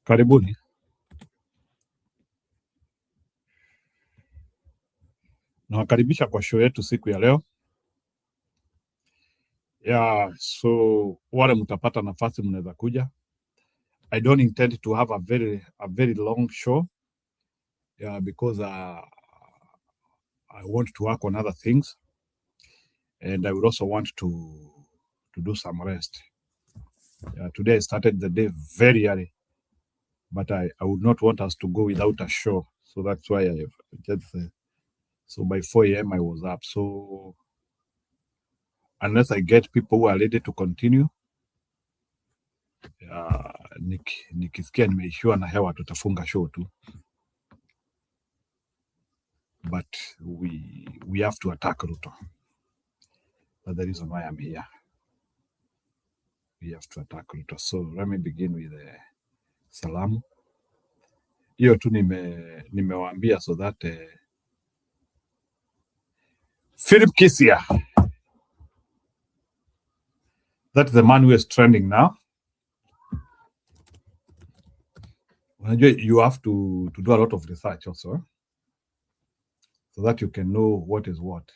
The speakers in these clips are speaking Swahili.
Karibuni. Nawakaribisha kwa show yetu siku ya leo. So wale mtapata nafasi mnaweza kuja. I don't intend to have a very long show because I want to work on other things and I would also want to do some rest. Today I started the day very early, but I would not want us to go without a show. So that's why I just so by 4 a.m. I was up. So unless I get people who are ready to continue, nikisikia nimeishiwa na hewa tutafunga show tu, but we have to attack Ruto. That's the reason why I'm here. We have to attack Ruto. So let me begin with salamu. Hiyo tu nimewaambia so that Philip Kisia, that's the man who is trending now. You have to do a lot of research also, so that you can know what is what.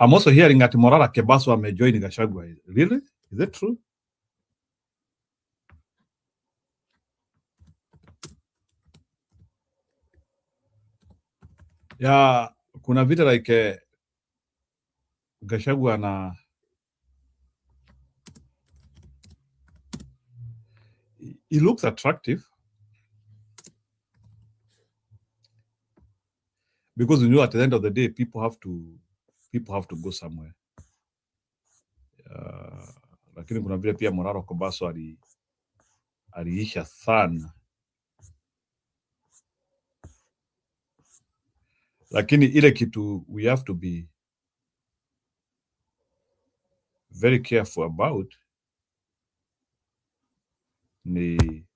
I'm also hearing that Morara Kebaso may join Gachagua. Really? Is that true? Kuna vita like Gachagua na he looks attractive because at the end of the day people have to go somewhere. Lakini kuna vile pia Morara Kebaso aliisha sana. Lakini ile kitu we have to be very careful about we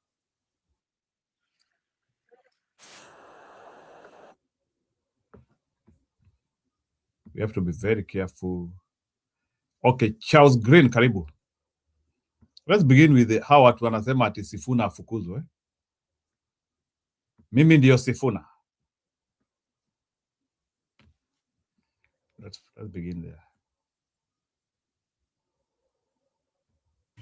have to be very careful. Okay, Charles Green, karibu. Let's begin with how watu wanasema ati Sifuna afukuzwe. Mimi ndio Sifuna. Let's begin there.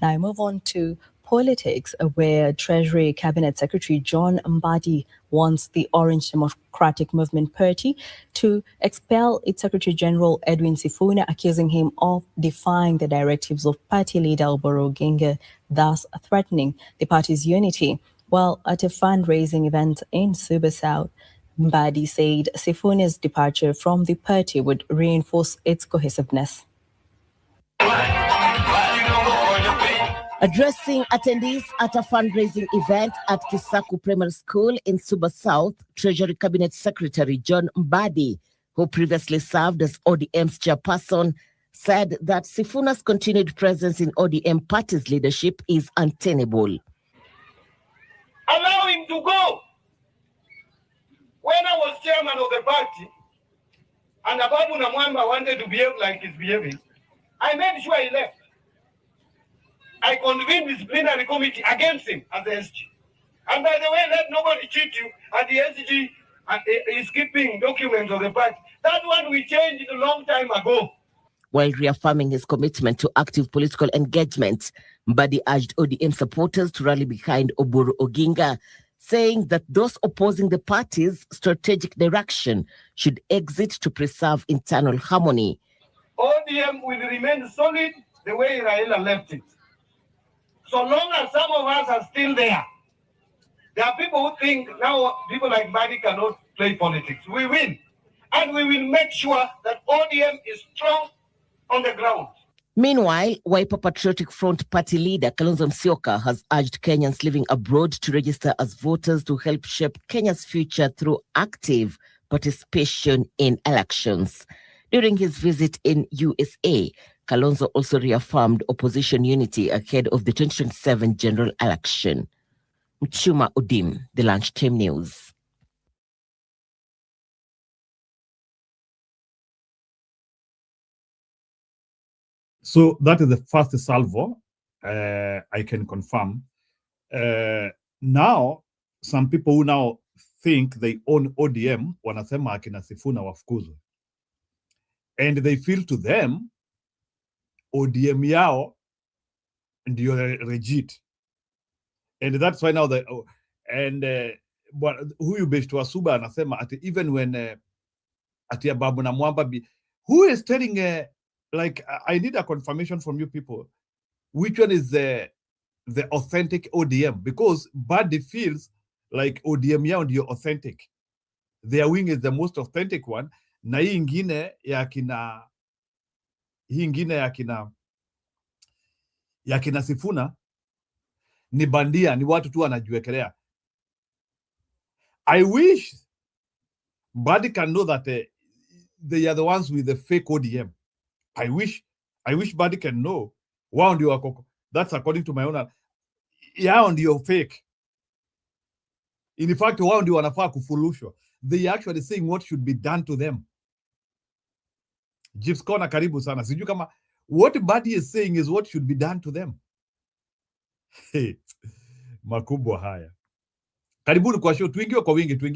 Now I move on to politics, where Treasury Cabinet Secretary John Mbadi wants the Orange Democratic Movement Party to expel its Secretary General Edwin Sifuna, accusing him of defying the directives of party leader Oburu Oginga, thus threatening the party's unity. While at a fundraising event in Suba South, Mbadi said Sifuna's departure from the party would reinforce its cohesiveness. Addressing attendees at a fundraising event at Kisaku Primary School in Suba South, Treasury Cabinet Secretary John Mbadi, who previously served as ODM's chairperson, said that Sifuna's continued presence in ODM party's leadership is untenable. Allow him to go. When I was chairman of the party, and Ababu Namwamba wanted to behave like he's behaving, I made sure he left. I convened the disciplinary committee against him as the SG. And by the way, let nobody cheat you. And the SG is keeping documents of the party. That one we changed a long time ago. While reaffirming his commitment to active political engagement, Mbadi urged ODM supporters to rally behind Oburu Oginga, saying that those opposing the party's strategic direction should exit to preserve internal harmony. ODM will remain solid the way Raila left it. So long as some of us are still there are people who think now people like Mbadi cannot play politics. We win. And we will make sure that ODM is strong on the ground. Meanwhile, Wiper Patriotic Front party leader Kalonzo Musyoka has urged Kenyans living abroad to register as voters to help shape Kenya's future through active participation in elections. During his visit in USA, Kalonzo also reaffirmed opposition unity ahead of the 2027 general election. Mchuma Udim, The Lunchtime News. So that is the first salvo, I can confirm. Now, some people who now think they own ODM, wanasema akina Sifuna wafukuzwe. And they feel to them, ODM yao ndio legit. And that's why now but huyu beshtu wa Suba anasema ati even when ati Babu na Mwamba who is telling like I need a confirmation from you people which one is the authentic ODM, because Badi feels like ODM yao ndio authentic, their wing is the most authentic one, na hii ingine ya kina Sifuna ni bandia, ni watu tu wanajiwekelea. I wish Badi can know that they are the ones with the fake ODM. I wish Badi can know wao ndio wako. That's according to my own. Yao ndio fake. In fact, wao ndio wanafaa kufulushwa. They are actually saying what should be done to them. Jips Kona karibu sana. Sijui kama what Badi is saying is what should be done to them. Hey, makubwa haya. Karibuni kwa show. Tuingie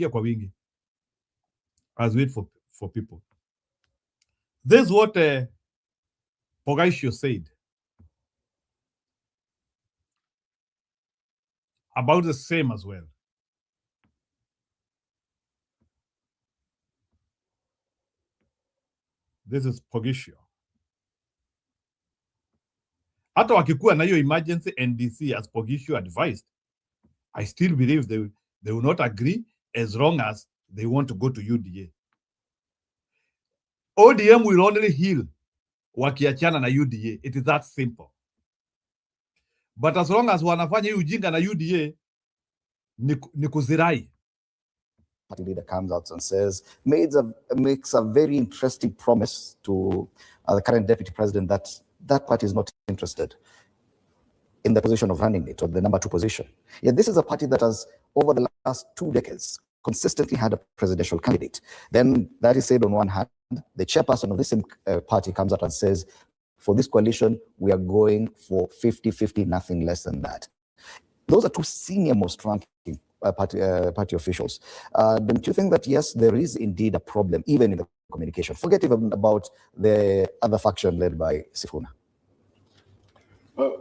kwa wingi. As wait for people. This is what Pogaisho said about the same as well. This is Pogaisho. Hata wakikuwa na hiyo emergency NDC as Pogaisho advised, I still believe they will not agree as long as they want to go to UDA. ODM will only heal wakiachana na UDA. It is that simple. But as long as wanafanya ujinga na UDA, ni kuzirai. Party leader comes out and says, makes a very interesting promise to the current deputy president that party is not interested in the position of running it, or the number 2 position. Yet this is a party that has, over the last 2 decades, consistently had a presidential candidate. Then that is said on one hand, the chairperson of this same party comes out and says, for this coalition, we are going for 50-50, nothing less than that. Those are 2 senior most ranking party officials. Don't you think that, yes, there is indeed a problem, even in the communication? Forget even about the other faction led by Sifuna.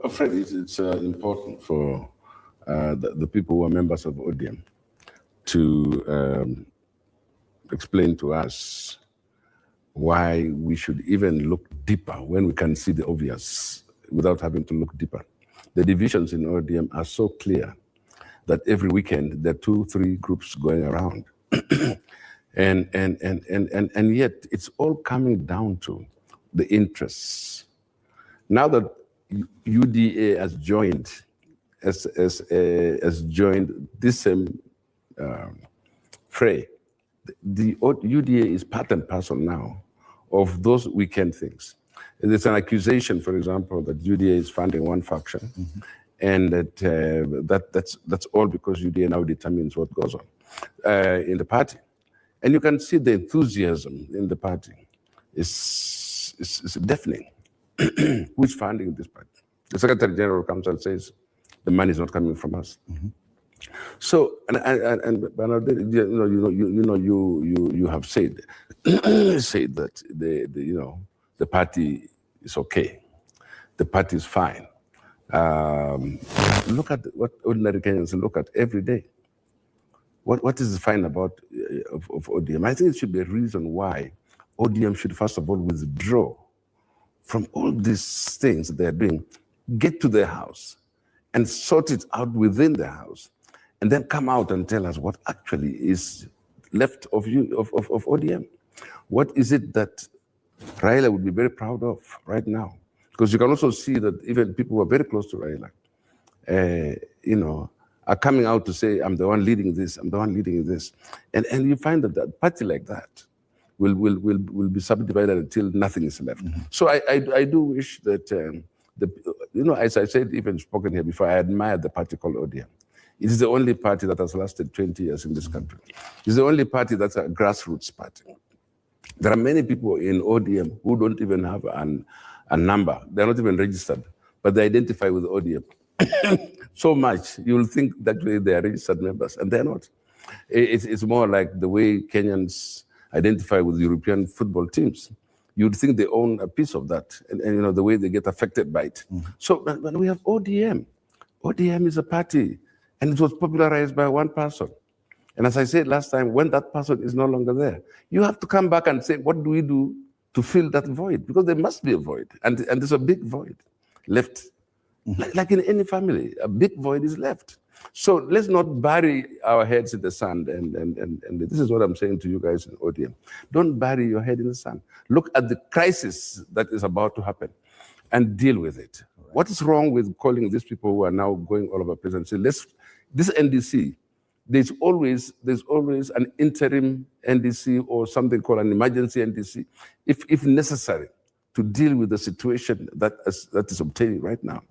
Fred, it's important for the people who are members of ODM to explain to us why we should even look deeper when we can see the obvious without having to look deeper. The divisions in ODM are so clear that every weekend there are 2-3 groups going around. and yet it's all coming down to the interests. Now that UDA has joined joined this same fray, the UDA is part and parcel now of those weekend things. There's an accusation, for example, that UDA is funding one faction, and that's all because UDA now determines what goes on in the party. And you can see the enthusiasm in the party is deafening. Who's funding this party? The Secretary General comes and says, the money is not coming from us. So, you have said that the party is okay, the party is fine. Look at what ordinary Kenyans look at every day. What is fine about of ODM? I think it should be a reason why ODM should first of all withdraw from all these things they're doing, get to their house and sort it out within the house, and then come out and tell us what actually is left of ODM. What is it that Raila would be very proud of right now? Because you can also see that even people who are very close to Raila, are coming out to say, I'm the one leading this, I'm the one leading this. And you find that a party like that will be subdivided until nothing is left. So I do wish that, as I said, even spoken here before, I admire the party called ODM. It is the only party that has lasted 20 years in this country. It's the only party that's a grassroots party. There are many people in ODM who don't even have a number. They're not even registered, but they identify with ODM. So much, you'll think that they are registered members, and they're not. It's more like the way Kenyans identify with European football teams. You'd think they own a piece of that, and the way they get affected by it. So when we have ODM, ODM is a party, and it was popularized by one person. And as I said last time, when that person is no longer there, you have to come back and say, what do we do to fill that void? Because there must be a void, and there's a big void left. Like in any family, a big void is left. So let's not bury our heads in the sand, and this is what I'm saying to you guys in ODM. Don't bury your head in the sand. Look at the crisis that is about to happen and deal with it. Right. What is wrong with calling these people who are now going all over the place and say, this NDC, there's always an interim NDC or something called an emergency NDC, if necessary, to deal with the situation that is obtaining right now.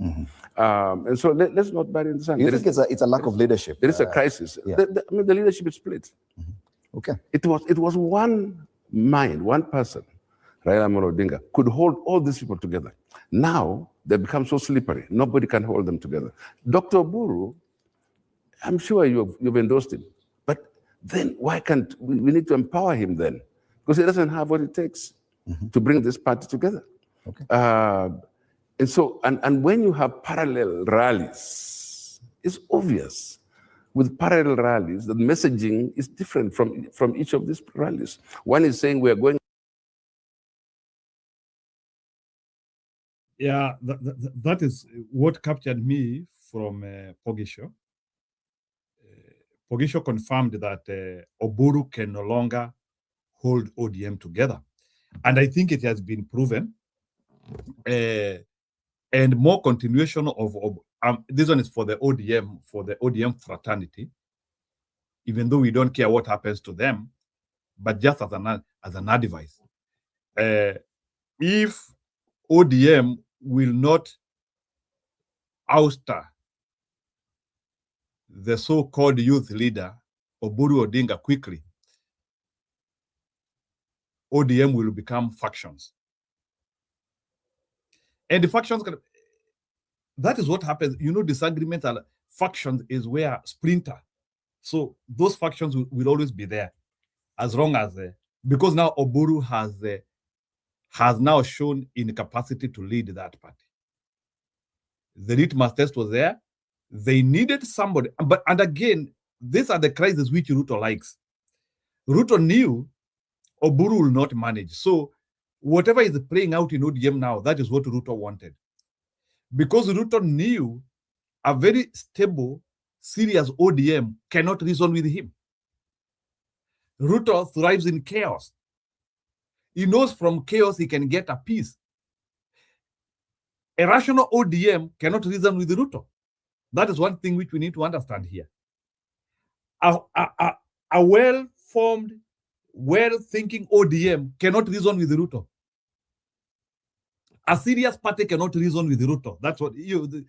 And so let's not bury in the sand. You think it's a lack of leadership? There is a crisis. Yeah. The leadership is split. Okay. It was one mind, one person, Raila Amolo Odinga, could hold all these people together. Now they become so slippery. Nobody can hold them together. Dr. Oburu, I'm sure you've endorsed him, but then why can't we need to empower him then? Because he doesn't have what it takes to bring this party together. Okay. And so, and when you have parallel rallies, it's obvious with parallel rallies, the messaging is different from each of these rallies. One is saying we're going. Yeah, that is what captured me from Pogisho. Pogisho confirmed that Oburu can no longer hold ODM together. And I think it has been proven. And more continuation of this one is for the ODM fraternity, even though we don't care what happens to them, but just as an advice. If ODM will not ouster the so-called youth leader, Oburu Odinga, quickly, ODM will become factions. And the factions, that is what happens. Disagreements and factions is where splinter. So those factions will always be there, as long as, because now Oburu has now shown incapacity to lead that party. The litmus test was there. They needed somebody. And again, these are the crises which Ruto likes. Ruto knew Oburu will not manage. So whatever is playing out in ODM now, that is what Ruto wanted. Because Ruto knew a very stable, serious ODM cannot reason with him. Ruto thrives in chaos. He knows from chaos he can get a peace. A rational ODM cannot reason with Ruto. That is one thing which we need to understand here. A well-formed, well-thinking ODM cannot reason with Ruto. A serious party cannot reason with Ruto. That's what even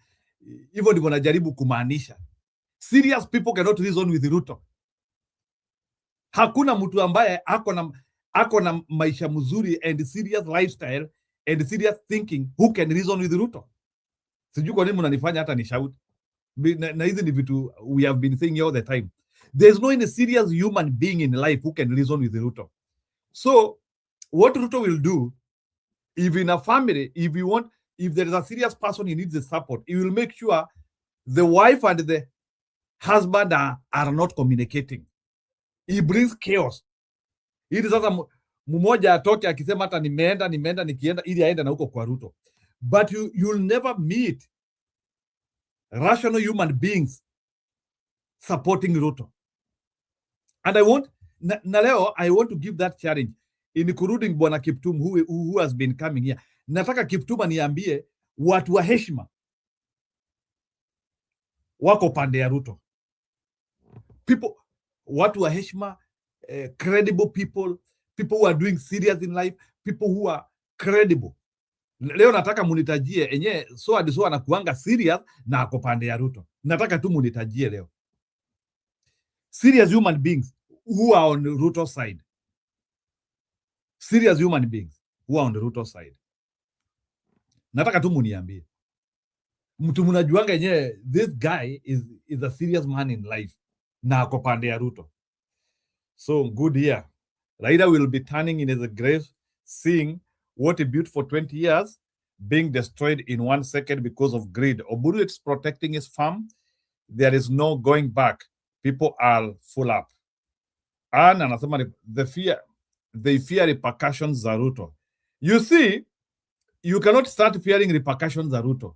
wanajaribu kumaanisha. Serious people cannot reason with Ruto. Hakuna mtu ambaye ako na maisha mzuri and serious lifestyle and serious thinking who can reason with Ruto. Sijui kwa nini mnanifanya hata nishout. Na hizi ni vitu we have been saying all the time. There's no any serious human being in life who can reason with Ruto. So what Ruto will do, if in a family, if there is a serious person he needs the support, he will make sure the wife and the husband are not communicating. He brings chaos. It is mmoja atoke akisema hata nimeenda nikienda ili aende na huko kwa Ruto. But you'll never meet rational human beings supporting Ruto. And I want na leo I want to give that challenge including Bwana Kiptum who has been coming here. Nataka Kiptum niambie watu wa heshima wako pande ya Ruto. Watu wa heshima, credible people who are doing serious in life, people who are credible. Leo nataka munitajie enye so anakuanga serious na ako pande ya Ruto. Nataka tu munitajie leo serious human beings who are on Ruto side. Serious human beings who are on the Ruto side. Nataka tu muniambie. Mtu mnajuanga yenyewe this guy is a serious man in life na ako pande ya Ruto. So good year. Raila will be turning in his grave, seeing what he built for 20 years being destroyed in 1 second because of greed. Oburu is protecting his farm. There is no going back. People are full up. And anasema they fear repercussions za Ruto. You see, you cannot start fearing repercussions za Ruto.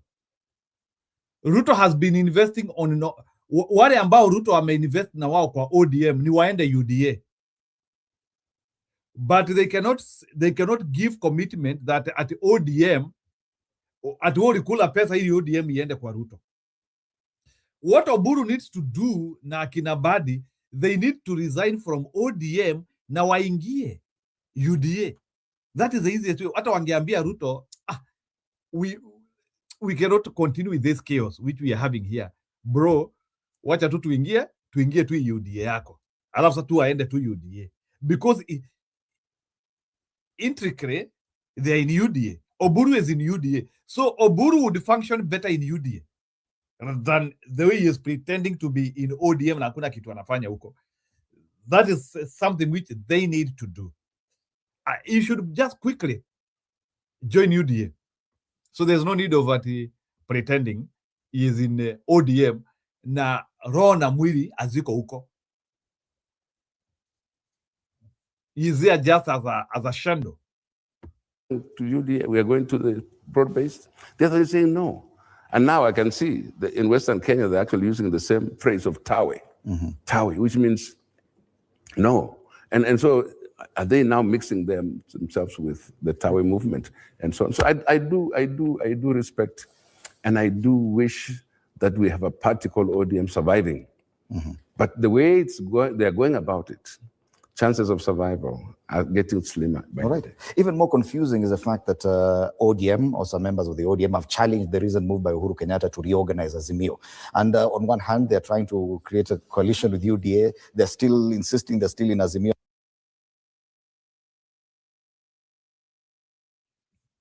Ruto has been investing on wale ambao Ruto ameinvest na wao kwa ODM ni waende UDA. But they cannot give commitment that at ODM at kula pesa ili ODM iende kwa Ruto. What Oburu needs to do na akina Badi, they need to resign from ODM na waingie UDA. That is the easiest way. Hata wangeambia Ruto, we cannot continue with this chaos which we are having here. Bro, wacha tu tuingie tu UDA yako. Alafu sasa tu aende tu UDA. Because intricately, they are in UDA. Oburu is in UDA. So Oburu would function better in UDA than the way he is pretending to be in ODM na hakuna kitu anafanya huko. That is something which they need to do. You should just quickly join UDA. So there's no need of pretending he is in ODM na roho na mwili aziko huko. He is there just as a shadow. To UDA, we are going to the broad-based. They're saying no. And now I can see that in Western Kenya, they're actually using the same phrase of tawe, tawe, which means no. And so are they now mixing themselves with the tawe movement and so on? So I do respect, and I do wish that we have a party called ODM surviving. But the way they're going about it, chances of survival are getting slimmer. All right. Even more confusing is the fact that ODM or some members of the ODM have challenged the recent move by Uhuru Kenyatta to reorganize Azimio. And on one hand, they're trying to create a coalition with UDA. They're still insisting they're still in Azimio.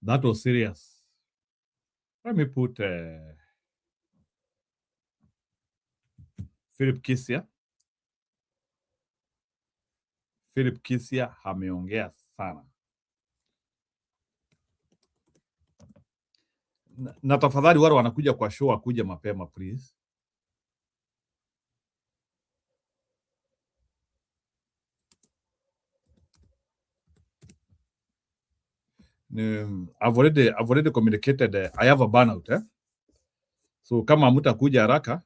That was serious. Let me put Philip Kisia. Philip Kisia ameongea sana. Na tafadhali wale wanakuja kwa show wakuja mapema please. I've already communicated I have a burnout so kama mtakuja haraka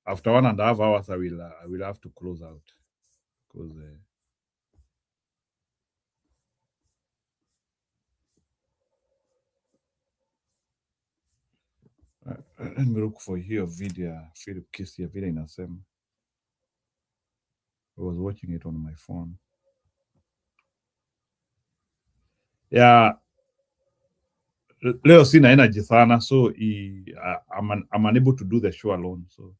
after 1.5 hours I will have to close out because let me look for here video Philip Kisia vile inasema. I was watching it on my phone. Yeah, leo sina energy sana, so I'm unable to do the show alone. So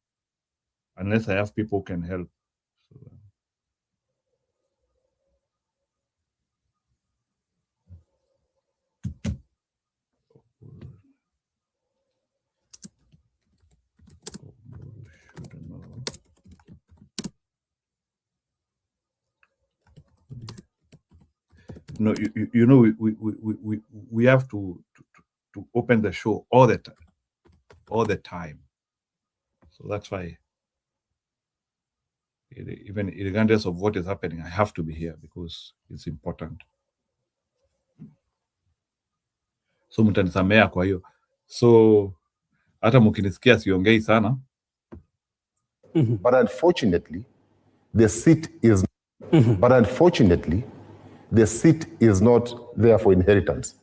unless I have people who can help. So, no, you know, we have to open the show all the time. So that's why even regardless of what is happening, I have to be here because it's important. So mtanisamea kwa hiyo. So hata mkinisikia siongei sana. But unfortunately, the seat is not there for inheritance.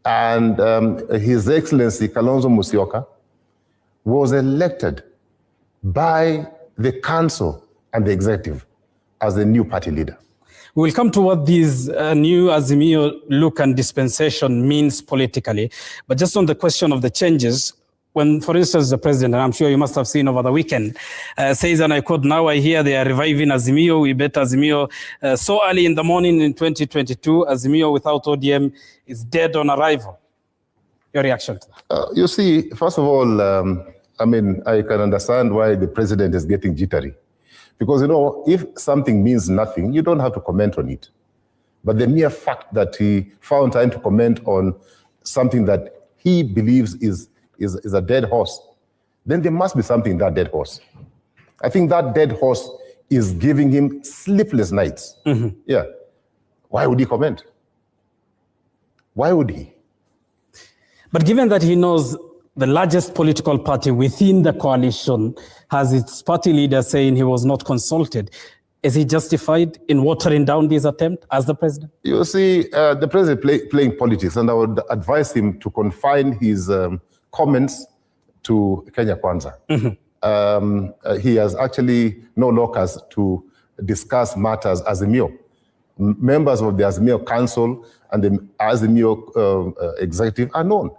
And His Excellency Kalonzo Musyoka was elected by the council and the executive as the new party leader. We'll come to what this new Azimio look and dispensation means politically. But just on the question of the changes, when, for instance, the president, and I'm sure you must have seen over the weekend, says, and I quote, "Now I hear they are reviving Azimio. We bet Azimio so early in the morning in 2022. Azimio without ODM is dead on arrival." Your reaction to that? You see, first of all, I mean, I can understand why the president is getting jittery. Because, you know, if something means nothing, you don't have to comment on it. But the mere fact that he found time to comment on something that he believes is a dead horse, then there must be something in that dead horse. I think that dead horse is giving him sleepless nights. Yeah. Why would he comment? Why would he? But given that he knows the largest political party within the coalition has its party leader saying he was not consulted, is he justified in watering down this attempt as the president? You see, the president playing politics, and I would advise him to confine his comments to Kenya Kwanza. He has actually no locus to discuss matters Azimio. Members of the Azimio Council and the Azimio executive are known.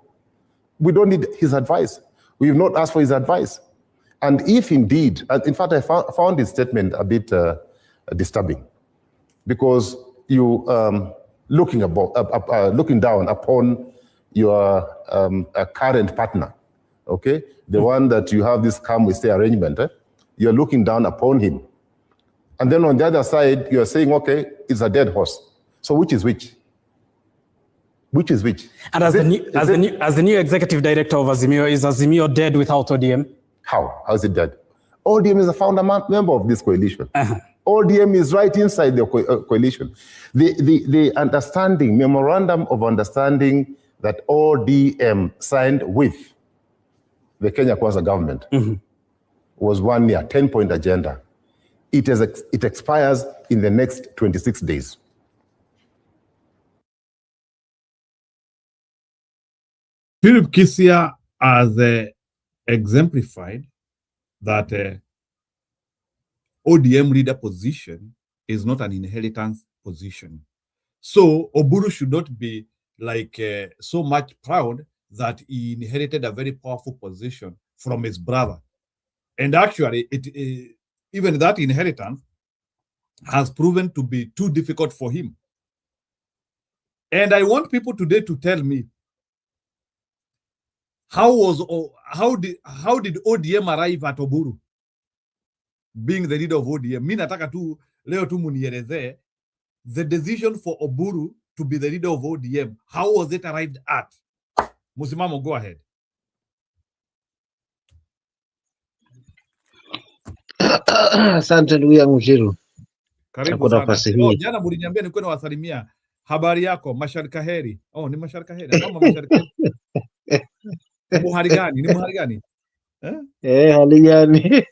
We don't need his advice. We have not asked for his advice. And if indeed, in fact, I found his statement a bit disturbing, because you looking down upon your current partner, okay, the one that you have this come we stay arrangement, you're looking down upon him, and then on the other side you're saying, okay, it's a dead horse. So which is which? Which is which? And as the new executive director of Azimio, is Azimio dead without ODM? How? How is it dead? ODM is a founder member of this coalition. ODM is right inside the coalition. The understanding, memorandum of understanding that ODM signed with the Kenya Kwanza government was 1 year, 10-point agenda. It expires in the next 26 days. Philip Kisia has exemplified that ODM leader position is not an inheritance position. So Oburu should not be like so much proud that he inherited a very powerful position from his brother. And actually, even that inheritance has proven to be too difficult for him. And I want people today to tell me, how did ODM arrive at Oburu being the leader of ODM? Mimi nataka tu leo tu munielezee the decision for Oburu to be the leader of ODM. How was it arrived at? Musimamo, go ahead. Asante ndugu yangu Jiru. Karibu sana. Jana mliniambia nilikuwa nawasalimia. Habari yako? Masharika heri. Oh, ni masharika heri. Kama masharika heri. Hali gani? Ni hali gani? Hali gani?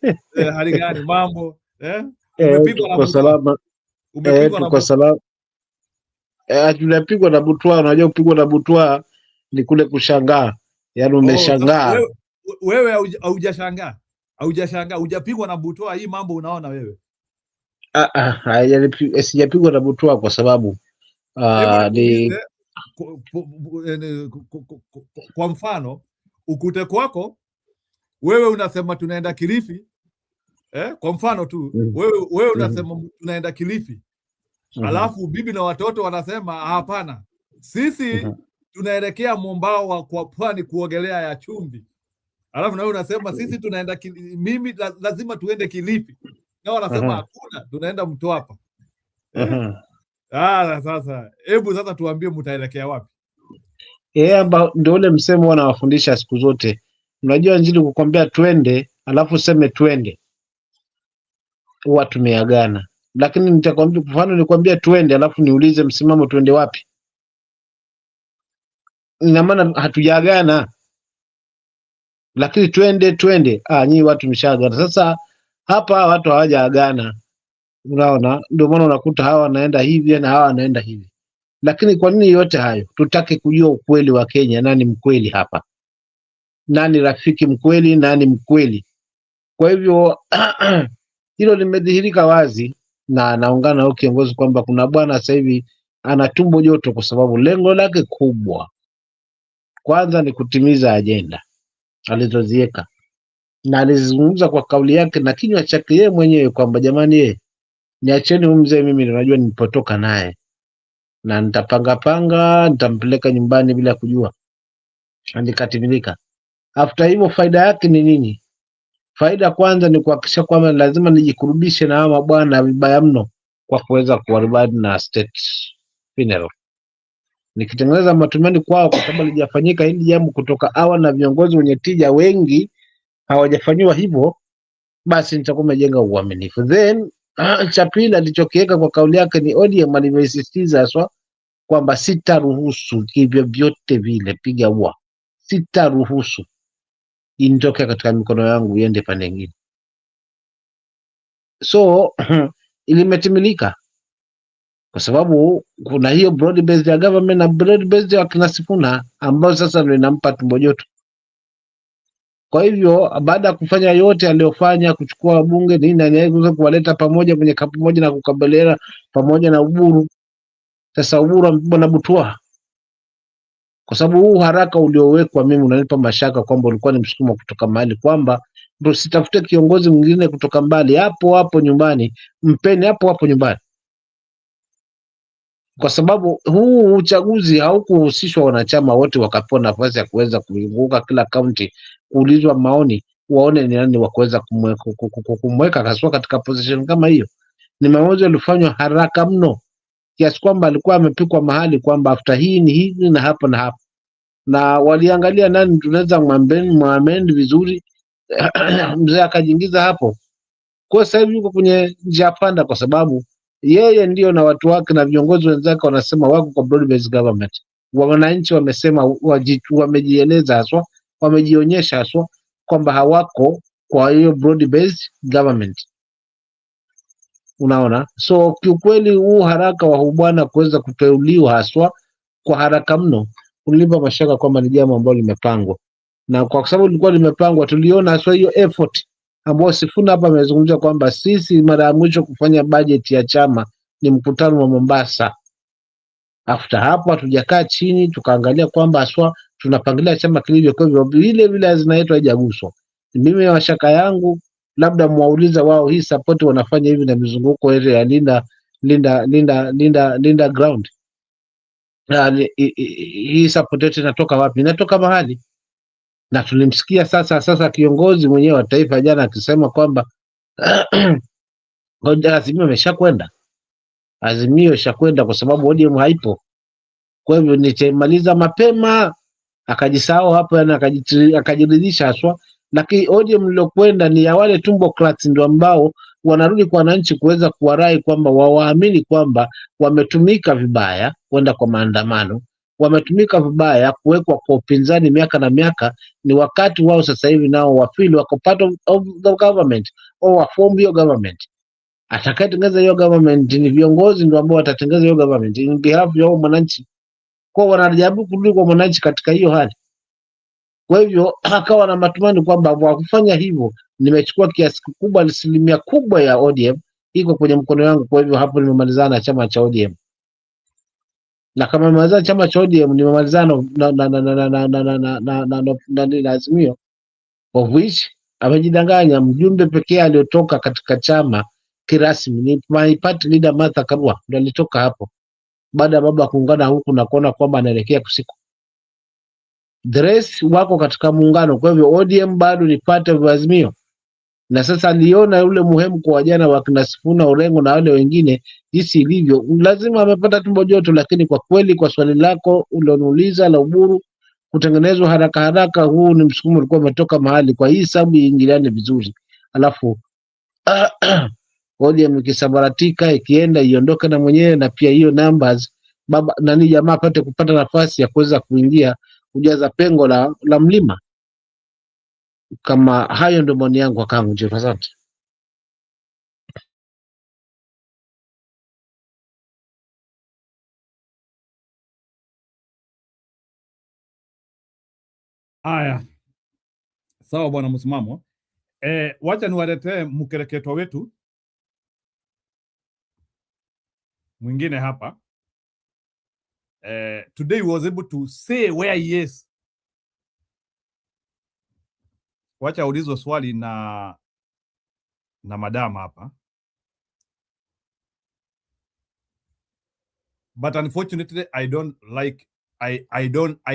Hali gani? Mambo? Umepigwa na salama. Umepigwa salama. Tunapigwa na butwa, unajua kupigwa na butwa ni kule kushangaa. Yaani umeshangaa. Wewe haujashangaa. Haujashangaa, hujapigwa na butwa, hii mambo unaona wewe. Sijapigwa na butwa kwa sababu kwa mfano ukute kwako wewe unasema tunaenda Kilifi, kwa mfano tu wewe unasema tunaenda Kilifi, alafu bibi na watoto wanasema hapana, sisi tunaelekea Mombao kwa pwani kuogelea ya chumvi, alafu na wewe unasema sisi tunaenda mimi lazima tuende Kilifi, na wanasema hakuna, tunaenda Mtwapa. Sasa hebu sasa tuambie mtaelekea wapi? Ndio ule msemo wanawafundisha siku zote. Unajua njili kukwambia twende, alafu useme twende. huwa tumeagana, lakini nitakwambia mfano, nikwambia twende, alafu niulize msimamo twende wapi, ina maana hatujaagana. Lakini twende, nyinyi watu mshaagana. Sasa hapa watu hawajaagana, unaona, ndio maana unakuta hawa wanaenda hivi na hawa wanaenda hivi. Lakini kwa nini yote hayo? Tutake kujua ukweli wa Kenya, nani mkweli hapa, nani rafiki mkweli, nani mkweli. Kwa hivyo hilo limedhihirika wazi, na naungana na huyo kiongozi kwamba kuna bwana sasa hivi ana tumbo joto, kwa sababu lengo lake kubwa kwanza ni kutimiza ajenda alizoziweka, na alizungumza kwa kauli yake na kinywa chake yeye mwenyewe kwamba jamani, niacheni huyu mzee, mimi najua nilipotoka naye na nitapanga nitampeleka nyumbani bila kujua. Andikatimilika. After hivyo faida yake ni nini? Faida kwanza ni kuhakikisha kwamba lazima nijikurubishe na hawa mabwana vibaya mno kwa kuweza kuwaribadi na state funeral. Nikitengeneza matumaini kwao, kwa sababu lijafanyika hili jambo kutoka awali na viongozi wenye tija wengi hawajafanyiwa hivyo, basi nitakuwa nimejenga uaminifu. Then cha pili alichokiweka kwa kauli yake ni ODM alivyosisitiza haswa kwamba sitaruhusu hivyo vyote vile, piga ua, sitaruhusu initoke katika mikono yangu iende pande nyingine. So ilimetimilika kwa sababu kuna hiyo broad based ya government na broad based ya kina Sifuna ambayo sasa ndio inampa tumbo joto. Kwa hivyo baada ya kufanya yote aliyofanya, kuchukua wabunge nini, anaweza kuwaleta pamoja kwenye kapu moja na kukabiliana pamoja na Uburu. Sasa Uburu amepigwa na butwaa, kwa sababu huu haraka uliowekwa, mimi unanipa mashaka kwamba ulikuwa ni msukumo kutoka mahali, kwamba ndio sitafute kiongozi mwingine kutoka mbali, hapo nyumbani, mpeni hapo nyumbani, kwa sababu huu uchaguzi haukuhusishwa wanachama wote wakapewa nafasi ya kuweza kuzunguka kila kaunti kuulizwa maoni, waone ni nani wa kuweza kumweka kaswa katika position kama hiyo. Ni maamuzi yalifanywa haraka mno kiasi kwamba alikuwa amepikwa mahali kwamba after hii ni hivi na hapa na hapa, na waliangalia nani tunaweza mwamend vizuri mzee akajiingiza hapo. Kwa sasa hivi yuko kwenye njia panda, kwa sababu yeye ndio na watu wake na viongozi wenzake wanasema wako kwa broad based government. Wananchi wamesema, wamejieleza haswa, wamejionyesha haswa kwamba hawako kwa hiyo broad based government, unaona. So kiukweli huu haraka wa hubwana kuweza kuteuliwa haswa kwa haraka mno ulipa mashaka kwamba ni jambo ambalo limepangwa, na kwa sababu lilikuwa limepangwa, tuliona haswa hiyo effort ambao Sifuna hapa amezungumza kwamba sisi mara ya mwisho kufanya budget ya chama ni mkutano wa Mombasa. After hapo hatujakaa chini tukaangalia kwamba aswa tunapangilia chama kilivyo, kwa hivyo vile vile hazinaitwa haijaguswa. Mimi mashaka yangu labda mwauliza wao hii support wanafanya hivi na mizunguko ile ya linda ground. Hii support yote inatoka wapi? Inatoka mahali. Na tulimsikia sasa kiongozi mwenyewe wa taifa jana akisema kwamba Azimio imeshakwenda. Azimio ishakwenda kwa sababu ODM haipo. Kwa hivyo nitamaliza mapema, akajisahau hapo, yani akajiridhisha haswa. Lakini ODM lilokwenda ni ya wale tumbocrats ndio ambao wanarudi kwa wananchi kuweza kuwarai kwamba waamini kwamba wametumika vibaya kwenda kwa maandamano, wametumika vibaya kuwekwa kwa upinzani miaka na miaka. Ni wakati wao sasa hivi nao wafili wako part of the government au waform hiyo government. Atakayetengeneza hiyo government ni viongozi ndio ambao watatengeneza hiyo government in behalf ya mwananchi. Kwa wanajaribu kurudi kwa mwananchi katika hiyo hali. Kwa hivyo akawa na matumaini kwamba kwa kufanya hivyo nimechukua kiasi kikubwa, asilimia kubwa ya ODM iko kwenye mkono wangu. Kwa hivyo hapo nimemalizana na chama cha ODM, na kama nimemalizana chama cha ODM nimemalizana na Azimio, of which amejidanganya. Mjumbe pekee aliyotoka katika chama kirasmi ni my party leader Martha Karua, ndio alitoka hapo baada ya baba kuungana huku na kuona kwamba anaelekea kusiku. The rest wako katika muungano. Kwa hivyo ODM bado ni part of Azimio, na sasa aliona yule muhimu kwa wajana wa kina Sifuna, Orengo na wale wengine jinsi ilivyo, lazima amepata tumbo joto. Lakini kwa kweli, kwa swali lako ulioniuliza la Uburu kutengenezwa haraka, huu ni msukumo ulikuwa umetoka mahali, kwa hii sababu iingiliane vizuri, alafu ODM ikisambaratika, ikienda iondoke na mwenyewe, na pia hiyo numbers baba nani jamaa apate kupata nafasi ya kuweza kuingia kujaza pengo la mlima. Kama hayo ndio maoni yangu akangu. Je, asante. Haya, sawa bwana msimamo. Wacha niwaletee mkereketo wetu mwingine hapa. Today he was able to say where he is. Wacha ulizwe swali na madama hapa. But unfortunately, I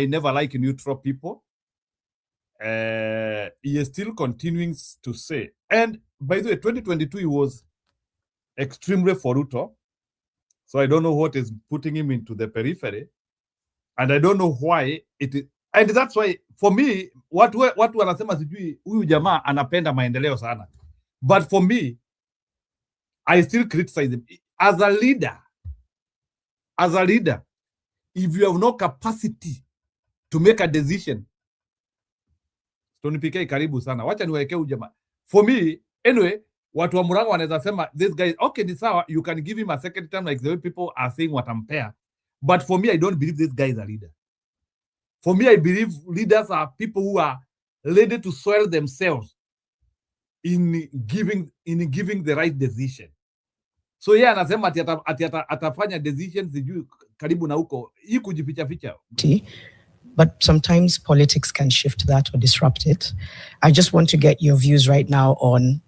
never like neutral people. He is still continuing to say. And by the way, 2022, he was extremely for Ruto. So I don't know what is putting him into the periphery. And I don't know why it is. And that's why, for me, watu wanasema sijui huyu jamaa anapenda maendeleo sana. But for me, I still criticize him. As a leader, if you have no capacity to make a decision, tunipike karibu sana. Wacha niweke huyu jamaa. For me, anyway, watu wa Murang'a wanaweza sema this guy, okay, ni sawa, you can give him a second term like the way people are saying watampea. But for me, I don't believe this guy is a leader. For me, I believe leaders are people who are ready to soil themselves in giving the right decision. So yeah, anasema atafanya decisions sijui karibu na huko, hii kujificha ficha. But sometimes politics can shift that or disrupt it. I just want to get your views right now on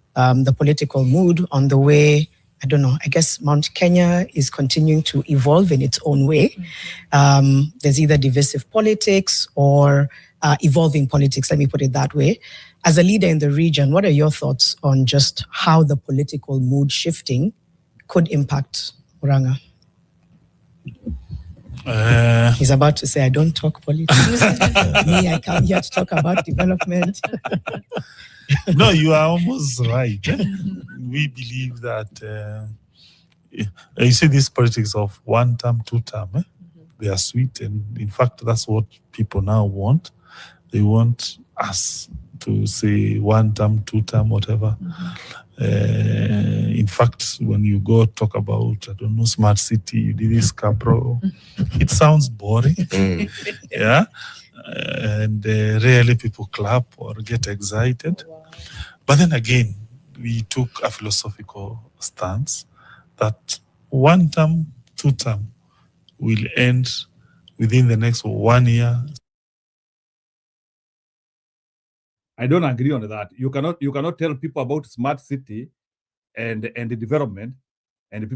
the political mood, on the way, I don't know, I guess Mount Kenya is continuing to evolve in its own way. There's either divisive politics or evolving politics, let me put it that way. As a leader in the region, what are your thoughts on just how the political mood shifting could impact Murang'a? He's about to say, I don't talk politics. Me, I come here to talk about development. No, you are almost right. We believe that, you see, this politics of 1 term, 2 term, they are sweet. And in fact, that's what people now want. They want us to say 1 term, 2 term, whatever. In fact, when you go talk about, I don't know, smart city, this Capro, it sounds boring. Yeah. And rarely people clap or get excited. But then again, we took a philosophical stance that 1 term, 2 term will end within the next 1 year. I don't agree on that. You cannot tell people about smart city and the development, and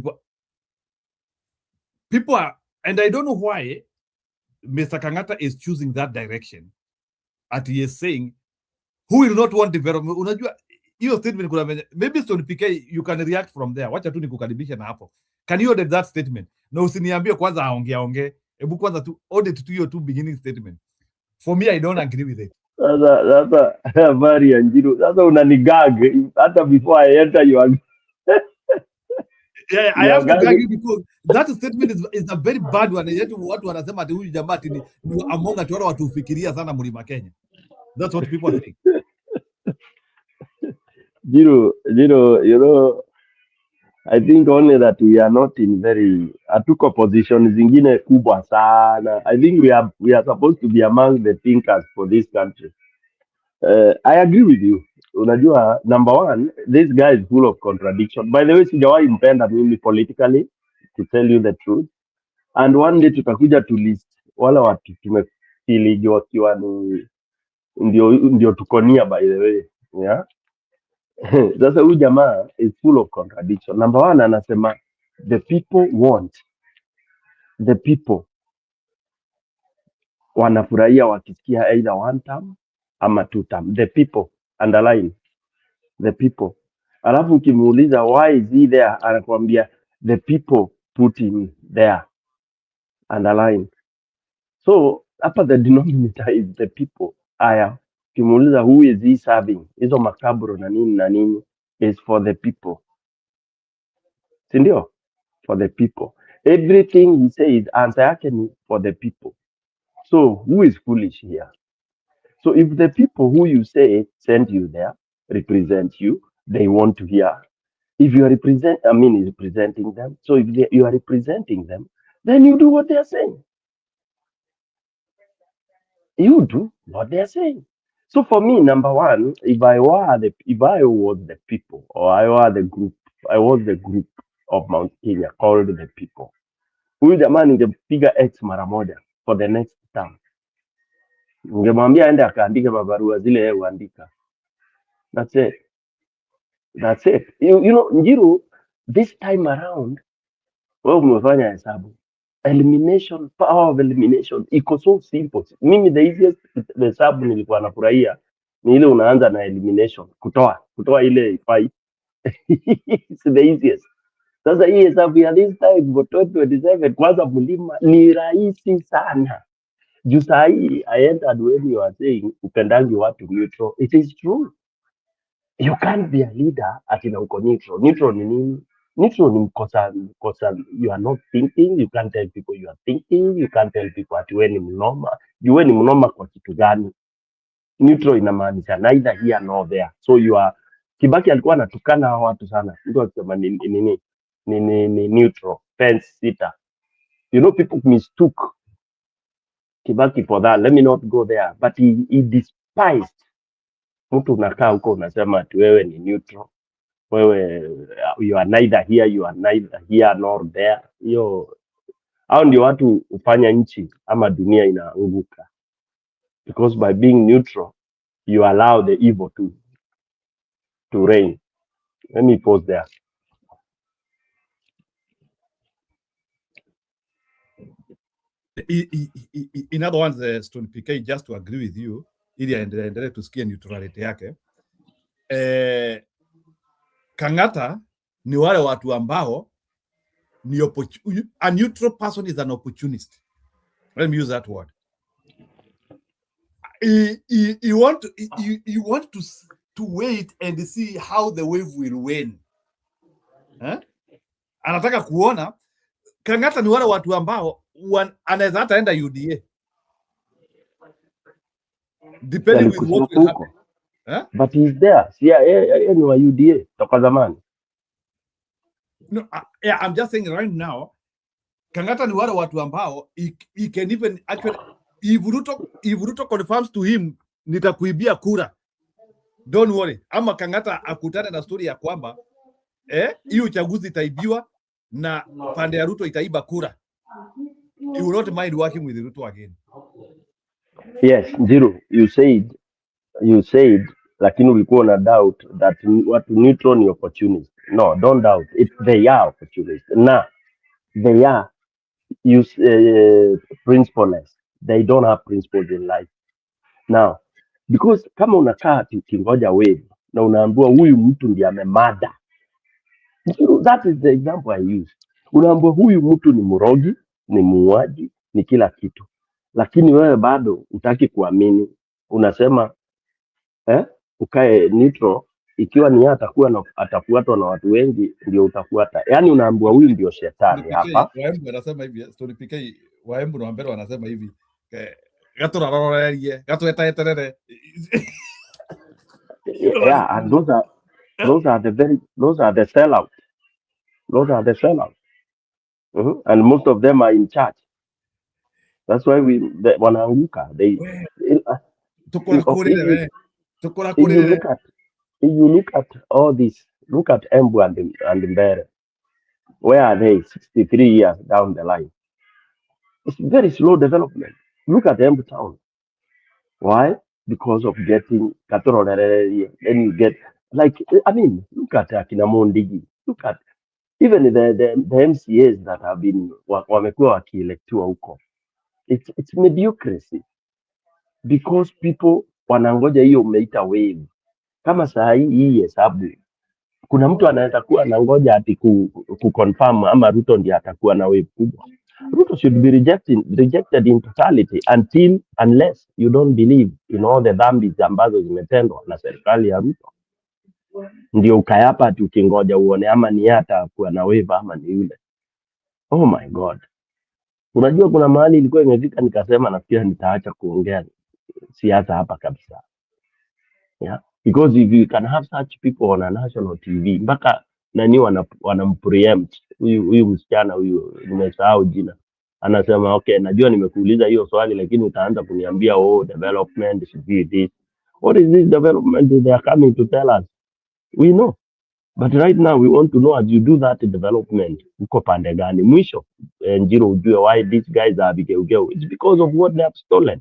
people are, and I don't know why Mr. Kangata is choosing that direction. At he is saying, who will not want development? Unajua hiyo statement kuna, maybe Stone PK, you can react from there. Wacha tu nikukaribisha na hapo. Can you audit that statement? Na usiniambie kwanza aongee. Hebu kwanza tu audit tu hiyo tu beginning statement. For me, I don't agree with it. Sasa habari ya Njiru. Sasa unanigag hata before I enter you. Yeah, I have to gag you because that statement is a very bad one. Yetu watu wanasema ati huyu jamaa ati ni among ati wale watu ufikiria sana Mlima Kenya. That's what people think. Njiru, you know, I think only that we are not in very hatuko position zingine kubwa sana. I think we are supposed to be among the thinkers for this country. I agree with you. Unajua, number one, this guy is full of contradiction. By the way, sijawahi mpenda mimi politically, to tell you the truth. And one day tutakuja to list wala watu tumefili wakiwa ni ndio tukonia, by the way. Yeah. Sasa huyu jamaa is full of contradiction. Number one, anasema the people want, the people wanafurahia wakisikia either 1 term ama 2 term. The people, underline the people. Alafu ukimuuliza why is he there, anakuambia the people put him there, underline. So hapa the denominator is the people. Aya, ukimuuliza who is he serving, hizo makabro na nini is for the people. Sindio? For the people. Everything he says, answer yake ni for the people. So who is foolish here? So if the people who you say send you there represent you, they want to hear. If you are representing them. So if you are representing them, then you do what they are saying. You do what they are saying. So for me, number one, if I was the people, or I was the group, I was the group of Mount Kenya called the people. Huyu jamaa ningepiga X mara moja for the next term. Ningemwambia aende akaandike mabarua zile yeye huandika. That's it. That's it. You know, Njiru, this time around, wewe umefanya hesabu. Elimination, power of elimination, iko so simple. Mimi the easiest hesabu nilikuwa nafurahia ni ile unaanza na elimination, kutoa ile ifai. It's the easiest. Sasa hii hesabu ya this time for 2027 kwanza mlima ni rahisi sana. Juu saa hii I entered when you are saying upendangi watu neutral. It is true. You can't be a leader ati na uko neutral. Neutral ni nini? Neutral ni mkosa you are not thinking, you can't tell people you are thinking, you can't tell people ati wewe ni mnoma. Wewe ni mnoma kwa kitu gani? Neutral inamaanisha neither here nor there. So you are Kibaki alikuwa anatukana hao watu sana. Mtu akisema ni neutral, fence sitter. You know, people mistook Kibaki for that. Let me not go there. But he despised. Mtu unakaa huko unasema ati wewe ni neutral. Wewe you are neither here nor there. Hiyo hao ndio watu hufanya nchi ama dunia inaanguka. Because by being neutral, you allow the evil to reign. Let me pause there. In other words, Stone PK, just to agree with you, ili aendelee tusikie neutrality yake. Kang'ata ni wale watu ambao ni a neutral person is an opportunist. Let me use that word. You want to wait and see how the wave will win. Anataka kuona. Kang'ata ni wale watu ambao anaweza hata enda UDA. Depending with what will happen. But he's there. Yeah, ni wa UDA toka zamani. No, yeah, I'm just saying right now, Kang'ata ni wale watu ambao he can even actually, if Ruto confirms to him nitakuibia kura, don't worry. Ama Kang'ata akutane na story ya kwamba hiyo uchaguzi itaibiwa na pande ya Ruto itaiba kura, he will not mind working with Ruto again. Yes, Njiru, you said lakini ulikuwa na doubt that watu neutral ni opportunist. No, don't doubt it. They are opportunists. Nah, they are principleless. They don't have principles in life. Now, because kama unakaa ukingoja wave na unaambiwa huyu mtu ndiye amemada. That is the example I use. Unaambiwa huyu mtu ni mrogi, ni muuaji, ni kila kitu. Lakini wewe bado utaki kuamini. Unasema ukae neutral, ikiwa ni atafuatwa na watu wengi ndio utafuata. Yaani unaambiwa huyu ndio shetani hapa. Waembu anasema hivi, Story PK, Waembu na Wambere wanasema hivi, gato rororerie, gato etaeterere. Yeah, and those are the sellouts. Those are the sellouts. And most of them are in church. That's why wanaanguka. If you look at all this, look at Embu and Mbere. Where are they 63 years down the line? It's very slow development. Look at Embu town. Why? Because of getting then you get look at Akinamondigi. Look at even the MCAs that have been wamekuwa wakielektiwa huko. It's mediocrity. Because people wanangoja hiyo umeita wave. Kama saa hii hesabu kuna mtu anaweza kuwa anangoja ati kuconfirm ama Ruto ndiye atakuwa na wave kubwa. Ruto should be rejected in totality unless you don't believe in all the dhambi ambazo zimetendwa na serikali ya Ruto. ndio ukayapa ati ukingoja uone ama ni hata kuwa na weva ama ni yule. Oh my God. Unajua kuna mahali ilikuwa imefika nikasema nafikiri nitaacha kuongea siasa hapa kabisa. Yeah. Because if you can have such people on a national TV, mpaka nani wanampreempt huyu msichana huyu, nimesahau jina, anasema okay, najua nimekuuliza hiyo swali lakini utaanza kuniambia development should be this. What is this development they are coming to tell us? We know. But right now we want to know, as you do that development, uko pande gani? Mwisho Njiro ujue why these guys are vigeugeu. It's because of what they have stolen.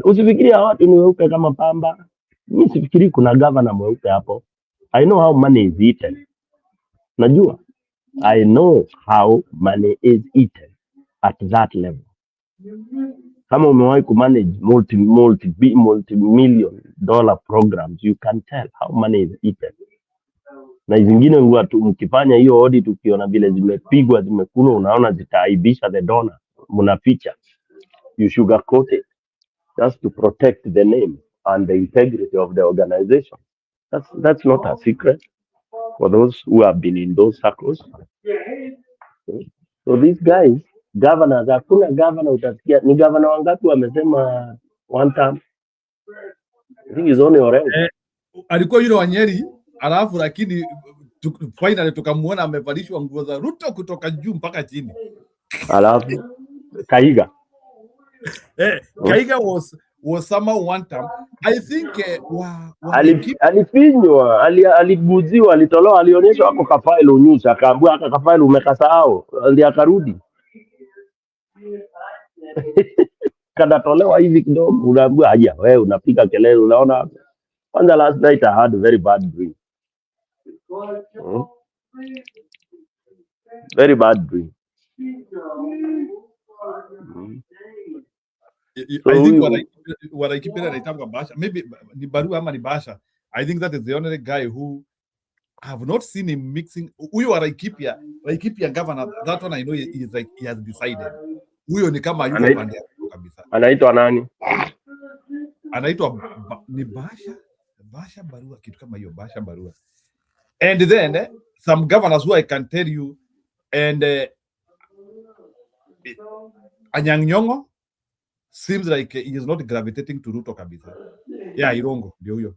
Usifikiria watu ni weupe kama pamba. Mimi sifikiri kuna governor mweupe hapo. I know how money is eaten. Najua. I know how money is eaten at that level. Kama umewahi kumanage multi-million dollar programs, you can tell how money is eaten. Na zingine huwa tu mkifanya hiyo audit ukiona vile zimepigwa zimekunwa, unaona zitaaibisha the donor, mnaficha. You sugarcoat it just to protect the name and the integrity of the organization. That's not a secret for those who have been in those circles. So these guys, governors, hakuna governor utasikia. Ni governor wangapi wamesema one term? I think is only Orengo. Alikuwa yule wa Nyeri, alafu lakini finally tukamuona amevalishwa nguo za Ruto kutoka juu mpaka chini. Alafu Kaiga. Kaiga was somehow one term. I think alifinywa, aliguziwa, alitolewa, alionyeshwa hapo kafaili unyusa, akaambiwa aka kafaili umekasahau, ndio akarudi. Kadatolewa hivi kidogo, unaambiwa aje wewe unapiga kelele, unaona. Kwanza last night I had a very bad dream. Very bad dream. I think what I keep in anaitangwa Basha, maybe ni Barua ama ni Basha. I think that is the only guy who I have not seen him mixing. Huyo wa Laikipia governor, that one I know he is like he has decided. Huyo ni kama yuko pande kabisa. Anaitwa nani? Anaitwa ni Basha Barua, kitu kama hiyo, Basha Barua. And then some governors who I can tell you, and Anyang' Nyong'o seems like he is not gravitating to Ruto kabisa. Yeah, Irongo ndio huyo.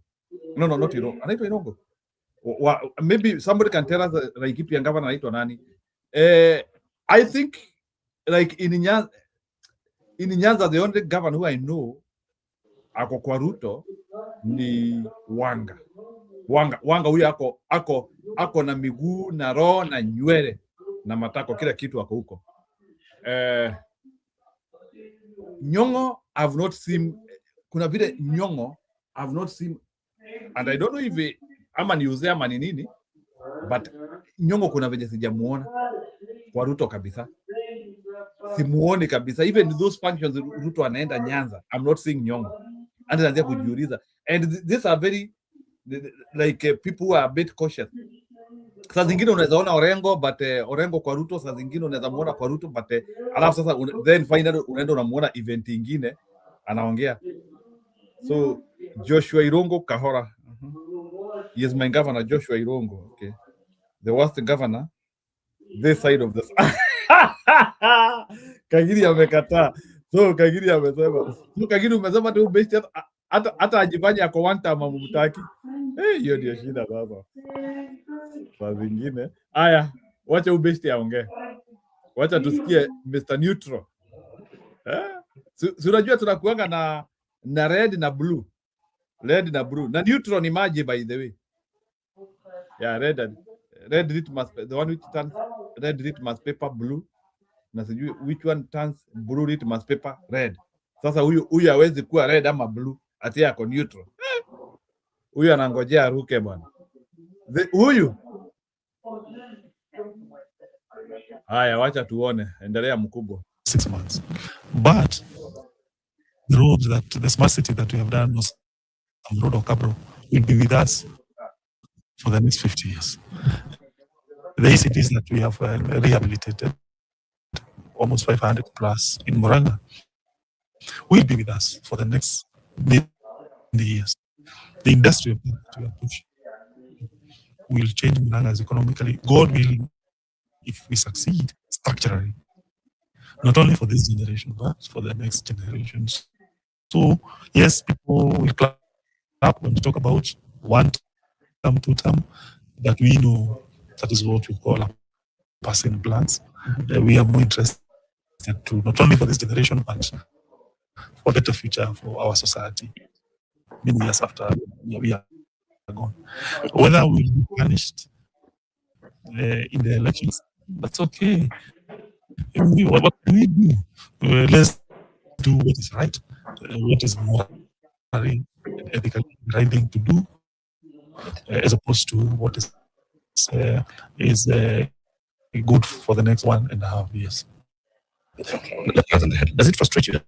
No, not Irongo. Anaitwa Irongo. Maybe somebody can tell us like if governor anaitwa nani. I think like in Nyanza the only governor who I know ako kwa Ruto ni Wanga huyo ako na miguu na roho na nywele na matako, kila kitu ako huko. Nyong'o I've not seen, kuna vile Nyong'o I've not seen, and I don't know if ama ni uzea ama ni nini, but Nyong'o kuna vile sijamuona kwa Ruto kabisa, simuoni kabisa. Even those functions Ruto anaenda Nyanza, I'm not seeing Nyong'o. And naanza kujiuliza, and these are very like people who are a bit cautious. Saa zingine unaweza ona Orengo, but Orengo kwa Ruto, saa zingine unaweza muona kwa Ruto, but alafu sasa then finally unaenda unamuona event ingine anaongea. So Joshua Irongo Kahora, he is my governor, Joshua Irongo. Okay, the worst governor this side of the Kagiri amekataa. So Kagiri amesema, so Kagiri umesema tu best hata ajifanye ako one time amumtaki. Hiyo ndio shida sasa. Saa zingine haya, wacha ubesti aongee, wacha tusikie Mr. Neutral. Si unajua tunakuanga na red na blue na neutral ni maji, by the way. Yeah, red litmus, the one which turns red litmus paper blue, na sijui which one turns blue litmus paper red. Sasa huyu hawezi kuwa red ama blue, ati yako neutral. Huyu anangojea aruke bwana. Huyu haya, wacha tuone, endelea mkubwa. 6 months. But the road that the smart city that we have done was road of Cabro will be with us for the next 50 years. The ECTs that we have rehabilitated, almost 500 plus in Murang'a, will be with us for the next years. The industrial that we are pushing will change Muranga's economically. God will, if we succeed structurally, not only for this generation, but for the next generations. So, yes, people will clap when we talk about 1 term, 2 term, but we know that is what we call a passing glance. We are more interested to not only for this generation, but for a better future for our society many years after we are gone. Whether we'll be punished in the elections, that's okay. What can we do? Let's do what is right, what is morally and ethically right thing to do, as opposed to what is good for the next 1.5 years. Okay. Does it frustrate you as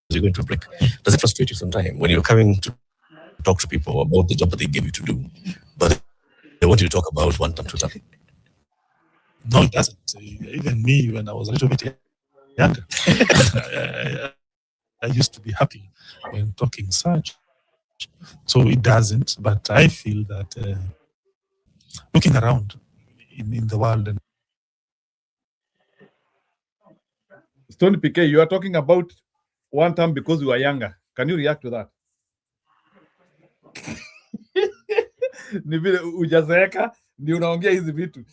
you're going to a break? Does it frustrate you sometime when you're coming to talk to people about the job that they gave you to do, but they want you to talk about 1 term, 2 term? No, it doesn't. Even me, when I was a little bit younger, I used to be happy when talking such. So it doesn't, but I feel that looking around in the world. And Stone PK, you are talking about 1 term because you are younger. Can you react to that? Ni vile ujazeeka ndio unaongea hizi vitu.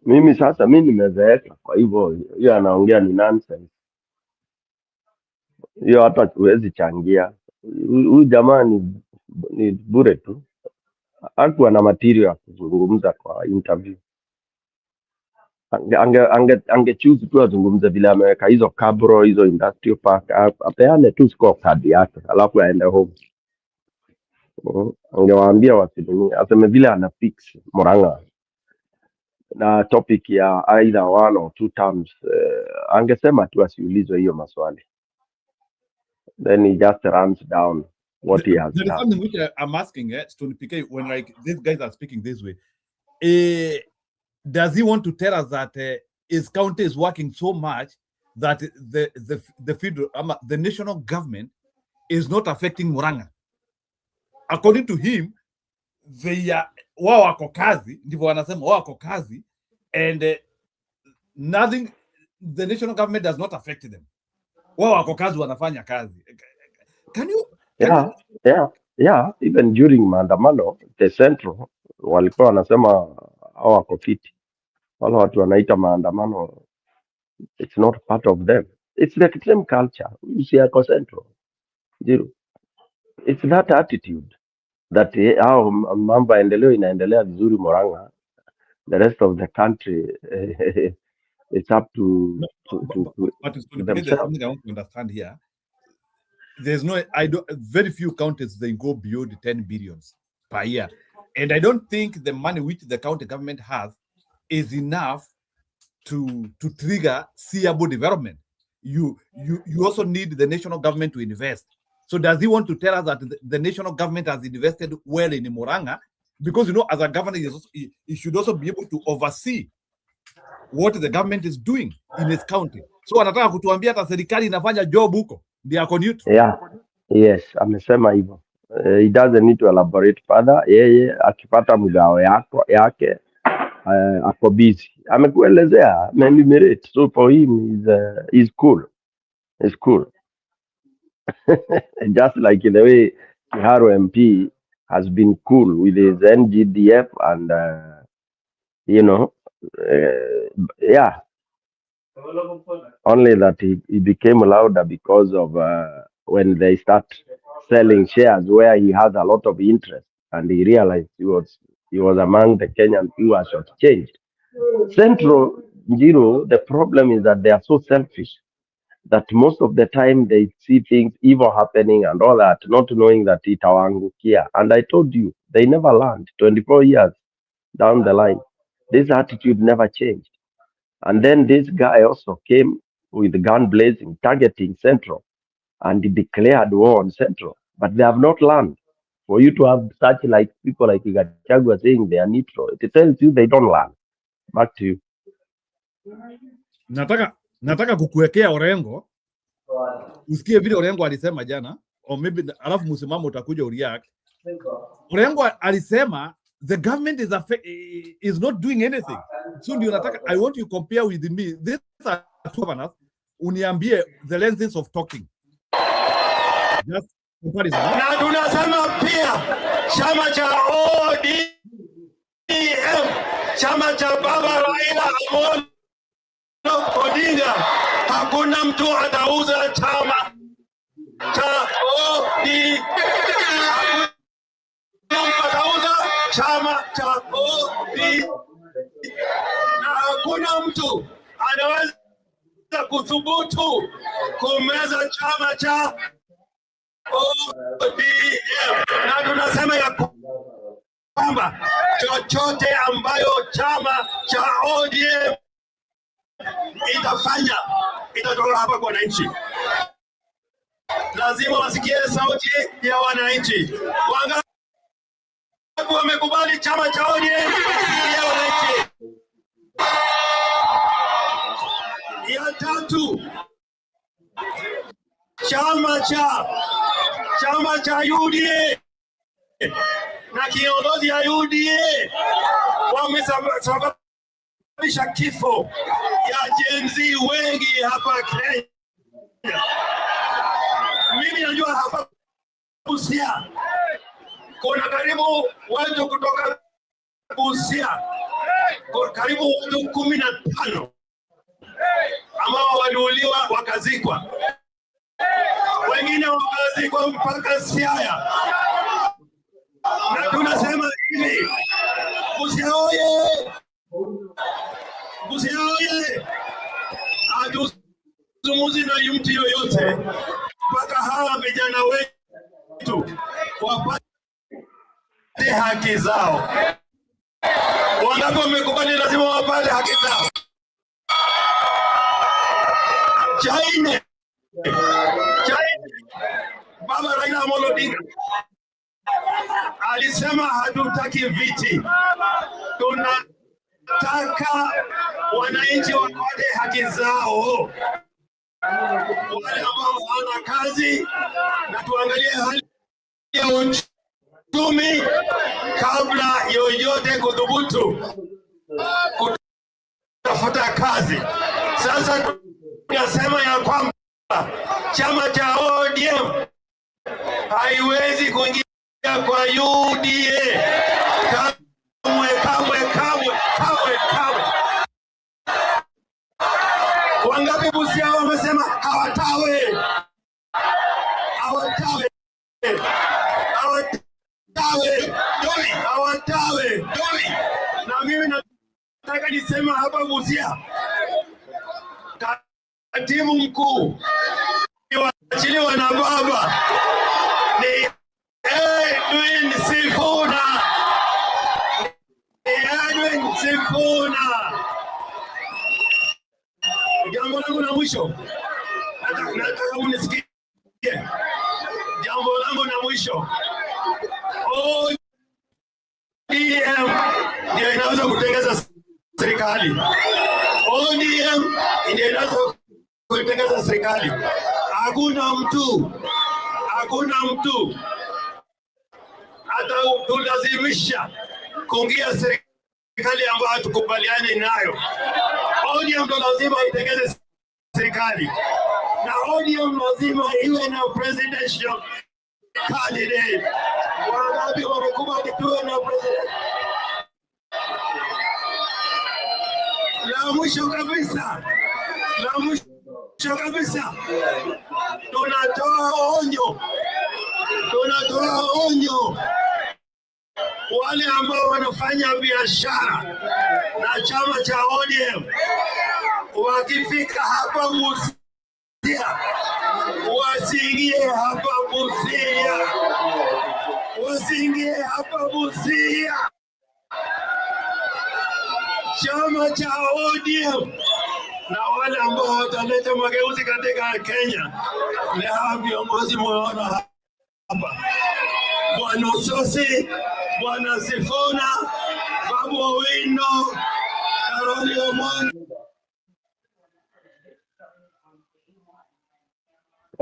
Mimi sasa nimezeeka, kwa hivyo hiyo anaongea ni nonsense. Hiyo hata huwezi changia. Huyu jamaa ni bure tu, hakuwa na material ya kuzungumza kwa interview. Ange choose tu azungumze vile ameweka hizo kabro, hizo industrial park, apeane tu scorecard yake alafu aende home. Angewaambia wasiduni, aseme vile ana fix Murang'a na topic ya either 1 or 2 terms. Angesema tu asiulizwe hiyo maswali, then he just runs down what he has There is done. something which I'm asking Stone PK, when like these guys are speaking this way, does he want to tell us that his county is working so much that the federal, the national government is not affecting Murang'a? According to him, they are wao wako kazi, ndivyo wanasema wao wako kazi, and nothing, the national government does not affect them. Wao wako kazi, wanafanya kazi. Can you? Yeah, even during maandamano the central walikuwa wanasema hao wako fiti. Wale watu wanaita maandamano, it's not part of them. It's the same culture. You see, ako central. It's that attitude that hao mambo yaendeleo inaendelea vizuri Murang'a, the rest of the country it's up to There's something I want to understand here. There's no, very few counties they go beyond 10 billions per year, and I don't think the money which the county government has is enough to trigger seeable development. You also need the national government to invest. So does he want to tell us that the national government has invested well in Murang'a? Because as a governor, he should also be able to oversee what the government is doing in his county. So anataka kutuambia hata serikali inafanya job huko, ndio ako neutral. Yeah, yes, amesema hivyo. He doesn't need to elaborate further. Yeye akipata mgao yake ako busy. Amekuelezea, amenumerate. So for him is cool. It's cool. Just like the way Kiharu MP has been cool with his NGDF and yeah. Only that he became louder because of when they start selling shares where he has a lot of interest, and he realized he was among the Kenyans who are shortchanged. Central, the problem is that they are so selfish that most of the time they see things evil happening and all that, not knowing that itawaangukia. And I told you, they never learned. 24 years down the line, this attitude never changed. And then this guy also came with the gun blazing, targeting Central, and he declared war on Central. But they have not learned. For you to have such like people like Gachagua saying they are neutral, it tells you they don't learn. Back to you. Nataka kukuwekea Orengo, usikie vile Orengo alisema jana or maybe alafu msimamo utakuja ureact. Orengo alisema the government is not doing anything. So ndio nataka, I want you to compare with me. These are two governors, uniambie the lenses of talking. Just comparison. Na tunasema pia chama cha ODM, chama cha Baba Raila Amolo Odinga, hakuna mtu atauza chama cha ODM. Atauza chama cha ODM. Na hakuna mtu anaweza kuthubutu kumeza chama cha ODM. Na tunasema ya kwamba chochote ambayo chama cha ODM itafanya itatoka hapa kwa wananchi. Lazima wasikie sauti ya wananchi. Wangapi wamekubali chama cha ODM ya wananchi? Ya tatu, chama cha UDA na kiongozi ya UDA wamesababisha kifo ya Gen Z wengi hapa Kenya. Mimi najua hapa Busia kuna karibu watu kutoka Busia, karibu watu 15 ambao waliuliwa wakazikwa, wengine wakazikwa mpaka Siaya. Na tunasema hivi, Busia oye! Busia oye! Hatuzungumzi na mtu yoyote mpaka hawa vijana wetu wapate haki zao. Wangapi wamekubali lazima wapate haki zao? Chaine Baba Raila Amolo Odinga alisema hatutaki viti, tunataka wananchi wapate haki zao. Wale ambao hawana kazi, na tuangalie hali ya uchumi kabla yoyote kudhubutu kutafuta kazi. Sasa tunasema ya kwamba chama cha ODM haiwezi kuingia kwa UDA. Kamwe. Wangapi Busia wamesema hawatawe? Na mimi nataka nisema hapa Busia, katibu mkuu niwachiliwa na baba ni Edwin Sifuna. Jambo langu la mwisho, nataka unisikie. Jambo langu la mwisho, ODM ndio inaweza kutengeza serikali. ODM ndio inaweza kutengeza serikali. Hakuna mtu hata kulazimisha kuingia serikali ambayo hatukubaliani nayo. ODM ndo lazima itengeze serikali, na ODM lazima iwe na presidential candidate. Wangapi wamekubali tuwe na president? La mwisho kabisa, tunatoa onyo wale ambao wanafanya biashara na chama cha ODM, wakifika hapa Busia wasiingie hapa Busia. Chama cha ODM na wale ambao wataleta mageuzi katika Kenya ni hawa viongozi mwaona hapa: Bwana Sosi, Bwana Sifuna, Babu Owino, Karoli Omondi.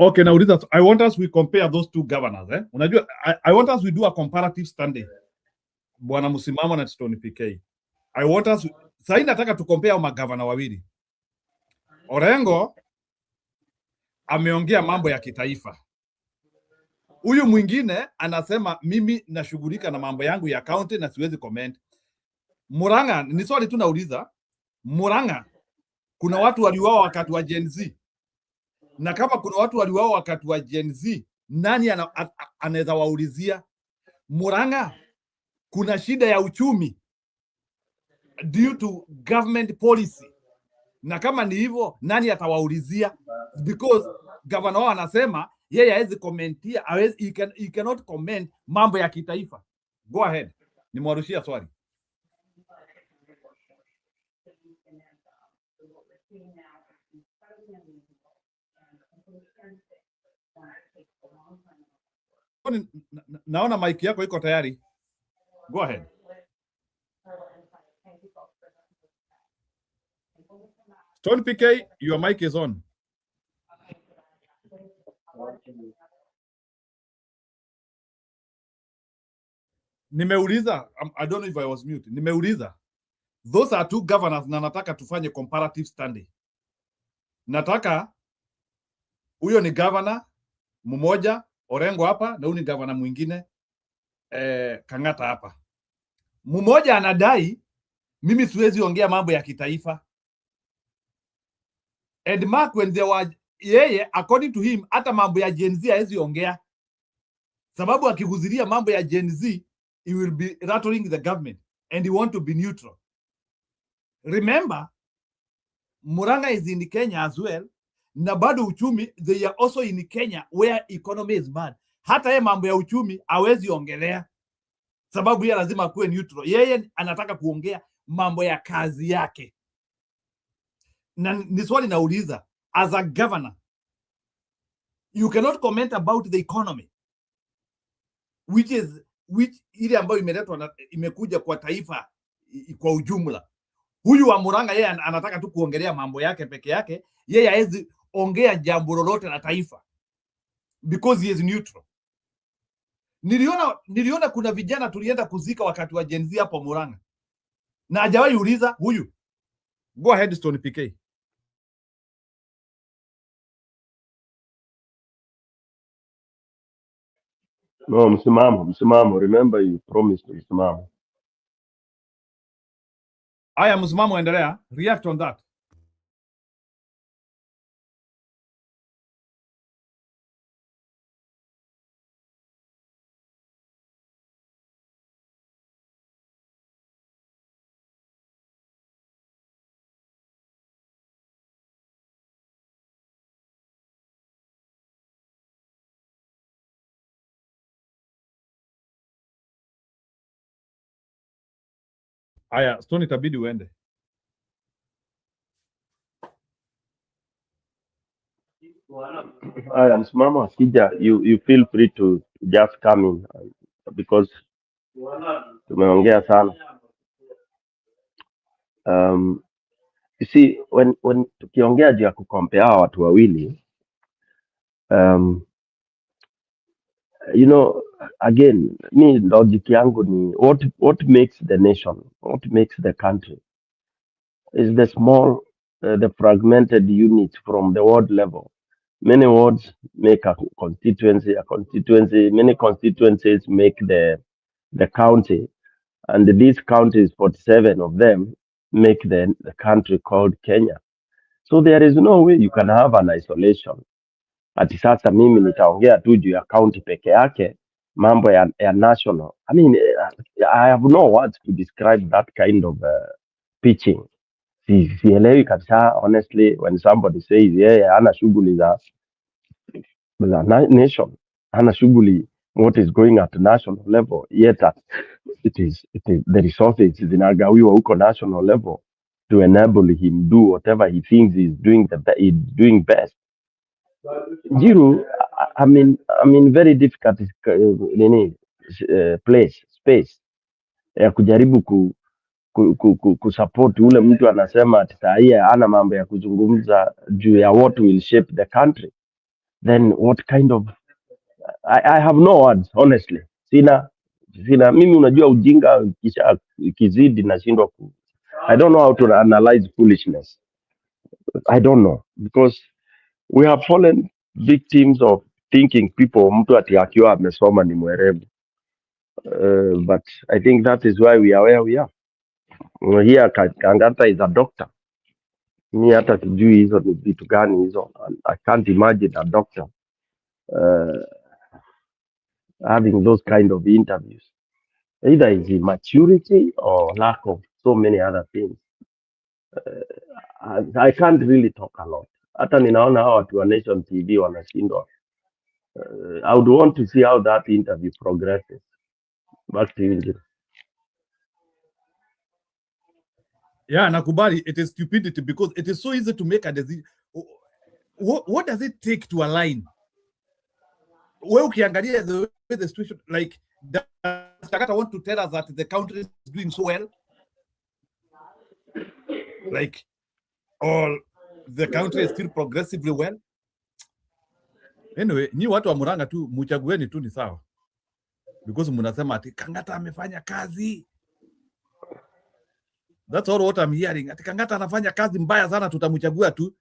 Okay, now I want us we compare those two governors. Unajua, I want us we do a comparative study. Bwana Msimamo na Stone PK. I want us sasa nataka tu compare magavana wawili. Orengo ameongea mambo ya kitaifa. Huyu mwingine anasema mimi nashughulika na mambo yangu ya county na siwezi comment. Murang'a, ni swali tu nauliza. Murang'a kuna watu waliuawa wakati wa Gen Z. Na kama kuna watu waliuawa wakati wa Gen Z, nani anaweza waulizia? Murang'a kuna shida ya uchumi due to government policy. Na kama ni hivyo, nani atawaulizia? Because governor wao anasema yeye hawezi commentia, he cannot comment mambo ya kitaifa. Go ahead. Nimwarushia swali. Naona mic yako iko tayari. Go ahead. Stone PK, your mic is on. Nimeuliza, I don't know if I was mute. Nimeuliza. Those are two governors na nataka tufanye comparative study. Nataka huyo ni governor mmoja Orengo hapa na huyu ni governor mwingine Kang'ata hapa. Mmoja anadai mimi siwezi ongea mambo ya kitaifa. And Mark when there were yeye according to him hata mambo ya Gen Z hawezi ongea. Sababu akiguziria mambo ya Gen Z he will be rattling the government and he want to be neutral. Remember Murang'a is in Kenya as well. Na bado uchumi they are also in Kenya where economy is bad. Hata yeye mambo ya uchumi hawezi ongelea. Sababu yeye lazima kuwe neutral. Yeye anataka kuongea mambo ya kazi yake. Na ni swali nauliza, as a governor you cannot comment about the economy which ile ambayo imeletwa imekuja kwa taifa kwa ujumla. Huyu wa Murang'a yeye anataka tu kuongelea mambo yake peke yake. Yeye hawezi ongea jambo lolote la taifa because he is neutral. Niliona kuna vijana tulienda kuzika wakati wa Gen Z hapo Murang'a na hajawahi uliza huyu. Go ahead Stone PK. No, msimamo. Remember you promised msimamo. Aya, msimamo, endelea. React on that. Aya, Stone itabidi uende. Aya, msimamo akija, you feel free to just come in because tumeongea sana. You see when tukiongea juu ya kukompea watu wawili you know, again, me logic yangu ni what makes the nation, what makes the country is the small the fragmented units from the ward level. Many wards make a constituency, many constituencies make the county, and these counties, 47 of them, make the country called Kenya. So there is no way you can have an isolation. Ati sasa mimi nitaongea tu juu ya county peke yake, mambo ya national. I mean, I have no words to describe that kind of pitching. Sielewi kabisa, honestly, when somebody says hana shughuli za nation, hana shughuli what is going at national level, yet it is the resources zinagawiwa huko national level to enable him do whatever he thinks he's doing best. Jiru, I'm in very difficult space ya kujaribu kusupport ule mtu anasema ati saa hii hana mambo ya kuzungumza juu ya what will shape the country. then what kind of I have no words honestly. Sina mimi unajua ujinga kizidi nashindwa ku I don't know how to analyze foolishness. I don't know because we have fallen victims of thinking people mtu ati akiwa amesoma ni mwerevu. But I think that is why we are where we are. Here Kangata is a doctor. Mi hata sijui hizo ni vitu gani hizo. I can't imagine a doctor having those kind of interviews. Either is immaturity or lack of so many other things. I can't really talk a lot. Hata ninaona hao watu wa Nation TV wanashindwa. I would want to see how that interview progresses. Back to you. Yeah, nakubali, it is stupidity because it is so easy to make a decision. What does it take to align? Well, ukiangalia the way the situation, like, does Chagata want to tell us that the country is doing so well? Like, or the country is still progressively well? Anyway, ni watu wa Murang'a tu, muchagueni tu ni sawa. Because munasema ati Kangata amefanya kazi. That's all what I'm hearing. Ati Kangata anafanya kazi mbaya sana, tutamchagua tu.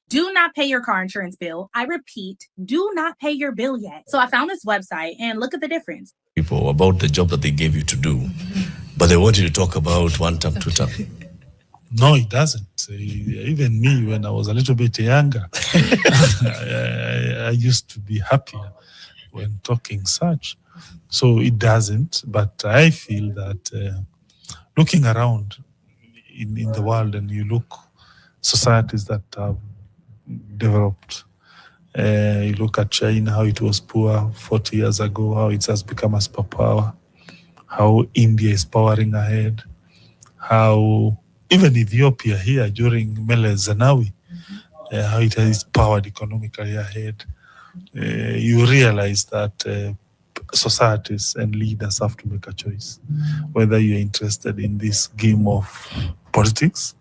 Do not pay your car insurance bill. I repeat, do not pay your bill yet. So I found this website and look at the difference. People about the job that they gave you to do, but they want you to talk about one term, two term. No, it doesn't. Even me, when I was a little bit younger, I used to be happier when talking such. So it doesn't. But I feel that looking around in the world, and you look societies that have developed. You look at China, how it was poor 40 years ago, how it has become a superpower, how India is powering ahead, how even Ethiopia here during Meles Zenawi, how it is powered economically ahead. You realize that societies and leaders have to make a choice, whether you're interested in this game of politics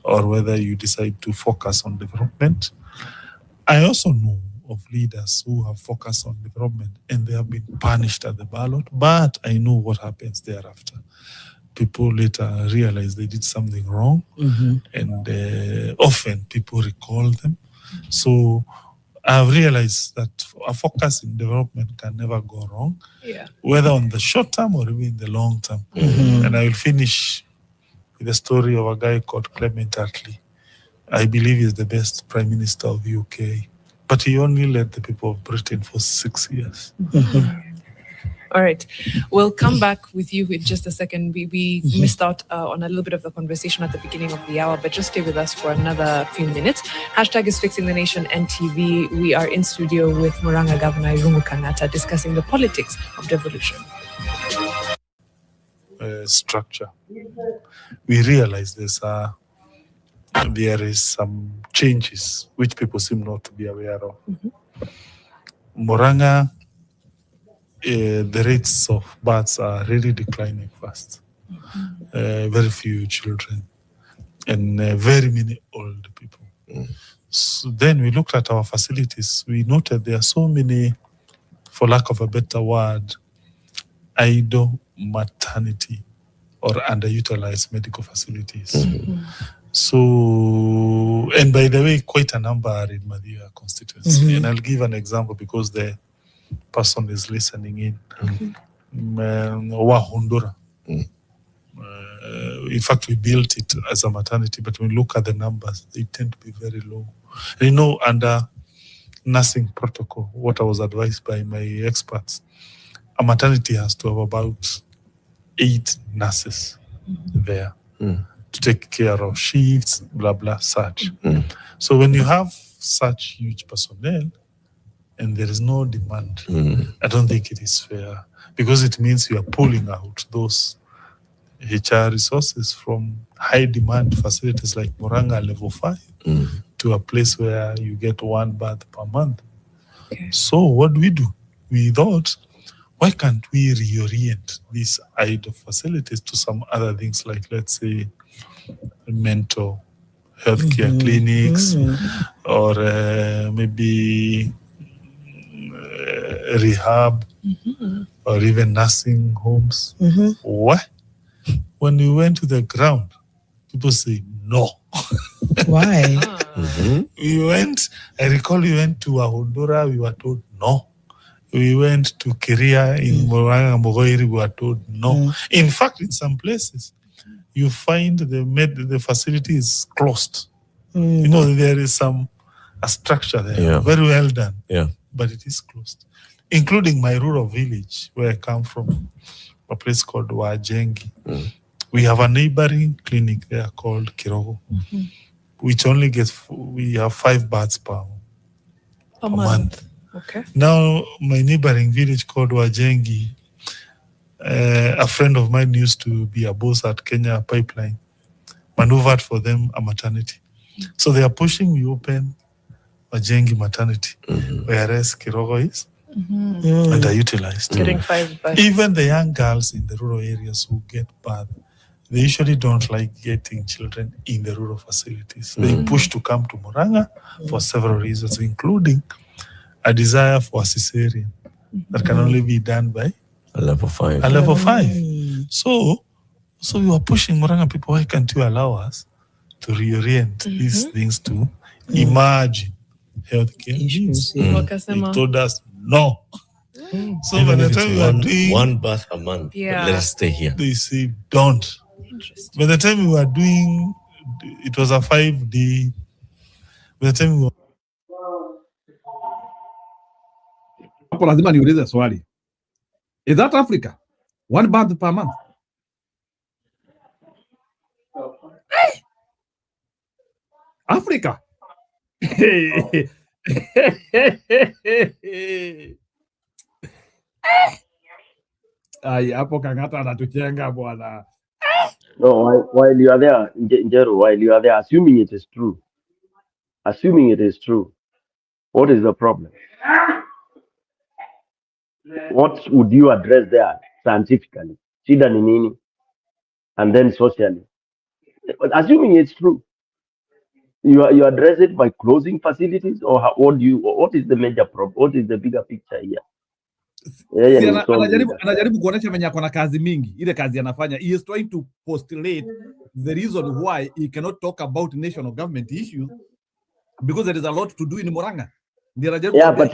or whether you decide to focus on development. I also know of leaders who have focused on development and they have been punished at the ballot, but I know what happens thereafter. People later realize they did something wrong, and often people recall them. So I've realized that a focus in development can never go wrong, whether on the short term or even in the long term. And I will finish with the story of a guy called Clement Attlee. I believe he's the best Prime Minister of UK, but he only led the people of Britain for 6 years. All right. We'll come back with you in just a second. We missed out on a little bit of the conversation at the beginning of the hour, but just stay with us for another few minutes. Hashtag is Fixing the Nation NTV. We are in studio with Murang'a Governor Irungu Kang'ata discussing the politics of devolution. Structure. We realize there is some changes which people seem not to be aware of. Murang'a, the rates of births are really declining fast. Very few children and very many old people. So then we looked at our facilities. We noted there are so many, for lack of a better word, idle maternity or underutilized medical facilities. So, and by the way, quite a number are in Madhya constituency. And I'll give an example because the person is listening in. Wahundura. In fact, we built it as a maternity, but when we look at the numbers, they tend to be very low. You know, under nursing protocol, what I was advised by my experts, a maternity has to have about 8 nurses there to take care of shifts, blah, blah, such. So when you have such huge personnel and there is no demand, I don't think it is fair because it means you are pulling out those HR resources from high demand facilities like Murang'a level 5 to a place where you get 1 birth per month. So what do? We thought why can't we reorient these idle facilities to some other things, like, let's say, mental healthcare clinics, or maybe rehab, or even nursing homes? What? When we went to the ground, people say no. Why? We went, I recall we went to Ahundura, we were told no. We went to Kiria in Moranga, Mogoiri, we were told no. In fact, in some places, you find the facility is closed. You know, there is a structure there, very well done, but it is closed. Including my rural village, where I come from, a place called Wajengi. We have a neighboring clinic there called Kirogo, which only we have 5 baths per month. Okay. Now, my neighboring village called Wajengi, a friend of mine used to be a boss at Kenya Pipeline, maneuvered for them a maternity. So they are pushing we open Wajengi maternity, whereas Kirogo is underutilized. Getting 5 bucks. Even the young girls in the rural areas who get birth, they usually don't like getting children in the rural facilities. They push to come to Muranga for several reasons, including a desire for a cesarean that can only be done by a level 5. A level 5. So you are pushing Muranga people, why can't you allow us to reorient these things to emerging healthcare needs? They told us no. So Even by the if time it's we are doing one bath a month, but let us stay here. they say don't. By the time we were doing, it was a 5-day. By the time we were Hapo lazima niulize swali. Is that Africa? 1 bath per month? Africa? Ai, hapo Kang'ata anatuchenga bwana. No, while you are there, Njero, while you are there, assuming it is true, what is the problem? What would you address there scientifically? Shida ni nini? And then socially. But assuming it's true, you address it by closing facilities, or what is the major problem? What is the bigger picture here? Si anajaribu kuonesha venye ako na kazi mingi, ile kazi anafanya. He is trying to postulate the reason why he cannot talk about national government issues because there is a lot to do in Murang'a. Yeah, but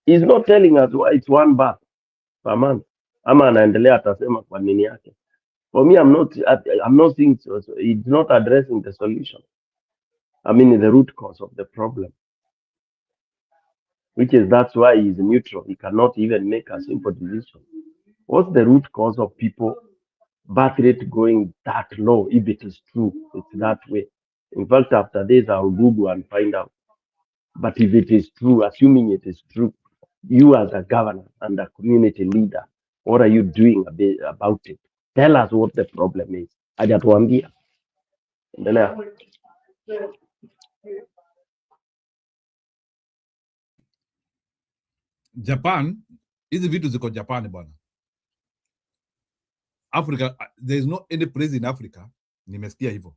he's not telling us why it's 1 bath per month. Ama anaendelea atasema kwa nini yake. For me, I'm not seeing so. It's not addressing the solution. I mean, the root cause of the problem, that's why he's neutral. He cannot even make a simple decision. What's the root cause of people birth rate going that low? If it is true, it's that way. In fact, after this, I'll Google and find out. But if it is true, assuming it is true, you as a governor and a community leader, what are you doing about it? Tell us what the problem is. Hajatuambia. Endelea. Japan, hizi vitu ziko Japan bwana. Africa, there is no any place in Africa, nimesikia hivyo.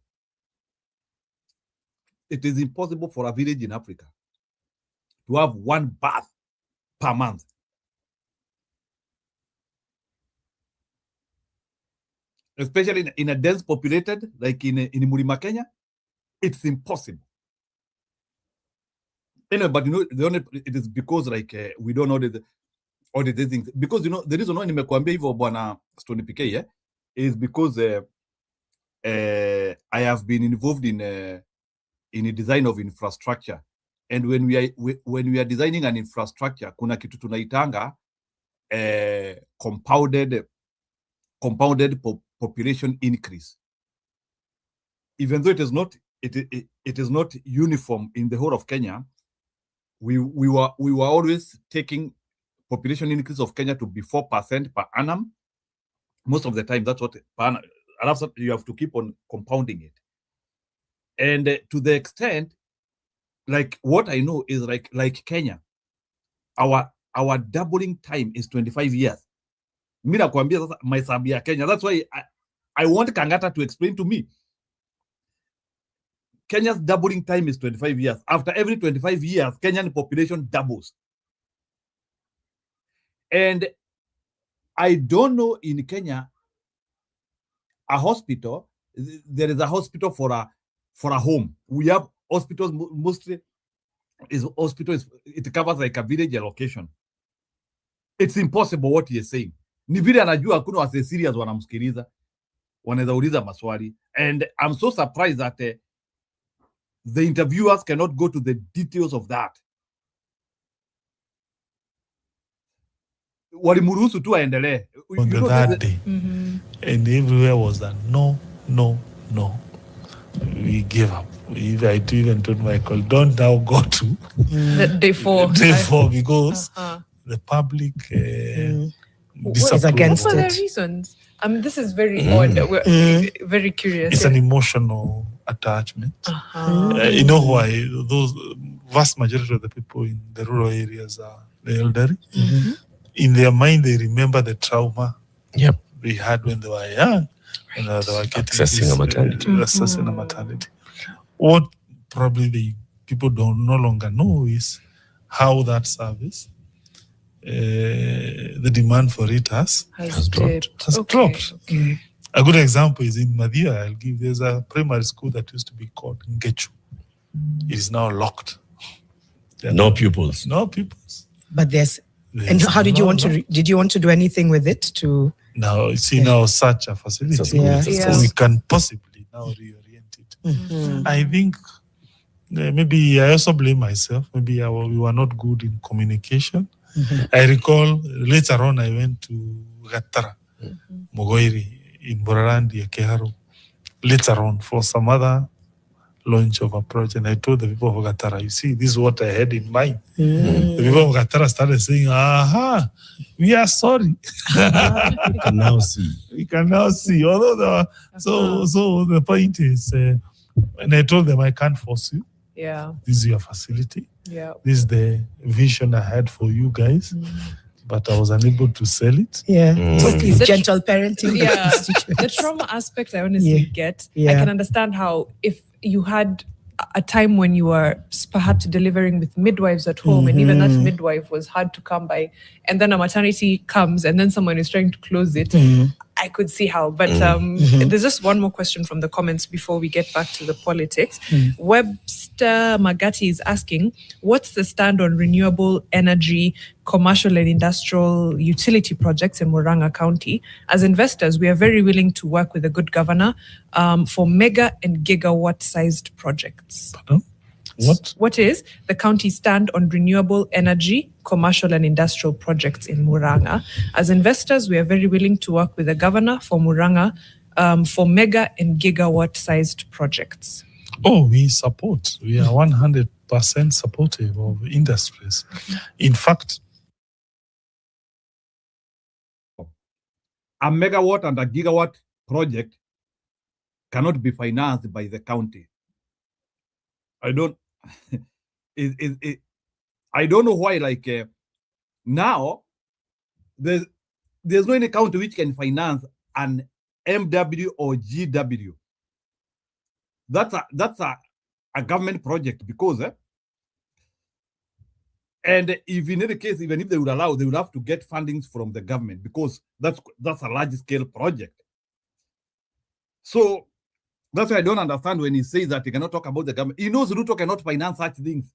It is impossible for a village in Africa to have 1 bath per month. Especially in a dense populated, like in Murima, Kenya, it's impossible. Anyway, but it is because like we don't know all the things. Because the reason why nimekuambia hivyo bwana Stone PK is because I have been involved in the design of infrastructure, and when we are designing an infrastructure, kuna kitu tunaitanga compounded population increase. Even though it is not uniform in the whole of Kenya, we were always taking population increase of Kenya to be 4% per annum. Most of the time, that's what per annum. You have to keep on compounding it. And to the extent, like what I know is like Kenya, our our doubling time is 25 years. Mimi nakwambia sasa mahesabu ya Kenya. That's why I want Kangata to explain to me. Kenya's doubling time is 25 years. After every 25 years, Kenyan population doubles. And I don't know in Kenya, a hospital, there is a hospital for a home. We have hospitals mostly, it covers like a village location. It's impossible what he is saying. Ni vile anajua hakuna wase serious wanamsikiliza, wanaweza uliza maswali. And I'm so surprised that the interviewers cannot go to the details of that. Walimuruhusu tu aendelee. On that day. And everywhere was that no. We gave up. I even told Michael, don't now go to day 4. Day 4 because the public is against what are it. the reasons? This is very odd. We're very curious. It's an emotional attachment. You know why? Those vast majority of the people in the rural areas are the elderly. In their mind, they remember the trauma they had when they were young. And they were getting accessing a maternity. Accessing a maternity. What probably the people no longer know is how that service, the demand for it has dropped. Okay. A good example is in Madhya. I'll give. There's a primary school that used to be called Ngechu. It is now locked. No pupils. No pupils. But there's and how did you want to? Did you want to do anything with it to? Now it's in now such a facility. We can possibly now reorient it. I think maybe I also blame myself. Maybe we were not good in communication. I recall later on I went to Gatara, Mogoiri in Borarandi, Keharo. Later on for some other launch of a project, and I told the people of Gatara, you see, this is what I had in mind. The people of Gatara started saying, we are sorry. We can now see. We can now see. Although so the point is, and I told them, I can't force you. Yeah. This is your facility. Yeah. This is the vision I had for you guys. But I was unable to sell it. So please, gentle parenting. Yeah. The trauma aspect I honestly get. I can understand how if you had a time when you were perhaps delivering with midwives at home, and even that midwife was hard to come by, and then a maternity comes and then someone is trying to close it, I could see how. But there's just one more question from the comments before we get back to the politics. Webster Magati is asking, what's the stand on renewable energy, commercial and industrial utility projects in Murang'a County? As investors, we are very willing to work with a good governor for mega and gigawatt-sized projects. Pardon? What is the county's stand on renewable energy, commercial and industrial projects in Murang'a? As investors, we are very willing to work with the governor for Murang'a for mega and gigawatt-sized projects. Oh, we support. We are 100% supportive of industries. In fact, a megawatt and a gigawatt project cannot be financed by the county. I don't know why, like now there's no any county which can finance an MW or GW. That's a government project because and if in any case, even if they would allow, they would have to get fundings from the government because that's a large scale project. So that's why I don't understand when he says that he cannot talk about the government. He knows Ruto cannot finance such things.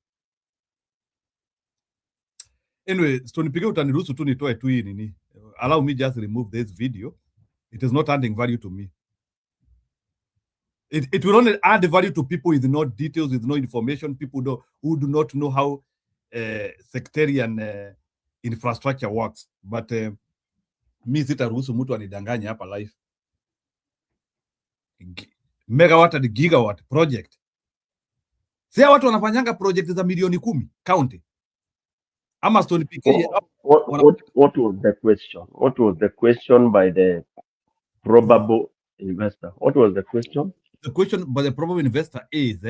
Anyway, allow me just remove this video. It is not adding value to me. It will only add value to people with no details, with no information, people who do not know how sectarian infrastructure works. But mi sitaruhusu mtu anidanganye hapa live. Megawatt and gigawatt project. Sia watu wanafanyanga project za milioni 10 county. Ama Stone PK. What was the question? What was the question by the probable investor? What was the question? The question by the probable investor is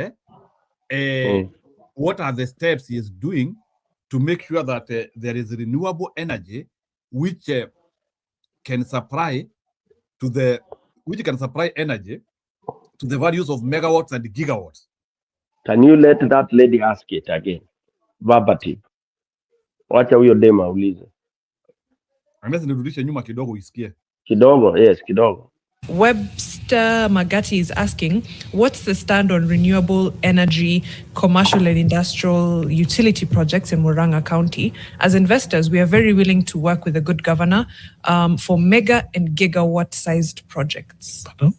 what are the steps he is doing to make sure that there is renewable energy which can supply energy to the values of megawatts and gigawatts. Can you let that lady ask it again? Verbatim. Wacha huyo dema ulize. Unless nirudishe nyuma kidogo uisikie. Kidogo, yes, kidogo. Webster Magati is asking, what's the stand on renewable energy, commercial and industrial utility projects in Murang'a County? As investors, we are very willing to work with a good governor for mega and gigawatt-sized projects. Pardon?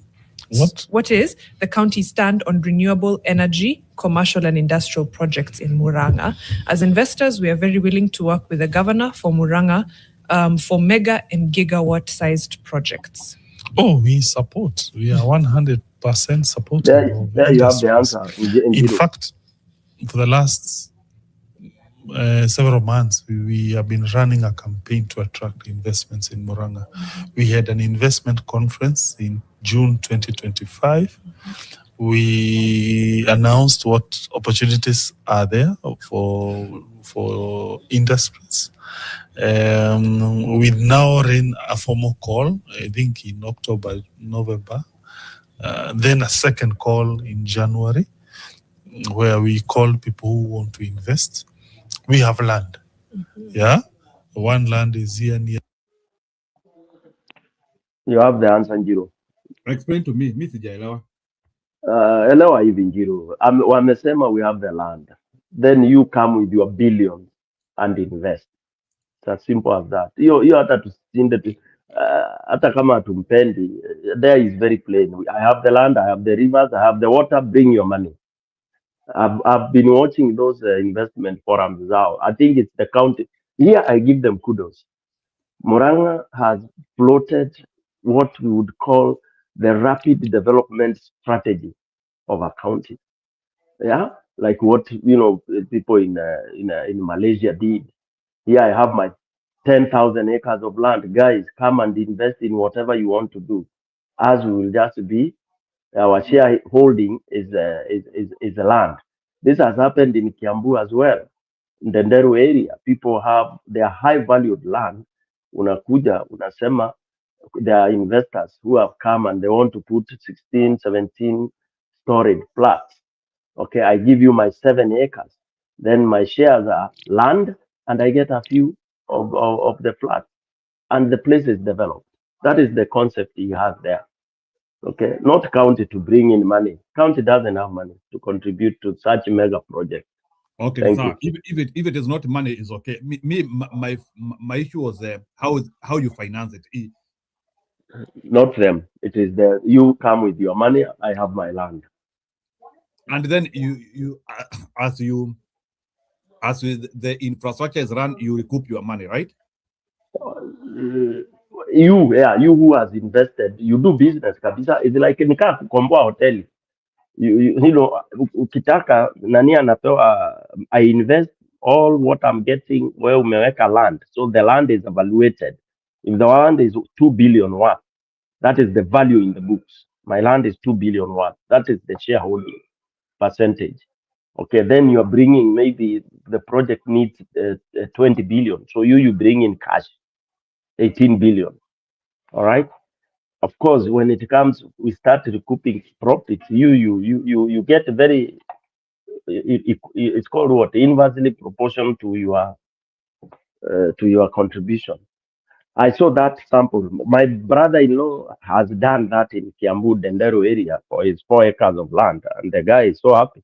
What is the county's stand on renewable energy, commercial and industrial projects in Murang'a? As investors, we are very willing to work with the governor for Murang'a for mega and gigawatt-sized projects. Oh, we support. We are 100% supportive of There you have the industries. answer. In fact, for the last several months, we have been running a campaign to attract investments in Murang'a. We had an investment conference in June 2025. We announced what opportunities are there for industries. We now ran a formal call, I think in October, November, then a second call in January, where we call people who want to invest. We have land. Yeah, one land is here near. You have the answer, Njiro. Explain to me, Mr. Jailawa. Elewa hivi Njiro. Wamesema we have the land. Then you come with your billions and invest. It's as simple as that. Hiyo hata tusinde tu, hata kama hatumpendi, there is very plain. I have the land, I have the rivers, I have the water, bring your money. I've been watching those investment forums now. I think it's the county. Here I give them kudos. Murang'a has floated what we would call the rapid development strategy of a county. Yeah, like what people in Malaysia did. Here I have my 10,000 acres of land. Guys, come and invest in whatever you want to do. As we will just be, our shareholding is the land. This has happened in Kiambu as well. In the Nderu area, people have their high valued land. Unakuja, unasema, there are investors who have come and they want to put 16, 17 storage flats. Okay, I give you my 7 acres. Then my shares are land and I get a few of the flats. And the place is developed. That is the concept he has there. Okay, not county to bring in money. County doesn't have money to contribute to such mega project. Okay, Thank sir. you. If it is not money, it's okay. My issue was how you finance it. Not them. It is you come with your money. I have my land. And then you as the infrastructure is run, you recoup your money, right? You who has invested, you do business kabisa. It's like nikaa kukomboa hoteli. You know, ukitaka nani anapewa, I invest all what I'm getting where umeweka land. So the land is evaluated. If the land is 2 billion worth, that is the value in the books. My land is 2 billion worth. That is the shareholding percentage. Okay, then you're bringing, maybe the project needs 20 billion. So you bring in cash, 18 billion. All right. Of course, when it comes, we start recouping profits. You get very, it's called what? Inversely proportional to your contribution. I saw that sample. My brother-in-law has done that in Kiambu, Dendero area for his 4 acres of land. And the guy is so happy.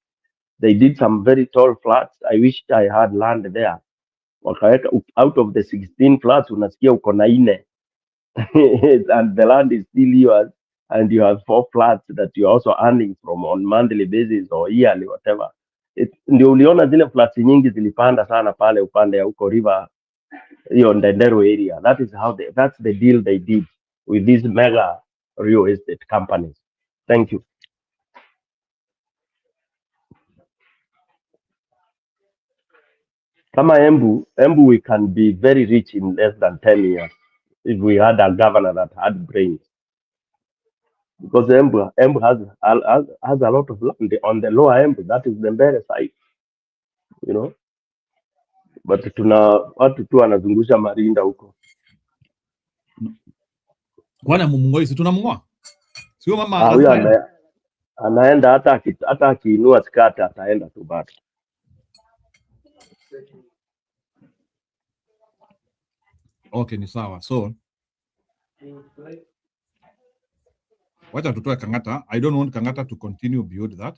They did some very tall flats. I wish I had land there. Wakaweka, out of the 16 flats, unasikia uko na 4. And the land is still yours. And you have 4 flats that you're also earning from on monthly basis or yearly, whatever. Ndio uliona zile flats nyingi zilipanda sana pale upande ya uko river, Ndendero area. That's the deal they did with these mega real estate companies. Thank you. Kama Embu, we can be very rich in less than 10 years if we had a governor that had brains. Because Embu has a lot of land on the lower Embu. That is the better side. You know, but tuna watu tu wanazungusha marinda huko. Kwana mumungoi si tunamngoa. Sio mama Huyo anaenda hata akiinua skata ataenda tu bado. Okay, ni sawa. So wacha tutoe Kang'ata. I don't want Kang'ata to continue beyond that.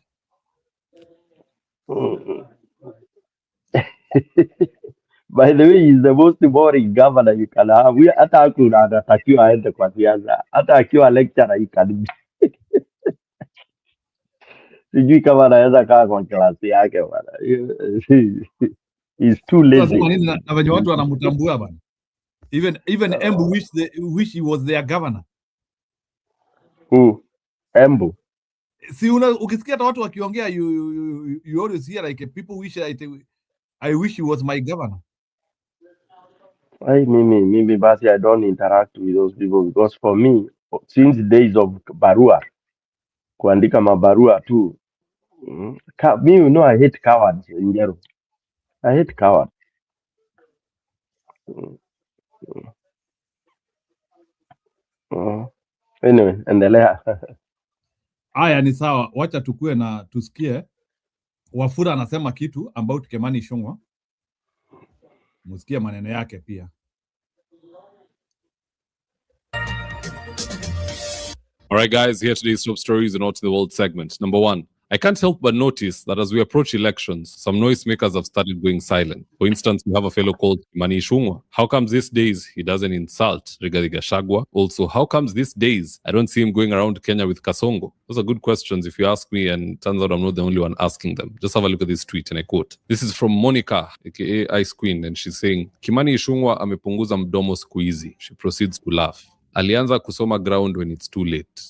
By the way, he's the most boring governor you can have. Hata hakuna anatakiwa aende kwa siasa. Hata akiwa lecturer you can sijui kama anaweza kaa kwa klasi yake bwana. He's too lazy. Na wenye watu wanamtambua bwana. Even Embu wish he was their governor. Who? Embu. Si ukisikia hata watu wakiongea you always hear like people wish I wish he was my governor. Mimi basi I don't interact with those people because for me since the days of barua kuandika mabarua tu me, you know, I hate cowards in general. I hate cowards. Anyway, endelea. Aya, ni sawa. Wacha tukue na tusikie Wafula anasema kitu about Kimani Ichung'wah. Musikie maneno yake pia. All right, guys, here today's top stories and out to the world segment. Number one, I can't help but notice that as we approach elections, some noisemakers have started going silent. For instance, we have a fellow called Kimani Ichung'wah. How comes these days he doesn't insult Rigathi Gachagua? Also, how comes these days I don't see him going around Kenya with Kasongo? Those are good questions if you ask me, and turns out I'm not the only one asking them. Just have a look at this tweet and I quote. This is from Monica, aka Ice Queen, and she's saying, Kimani Ichung'wah amepunguza mdomo siku hizi. She proceeds to laugh. Alianza kusoma ground when it's too late.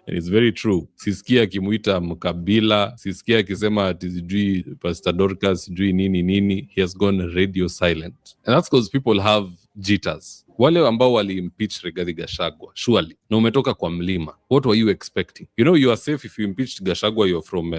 And it's very true. Sisikia akimuita mkabila, sisikia akisema ati sijui Pastor Dorcas, sijui nini. He has gone radio silent. And that's because people have jitters. Wale ambao wali-impeach Rigathi Gachagua, surely, na umetoka kwa mlima. What were you expecting? You know, you are safe if you impeached Gachagua, you're from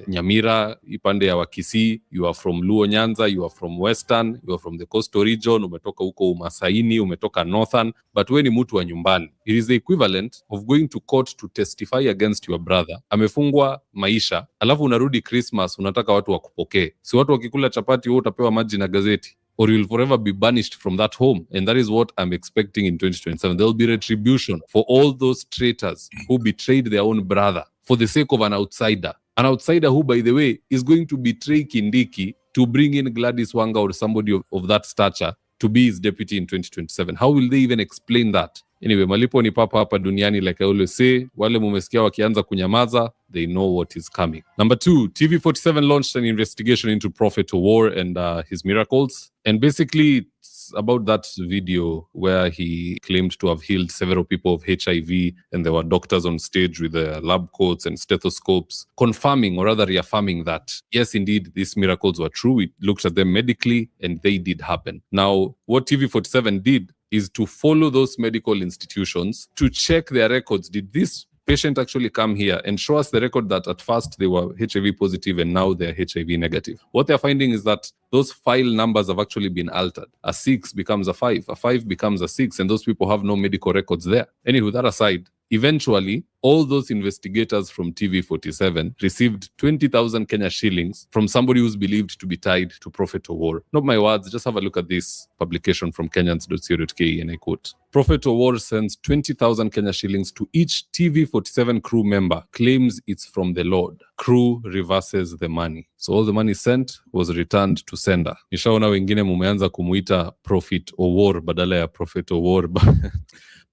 Nyamira, ipande ya Wakisii, you are from Luo Nyanza, you are from Western, you are from the Coastal region, umetoka huko Umasaini, umetoka Northern, but we ni mtu wa nyumbani. It is the equivalent of going to court to testify against your brother. Amefungwa maisha, alafu unarudi Christmas, unataka watu wakupokee. Si watu wakikula chapati, wewe utapewa maji na gazeti. Or you'll forever be banished from that home. And that is what I'm expecting in 2027. There'll be retribution for all those traitors who betrayed their own brother for the sake of an outsider. An outsider who, by the way, is going to betray Kindiki to bring in Gladys Wanga or somebody of that stature to be his deputy in 2027. How will they even explain that? Anyway, malipo ni papa hapa duniani, like I always say. Wale mumesikia wakianza kunyamaza, they know what is coming. Number two, TV47 launched an investigation into Prophet Owor and his miracles. And basically, it's about that video where he claimed to have healed several people of HIV, and there were doctors on stage with lab coats and stethoscopes, confirming or rather reaffirming that, yes, indeed, these miracles were true. We looked at them medically, and they did happen. Now, what TV47 did is to follow those medical institutions to check their records. Did this patient actually come here and show us the record that at first they were HIV positive and now they're HIV negative? What they're finding is that those file numbers have actually been altered. A 6 becomes a 5 becomes a 6, and those people have no medical records there. Anyway, that aside, eventually, all those investigators from TV47 received 20,000 Kenya shillings from somebody who's believed to be tied to Prophet Owor. Not my words, just have a look at this publication from Kenyans.co.ke, and I quote, Prophet Owor sends 20,000 Kenya shillings to each TV47 crew member, claims it's from the Lord. Crew reverses the money. So all the money sent was returned to sender. Nishaona wengine mumeanza kumuita Prophet Owor badala ya Prophet Owor.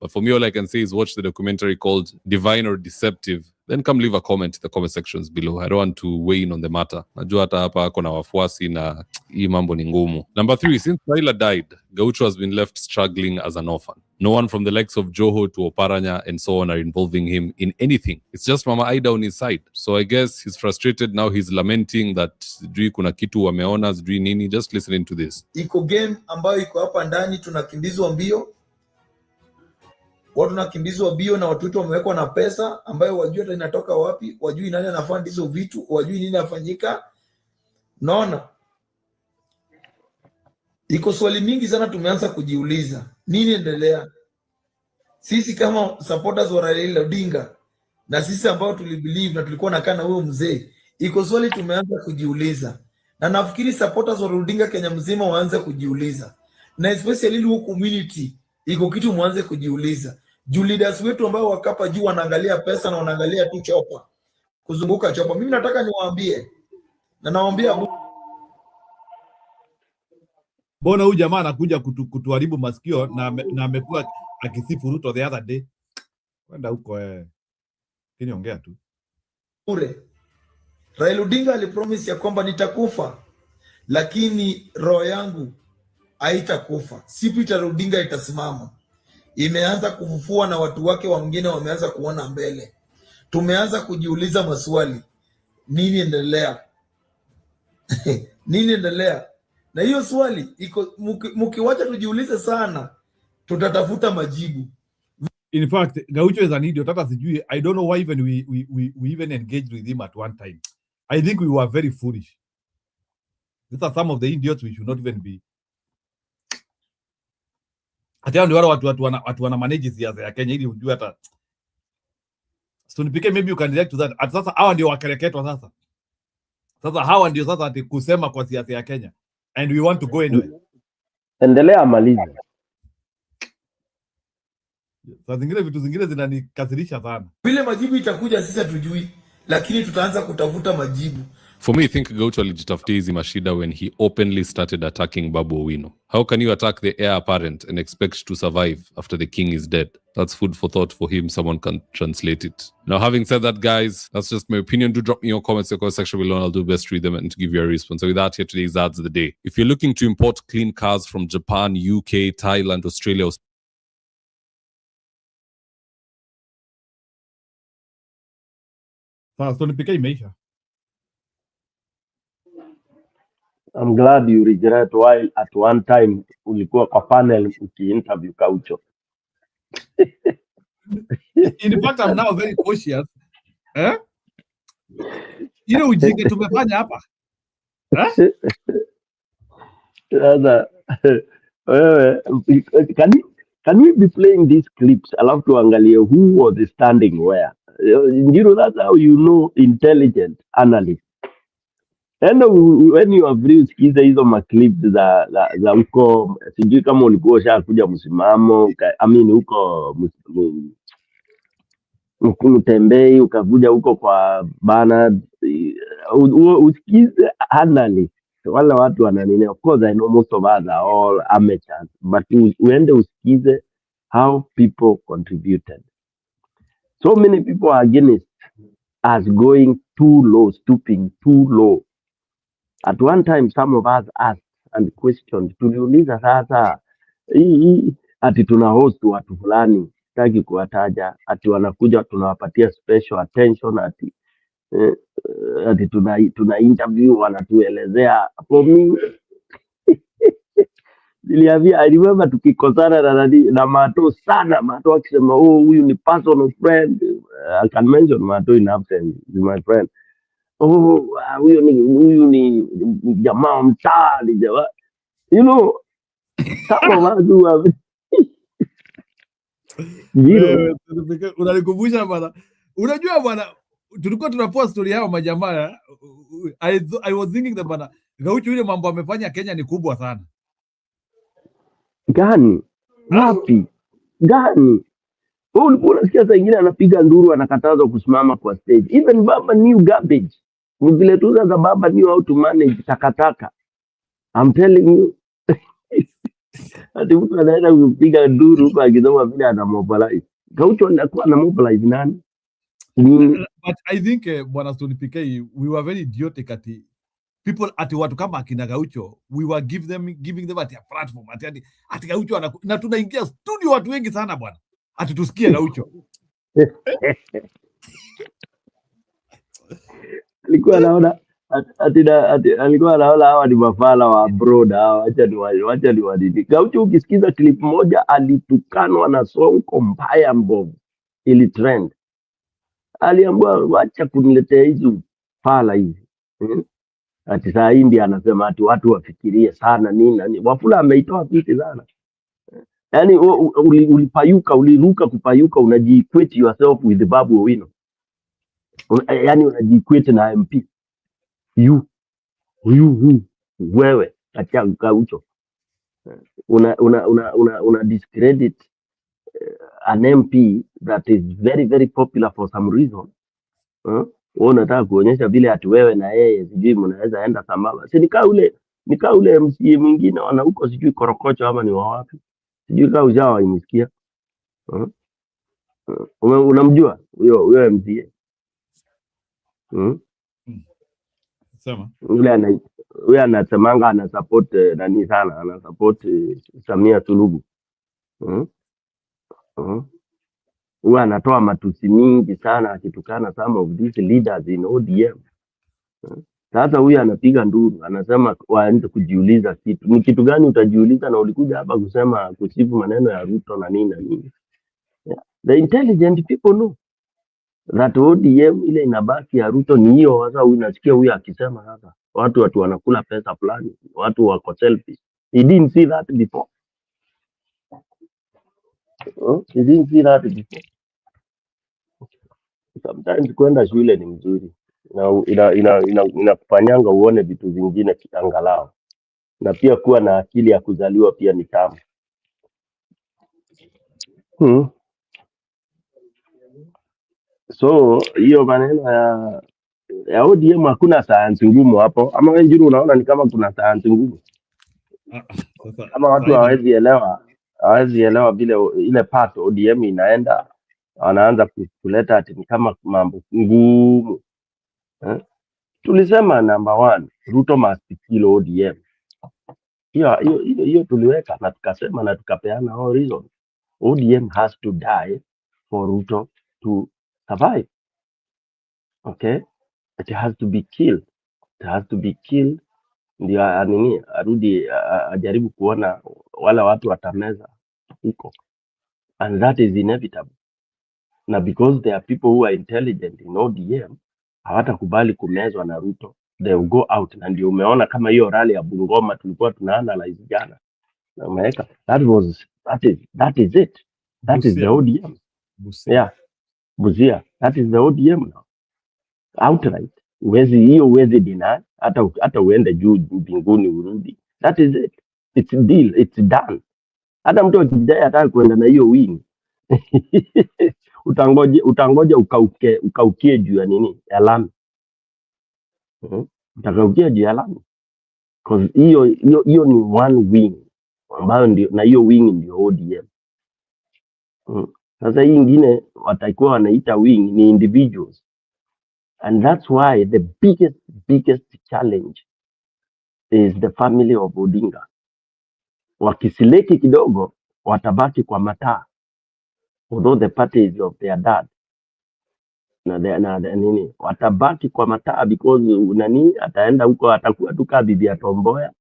But for me, all I can say is watch the documentary called Divine or Deceptive. Then come leave a comment in the comment sections below. I don't want to weigh in on the matter. Najua hata hapa ako na wafuasi na hii mambo ni ngumu. Number 3, since Raila died, Gaucho has been left struggling as an orphan. No one from the likes of Joho to Oparanya and so on are involving him in anything. It's just Mama Ida on his side. So I guess he's frustrated now. He's lamenting that sijui kuna kitu wameona, sijui nini. Just listening to this. Iko game ambayo iko hapa ndani, tunakimbizwa mbio. Watu nakimbizwa bio na watoto wamewekwa na pesa ambayo wajui hata inatoka wapi, wajui nani anafanya hizo vitu, wajui nini inafanyika. Naona Iko swali mingi sana tumeanza kujiuliza, nini endelea? Sisi kama supporters wa Raila Odinga na sisi ambao tulibelieve na tulikuwa nakaa na huyo mzee, iko swali tumeanza kujiuliza, na nafikiri supporters wa Odinga Kenya mzima waanze kujiuliza, na especially huko community iko kitu mwanze kujiuliza. Juu leaders wetu ambao wakapa juu wanaangalia pesa na wanaangalia tu chopa, kuzunguka chopa. Mimi nataka niwaambie na nawaambia, mbona huyu jamaa anakuja kutuharibu masikio na amekuwa akisifu Ruto the other day. Kwenda huko kini ongea tu. Bure. Raila Odinga alipromise ya kwamba nitakufa, lakini roho yangu haitakufa. Si Peter Odinga itasimama. Imeanza kufufua na watu wake wengine wameanza kuona mbele. Tumeanza kujiuliza maswali. Nini endelea? Nini endelea? Na hiyo swali iko mkiwacha tujiulize sana, tutatafuta majibu. In fact, Gaucho is an idiot. Hata sijui, I don't know why even we even engaged with him at one time. I think we were very foolish. These are some of the idiots we should not even be. Hata ndio wale watu wana manage siasa ya Kenya ili ujue hata. So nipike, maybe you can react to that. At sasa hawa ndio wakereketwa sasa. Sasa hawa ndio sasa ati kusema kwa siasa ya Kenya. And we want to go anywhere. Endelea maliza. Saa zingine vitu zingine zinanikasirisha sana. Vile majibu itakuja sisi hatujui, lakini tutaanza kutafuta majibu. For me, I think Gaucho alijitafutia hizi mashida when he openly started attacking Babu Owino. How can you attack the heir apparent and expect to survive after the king is dead? That's food for thought for him. Someone can translate it. Now, having said that, guys, that's just my opinion. Do drop me your comments in the comment section below and I'll do best to read them and to give you a response. So with that, here today's ads of the day. If you're looking to import clean cars from Japan, UK, Thailand, Australia, Sasa nipike imeisha. I'm glad you regret while at one time ulikuwa kwa panel uki-interview Gaucho. In fact, I'm now very cautious. Ile ujinga tumefanya hapa. Can we be playing these clips? Alafu tuangalie who was standing where. You know, that's how you know intelligent analyst. And when you have read hizo maclips za huko, sijui kama ulikuwa ushakuja msimamo, I mean huko mtembei ukakuja huko kwa Bernard, usikize analyst. Wala watu wananini, of course I know most of us are all amateurs, but uende usikize how people contributed. So many people are against us going too low, stooping too low. At one time, some of us asked and questioned, tuliuliza sasa, hii ati tuna host watu fulani, sitaki kuwataja, ati wanakuja tunawapatia special attention, ati tuna interview, wanatuelezea. For me, I remember tukikosana na Mato sana, Mato akisema, oh, huyu ni personal friend. I can mention Mato in absence, is my friend. Oh, huyu ni jamaa mtaa, ni jamaa. You know, some of us do have unanikumbusha bwana. Unajua bwana, tulikuwa tunapoa story yao majamaa. I was thinking that bwana, Gaucho ile mambo amefanya Kenya ni kubwa sana. Gani? Wapi? Gani? Ulikuwa unasikia saa ingine anapiga nduru, anakatazwa kusimama kwa stage. Even Baba knew garbage. Vile tu za Baba knew how to manage takataka. I'm telling you. Ati mtu anaenda kupiga nduru kwa akisema vile ana mobilize. Gaucho anakuwa na mobilize nani? But I think bwana Stone PK, we were very idiotic ati people ati watu kama akina Gaucho, we were giving them ati a platform ati Gaucho na tunaingia studio watu wengi sana bwana. Ati tusikie Gaucho. Alikuwa anaona alikuwa anaona hawa ni mafala wa abroad hawa, wacha ni wadidi. Gaucho ukisikiza clip moja alitukanwa na Sonko mbaya mbovu, ili trend. Aliambiwa wacha kuniletea hizo fala hizi. Ati saa hii ndiye anasema ati watu wafikirie sana nini na nini. Wafula ameitoa kiti sana. Yaani ulipayuka, uliruka kupayuka, unaji-equate yourself with Babu Owino. Yaani unaji-equate na MP. Wewe katika Gaucho. Una discredit an MP that is very very popular for some reason. Wewe unataka kuonyesha vile ati wewe na yeye sijui mnaweza enda sambamba. Si nikaa ule MCA mwingine wana huko sijui Korokocho ama ni wapi. Sijui kama ujawa imesikia. Unamjua huyo MCA? Sema. Yule anasemanga ana support nani sana, ana support Samia Suluhu. Huwa anatoa matusi mingi sana akitukana some of these leaders in ODM. Sasa huyu anapiga nduru, anasema waanze kujiuliza kitu. Ni kitu gani utajiuliza na ulikuja hapa kusema kusifu maneno ya Ruto na nini na nini? Yeah. The intelligent people know that ODM ile inabaki ya Ruto ni hiyo. Sasa unasikia huyu akisema sasa watu wanakula pesa fulani, watu wako selfish. He didn't see that before. He didn't see that before. Sometimes kwenda shule ni mzuri na inakufanyanga uone vitu zingine angalau, na pia kuwa na akili ya kuzaliwa pia ni tamu. So hiyo maneno ya ODM hakuna sayansi ngumu hapo, ama wewe Njuru unaona ni kama kuna sayansi ngumu? Kama watu hawezi elewa vile ile part ODM inaenda, wanaanza kuleta ati ni kama mambo ngumu. Tulisema number one, Ruto must kill ODM. Hiyo tuliweka na tukasema na tukapeana all reason. ODM has to die for Ruto to survive. Okay? It has to be killed. It has to be killed. Ndio arudi ajaribu kuona wala watu watameza huko. And that is inevitable. Na because there are people who are intelligent in ODM, hawatakubali kumezwa na Ruto. They will go out. Na ndio umeona kama hiyo rally ya Bungoma tulikuwa tunaanalyze jana. Na umeweka. That is it. That is the ODM. Busia. Yeah. Busia. That is the ODM now. Outright. Uwezi deny. Hata uende juu mbinguni urudi. That is it. It's a deal. It's done. Hata mtu akidai ataka kuenda na hiyo wing. Utangoja ukaukie juu ya nini? Ya lami. Utakaukia juu ya lami. Because hiyo ni one wing. Ambayo ndio, na hiyo wing ndio ODM. Sasa hii ingine watakuwa wanaita wing ni individuals. And that's why the biggest challenge is the family of Odinga. Wakisileki kidogo watabaki kwa mataa. Although the party is of their dad. Na nini watabaki kwa mataa because nani ataenda huko atakuwa tuka bibi ya Tomboya.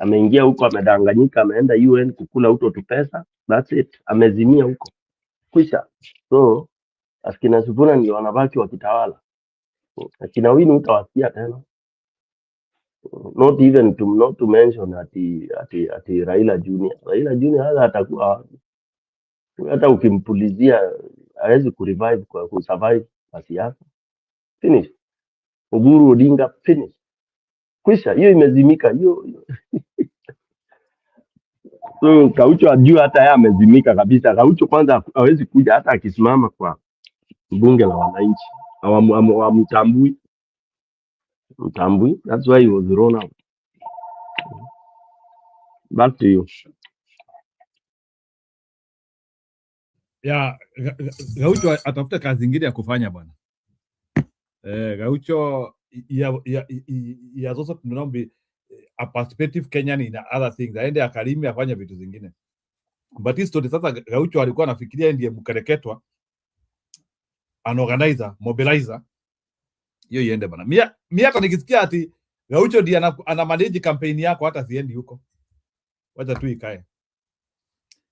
Ameingia huko amedanganyika, ameenda UN kukula huko tu pesa. That's it. Amezimia huko. Kwisha. So askina Sifuna ndio wanabaki wakitawala. Akina Winu utawasikia tena. Not to mention ati Raila Junior. Raila Junior hata atakuwa hata ukimpulizia hawezi kurevive kwa kusurvive kwa siasa. Finish. Uhuru Odinga finish. Kwisha, hiyo imezimika hiyo. So Gaucho ajua hata yeye amezimika kabisa. Gaucho kwanza hawezi kuja hata akisimama kwa bunge la wananchi. Hawamtambui. Mtambui. That's why he was thrown out. Back to you. Ya Gaucho atafuta kazi nyingine ya kufanya bwana. Gaucho he has also to be a perspective Kenyan in other things. Aende akarimi afanye vitu zingine. But hii story sasa Gaucho alikuwa anafikiria ndiye mkereketwa an organizer, mobilizer. Hiyo iende bwana. Mimi hata nikisikia ati Gaucho ndiye ana manage campaign yako hata siendi huko. Wacha tu ikae.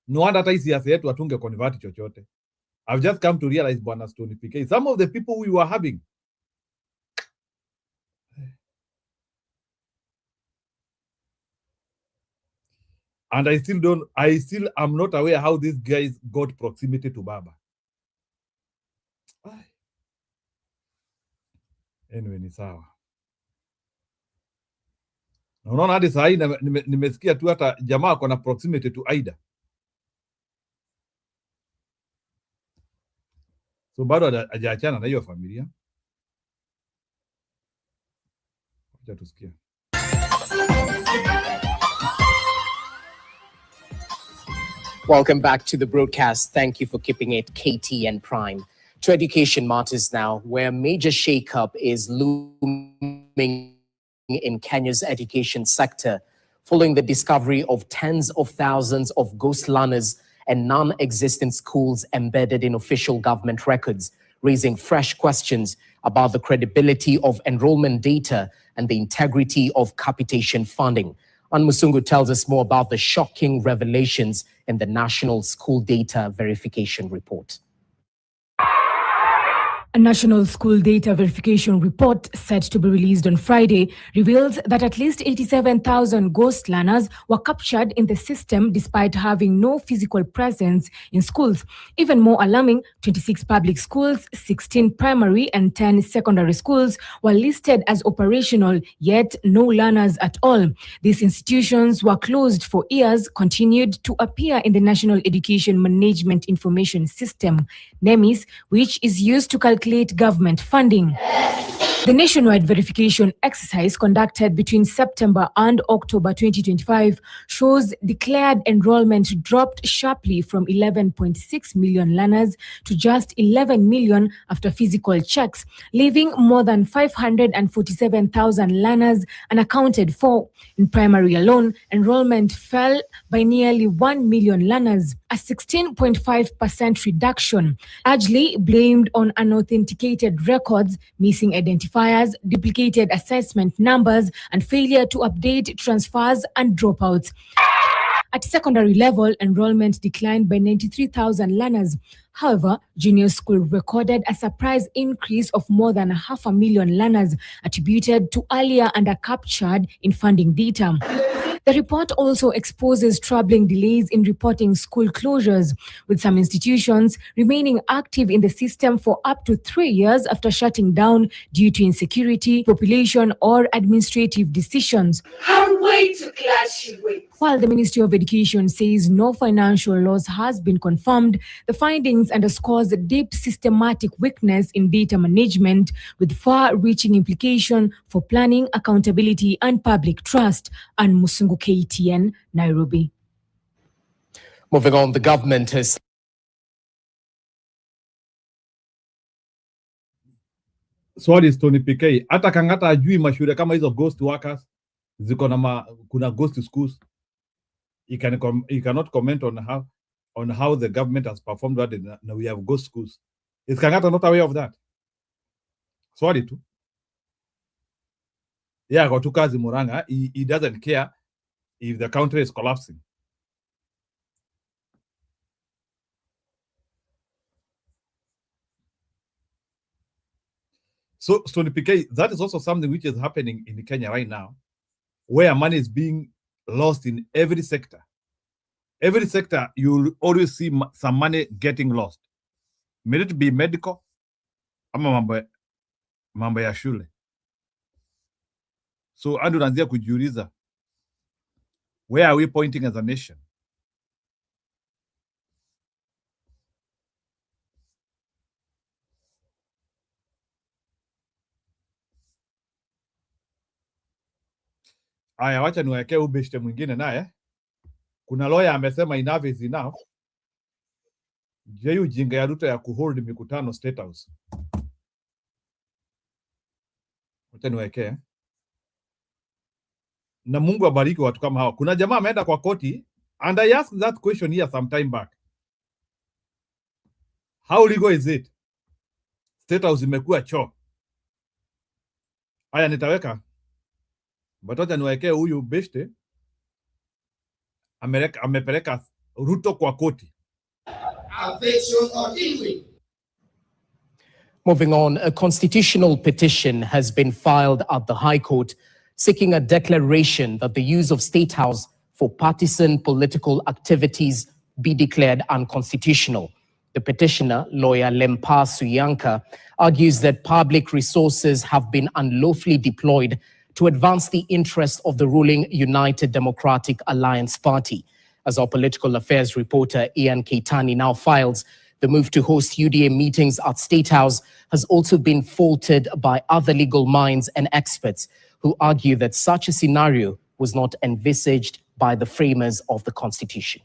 No wonder hata hii siasa yetu atunge convert chochote. I've just come to realize bwana Stone PK, some of the people we were having And I still am not aware how these guys got proximity to Baba. Anyway, ni sawa. Na unaona hadi saa hii nimesikia tu hata jamaa ako na proximity to Aida. So bado hajaachana na hiyo familia. Acha tusikie. Welcome back to the broadcast. Thank you for keeping it KTN Prime. To education matters now, where major shakeup is looming in Kenya's education sector, following the discovery of tens of thousands of ghost learners and non-existent schools embedded in official government records, raising fresh questions about the credibility of enrollment data and the integrity of capitation funding. Musungu tells us more about the shocking revelations in the National School Data Verification Report. A National School Data Verification Report set to be released on Friday reveals that at least 87,000 ghost learners were captured in the system despite having no physical presence in schools. Even more alarming, 26 public schools, 16 primary and 10 secondary schools were listed as operational, yet no learners at all. These institutions were closed for years, continued to appear in the National Education Management Information System, NEMIS, which is used to calculate government funding. The nationwide verification exercise conducted between September and October 2025 shows declared enrollment dropped sharply from 11.6 million learners to just 11 million after physical checks, leaving more than 547,000 learners unaccounted for. In primary alone, enrollment fell by nearly 1 million learners, a 16.5% reduction, largely blamed on unauthenticated records, missing identifiers, duplicated assessment numbers, and failure to update transfers and dropouts. At secondary level, enrollment declined by 93,000 learners. However, junior school recorded a surprise increase of more than 500,000 learners, attributed to earlier under-captured in funding data. The report also exposes troubling delays in reporting school closures, with some institutions remaining active in the system for up to 3 years after shutting down due to insecurity, population, or administrative decisions. While the Ministry of Education says no financial loss has been confirmed, the findings underscores a deep systematic weakness in data management with far-reaching implication for planning, accountability, and public trust. And Musungu, KTN, Nairobi. Moving on, the government has Swali Stony PK, hata Kangata ajui mashule kama hizo ghost workers ziko na kuna ghost schools. He cannot comment on how the government has performed that. Now we have ghost schools. Is Kangata not aware of that? Swali tu. Yeah, got two kazi Muranga. He doesn't care if the country is collapsing. So, Stony PK, that is also something which is happening in Kenya right now, where money is being lost in every sector. Every sector, you'll always see some money getting lost. May it be medical, ama mambo ya shule. So, ando nanzia kujiuliza, where are we pointing as a nation? Aya, wacha niwekee ubeshte mwingine naye. Kuna lawyer amesema enough is enough. Je, ujinga ya Ruto ya kuhold mikutano State House. Wacha niwekee. Na Mungu abariki watu kama hawa. Kuna jamaa ameenda kwa koti and I asked that question here some time back. How legal is it? State House imekuwa choo. Aya, nitaweka. But wacha niwekee huyu beshte amepeleka Ruto kwa koti. Moving on, a constitutional petition has been filed at the High Court seeking a declaration that the use of State House for partisan political activities be declared unconstitutional. The petitioner, lawyer Lempar Suyanka, argues that public resources have been unlawfully deployed to advance the interests of the ruling United Democratic Alliance Party. As our political affairs reporter Ian Keitani now files, the move to host UDA meetings at State House has also been faulted by other legal minds and experts who argue that such a scenario was not envisaged by the framers of the Constitution.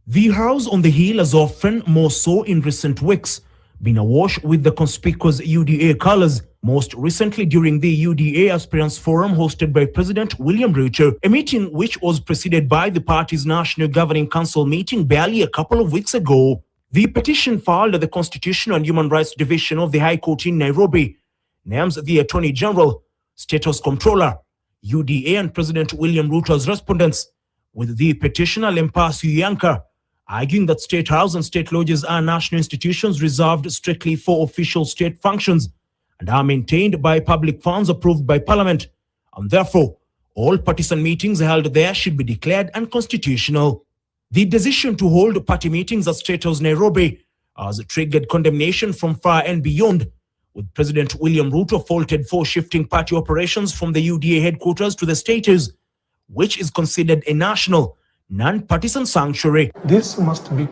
The House on the Hill has often, more so in recent weeks, been awash with the conspicuous UDA colors, most recently during the UDA Aspirants Forum hosted by President William Ruto, a meeting which was preceded by the party's National Governing Council meeting barely a couple of weeks ago. The petition filed at the Constitutional and Human Rights Division of the High Court in Nairobi names the Attorney General, State House Comptroller, UDA and President William Ruto as respondents, with the petitioner Lempar Suyanka arguing that State House and state lodges are national institutions reserved strictly for official state functions and are maintained by public funds approved by Parliament, and therefore all partisan meetings held there should be declared unconstitutional. The decision to hold party meetings at State House Nairobi has triggered condemnation from far and beyond, with President William Ruto faulted for shifting party operations from the UDA headquarters to the State House, which is considered a national, non-partisan sanctuary. This must be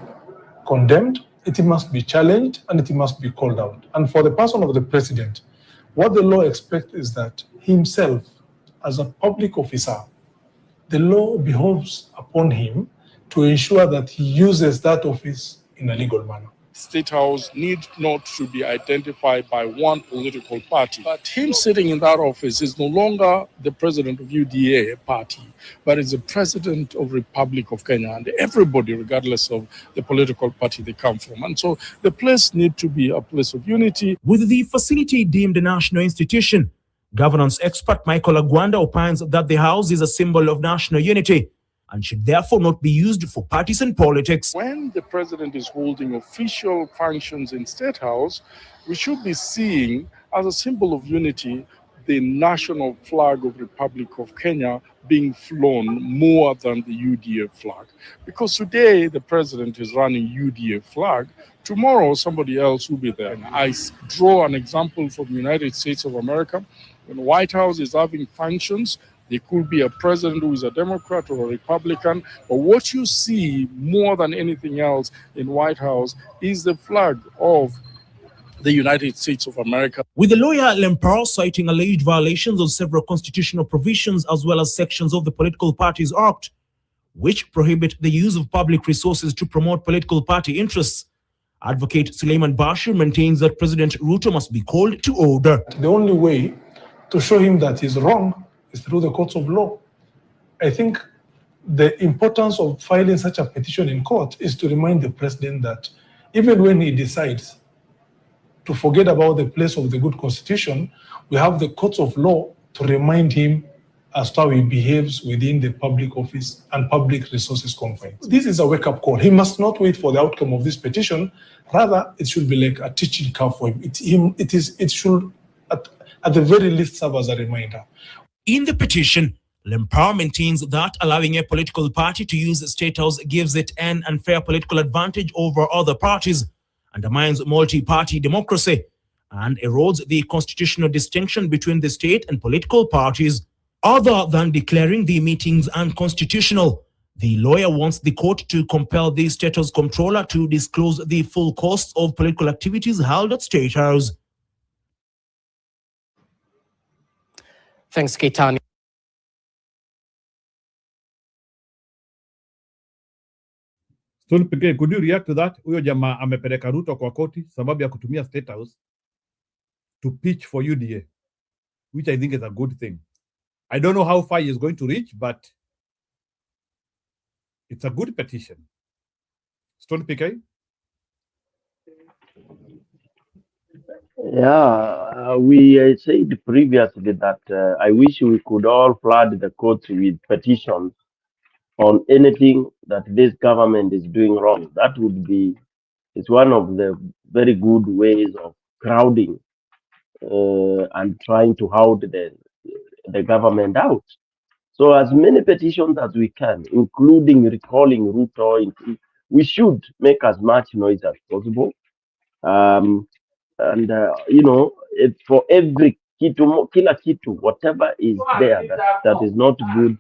condemned, it must be challenged, and it must be called out. And for the person of the president, what the law expects is that himself, as a public officer, the law behoves upon him to ensure that he uses that office in a legal manner. State House need not to be identified by one political party. But him sitting in that office is no longer the president of UDA party, but is the president of Republic of Kenya, and everybody, regardless of the political party they come from. And so the place need to be a place of unity. With the facility deemed a national institution, governance expert Michael Agwanda opines that the House is a symbol of national unity and should therefore not be used for partisan politics. When the president is holding official functions in State House, we should be seeing as a symbol of unity the national flag of Republic of Kenya being flown more than the UDA flag. Because today the president is running UDA flag, tomorrow somebody else will be there. And I draw an example from the United States of America. When the White House is having functions, there could be a president who is a Democrat or a Republican, but what you see more than anything else in White House is the flag of the United States of America. With the lawyer Lempar citing alleged violations of several constitutional provisions as well as sections of the Political Parties Act, which prohibit the use of public resources to promote political party interests, Advocate Suleiman Bashir maintains that President Ruto must be called to order. The only way to show him that he's wrong is through the courts of law. I think the importance of filing such a petition in court is to remind the president that even when he decides to forget about the place of the good constitution, we have the courts of law to remind him as to how he behaves within the public office and public resources confines. This is a wake-up call. He must not wait for the outcome of this petition. Rather, it should be like a teaching curve for him. It should, at the very least, serve as a reminder. In the petition, Lempar maintains that allowing a political party to use the State House gives it an unfair political advantage over other parties, undermines multi-party democracy, and erodes the constitutional distinction between the state and political parties. Other than declaring the meetings unconstitutional, the lawyer wants the court to compel the State House Comptroller to disclose the full costs of political activities held at State House. Thanks, Keitani. Stone Pike, could you react to that? Huyo jamaa amepeleka Ruto kwa koti sababu ya kutumia State House to pitch for UDA, which I think is a good thing. I don't know how far he is going to reach, but it's a good petition. Stone Pike? Yeah, we said previously that I wish we could all flood the courts with petitions on anything that this government is doing wrong. That would be, it's one of the very good ways of crowding and trying to hold the government out. So as many petitions as we can, including recalling Ruto, we should make as much noise as possible. And you know, for every kitu, kila kitu, whatever is there that is not good,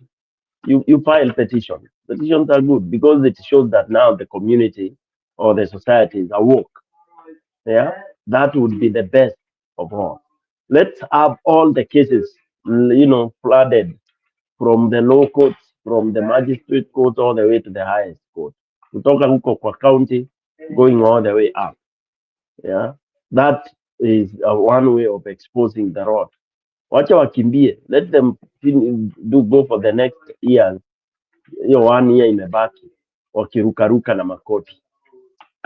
you file petition. Petitions are good because it shows that now the community or the society is awoke. Yeah, that would be the best of all. Let's have all the cases, you know, flooded from the low courts, from the magistrate court all the way to the highest court. Kutoka huko kwa county, going all the way up. Yeah, that is one way of exposing the rot. Wacha wakimbie, let them go for the next years. Hiyo 1 year imebaki wakirukaruka na makoti.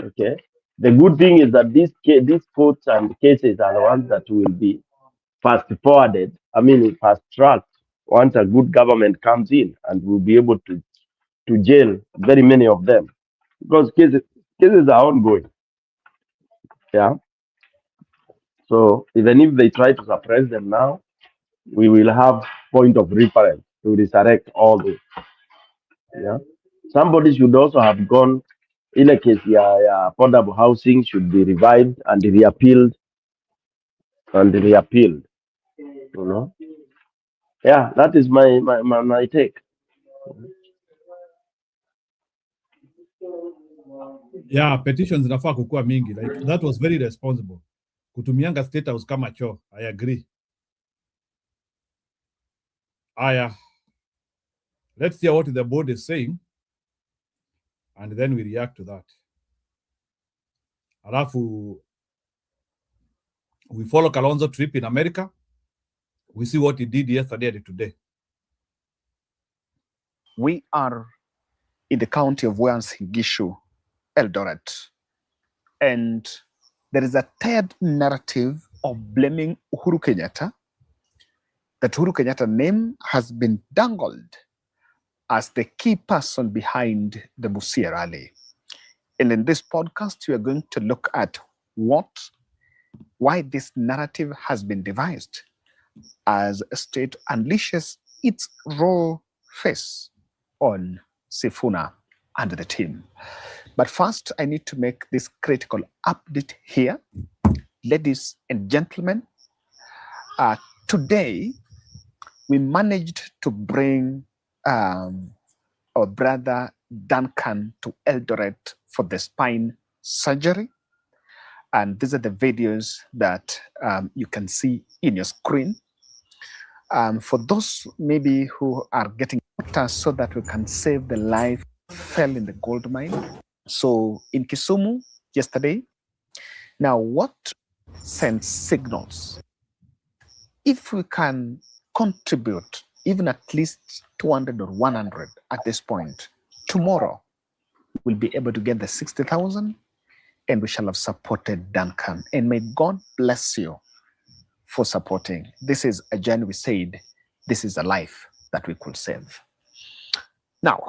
Okay. The good thing is that these courts and cases are the ones that will be fast forwarded. I mean, fast tracked once a good government comes in, and we'll be able to jail very many of them because cases are ongoing. Yeah. So even if they try to suppress them now, we will have point of reference to resurrect all this. Yeah. Somebody should also have gone in a case, affordable housing should be revived and reappealed You know. Yeah, that is my take. Yeah, petitions zinafaa kukua mingi. Like that was very responsible. Kutumianga State House kama choo. I agree. Aya. Let's hear what the board is saying, and then we react to that. Alafu, we follow Kalonzo trip in America. We see what he did yesterday and today. We are in the county of Gishu, Eldoret, and there is a tired narrative of blaming Uhuru Kenyatta. That Uhuru Kenyatta's name has been dangled as the key person behind the Busia rally. And in this podcast, we are going to look at why this narrative has been devised as a state unleashes its raw face on Sifuna and the team. But first, I need to make this critical update here. Ladies and gentlemen, today we managed to bring our brother Duncan to Eldoret for the spine surgery. And these are the videos that you can see in your screen. For those maybe who are getting doctors so that we can save the life fell in the gold mine. So in Kisumu yesterday, now what sends signals? If we can contribute even at least 200 or 100 at this point, tomorrow we'll be able to get the 60,000 and we shall have supported Duncan. And may God bless you for supporting. This is a journey we said, this is a life that we could save. Now,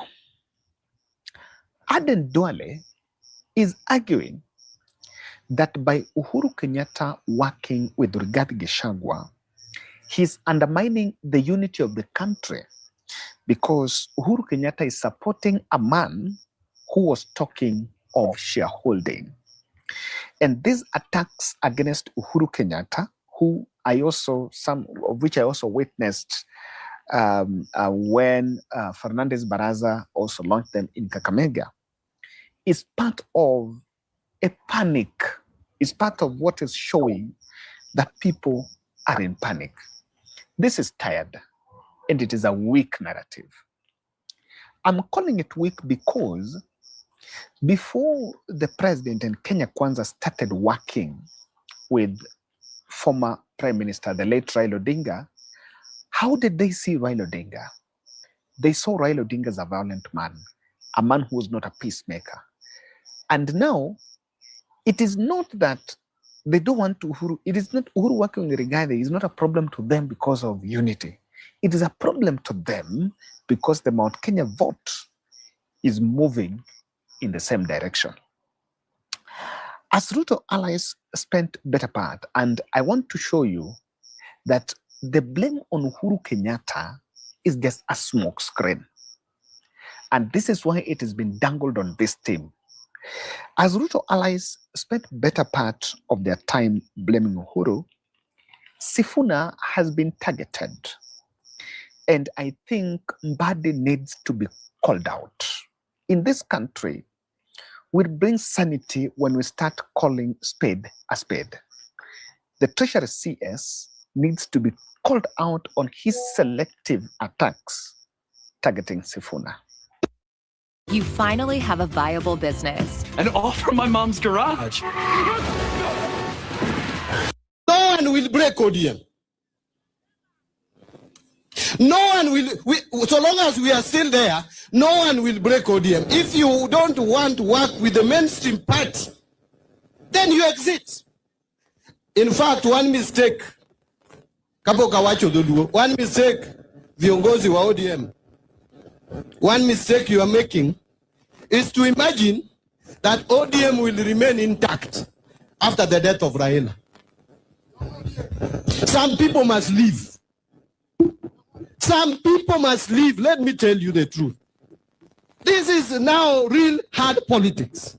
Aden Duale is arguing that by Uhuru Kenyatta working with Rigathi Gachagua, he's undermining the unity of the country because Uhuru Kenyatta is supporting a man who was talking of shareholding. And these attacks against Uhuru Kenyatta, who I also, some of which I also witnessed when Fernandez Baraza also launched them in Kakamega, is part of a panic. It's part of what is showing that people are in panic. This is tired, and it is a weak narrative. I'm calling it weak because before the president and Kenya Kwanza started working with former Prime Minister, the late Raila Odinga, how did they see Raila Odinga? They saw Raila Odinga as a violent man, a man who was not a peacemaker. And now, it is not that they don't want to Uhuru. It is not Uhuru working with Rigathi. It's not a problem to them because of unity. It is a problem to them because the Mount Kenya vote is moving in the same direction. As Ruto allies spent better part, and I want to show you that the blame on Uhuru Kenyatta is just a smoke screen. And this is why it has been dangled on this team. As Ruto allies spent better part of their time blaming Uhuru, Sifuna has been targeted. And I think Mbadi needs to be called out. In this country, we bring sanity when we start calling spade a spade. The Treasury CS needs to be called out on his selective attacks targeting Sifuna. You finally have a viable business. And all from my mom's garage. No one will break ODM. No one will, so long as we are still there, no one will break ODM. If you don't want to work with the mainstream party, then you exit. In fact, one mistake, one mistake, viongozi wa ODM, one mistake you are making is to imagine that ODM will remain intact after the death of Raila. Some people must leave. Some people must leave. Let me tell you the truth. This is now real hard politics.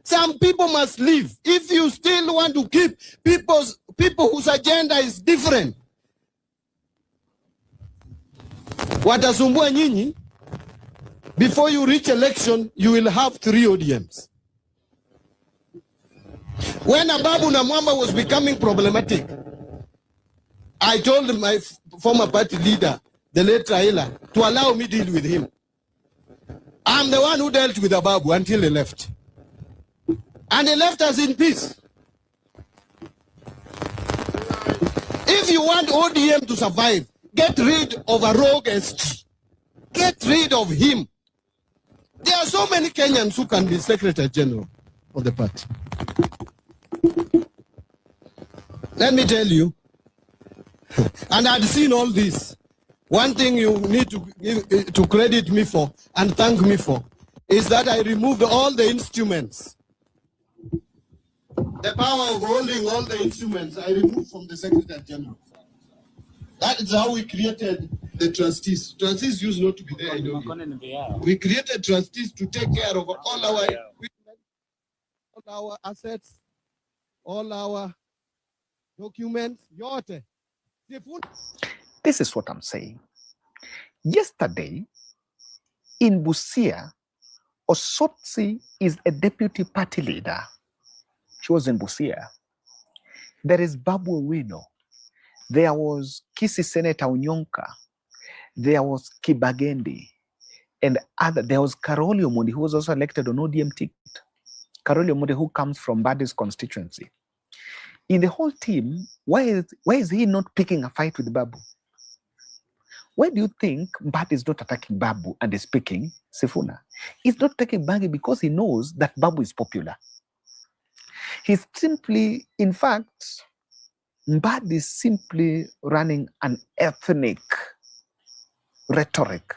Some people must leave. If you still want to keep people whose agenda is different, watasumbua nyinyi. Before you reach election, you will have 3 ODMs. When Ababu Namwamba was becoming problematic, I told my former party leader, the late Raila, to allow me to deal with him. I'm the one who dealt with Ababu until he left. And he left us in peace. If you want ODM to survive, get rid of a rogue SG. Get rid of him. There are so many Kenyans who can be Secretary General of the party. Let me tell you, and I'd seen all this. One thing you need to credit me for and thank me for is that I removed all the instruments. The power of holding all the instruments I removed from the Secretary General. That is how we created the trustees. Trustees used not to be there. We created trustees to take care of all our equipment, all our assets, all our documents. This is what I'm saying. Yesterday, in Busia, Osotsi is a deputy party leader. She was in Busia. There is Babu Owino. There was Kisii Senator Onyonka. There was Kibagendi. And there was Karoli Omondi, who was also elected on ODM ticket. Karoli Omondi, who comes from Mbadi's constituency. In the whole team, why is he not picking a fight with Babu? Why do you think Mbadi is not attacking Babu and is picking Sifuna? He's not attacking Mbadi because he knows that Babu is popular. He's simply, in fact, Mbadi is simply running an ethnic rhetoric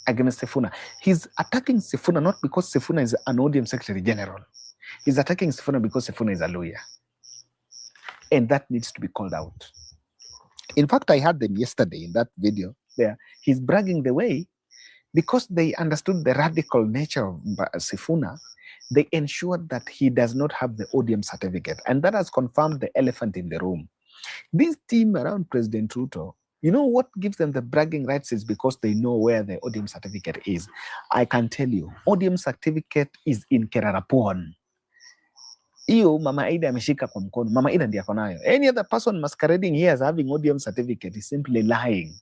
against Sifuna. He's attacking Sifuna not because Sifuna is an ODM Secretary General. He's attacking Sifuna because Sifuna is a lawyer. And that needs to be called out. In fact, I heard them yesterday in that video there. He's bragging the way because they understood the radical nature of Sifuna. They ensured that he does not have the ODM certificate. And that has confirmed the elephant in the room. This team around President Ruto, you know what gives them the bragging rights is because they know where the ODM certificate is. I can tell you, ODM certificate is in Kerarapon. Iyo Mama Aida ameshika kwa mkono. Mama Aida ndiye ako nayo. Any other person masquerading here as having ODM certificate is simply lying.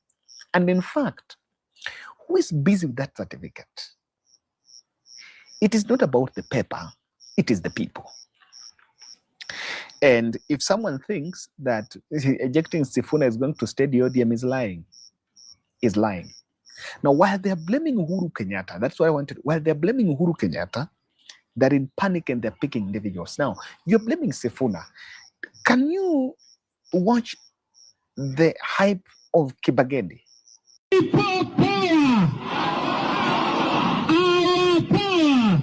And in fact, who is busy with that certificate? It is not about the paper, it is the people. And if someone thinks that ejecting Sifuna is going to stay the ODM, is lying. Now, while they are blaming Uhuru Kenyatta, that's why I wanted, while they're blaming Uhuru Kenyatta, they're in panic and they're picking individuals. Now, you're blaming Sifuna. Can you watch the hype of Kibagendi? People power! Our power!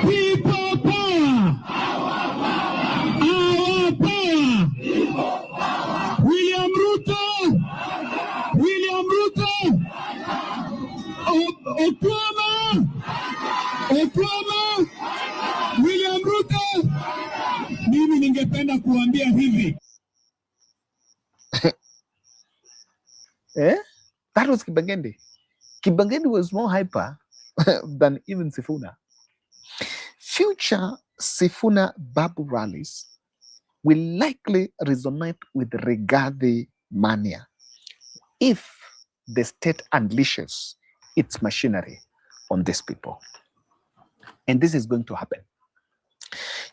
People power! Our power! William Ruto! William Otuoma, William Ruto. Mimi ningependa kuambia hivi. That was Kibangende. Kibangende was more hyper than even Sifuna. Future Sifuna Babu rallies will likely resonate with Rigathi mania if the state unleashes its machinery on these people. And this is going to happen.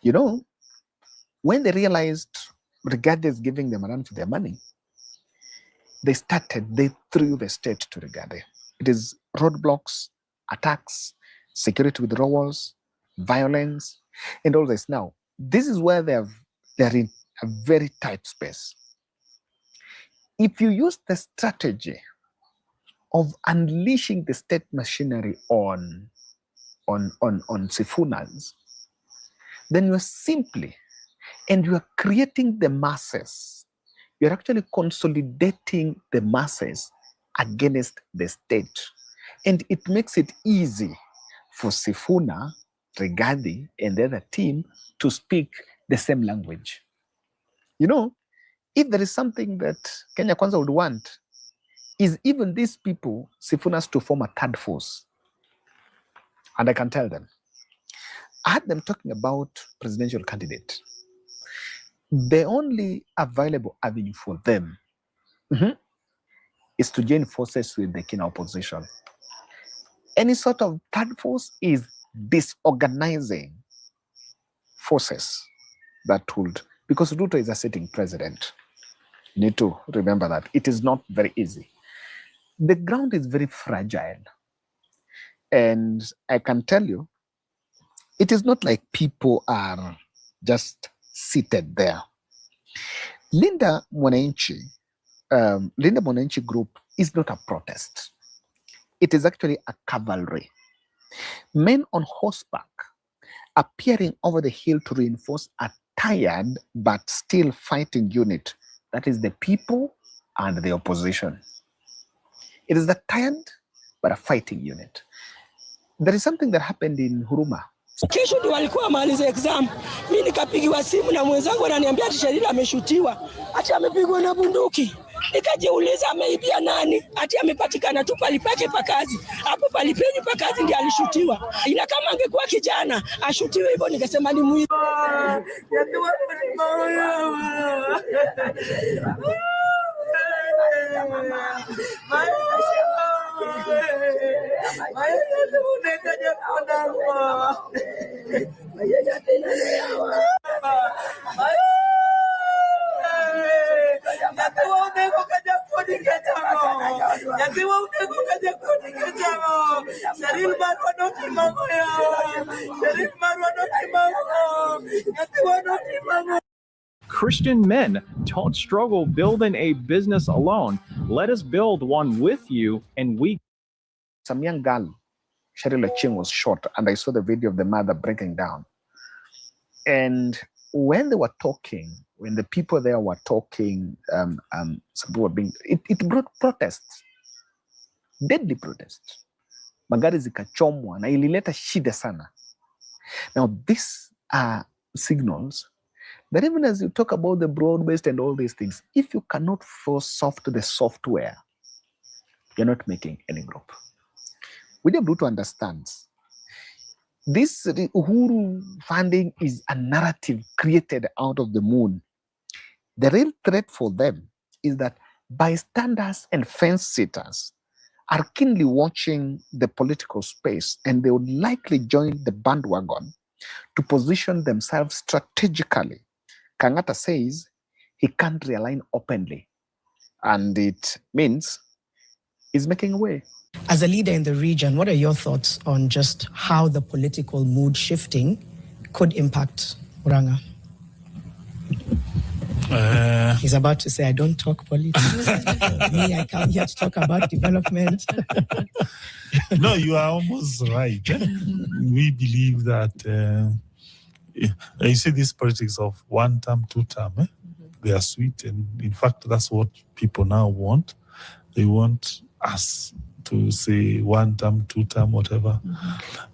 You know, when they realized Rigathi is giving them a run for their money, they threw the state to Rigathi. It is roadblocks, attacks, security withdrawals, violence, and all this. Now, this is where they're in a very tight space. If you use the strategy of unleashing the state machinery on Sifunas, then you're simply, and you are creating the masses. You're actually consolidating the masses against the state. And it makes it easy for Sifuna, Rigathi, and the other team to speak the same language. You know, if there is something that Kenya Kwanza would want, is even these people, Sifunas, to form a third force. And I can tell them. I had them talking about presidential candidate. The only available avenue for them is to join forces with the Kenya opposition. Any sort of third force is disorganizing forces that would, because Ruto is a sitting president. You need to remember that. It is not very easy. The ground is very fragile. And I can tell you, it is not like people are just seated there. Linda Mwananchi group is not a protest. It is actually a cavalry. Men on horseback appearing over the hill to reinforce a tired but still fighting unit. That is the people and the opposition. It is the tired but a fighting unit. There is something that happened in Huruma. Kesho ndio walikuwa maliza exam. Mimi nikapigiwa simu na mwenzangu ananiambia ati Sharila ameshutiwa. Ati amepigwa na bunduki. Nikajiuliza ameibia nani? Ati amepatikana tu palipake pa kazi. Hapo palipeni pa kazi ndiye alishutiwa. Ila kama angekuwa kijana ashutiwe hivyo ningesema ni mwizi. Christian men, don't struggle building a business alone. Let us build one with you, and we. Some young girl, Sharila Ching, was shot, and I saw the video of the mother breaking down. And when they were talking, when the people there were talking, some people were being, it brought protests, deadly protests. Magari zikachomwa na ilileta shida sana. Now, these are signals that even as you talk about the broad-based and all these things, if you cannot force soft the software, you're not making any group. William Ruto understands this Uhuru funding is a narrative created out of the moon. The real threat for them is that bystanders and fence-sitters are keenly watching the political space, and they would likely join the bandwagon to position themselves strategically. Kangata says he can't realign openly, and it means he's making a way. As a leader in the region, what are your thoughts on just how the political mood shifting could impact Murang'a? He's about to say, I don't talk politics. Me, I come here to talk about development. No, you are almost right. We believe that, you see this politics of 1 term, 2 term, they are sweet. And in fact, that's what people now want. They want us to say 1 term, 2 term, whatever.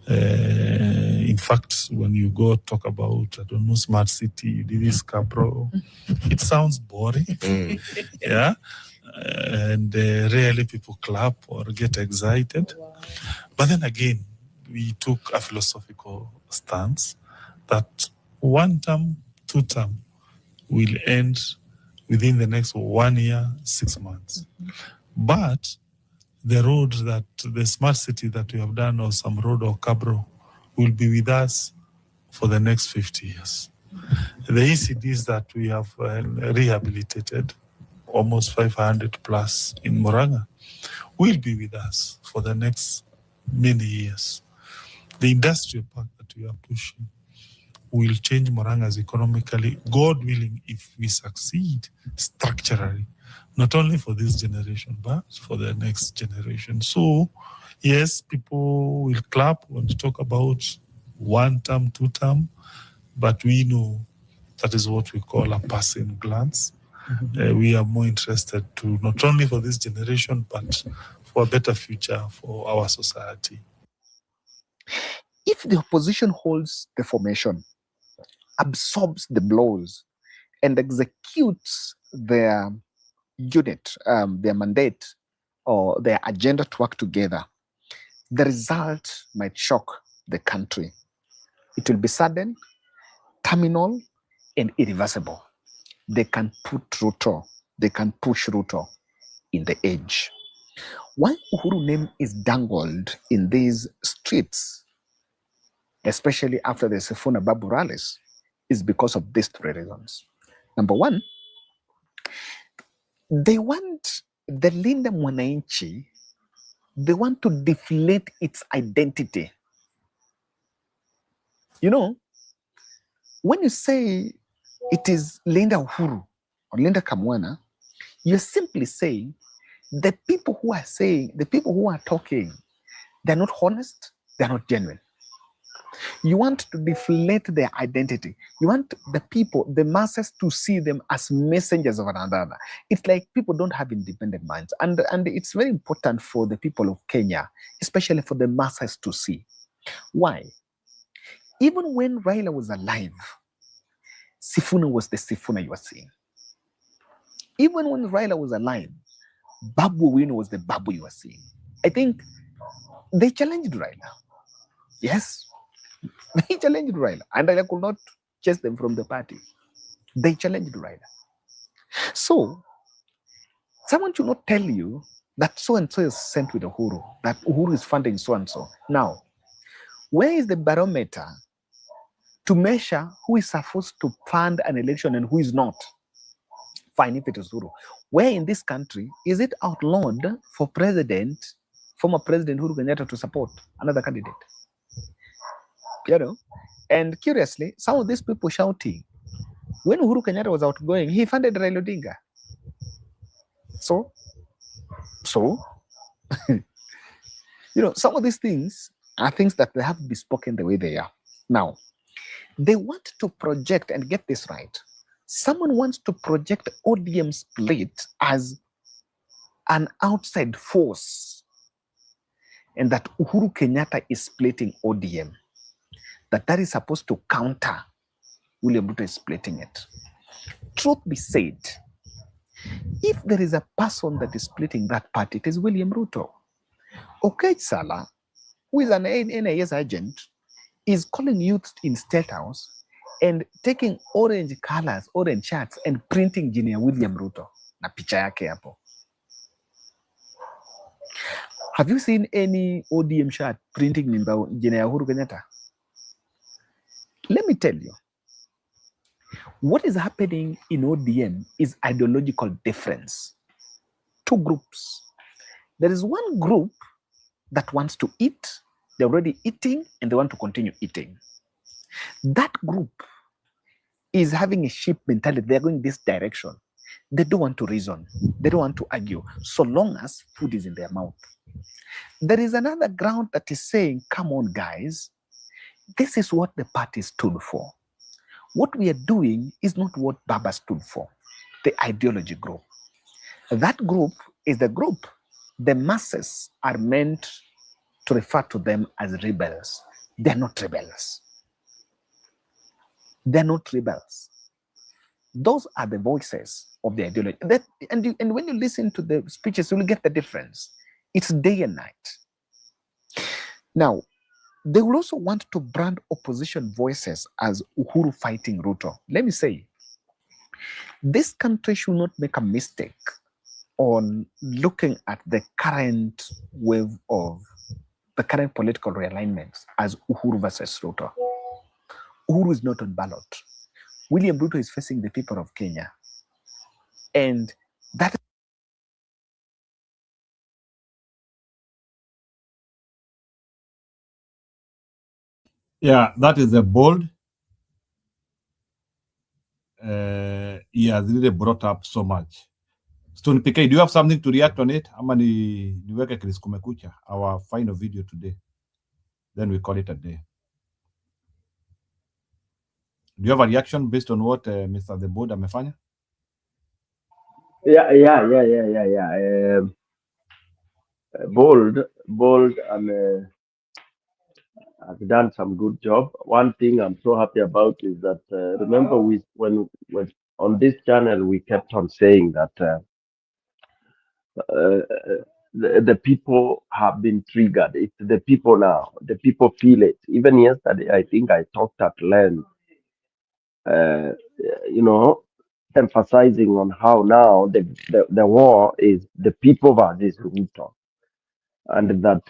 In fact, when you go talk about, I don't know, smart city, this Capro, it sounds boring. Yeah. And rarely people clap or get excited. But then again, we took a philosophical stance that 1 term, 2 term will end within the next 1 year, 6 months. But the road that the smart city that we have done, or some road or cabro, will be with us for the next 50 years. The ECDs that we have rehabilitated, almost 500 plus in Moranga, will be with us for the next many years. The industrial park that we are pushing will change Moranga's economically, God willing, if we succeed structurally, not only for this generation, but for the next generation. So, yes, people will clap when we talk about 1 term, 2 term, but we know that is what we call a passing glance. We are more interested to not only for this generation, but for a better future for our society. If the opposition holds the formation, absorbs the blows, and executes their unit, their mandate, or their agenda to work together, the result might shock the country. It will be sudden, terminal, and irreversible. They can put Ruto, they can push Ruto in the edge. Why Uhuru name is dangled in these streets, especially after the Sifuna Babu rallies, is because of these 3 reasons. Number 1, they want the Linda Mwananchi, they want to deflate its identity. You know, when you say it is Linda Uhuru or Linda Kamwana, you're simply saying the people who are saying, the people who are talking, they're not honest, they're not genuine. You want to deflate their identity. You want the people, the masses, to see them as messengers of another. It's like people don't have independent minds. And it's very important for the people of Kenya, especially for the masses, to see. Why? Even when Raila was alive, Sifuna was the Sifuna you were seeing. Even when Raila was alive, Babu Wino was the Babu you were seeing. I think they challenged Raila. Yes, they challenged Raila. And Raila could not chase them from the party. They challenged Raila. So, someone should not tell you that so-and-so is sent with Uhuru, that Uhuru is funding so-and-so. Now, where is the barometer to measure who is supposed to fund an election and who is not? Fine, if it is Uhuru. Where in this country is it outlawed for former President Uhuru Kenyatta to support another candidate? You know? And curiously, some of these people shouting, when Uhuru Kenyatta was outgoing, he funded Raila Odinga. So, you know, some of these things are things that they have to be spoken the way they are. Now, they want to project, and get this right, someone wants to project ODM split as an outside force, and that Uhuru Kenyatta is splitting ODM, that is supposed to counter William Ruto is splitting it. Truth be said, if there is a person that is splitting that party, it is William Ruto. Okay, Salah, who is an NIS agent, is calling youth in State House and taking orange colors, orange shirts, and printing Junior William Ruto na picha yake hapo. Have you seen any ODM shirt printing Junior Uhuru Kenyatta? Let me tell you, what is happening in ODM is ideological difference. 2 groups. There is one group that wants to eat, they're already eating, and they want to continue eating. That group is having a sheep mentality. They're going this direction. They don't want to reason. They don't want to argue, so long as food is in their mouth. There is another ground that is saying, come on, guys, this is what the party stood for. What we are doing is not what Baba stood for, the ideology group. That group is the group the masses are meant to refer to them as rebels. They're not rebels. They're not rebels. Those are the voices of the ideology. And when you listen to the speeches, you'll get the difference. It's day and night. Now, they will also want to brand opposition voices as Uhuru fighting Ruto. Let me say, this country should not make a mistake on looking at the current wave of the current political realignments as Uhuru versus Ruto. Uhuru is not on ballot. William Ruto is facing the people of Kenya. And that Yeah, that is a bold. He has really brought up so much. Stone PK, do you have something to react on it? Ama niweke Chris Kumekucha, our final video today. Then we call it a day. Do you have a reaction based on what Mr. The Board amefanya? Yeah. Bold, has done some good job. One thing I'm so happy about is that remember when on this channel we kept on saying that the people have been triggered. It's the people now. The people feel it. Even yesterday, I think I talked at length. Uh, you know, emphasizing on how now the war is the people versus Ruto, and that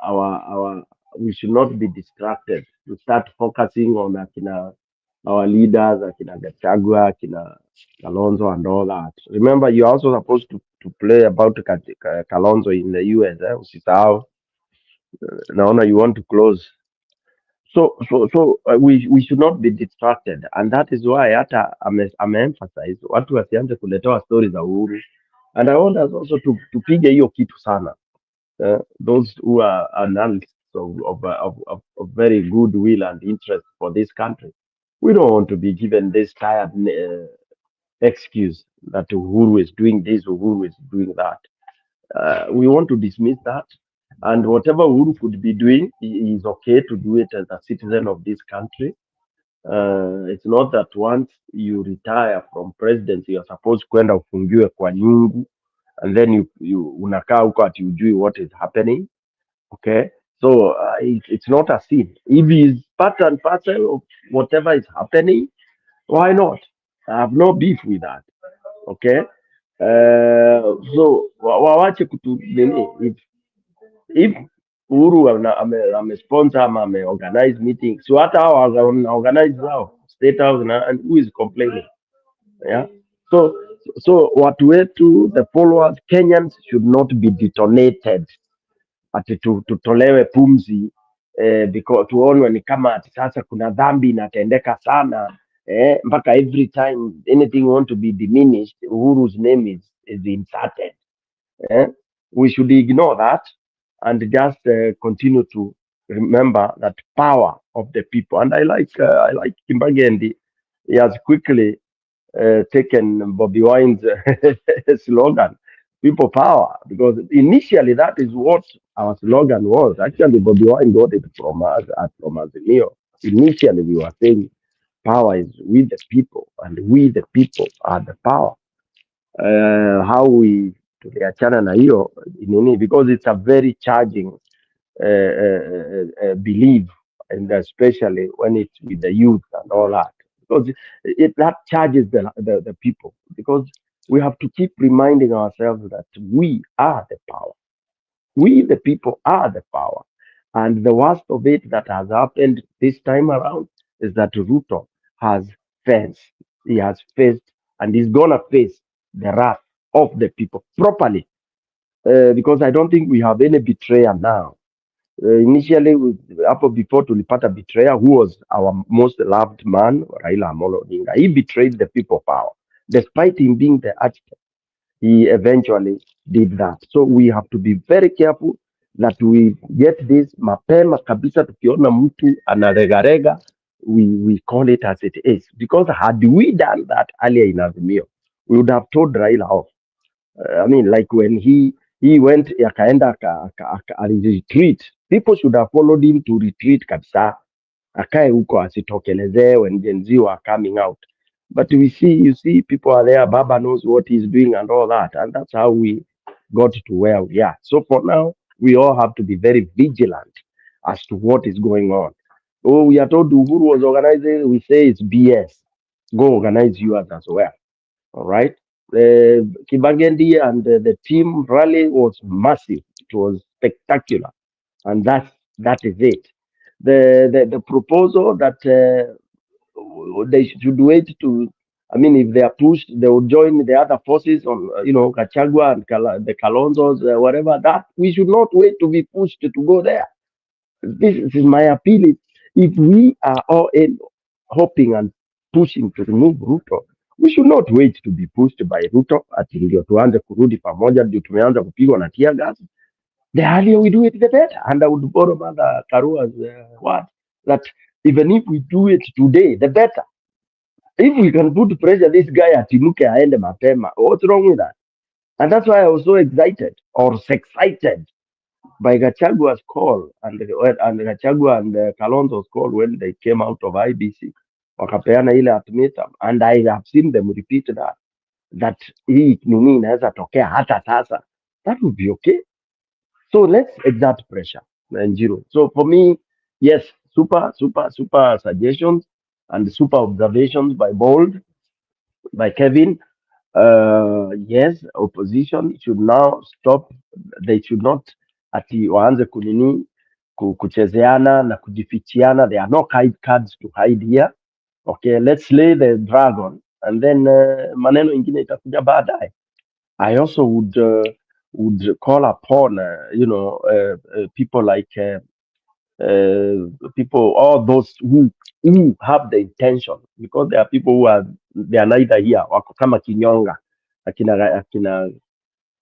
our we should not be distracted. We start focusing on our leaders, Akina Gachagua, Akina Kalonzo, and all that. Remember, you're also supposed to play about Kalonzo in the US. Usisahau. Naona you want to close. So we should not be distracted, and that is why hata ameemphasize watu wasianze kuletewa story za Uhuru, and I want us also to piga hiyo kitu sana. Those who are analysts of very good will and interest for this country, we don't want to be given this tired excuse that Uhuru is doing this, Uhuru is doing that. We want to dismiss that. And whatever Uhuru could be doing, he is okay to do it as a citizen of this country. It's not that once you retire from presidency, you're supposed kwenda ufungiwe kwa nyungu, and then you unakaa huko ati ujui what is happening. Okay, so it's not a sin. If he's part and parcel of whatever is happening, why not? I have no beef with that. Okay, so wawache kutu nini, if Uhuru ame-sponsor ama ame-organize meetings, so hata hao organize zao State House and who is complaining? Yeah, so watu wetu, the followers, Kenyans should not be detonated ati tutolewe pumzi because tuonwe ni kama ati sasa kuna dhambi inatendeka sana mpaka every time anything want to be diminished, Uhuru's name is inserted. We should ignore that and just continue to remember that power of the people. And I like Kimbagendi. He has quickly taken Bobby Wine's slogan, people power, because initially that is what our slogan was. Actually, Bobby Wine got it from us from Azimio. Initially, we were saying power is with the people, and we the people are the power. How we tuliachana na hiyo nini, because it's a very charging belief, and especially when it's with the youth and all that, because that charges the people, because we have to keep reminding ourselves that we are the power. We, the people, are the power. And the worst of it that has happened this time around is that Ruto has faced, he has faced, and he's gonna face the wrath of the people properly. Because I don't think we have any betrayal now. Initially, before tulipata betrayer, who was our most loved man, Raila Amolo Odinga. He betrayed the people power. Despite him being the architect, he eventually did that. So we have to be very careful that we get this mapema kabisa. Tukiona mtu anaregarega, we call it as it is. Because had we done that earlier in Azimio, we would have told Raila off. I mean, like when he He went akaenda retreat. People should have followed him to retreat kabisa. Akae huko asitokelezee when Gen Z were coming out. But you see people are there, Baba knows what he's doing and all that. And that's how we got to where we are. So for now, we all have to be very vigilant as to what is going on. Oh, we are told Uhuru was organizing, we say it's BS. Go organize yours as well. All right. Kibagendi and the team rally was massive. It was spectacular. And that is it. The proposal that they should wait to, I mean, if they are pushed, they will join the other forces on, Kachagua and the Kalonzos, whatever. That we should not wait to be pushed to go there. This is my appeal. If we are all hoping and pushing to remove Ruto, we should not wait to be pushed by Ruto ati ndio tuanze kurudi pamoja, ndio tumeanza kupigwa na tear gas. The earlier we do it, the better. And I would borrow Mother Karua's word that even if we do it today, the better. If we can put pressure, this guy atimuke aende mapema. What's wrong with that? And that's why I was so excited by Gachagua's call and Gachagua and Kalonzo's call when they came out of IBC. Wakapeana ile ultimatum, and I have seen them repeat that hii nini inaweza tokea hata sasa. That would be okay. So let's exert pressure. Njiro. So for me, yes, super suggestions and super observations by Bold, by Kevin. Yes, opposition should now stop. They should not ati waanze kunini kuchezeana na kujifichiana. There are no cards to hide here. Okay, let's slay the dragon and then maneno ingine itakuja baadaye. I also would call upon people like people, all those who have the intention, because there are people they are neither here, wako kama kinyonga, akina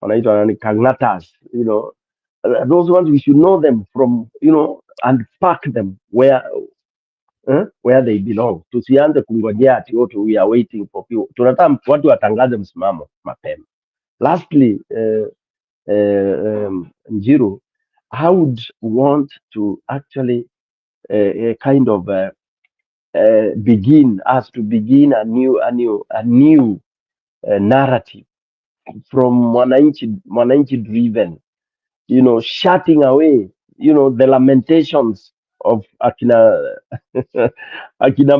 wanaitwa nani, cagnatas, those ones we should know them from, and park them where they belong. Tusianze kungojea ati we are waiting for people. Tunataka watu watangaze msimamo mapema. Lastly, Njiru, I would want to actually kind of begin a new narrative from Mwananchi driven, shutting away, the lamentations of akina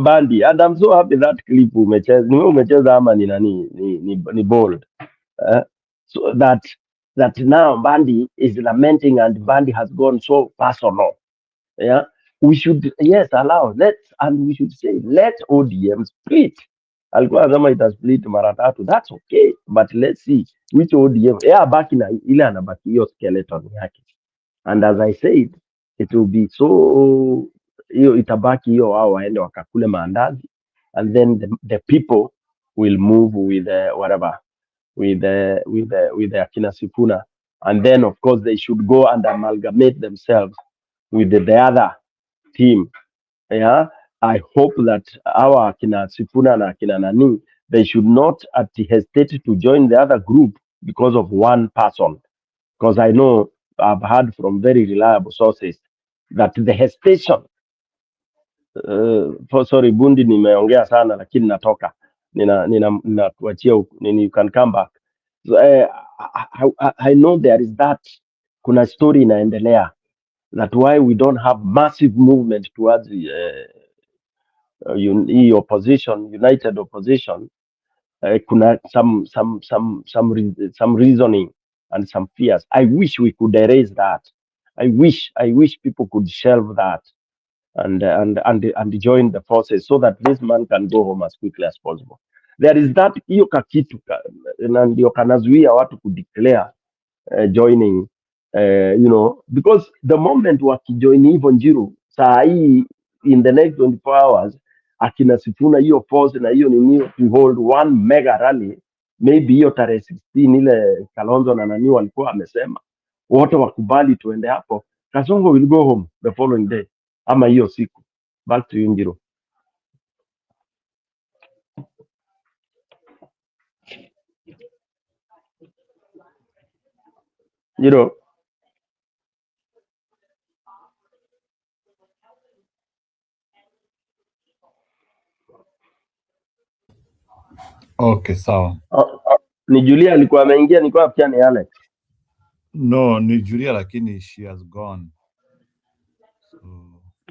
Bandi. And I'm so happy that clip umecheza ama ni nani ni Bold. So that now Bandi is lamenting and Bandi has gone so personal. Yeah, we should, yes, we should say let ODM split. Alikuwa anasema ita split mara tatu, that's okay, but let's see which ODM abaki na ile anabaki hiyo skeleton yake. And as I said, it will be so, hiyo itabaki hiyo, wao waende wakakule maandazi, and then the people will move with whatever, with akina Sifuna, and then of course they should go and amalgamate themselves with the other team. Yeah, I hope that our akina Sifuna na akina nani, they should not hesitate to join the other group because of one person, because I know I've heard from very reliable sources that the hesitation sorry Bundi, nimeongea sana lakini natoka ninakuachia you can come back. So, I know there is that, kuna story inaendelea, that why we don't have massive movement towards opposition, united opposition. Kuna some reasoning and some fears. I wish we could erase that. I wish people could shelve that and join the forces so that this man can go home as quickly as possible. There is that, hiyo kakitu na ndio kanazuia watu kudeclare joining, because the moment wakijoin hivyo Njiru saa hii in the next 24 hours akina Sifuna hiyo force na hiyo nini to hold one mega rally, maybe hiyo tarehe 16 ile Kalonzo na nani walikuwa amesema wote wakubali tuende hapo, Kasongo will go home the following day ama hiyo siku. Back to you Njiru. you know. Okay, sawa. Ni Julia alikuwa ameingia, nilikuwa nafikia ni Alex. No, ni Julia lakini she has gone.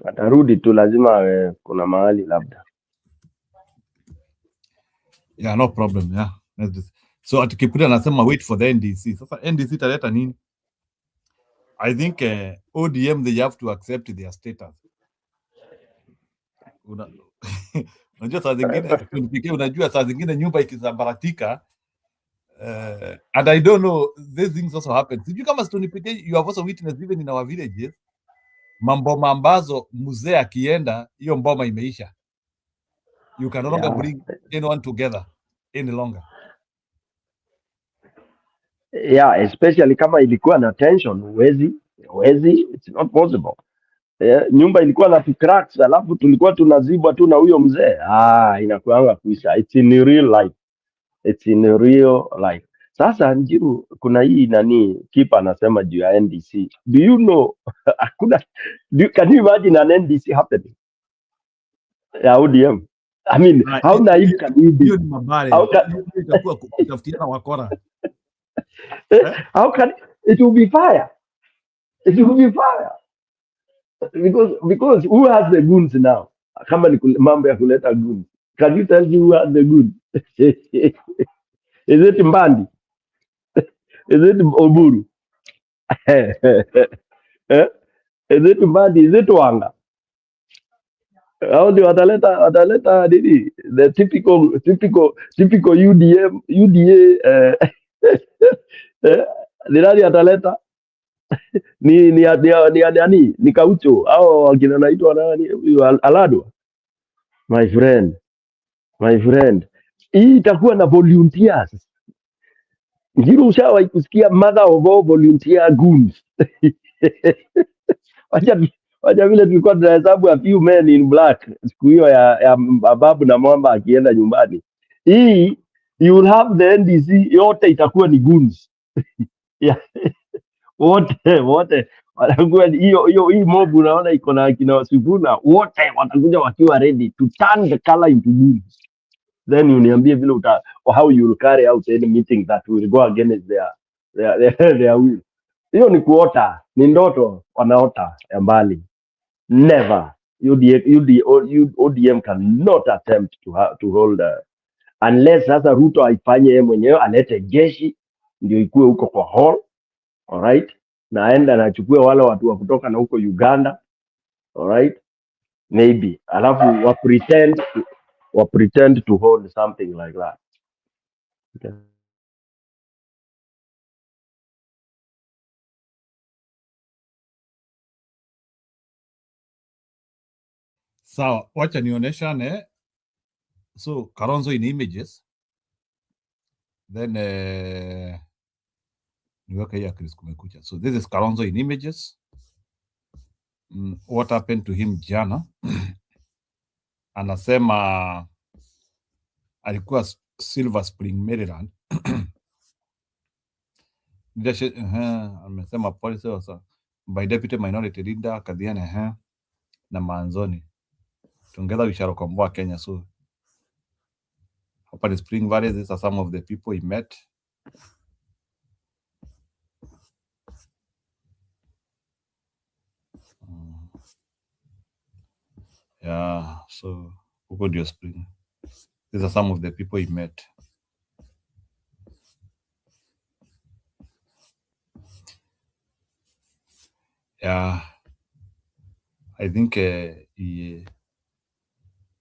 Atarudi tu, lazima kuna mahali labda. Yeah, no problem. Yeah. So atikipita anasema wait for the NDC. Sasa NDC italeta nini? I think ODM they have to accept their status. Unajua saa zingine unajua saa zingine nyumba ikisambaratika and I don't know these things also happen. Sijui kama Stonipitia you have also witnessed even in our villages mamboma ambazo mzee akienda hiyo mboma imeisha. You can no longer bring anyone together any longer. Yeah, especially kama ilikuwa na tension, huwezi, it's not possible. Nyumba ilikuwa na cracks, alafu tulikuwa tunazibwa tu na huyo mzee. Inakuanga kuisha. It's in real life. It's in real life. Sasa Njiru, kuna hii nani Kipa anasema juu ya NDC. Do you know hakuna can you imagine an NDC happening? Ya ODM. I mean, how naive can we be? Hiyo ni mabaya. Itakuwa kutafutiana wakora. How can it will be fire? It will be fire. Because who has the goons now? Kama ni mambo ya kuleta goons. Can you tell me who has the goons? Is it Mbandi? Is it Oburu? Is it Mbandi? Is it Wanga? How do wataleta nini? The typical UDA ni nani ataleta? ni Kaucho au wakina naitwa nani? Aladwa. My friend, hii itakuwa na volunteers. Njiru, ushawahi kusikia mother of all volunteer goons? Wacha vile tulikuwa tunahesabu a few men in black siku hiyo ya babu na mwamba akienda nyumbani. Hii you will have the NDC yote itakuwa ni goons. Yeah. wote watakuwa hii mob unaona iko na kina Sifuna, wote watakuja wakiwa ready to turn the color into goons. Then uniambie vile how you will carry out any meeting that will go against their will. Hiyo ni kuota, ni ndoto wanaota ya mbali. Never. ODM cannot attempt to hold unless sasa Ruto aifanye yeye mwenyewe, alete jeshi ndio ikue huko kwa hall. Alright, naenda nachukue wale watu wa kutoka na huko Uganda. Alright, maybe alafu wa pretend to hold something like that. Okay. Sawa, wacha nionyeshane. So Kalonzo in images, then niweke hii Chris kumekucha. So this is Kalonzo in images. What happened to him jana? Anasema alikuwa Silver Spring, Maryland. Amesema policy was by Deputy Minority Leader Kadhiane na Manzoni. Together we shall combat Kenya. So hapa the Spring Valley, these are some of the people he met. Yeah, so huko ndio Spring. These are some of the people he met. Yeah, I think he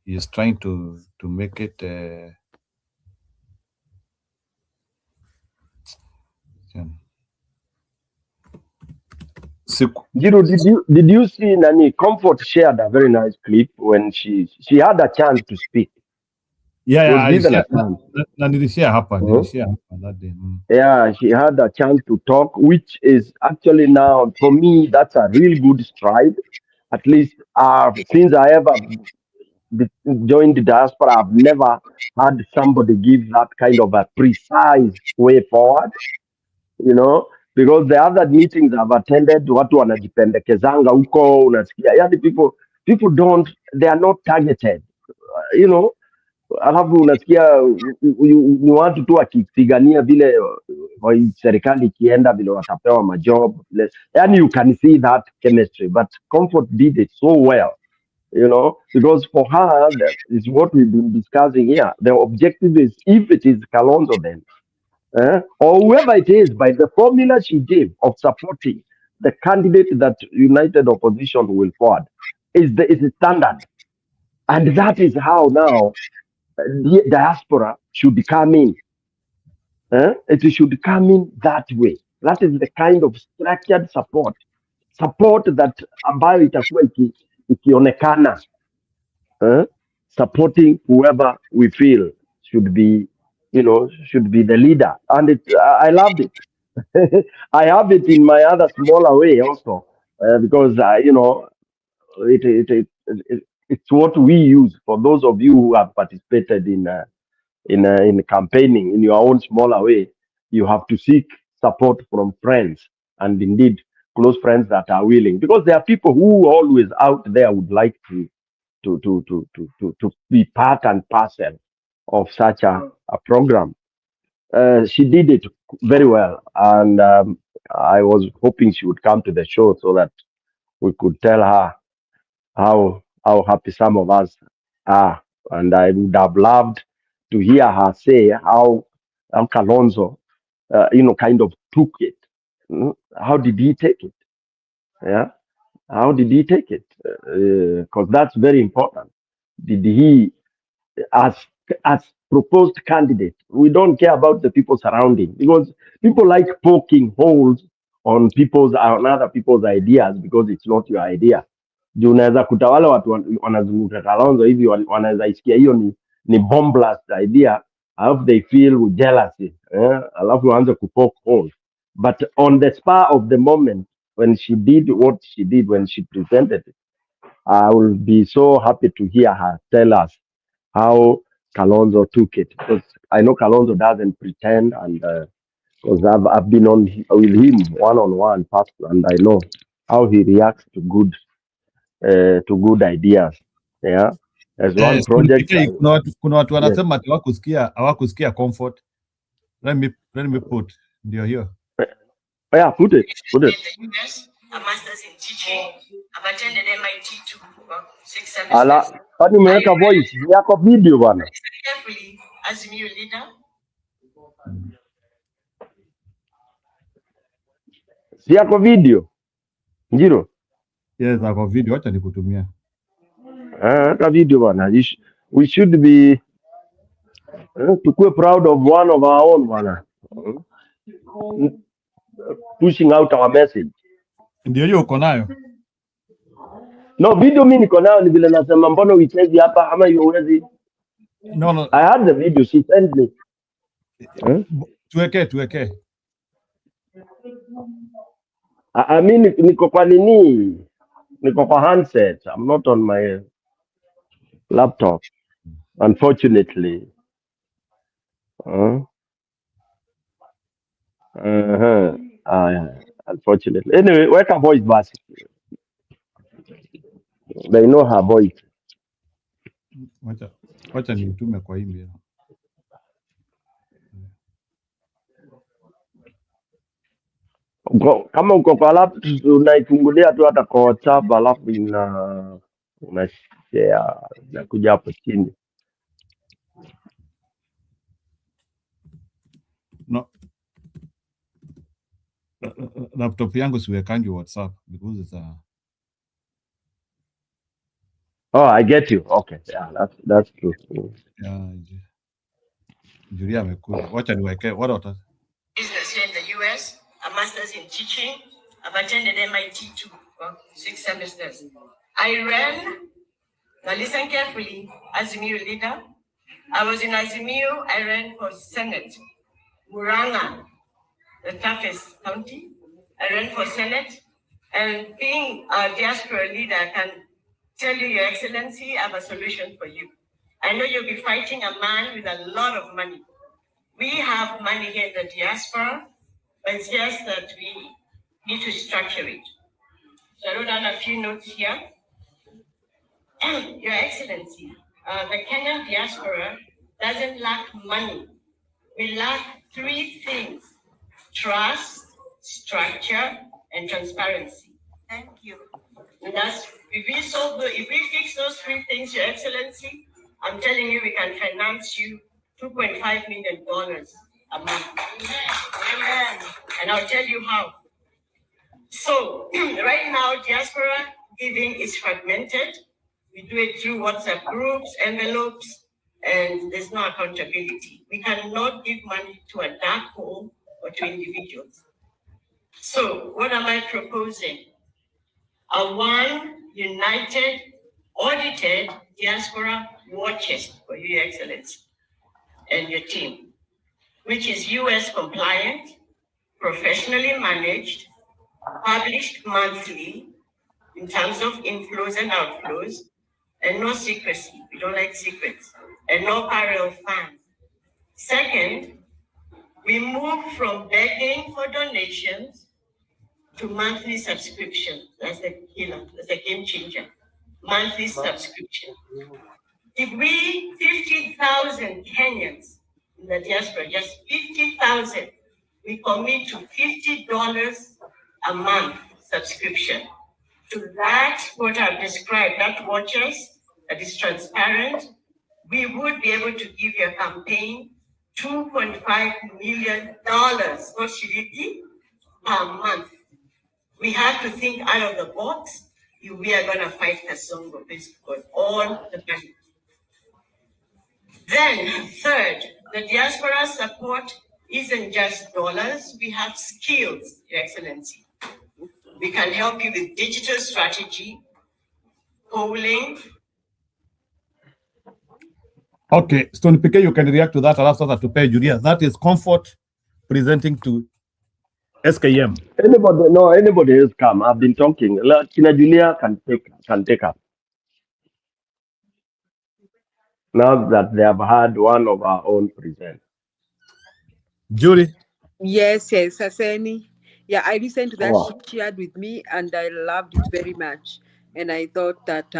is trying to make it. Jiro, did you see Nani Comfort shared a very nice clip when she had a chance to speak? Yeah, nilishare hapa that day. Yeah, she had a chance to talk, which is actually now for me that's a real good stride. At least since I ever joined the diaspora, I've never had somebody give that kind of a precise way forward, because the other meetings I've attended, watu wanajipendekezanga huko, unasikia, yani people don't, they are not targeted, you know. Alafu unasikia ni watu tu wakipigania vile serikali ikienda vile watapewa majob, yani you can see that chemistry, but Comfort did it so well, you know, because for her, that is what we've been discussing here. The objective is, if it is Kalonzo then, or whoever it is, by the formula she gave of supporting the candidate that United Opposition will forward, is the standard. And that is how now the diaspora should come in. It should come in that way. That is the kind of structured support that ambayo itakuwa ikionekana, supporting whoever we feel should be, you know, should be the leader. And I loved it. I have it in my other smaller way also, because you know, it's what we use. For those of you who have participated in campaigning in your own smaller way, you have to seek support from friends, and indeed close friends that are willing, because there are people who always out there would like to be part and parcel of such a program. She did it very well, and I was hoping she would come to the show so that we could tell her how happy some of us are. And I would have loved to hear her say how Kalonzo, you know, kind of took it. How did he take it? Yeah, how did he take it? Because that's very important. Did he, as proposed candidate, we don't care about the people surrounding, because people like poking holes on other people's ideas because it's not your idea. Juu unaweza kuta wale watu wanazunguka Kalonzo hivi wanaweza isikia hiyo ni bomb blast idea, alafu they feel jealousy, alafu waanze kupoke holes. But on the spur of the moment, when she did what she did, when she presented it, I will be so happy to hear her tell us how Kalonzo took it, because I know Kalonzo doesn't pretend, and because I've been on with him one-on-one past, and I know how he reacts to good ideas. Yeah, there's one project. Kuna watu Yes. wanasema ati hawakusikia Comfort. Let me put ndio hiyo. Yeah, put it. A master's in teaching. I've attended MIT too for 6 semesters. Ala, kwani umeweka voice yako video bwana? Carefully, as a new leader. Si yako video? Njiro? Yes, ako video, acha nikutumia. Hata video bwana. We should be tukue proud of one of our own bwana. Pushing out our message. Ndio hiyo uko nayo? No, video mimi niko nayo, ni vile nasema mbona uitezi hapa ama uwezi. No. I had the video, she sent me. Tuweke. I mean, niko kwa nini? Niko kwa handset. I'm not on my laptop, unfortunately. Unfortunately. Anyway, weka voice basi. They know her voice. Wacha nitume kwa email. Kama uko kwa laptop unaifungulia tu hata kwa WhatsApp, alafu una share na kuja hapo chini. No. Laptop yangu siwekangi WhatsApp because it's a... Oh, I get you. Okay. Yeah, that's true. Yeah. Julia amekuja. Wacha niweke. What Business here in the US, a master's in teaching. I've attended MIT too for 6 semesters. I ran, now listen carefully, Azimio leader. I was in Azimio, I ran for Senate. Muranga, the toughest county. I ran for Senate. And being a diaspora leader, I can tell you, Your Excellency, I have a solution for you. I know you'll be fighting a man with a lot of money. We have money here in the diaspora. but it's just that we need to structure it. So I wrote down a few notes here. Your Excellency, the Kenyan diaspora doesn't lack money. We lack three things: trust, structure, and transparency. Thank you. And that's, if we fix those three things, Your Excellency, I'm telling you, we can finance you $2.5 million a month. Amen. And I'll tell you how. So right now, diaspora giving is fragmented. We do it through WhatsApp groups, envelopes, and there's no accountability. We cannot give money to a dark hole or to individuals. So what am I proposing? A one united, audited diaspora war chest for you, Your Excellency, and your team, which is US compliant, professionally managed, published monthly in terms of inflows and outflows, and no secrecy. We don't like secrets, and no parallel funds. Second, we move from begging for donations to monthly subscription. That's the killer, that's a game changer. Monthly subscription. If we, 50,000 Kenyans in the diaspora, just 50,000, we commit to $50 a month subscription to that, what I've described, that war chest that is transparent, we would be able to give your campaign $2.5 million, not shiriki, per month. We have to think out of the box. We are going to fight Kasongo with all the money. Then, third, the diaspora support isn't just dollars. We have skills, Your Excellency. We can help you with digital strategy, polling. Okay, Stone PK, you can react to that. I'll have to pay Julia. That is comfort presenting to SKM. Anybody else come? I've been talking. Tina Julia can take up. Now that they have had one of our own present. Julie. Yes, Aseni. Yeah, I listened to that Oh. she shared with me and I loved it very much. And I thought that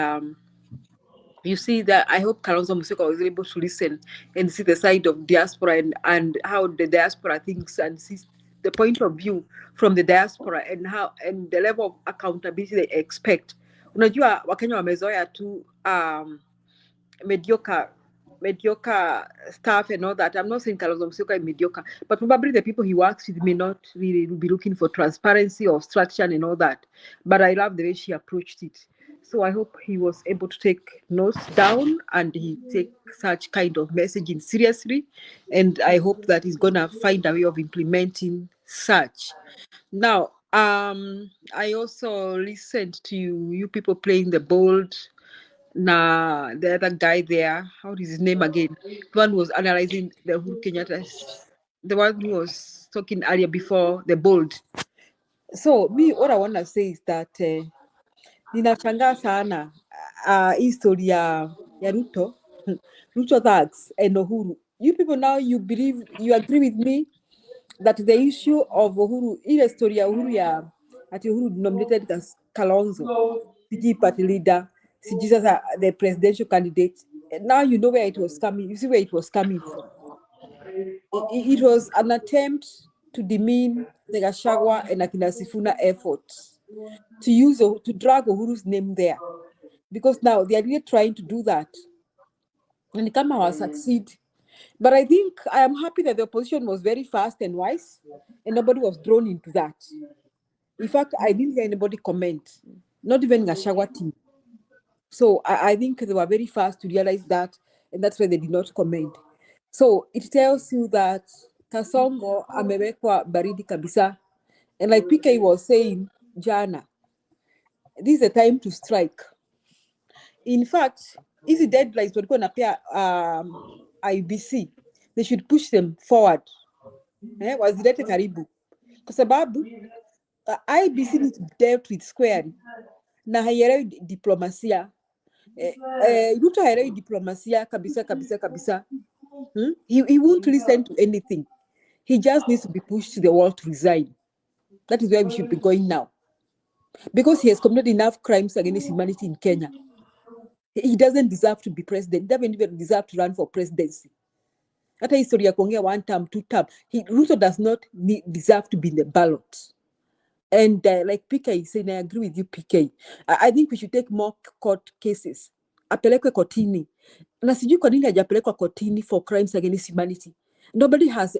you see that I hope Kalonzo Musyoka was able to listen and see the side of diaspora and how the diaspora thinks and sees the point of view from the diaspora and how and the level of accountability they expect. Unajua Wakenya wamezoea tu mediocre stuff and all that. I'm not saying Kalonzo Musyoka is mediocre, but probably the people he works with may not really be looking for transparency or structure and all that. But I love the way she approached it. So I hope he was able to take notes down and he take such kind of messaging seriously. And I hope that he's gonna find a way of implementing such. Now, I also listened to you people playing the bold. Nah, the other guy there, how is his name again? The one who was analyzing the Uhuru Kenyatta, the one who was talking earlier before the bold. So me, what I want to say is that ninashangaa sana history ya Ruto, Ruto thugs and Uhuru. You people now, you agree with me that the issue of Uhuru, ile story ya Uhuru ya ati Uhuru nominated as Kalonzo, siji party leader, siji sasa the presidential candidate. Now you know where it was coming. You see where it was coming from. It was an attempt to demean the Gachagua and Akina Sifuna efforts to drag Uhuru's name there, because now they are really trying to do that, and Kama will succeed. But I think I am happy that the opposition was very fast and wise, and nobody was drawn into that. In fact, I didn't hear anybody comment, not even Gachagua team. So I think they were very fast to realize that, and that's why they did not comment. So it tells you that Kasongo amewekwa baridi kabisa. And like PK was saying, Jana, this is the time to strike. In fact, easy deadlines were going to appear IBC. They should push them forward. Wazilete karibu. Kwa sababu IBC needs to deal with square. Na haielewi diplomasia. Ruto haielewi diplomasia kabisa. He won't listen to anything. He just needs to be pushed to the wall to resign. That is where we should be going now. Because he has committed enough crimes against humanity in Kenya. He doesn't deserve to be president. He doesn't even deserve to run for presidency. Hata history ya kuongea 1 term, 2 term. Ruto does not deserve to be in the ballot. And like PK is saying, I agree with you, PK. I think we should take more court cases. Apelekwe kotini. Na sijui kwa nini hajapelekwa kotini for crimes against humanity. Nobody has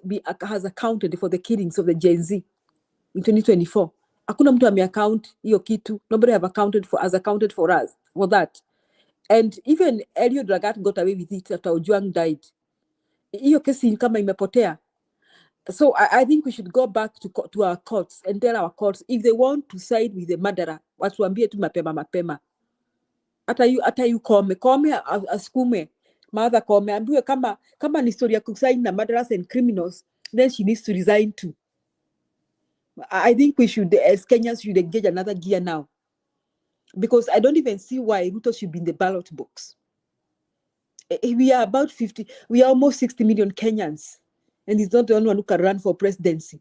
accounted for the killings of the Gen Z in 2024. Hakuna mtu ameaccount hiyo kitu. Nobody has accounted for us for that. And even Eliud Lagat got away with it after Ojwang died. Hiyo kesi kama imepotea. So I think we should go back to our courts and tell our courts if they want to side with the murderer, watuambie tu mapema. Hata yu kome asukume. Mother kome ambiwe kama ni story ya kusign na murderers and criminals, then she needs to resign too. I think we should, as Kenyans, should engage another gear now. Because I don't even see why Ruto should be in the ballot box. We are about 50, we are almost 60 million Kenyans. And he's not the only one who can run for presidency.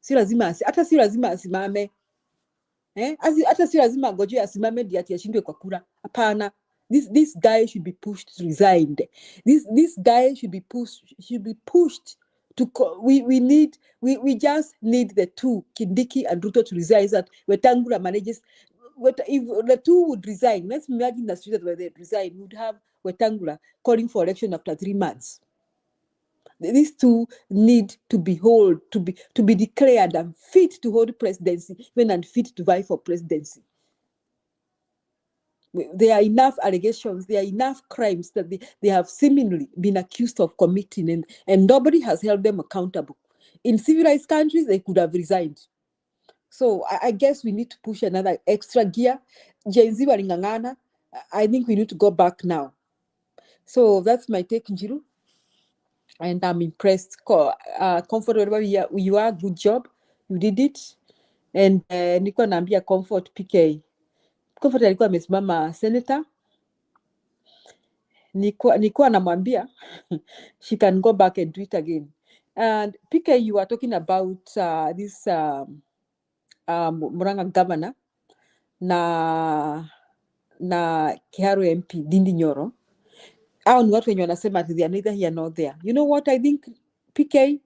Si lazima asimame. Hata si lazima ngoje asimame ndiye ashindwe kwa kura. Hapana. This guy should be pushed to resign. This guy should be pushed to we just need the two, Kindiki and Ruto, to resign, that Wetangula manages. If the two would resign, let's imagine the situation where they resign, we would have Wetangula calling for election after 3 months. These two need to be declared unfit to hold presidency, even unfit to vie for presidency. There are enough allegations, there are enough crimes that they have seemingly been accused of committing, and nobody has held them accountable. In civilized countries, they could have resigned. So I guess we need to push another extra gear. Gen Z walingangana. I think we need to go back now. So that's my take, Njiru. And I'm impressed. Comfort, wherever you are, good job. You did it. And niko naambia Comfort PK. Comfort alikuwa amesimama senator. Nikuwa namwambia she can go back and do it again. And PK, you are talking about this Murang'a governor na Kiharu MP Ndindi Nyoro. Hao ni watu wenye wanasema they are neither here nor there. You know what I think, PK?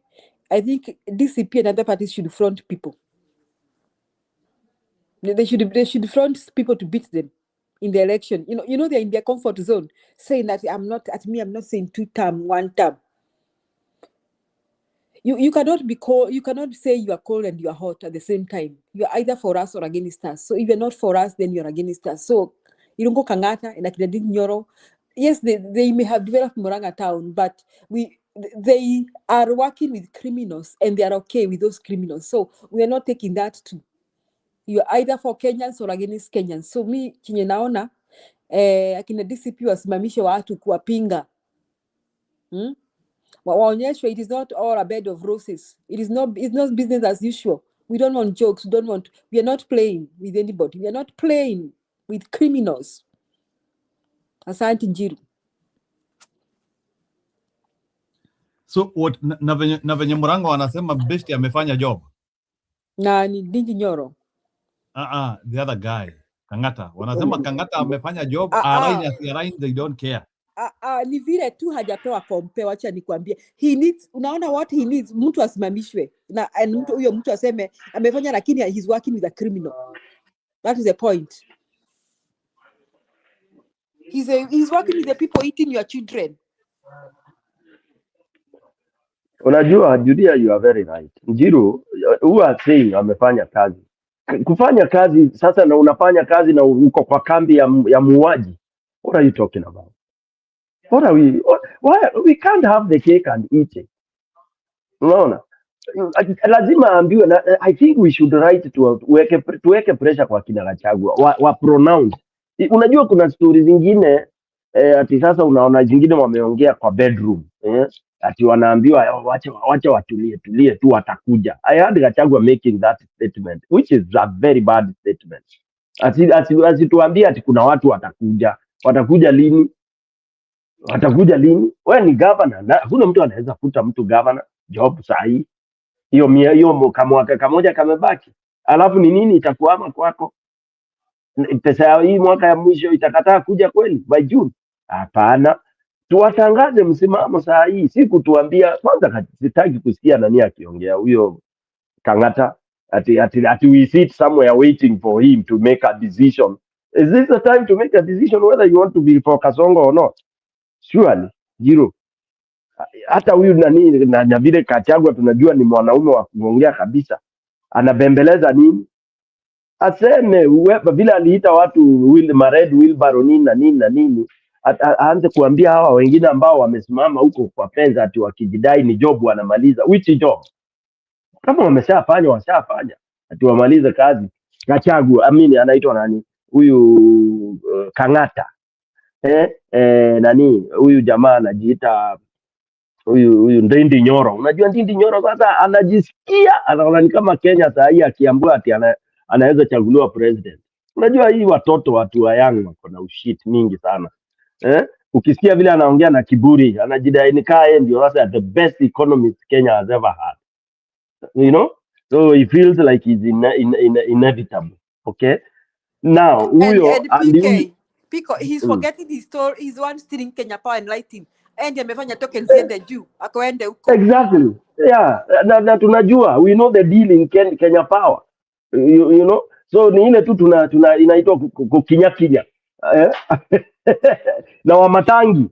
I think DCP and other parties should front people. They should front people to beat them in the election. You know they're in their comfort zone, saying that I'm not saying 2 term, 1 term. You cannot be cold. You cannot say you are cold and you are hot at the same time. You are either for us or against us. So if you're not for us, then you're against us. So you don't go Kangata and Ndindi Nyoro. Yes, they may have developed Murang'a town, but they are working with criminals and they are okay with those criminals. So we are not taking that too. You are either for Kenyans or against Kenyans. So mi chenye naona akina DCP wasimamishe watu kuwapinga. Waonyeshwe it is not all a bed of roses. It's not business as usual. We don't want jokes. We are not playing with anybody. We are not playing with criminals. Asante Njiru. So what na venye Murang'a wanasema besti amefanya job. Na ni Ndindi Nyoro. The other guy, Kangata. Wanasema Kangata amefanya job, align, they don't care. Ni vile tu hajapewa kompe, wacha nikwambie. He needs, unaona what he needs, mtu asimamishwe. Na mtu huyo mtu aseme amefanya lakini he's working with a criminal. That is the point. He's working with the people eating your children. Unajua, Julia, you are very right. Njiru, who are saying amefanya kazi. Kufanya kazi sasa na unafanya kazi na uko kwa kambi ya muuaji. What are you talking about? Why we can't have the cake and eat it. Unaona? Lazima ambiwe na I think we should write tuweke pressure kwa kina Gachagua wa pronounce. Unajua kuna stories zingine ati sasa unaona zingine wameongea kwa bedroom ati wanaambiwa wacha watulie tu watakuja. I heard Gachagua making that statement, which is a very bad statement. Asituambia ati kuna watu watakuja lini? Wewe ni governor na hakuna mtu anaweza kuta mtu governor job sahi. hiyo kamwaka kamoja kamebaki, alafu ni nini itakuama kwako? Pesa ya hii mwaka ya mwisho itakataa kuja kweli by June? Hapana, tuwatangaze msimamo saa hii, si kutuambia. Kwanza sitaki kusikia nani akiongea huyo Kangata ati we sit somewhere waiting for him to make a decision. Is this the time to make a decision whether you want to be for Kasongo or not? Surely Jiro, hata huyu nani na vile Kachagwa tunajua ni mwanaume wa kuongea kabisa, anabembeleza nini? Aseme vile aliita watu Red Wheelbarrow nini na nini na nini, aanze kuambia hawa wengine ambao wamesimama huko kwa pesa ati wakijidai ni job wanamaliza. Which job? Kama wameshafanya washafanya, ati wamalize kazi. Kachagwa anaitwa nani huyu Kangata nani huyu jamaa anajiita huyu Ndindi Nyoro. Unajua Ndindi Nyoro sasa anajisikia anaona ni kama Kenya saa hii akiambiwa ati anaweza chaguliwa president. Unajua hii watu wa young wako na ushit mingi sana. Ukisikia vile anaongea na kiburi, anajidai ni kaa yeye ndio sasa the best economist Kenya has ever had. You know? So he feels like he's inevitable. Okay? Now, huyo and PK, he's forgetting his story. He's one stealing Kenya Power and Lighting. And amefanya tokens ziende juu, akoende huko. Exactly. Yeah, na tunajua, we know the deal in Kenya Power. You know? So ni ile tu inaitwa kukinya. Na Wamatangi.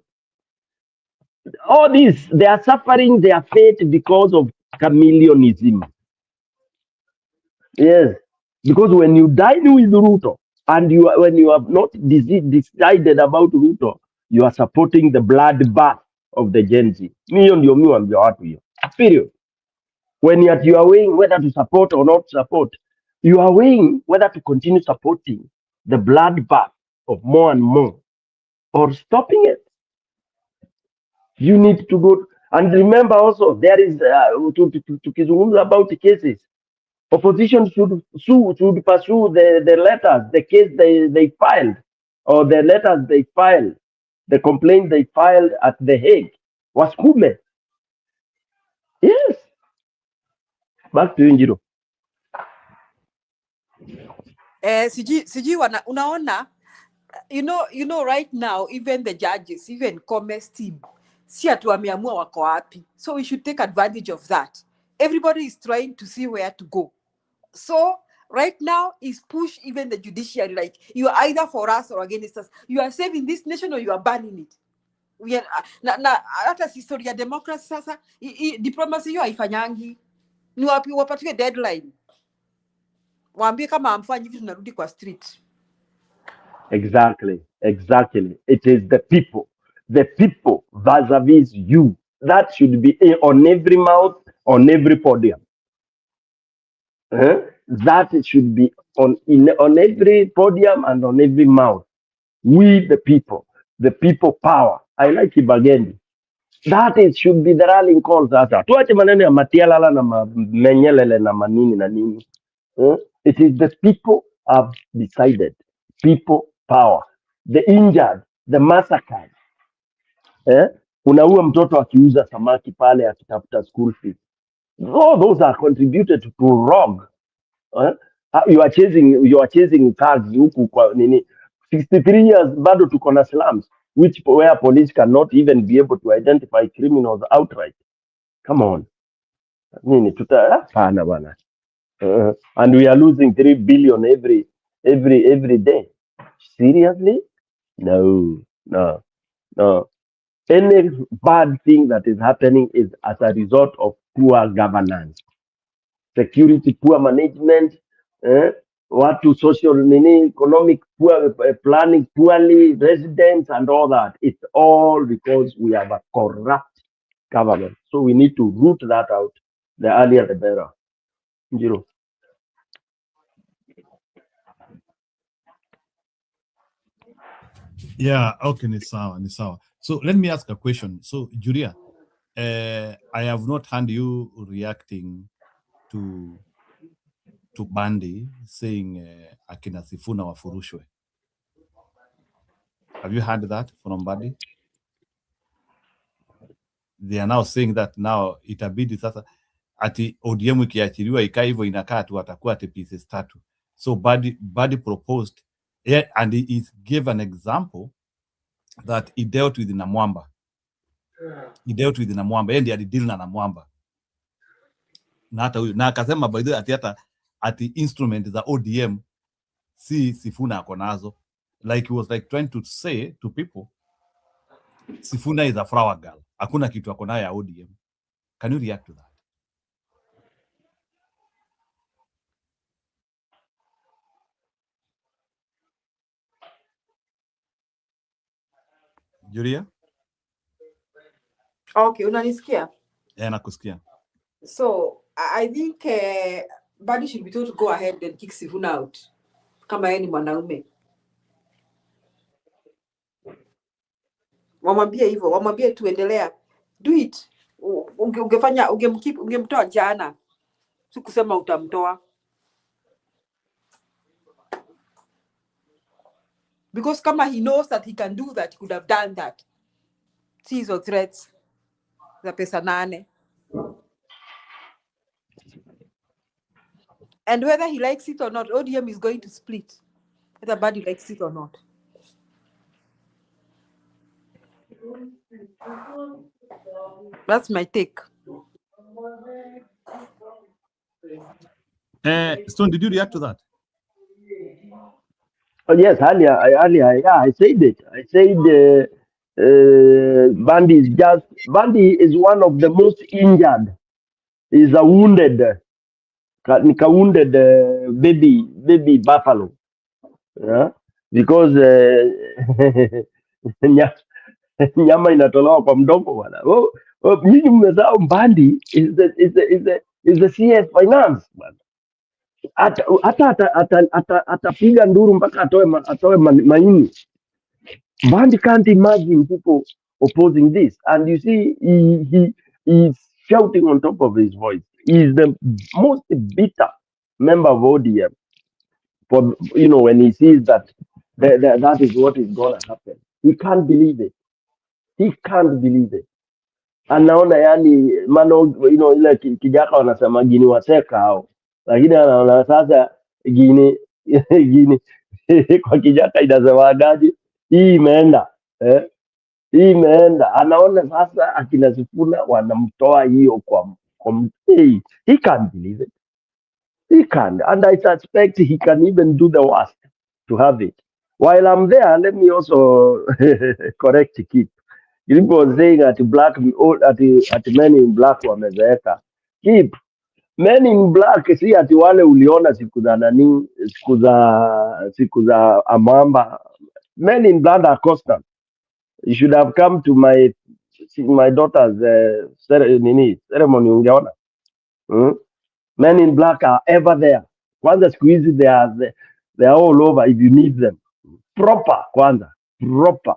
All this, they are suffering their fate because of chameleonism. Yes. Because when you dine with Ruto, and when you have not decided about Ruto, you are supporting the bloodbath of the Gen Z. Hiyo ndio mimi waambia watu hiyo. Period. When you are weighing whether to support or not support, you are weighing whether to continue supporting the bloodbath of more and more or stopping it. You need to go and remember also there is tukizungumza about the cases. Opposition should pursue the letters, the case they filed, or the letters they filed, the complaint they filed at The Hague. Wasukume. Yes. Back to you, Njiro. Sijui unaona, you know right now even the judges, even Come's team, si atu wameamua wako wapi. So we should take advantage of that. Everybody is trying to see where to go. So right now is push even the judiciary, like you are either for us or against us. You are saving this nation or you are banning it. We are hata history ya democracy sasa diplomacy hiyo haifanyangi. Ni wapi wapatiwe deadline. Waambie kama amfanyi hivi tunarudi kwa street. Exactly. It is the people vis-a-vis you that should be on every mouth, on every podium. That should be on every podium and on every mouth. We the people power. I like Ibagendi. That should be the rallying call sasa. Tuache maneno ya matialala na menyelele na manini na nini. It is the people have decided. People power. The injured, the massacred. Unaua mtoto akiuza samaki pale akitafuta school fees. All those are contributed to wrong. You are chasing thugs huku kwa nini 63 years bado tuko na slums where police cannot even be able to identify criminals outright. Come on. Nini tutafana bwana. And we are losing 3 billion every day. Seriously? No. Any bad thing that is happening is as a result of poor governance. Security, poor management, watu social economic poor planning, poorly residents and all that. It's all because we have a corrupt government. So we need to root that out. The earlier the better. Njiro. Yeah, okay, ni sawa. So let me ask a question. So Julia, I have not heard you reacting to Bandi saying akina Sifuna wafurushwe. Have you heard that from Bandi? They are now saying that now itabidi sasa ati ODM ikiachiliwa ikaa hivyo inakaa tu atakuwa ati pieces tatu. So Badi proposed, yeah, and he gave an example that he dealt with Namwamba. He dealt with Namwamba, yeye ndiye alideal na Namwamba. Na hata huyu na akasema by the way ati instrument za ODM si Sifuna ako nazo. Like he was like trying to say to people, Sifuna is a flower girl. Hakuna kitu ako nayo ya ODM. Can you react to that? Julia? Okay, unanisikia? Yeah, nakusikia. So I think Badi should be told to go ahead and kick Sifuna out kama yeye ni mwanaume. Wamwambie hivyo, wamwambie tuendelea. Do it. Ungefanya ungemtoa jana. Si kusema utamtoa. Because kama he knows that he can do that, he could have done that. See hizo threats za pesa 8. And whether he likes it or not, ODM is going to split. Whether Badi likes it or not. That's my take. Stone, did you react to that? Oh, yes, earlier, I said it. I said Bandi is one of the most injured. He's a wounded, wounded baby buffalo. Yeah? Because nyama inatolewa kwa mdomo bwana. Nyinyi mmesahau Bandi is the CS finance bwana. Atapiga nduru mpaka atoe maini. Bandi can't imagine people opposing this, and you see he is shouting on top of his voice. He is the most bitter member of ODM. For when he sees that that is what is gonna happen, he can't believe it. He can't believe it. Anaona yani mano ile kijaka wanasema gini waseka hao, lakini anaona sasa gini kwa kijaka inasemaje, hii imeenda hii imeenda. Anaona sasa akina Sifuna wanamtoa hiyo he can't believe it. He can't, and I suspect he can even do the worst to have it. While I'm there, let me also correct Kip. Kip was saying that men in black wamezeeka. Kip, men in black si ati wale uliona siku za nani, siku za Amamba. Men in black are constant. You should have come to my daughter's ceremony ungeona. Men in black are ever there. Kwanza siku hizi they are all over if you need them. Proper kwanza. Proper.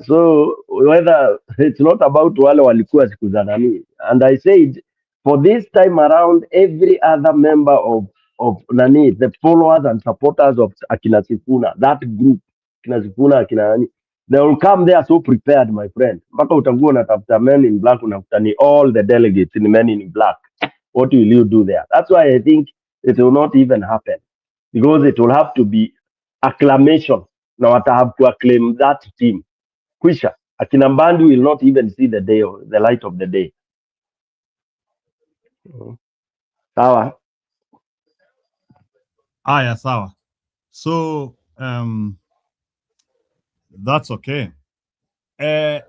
So whether it's not about wale walikuwa siku za nani. And I said for this time around, every other member of nani, the followers and supporters of akina Sifuna, that group akina Sifuna akina nani, they will come there so prepared, my friend. Mpaka utakuwa unatafuta men in black, unafuta ni all the delegates in men in black. What will you do there? That's why I think it will not even happen, because it will have to be acclamation. Now I have to acclaim that team. Kwisha. Akina Mbandi will not even see the day or the light of the day. Sawa. Aya, sawa. So that's okay. There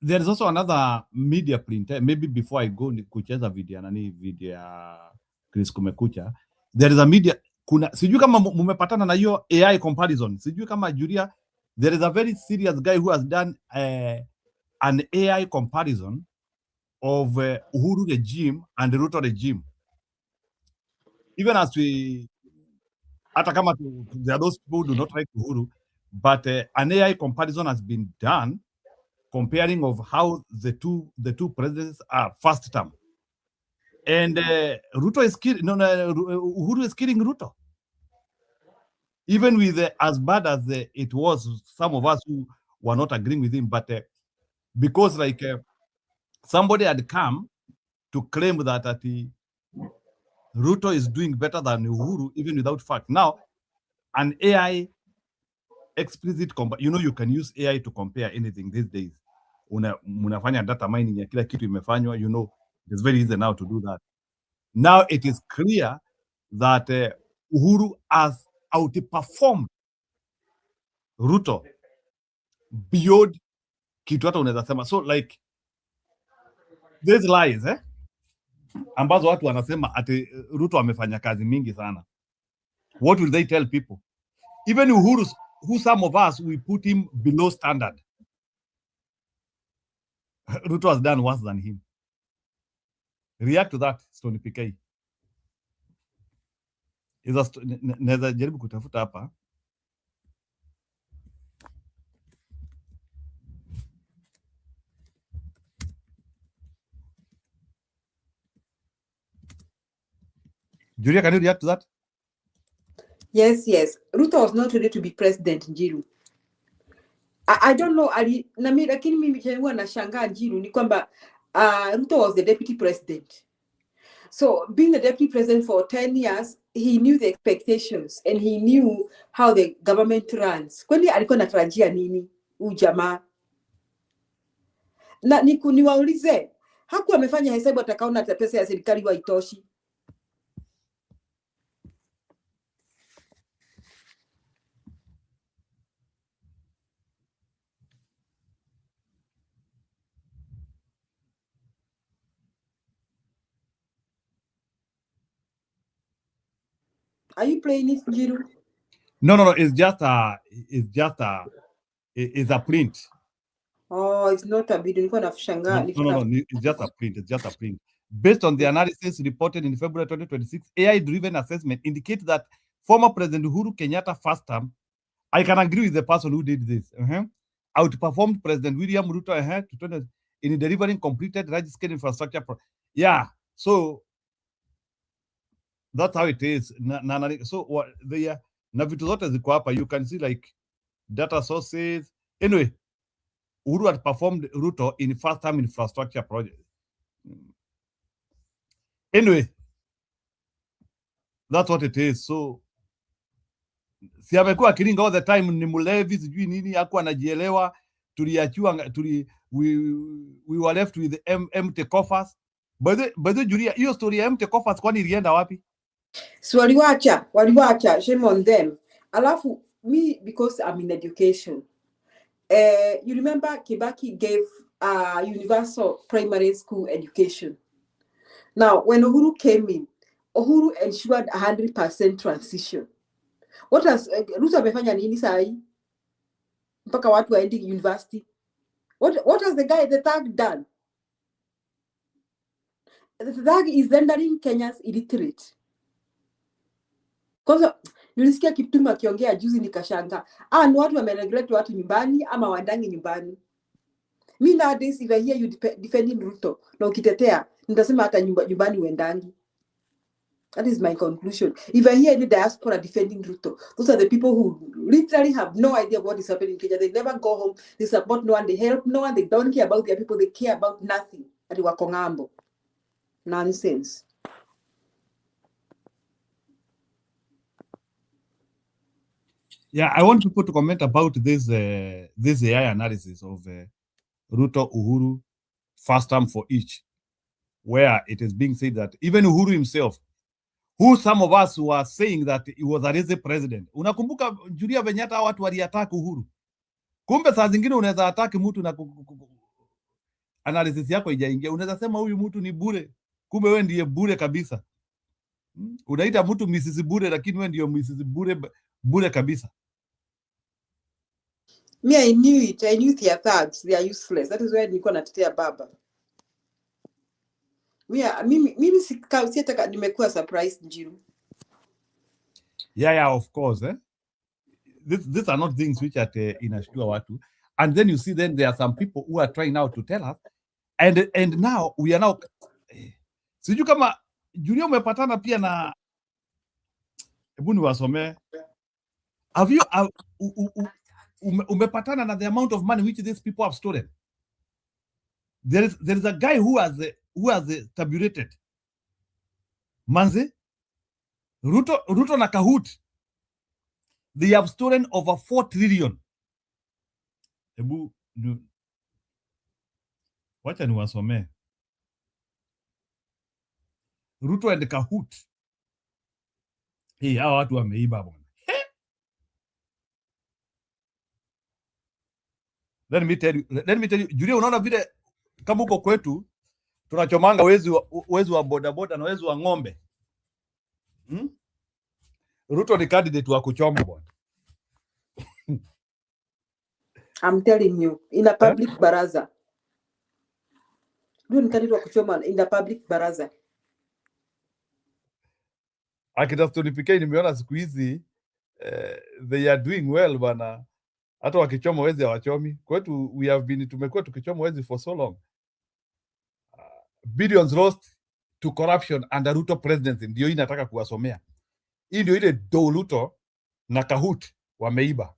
is also another media print. Maybe before I go kucheza video ya Chris Kumekucha. There is a media sijui kama mumepatana na hiyo AI comparison. Sijui kama Julia, there is a very serious guy who has done an AI comparison of Uhuru regime and the Ruto regime. Even as hata kama there are those people who do not like Uhuru, but an AI comparison has been done comparing of how the two presidents are first term. And Ruto is killing, Uhuru is killing Ruto. Even with as bad as it was, some of us who were not agreeing with him, but because like somebody had come to claim that Ruto is doing better than Uhuru, even without fact. Now, an AI explicit you can use AI to compare anything these days. Munafanya data mining ya kila kitu imefanywa, it's very easy now to do that. Now it is clear that Uhuru has outperformed Ruto beyond kitu hata unaweza sema. So like these lies ambazo watu wanasema ati Ruto amefanya kazi mingi sana. What will they tell people? Even Uhuru, who some of us we put him below standard, Ruto has done worse than him. React to that, Stony PK. Naweza jaribu kutafuta hapa. Julia, can you react to that? Yes. Ruto was not ready to be president, Njiru. I don't know, lakini mimi huwa nashangaa Njiru ni kwamba Ruto was the deputy president. So being the deputy president for 10 years, he knew the expectations and he knew how the government runs. Kwani alikuwa anatarajia nini huyu jamaa? Na niwaulize, hakuwa amefanya hesabu atakaona pesa ya serikali haitoshi. Are you playing it, Njiru? No. It's a print. Oh, it's not a video. No, it's just a print. Based on the analysis reported in February 2026, AI-driven assessment indicates that former President Uhuru Kenyatta first term, I can agree with the person who did this, outperformed President William Ruto in delivering completed large-scale infrastructure. So that's how it is. So what na vitu zote ziko hapa, you can see like data sources. Anyway, Uhuru had performed Ruto in first term infrastructure project. Anyway, that's what it is. So si amekuwa kiringa all the time, ni mlevi sijui nini, hakuwa anajielewa, tuliachiwa we were left with empty coffers. By the Julia, hiyo story ya empty coffers kwani ilienda wapi? So waliwacha, shame on them. Alafu me, because I'm in education, you remember Kibaki gave universal primary school education. Now, when Uhuru came in, Uhuru ensured 100% transition. What has Ruto amefanya nini sahi? Mpaka watu waende university. What has the thug done? The thug is rendering Kenyans illiterate. Kwanza nilisikia Kiptuma akiongea juzi nikashanga. Ni watu wameregrete watu nyumbani ama wadangi nyumbani. Me nowadays if I hear you defending Ruto na ukitetea nitasema hata nyumbani uendangi. That is my conclusion. If I hear any diaspora defending Ruto, those are the people who literally have no idea what is happening in Kenya. They never go home. They support no one. They help no one. They don't care about their people. They care about nothing. Ati wako ngambo. Nonsense. Yeah, I want people to comment about this AI analysis of Ruto, Uhuru, first term for each, where it is being said that even Uhuru himself, who some of us were saying that he was a lazy president. Unakumbuka Julia venye hata watu waliattack Uhuru. Kumbe saa zingine unaweza attack mtu na analysis yako haijaingia. Unaweza sema huyu mtu ni bure. Kumbe wewe ndiye bure kabisa. Unaita mtu Mrs. Bure lakini wewe ndiyo Mrs. Bure kabisa. Me, I knew it. I knew they are thugs. They are useless. That is why nilikuwa natetea baba. Mimi sitaka nimekuwa surprised Njiru. Yeah, of course. These are not things which are inashtua watu. And then you see then there are some people who are trying now to tell us. And now we are now siju kama Julia umepatana pia na hebu niwasomee. Have you umepatana na the amount of money which these people have stolen? There is a guy who has who has tabulated. Manze, Ruto na Kahoot, they have stolen over 4 trillion. Hebu wacha niwasomee. Ruto and Kahoot. Hey, hawa watu wameiba bwana. Let me tell you, Julia, unaona vile kama uko kwetu tunachomanga wezi wa bodaboda na wezi wa ng'ombe. Ruto ni candidate wa kuchoma bwana. I'm telling you, in a public baraza. Huyo ni candidate wa kuchoma in a public baraza. Akina Stony PK nimeona siku hizi they are doing well bana. Hata wakichoma wezi hawachomi. Kwetu tumekuwa tukichoma wezi for so long. Billions lost to corruption under Ruto presidency. Ndio hii nataka kuwasomea. Hii ndio ile do Ruto na Kahoot wameiba.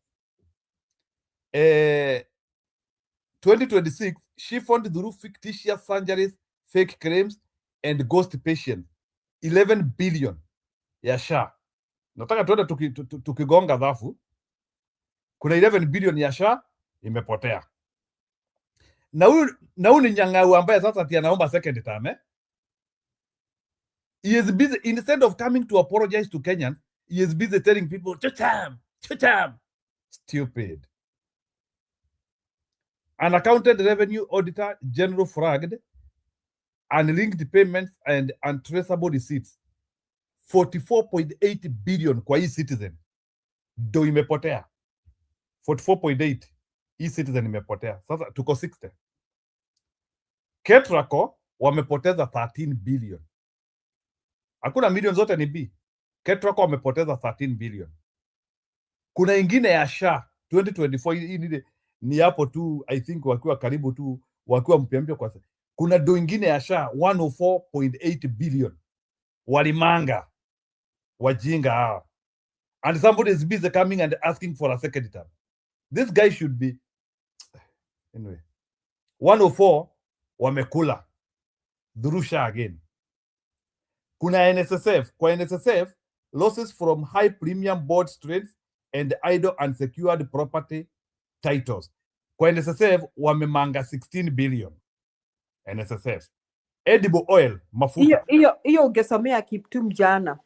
2026 she found through fictitious surgeries, fake claims and ghost patients 11 billion ya SHA. Nataka tuende tukigonga dhafu. Kuna 11 billion ya SHA imepotea. Na huyu ni nyang'au ambaye sasa ati anaomba second term He is busy, instead of coming to apologize to Kenyans, he is busy telling people, chucham. Stupid. Unaccounted revenue auditor general fraud, unlinked payments and untraceable receipts. 44.8 billion kwa hii Citizen. Do imepotea. 44.8. Hii Citizen imepotea. Sasa tuko 60. Ketraco wamepoteza 13 billion. Hakuna million zote ni B. Ketraco wamepoteza 13 billion. Kuna ingine ya SHA 2024 hii ni hapo tu, I think wakiwa karibu tu, wakiwa mpya kwa sasa. Kuna do ingine ya SHA 104.8 billion. Walimanga wajinga hawa. And somebody is busy coming and asking for a second term. This guy should be anyway. 104 wamekula through SHA again. Kuna NSSF. Kwa NSSF, losses from high premium board strains and idle unsecured property titles. Kwa NSSF wamemanga 16 billion. NSSF. Edible oil, mafuta. Hiyo ungesomea Kiptum jana.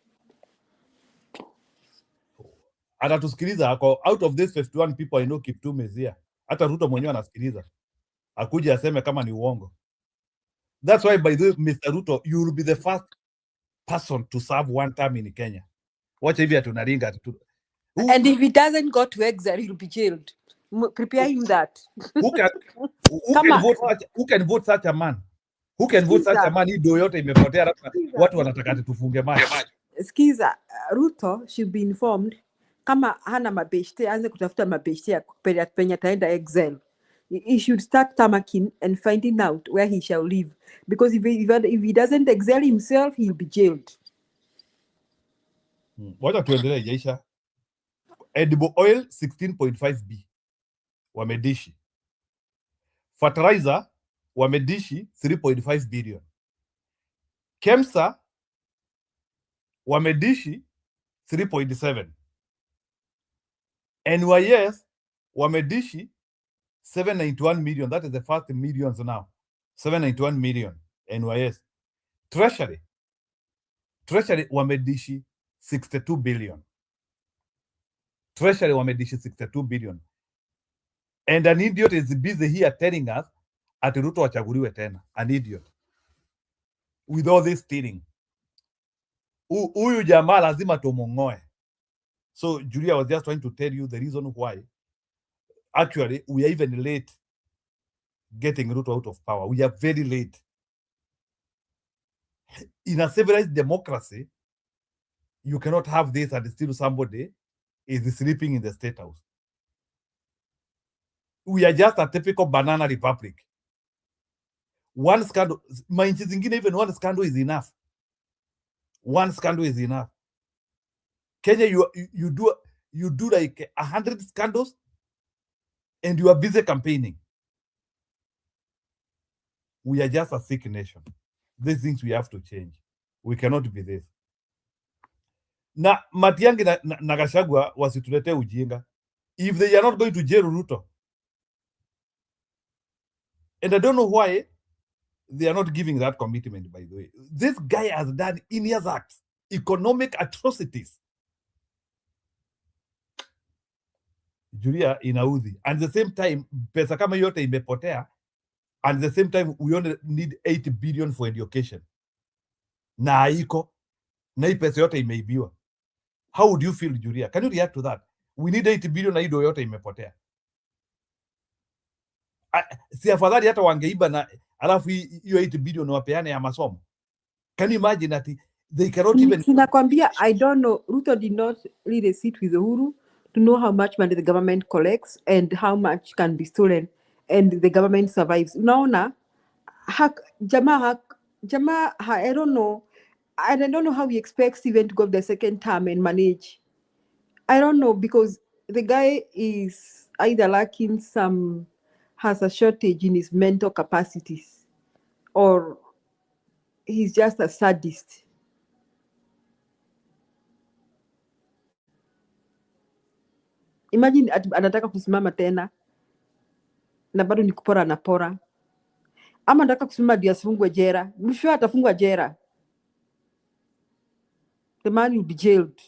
Atatusikiliza ako out of this 51 people I know Kiptum is here. Hata Ruto mwenyewe anasikiliza. Akuje aseme kama ni uongo. That's why by the way, Mr. Ruto, you will be the first person to serve one term in Kenya. Watch hivi atunaringa. And if he doesn't go to exile, he'll be jailed. Prepare him that. Who can vote such a man? Who can vote such a man? Hii do yote imepotea, watu wanataka tufunge maji. Skiza, Ruto should be informed kama hana mabeshte, aanze kutafuta mabeshte ya penye ataenda exile. He should start tamaking and finding out where he shall live. Because if he doesn't exile himself, he'll be jailed. Wacha tuendelee Jaisha. Edible oil 16.5B wamedishi. Fertilizer wamedishi 3.5 billion. Kemsa wamedishi 3.7. NYS wamedishi 791 million. That is the first millions now. 791 million NYS. Treasury wamedishi 62 billion. Treasury wamedishi 62 billion. And an idiot is busy here telling us ati Ruto wachaguliwe tena. An idiot. With all this stealing. Huyu jamaa lazima tumongoe. So Julia was just trying to tell you the reason why actually we are even late getting Ruto out of power. We are very late. In a civilized democracy, you cannot have this and still somebody is sleeping in the state house. We are just a typical banana republic. One scandal, manchi zingine, even one scandal is enough. One scandal is enough. Kenya, you do like 100 scandals and you are busy campaigning. We are just a sick nation. these things we have to change. We cannot be this. Na Matiang'i na Gachagua wasitulete ujinga. If they are not going to jail Ruto, and I don't know why they are not giving that commitment, by the way. This guy has done heinous acts, economic atrocities. Julia inaudhi. And at the same time, pesa kama yote imepotea. And at the same time, we only need 8 billion for education. Na haiko. Na hii pesa yote imeibiwa. How would you feel, Julia? Can you react to that? We need 8 billion na hiyo yote imepotea. Si afadhali hata wangeiba na alafu hiyo 8 billion wapeane ya masomo. Can you imagine that they cannot even... Sinakwambia, I don't know. Ruto did not really sit with Uhuru to know how much money the government collects and how much can be stolen and the government survives. Unaona, I don't know. I don't know how he expects even to go the second term and manage. I don't know, because the guy is either lacking has a shortage in his mental capacities, or he's just a sadist. Imagine anataka kusimama tena na bado ni kupora na pora, ama anataka kusimama ndio asifungwe jera. Mwisho atafungwa jera. The man will be jailed.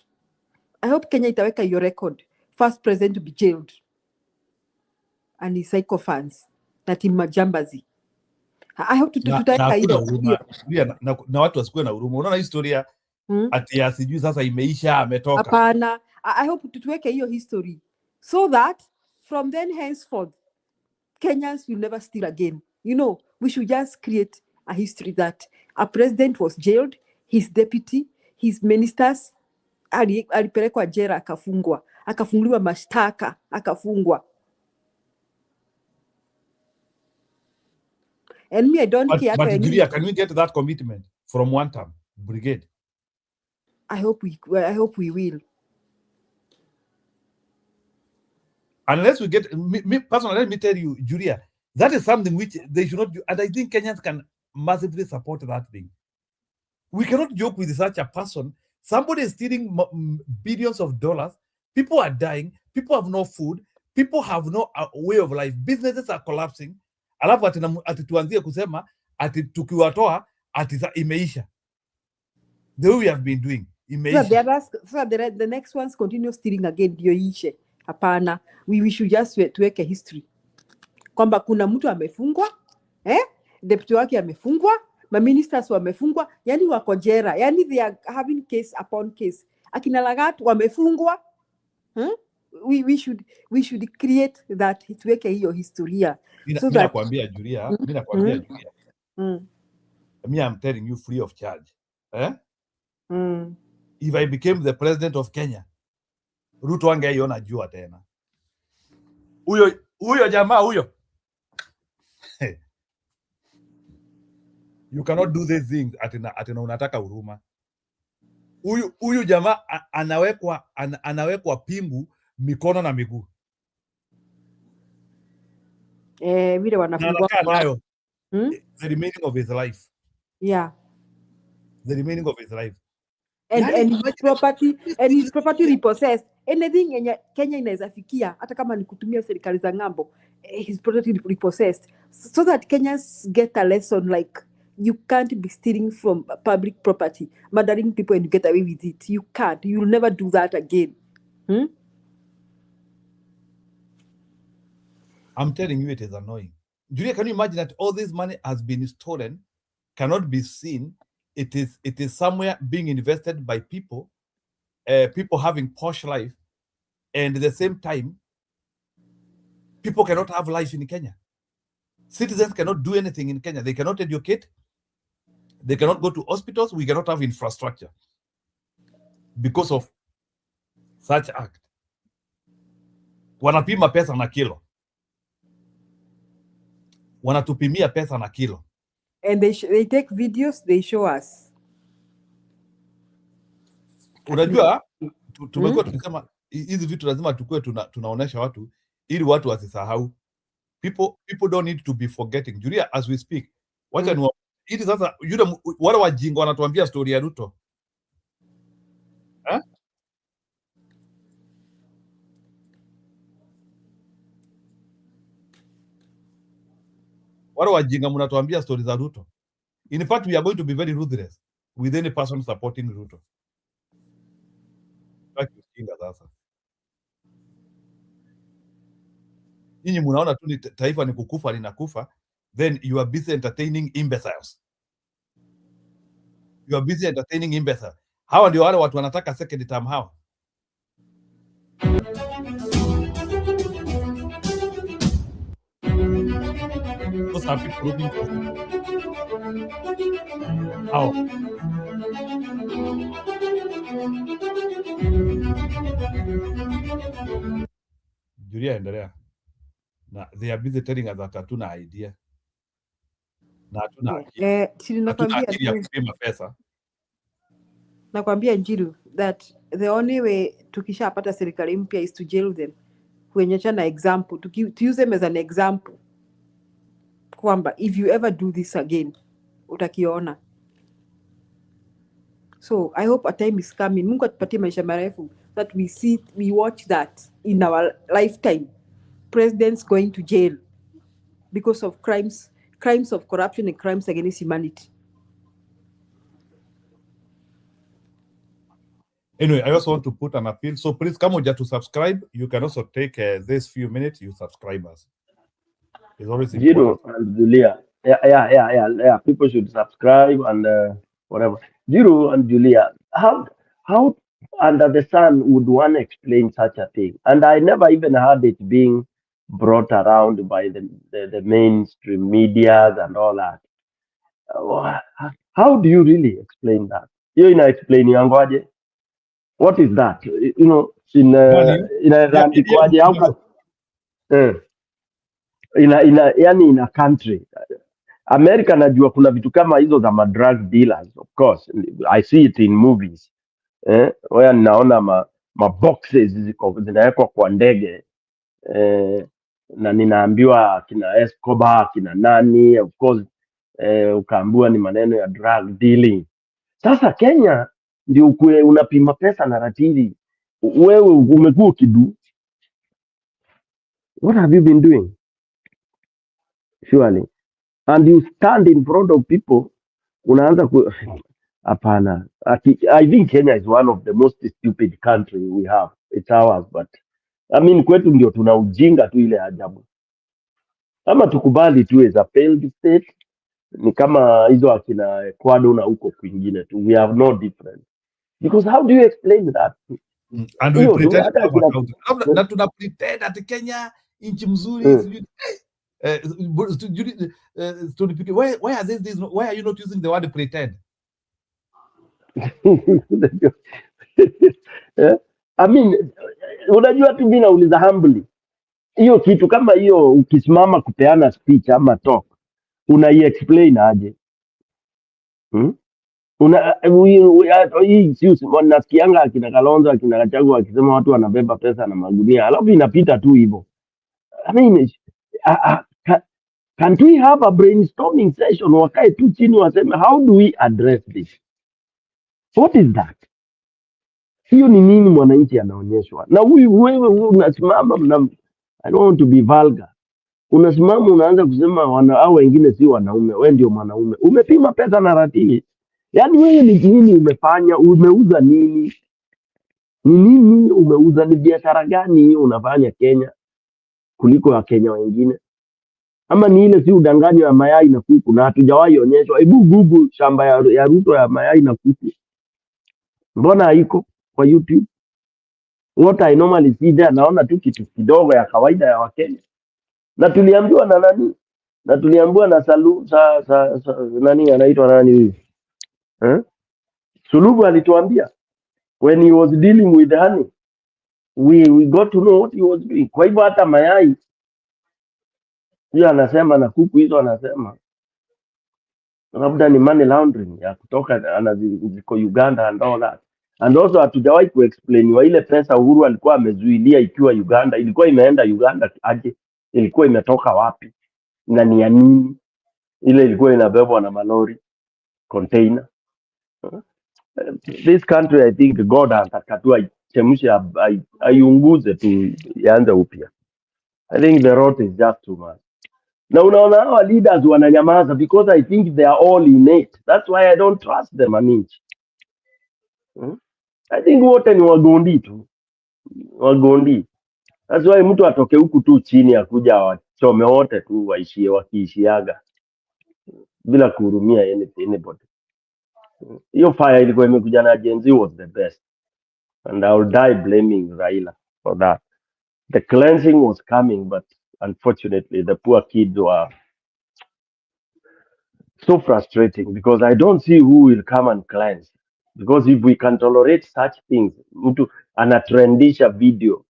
I hope Kenya itaweka your record. First president to be jailed. And his psychophans. Na timu majambazi. I hope tutaweka hiyo. Na watu wasikuwe na huruma. Unaona historia ati ya sijui sasa imeisha ametoka. Hapana. I hope tutuweke hiyo history. So that from then henceforth, Kenyans will never steal again. You know, we should just create a history that a president was jailed, his deputy, his ministers, alipelekwa jera akafungwa, akafunguliwa mashtaka, akafungwa. And me, I don't care. But Julia, can we get that commitment from one term brigade? I hope we will. Unless we get me personally, let me tell you, Julia, that is something which they should not do, and I think Kenyans can massively support that thing. We cannot joke with such a person. Somebody is stealing billions of dollars. People are dying. People have no food. People have no way of life. Businesses are collapsing. Alafu ati tuanzie kusema ati tukiwatoa ati imeisha. The way we have been doing imeisha. So the next ones continue stealing again ndio ishe. Hapana, we should just tuweke history kwamba kuna mtu amefungwa, deputy wake amefungwa, ma ministers wamefungwa, yani wako jera, yani they are having case upon case. Akina Lagat wamefungwa. We should create that, tuweke hiyo historia. So that nakwambia Julia, me I'm telling you free of charge. If I became the president of Kenya, Ruto angeiona jua tena. Huyo jamaa huyo. You cannot do these things atina unataka huruma. Huyu jamaa anawekwa pingu mikono na miguu. Vile wanafungwa nayo. The remaining of his life. Yeah. The remaining of his life. And his property repossessed. Anything yenye Kenya inaweza fikia, hata kama ni kutumia serikali za ng'ambo, his property repossessed, so that Kenyans get a lesson like you can't be stealing from public property, murdering people and you get away with it. You can't. You'll never do that again. I'm telling you, it is annoying. Julia, can you imagine that all this money has been stolen, cannot be seen? It is somewhere being invested by people, people having posh life, and at the same time, people cannot have life in Kenya. Citizens cannot do anything in Kenya. They cannot educate. They cannot go to hospitals. We cannot have infrastructure because of such act. Wanapima pesa na kilo. Wanatupimia pesa na kilo. And they take videos, they show us. Unajua tumekuwa tukisema hizi vitu lazima tukue tunaonesha watu ili watu wasisahau. People don't need to be forgetting. Julia, as we speak, wacha Ili sasa yule wale wajinga wanatuambia story ya Ruto. Wale wajinga mnatuambia story za Ruto. In fact, we are going to be very ruthless with any person supporting Ruto. Ujinga sasa. Nyinyi mnaona tu ni taifa ni kukufa linakufa, then you are busy entertaining imbeciles. You are busy entertaining imbeciles. Hawa ndio wale watu wanataka second term hawa. Those are people looking for how. Julia endelea. Na they are busy telling us that hatuna idea. Na hatuna akili. Hatuna akili ya kupima pesa. Nakwambia Njiru that the only way tukishapata serikali mpya is to jail them, kuonyesha na example, to use them as an example kwamba if you ever do this again utakiona. So I hope a time is coming, Mungu atupatie maisha marefu, that we watch that in our lifetime, presidents going to jail because of crimes of corruption and crimes against humanity. Anyway, I also want to put an appeal. So please come on to subscribe. You can also take this few minutes, you subscribe us. It's always important. Jiro and Julia. Yeah. People should subscribe and whatever. Jiro and Julia, how under the sun would one explain such a thing? And I never even heard it being brought around by the mainstream medias and all that. How do you really explain that? You know, explain yangoje. What is that? You know, in inaandikwaje? How can yani in a country America, najua kuna vitu kama hizo za drug dealers, of course I see it in movies where ninaona ma boxes zinawekwa kwa ndege na ninaambiwa kina Escobar kina nani, of course ukaambiwa ni maneno ya drug dealing. Sasa Kenya ndio ukue unapima pesa na ratili, wewe umekuwa ukidu. What have you been doing? Surely. And you stand in front of people, unaanza hapana. I think Kenya is one of the most stupid country we have. It's ours, but I mean kwetu ndio tuna ujinga tu ile ajabu. Ama tukubali tu as a failed state, ni kama hizo akina Ecuador na huko kwingine tu. We have no difference. Because how do you explain that? And we pretend na tuna pretend at Kenya nchi mzuri. Why are these why are you not using the word pretend? I mean, unajua tu mimi nauliza humbly. Hiyo kitu kama hiyo ukisimama kupeana speech ama talk, unai-explain aje? Hii nasikianga akina Kalonzo akina Gachagua akisema watu wanabeba pesa na magunia, alafu inapita tu hivyo. I mean, can't we have a brainstorming session, wakae tu chini waseme how do we address this? What is that? Hiyo ni nini mwananchi anaonyeshwa? Na wewe unasimama, I don't want to be vulgar. Unasimama unaanza kusema hao wengine si wanaume, wewe ndio mwanaume. Umepima pesa na ratili. Yaani wewe ni nini umefanya? Umeuza nini? Ni nini umeuza? Ni biashara gani hiyo unafanya Kenya kuliko ya Kenya wengine? Ama ni ile si udanganyo ya mayai na kuku, na hatujawahi onyeshwa. Hebu Google shamba ya Ruto ya mayai na kuku. Mbona haiko kwa YouTube? What I normally see there, naona tu kitu kidogo ya kawaida ya Wakenya. Na tuliambiwa na nani? Na tuliambiwa na nani anaitwa nani huyu? Sulubu alituambia when he was dealing with honey, we got to know what he was doing. Kwa hivyo hata mayai hiyo anasema na kuku hizo anasema labda ni money laundering ya kutoka anaziko Uganda and all that. And also hatujawahi kuexplainiwa ile pesa Uhuru alikuwa amezuilia ikiwa Uganda, ilikuwa imeenda Uganda aje? Ilikuwa imetoka wapi? Na ni ya nini? ile ilikuwa inabebwa na malori container. This country, I think God atakatua chemshe aiunguze tu ianze upya. I think the rot is just too much. Na unaona hawa leaders wananyamaza because I think they are all innate. That's why I don't trust them an inch. I think wote ni wagondi tu. Wagondi. That's why mtu atoke huku tu chini akuja wachome wote tu waishie wakiishiaga bila kuhurumia anybody. Hiyo fire ilikuwa imekuja na Gen Z was the best. And I will die blaming Raila for that. The cleansing was coming, but unfortunately the poor kids were so frustrating because I don't see who will come and cleanse. Because if we can tolerate such things, mtu anatrendisha video.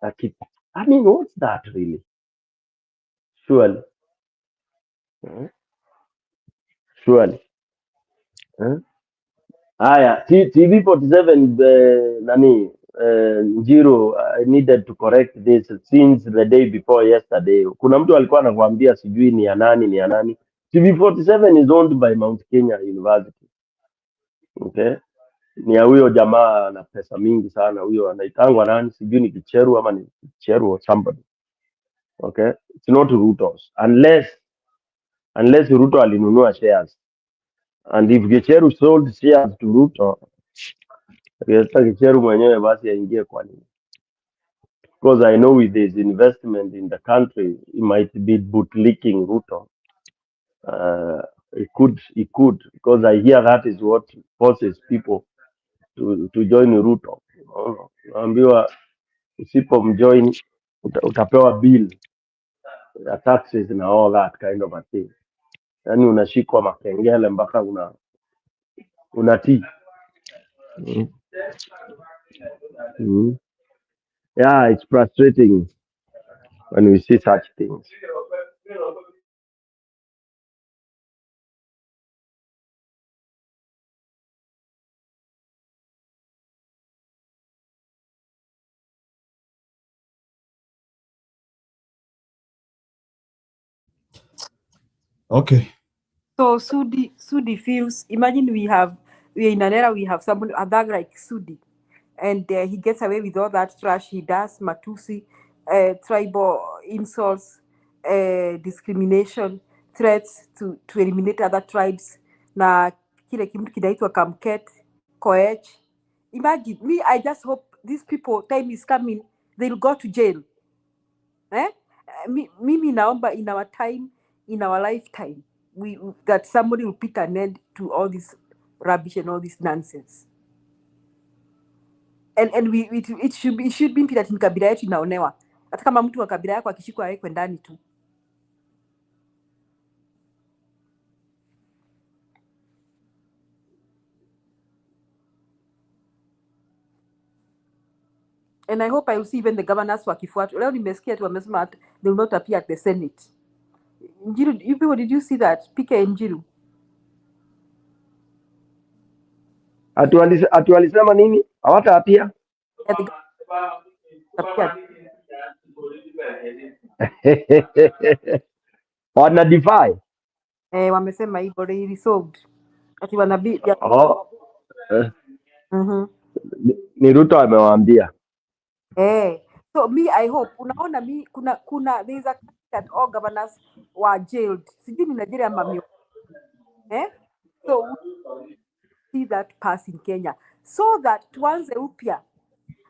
I mean, what's that really? Surely. Surely. Haya, TV 47 nani Njiro, I needed to correct this since the day before yesterday. Kuna mtu alikuwa anakuambia sijui ni ya nani. TV 47 is owned by Mount Kenya University. Okay? Ni ya huyo jamaa na pesa mingi sana, huyo anaitangwa nani? Sijui ni Kicheru ama ni Kicheru or somebody. Okay? It's not Ruto's unless Ruto alinunua shares. And if Kicheru sold shares to Ruto, Kicheru mwenyewe basi aingie kwa nini? Because I know with this investment in the country, he might be bootlicking Ruto. He could, because I hear that is what forces people to join Ruto. Naambiwa usipomjoin utapewa bill ya taxes na all that kind of a thing. Yani unashikwa makengele mpaka unatii. Yeah, it's frustrating when we see such things. Okay. So Sudi feels, imagine we're in an era, we have someone, a thug like Sudi, and he gets away with all that trash he does, matusi, tribal insults, discrimination, threats to eliminate other tribes, na kile kimtu kinaitwa Kamket, Koech. Imagine, I just hope these people, time is coming, they'll go to jail. Mimi naomba in our time, in our lifetime, that somebody will put an end to all this rubbish and all this nonsense. And it should be that in kabila yetu inaonewa. Hata kama mtu wa kabila yako akishikwa awekwe ndani tu. And I hope I will see even the governors wakifuatwa. Leo nimesikia tu wamesema they will not appear at the Senate. Njiru, you people, did you see that? PK Njiru. Atualisema nini? Hawataapia? Wana defy? Wamesema hivyo, they resolved. Ati wanabi. Ni Ruto amewaambia. So I hope, unaona kuna there is a that all governors were jailed. Sijui ni Nigeria mamio. So we see that pass in Kenya. So that tuanze upya.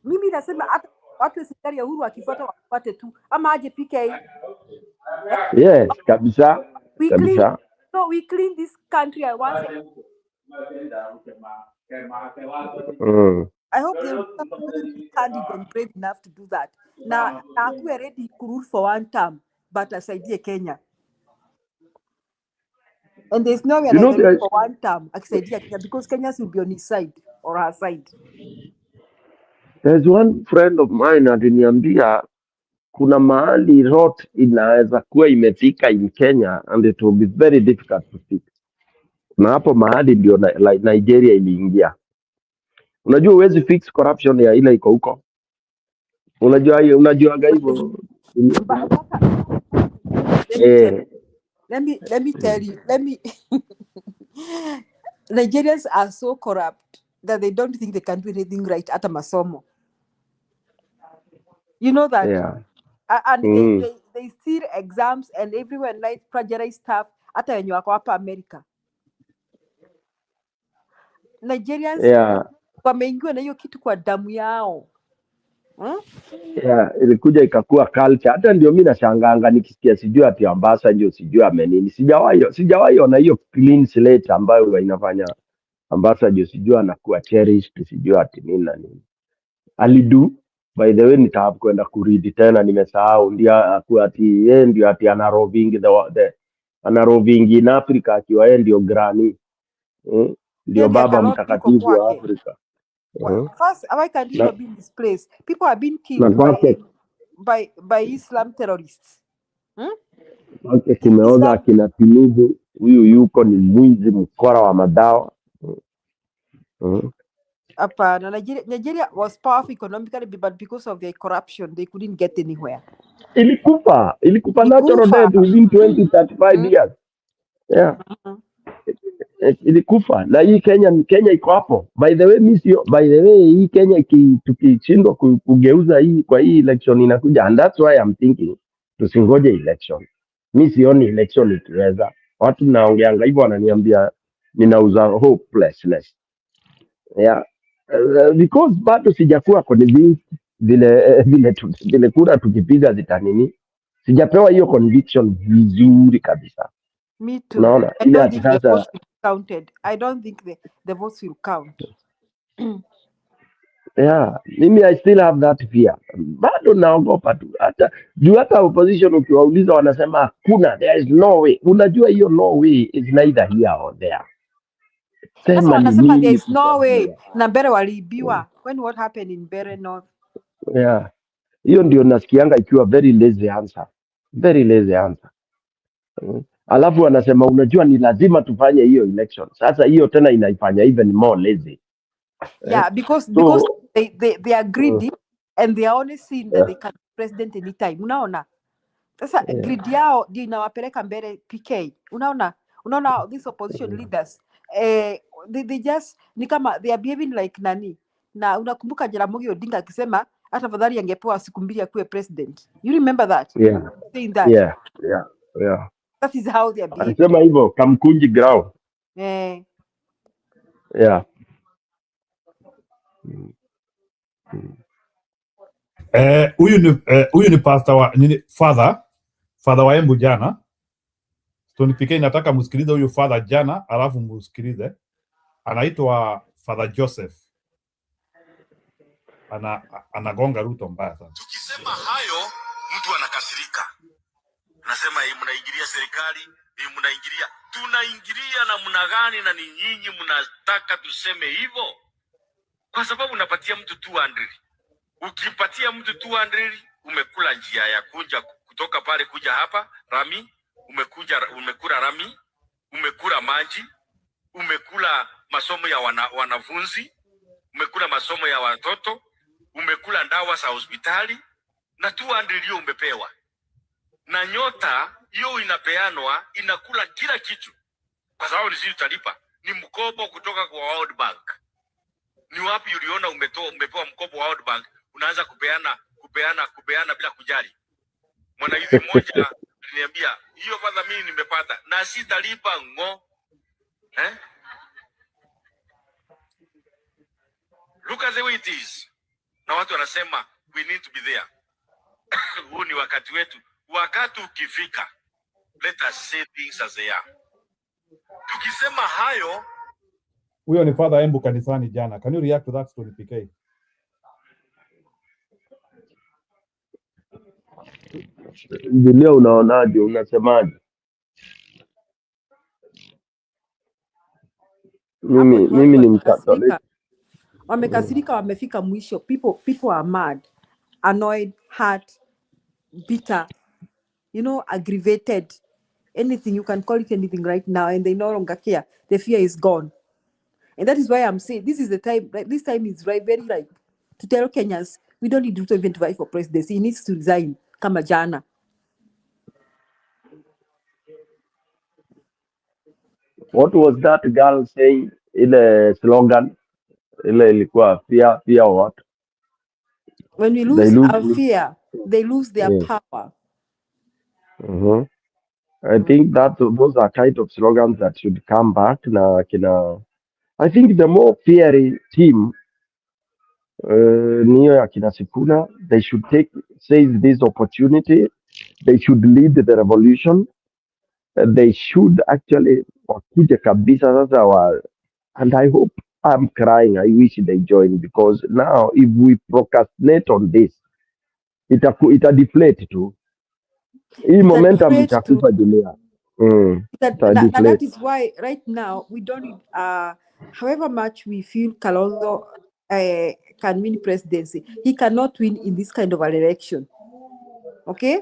Mimi nasema hata watu wa serikali ya Uhuru wakifuata wafuate tu. Ama aje PK. Yes, kabisa. Kabisa. So we clean this country once. I hope they will be candid and brave enough to do that. Na akuwe ready to rule for one term, but asaidie Kenya. And there's no way for one term akisaidia Kenya because Kenyans will be on his side or her side. There's one friend of mine aliniambia kuna mahali rot inaweza kuwa imefika in Kenya and it will be very difficult to fix. Na hapo mahali ndio Nigeria iliingia. Unajua huwezi fix corruption ya ile iko huko. Unajuaga hivyo? Let me tell you. Nigerians are so corrupt that they don't think they can do anything right at a masomo. You know that? Yeah. And they steal exams and everyone like plagiarize stuff hata wenye wako hapa America. Nigerians Yeah. wameingiwa na hiyo kitu kwa damu yao. Yeah, ilikuja ikakuwa culture. Hata ndio mimi nashanganga nikisikia sijui ati Ambassa ndio sijui amenini. Sijawahi ona hiyo clean slate ambayo inafanya Ambassa ndio sijui anakuwa cherished sijui ati nini na nini. Alidu, by the way nitaka kwenda kuridi tena nimesahau, ndio akuwa ati yeye ndio ati ana roving ana roving in Africa akiwa yeye ndio granny. Ndio baba mtakatifu wa Afrika. First, why can't he not be in this place? People are being Na killed by Islam terrorists. Okay, tumeoza akina Tinubu, huyu yuko ni mwizi mkora wa madawa. Hapana, Nigeria was powerful economically, but because of their corruption, they couldn't get anywhere. Ilikufa natural death within 20-35 years. Yeah. Ilikufa na hii Kenya iko hapo. By the way hii Kenya tukishindwa kugeuza hii kwa hii election inakuja, and that's why I'm thinking tusingoje election. Mi sioni election ikiweza. Watu naongeanga hivyo wananiambia ninauza hopelessness. Yeah. Because bado sijakuwa convinced vile kura tukipiga zitanini. Sijapewa hiyo conviction vizuri kabisa. Me too. Unaona? I don't think the votes will be counted. I don't think the votes will count. Yeah, mimi I still have that fear. Bado naogopa tu. Hata opposition ukiwauliza wanasema hakuna, there is no way. Unajua hiyo no way is neither here or there. Sasa wanasema there is no way. Na Mbere waliibiwa. When what happened in Mbere North? Yeah. Hiyo ndio nasikianga ikiwa very lazy answer. Very lazy answer. Alafu wanasema unajua ni lazima tufanye hiyo election. Sasa hiyo tena inaifanya even more lazy. Yeah, because they are greedy and they are only seeing that they can be president anytime. Unaona? Sasa greed yao ndio inawapeleka mbele PK. Unaona these opposition leaders they just ni kama they are behaving like nani. Na unakumbuka Jaramogi Odinga akisema hata afadhali angepewa siku mbili akuwe president. You remember that? Yeah. Saying that. Yeah. That is how they are behaving. Anasema hivyo Kamkunji ground. Yeah. Huyu ni pastor wa father wa Embu jana. Stone PK nataka msikilize huyu father jana, alafu msikilize. Anaitwa Father Joseph. Anagonga Ruto mbaya sana. Tukisema hayo mtu anakasirika. Anasema hii mnaingilia serikali, hii mnaingilia. Tunaingilia namna gani na ni nyinyi mnataka tuseme hivyo? Kwa sababu unapatia mtu 200. Ukipatia mtu 200 umekula njia ya kuja kutoka pale kuja hapa Rami, umekula Rami, umekula maji, umekula masomo ya wanafunzi, umekula masomo ya watoto, umekula dawa za hospitali na 200 hiyo umepewa. Na nyota hiyo inapeanwa inakula kila kitu. Kwa sababu ni sisi tutalipa. Ni mkopo kutoka kwa World Bank. Ni wapi uliona umepewa mkopo wa World Bank unaanza kupeana bila kujali? Mwanahizi mmoja aliniambia, "Hiyo kwanza mimi nimepata na sitalipa ngo." Look at the way it is. Na watu wanasema we need to be there. Huu ni wakati wetu. Wakati ukifika, let us say things as they are. Tukisema hayo, huyo ni Father Embu kanisani jana. Can you react to that story PK? Dunia unaonaje, unasemaje? Mimi ni Mkatoliki. Wamekasirika, wamefika mwisho. People are mad, annoyed, hurt, bitter, aggravated. Anything, you can call it anything right now, and they no longer care. The fear is gone. And that is why I'm saying this is the time, this time is right, very right, to tell Kenyans, we don't need to even vie for presidency. He needs to resign kama jana. What was that girl saying? Ile slogan ile ilikuwa fear what? When we They lose our lose. fear, they lose their Yeah. power. I think that those are kind of slogans that should come back. I think the more fiery team niyo ya kina Sikuna, they should seize this opportunity. They should lead the revolution. They should actually wakuje kabisa sasa and I hope, I'm crying. I wish they join, because now if we procrastinate on this, ita deflate tu. Hii It's a momentum deflate to itakufa dunia. Ita that deflate. is why right now we don't need however much we feel Kalonzo can win presidency, he cannot win in this kind of an election. Okay?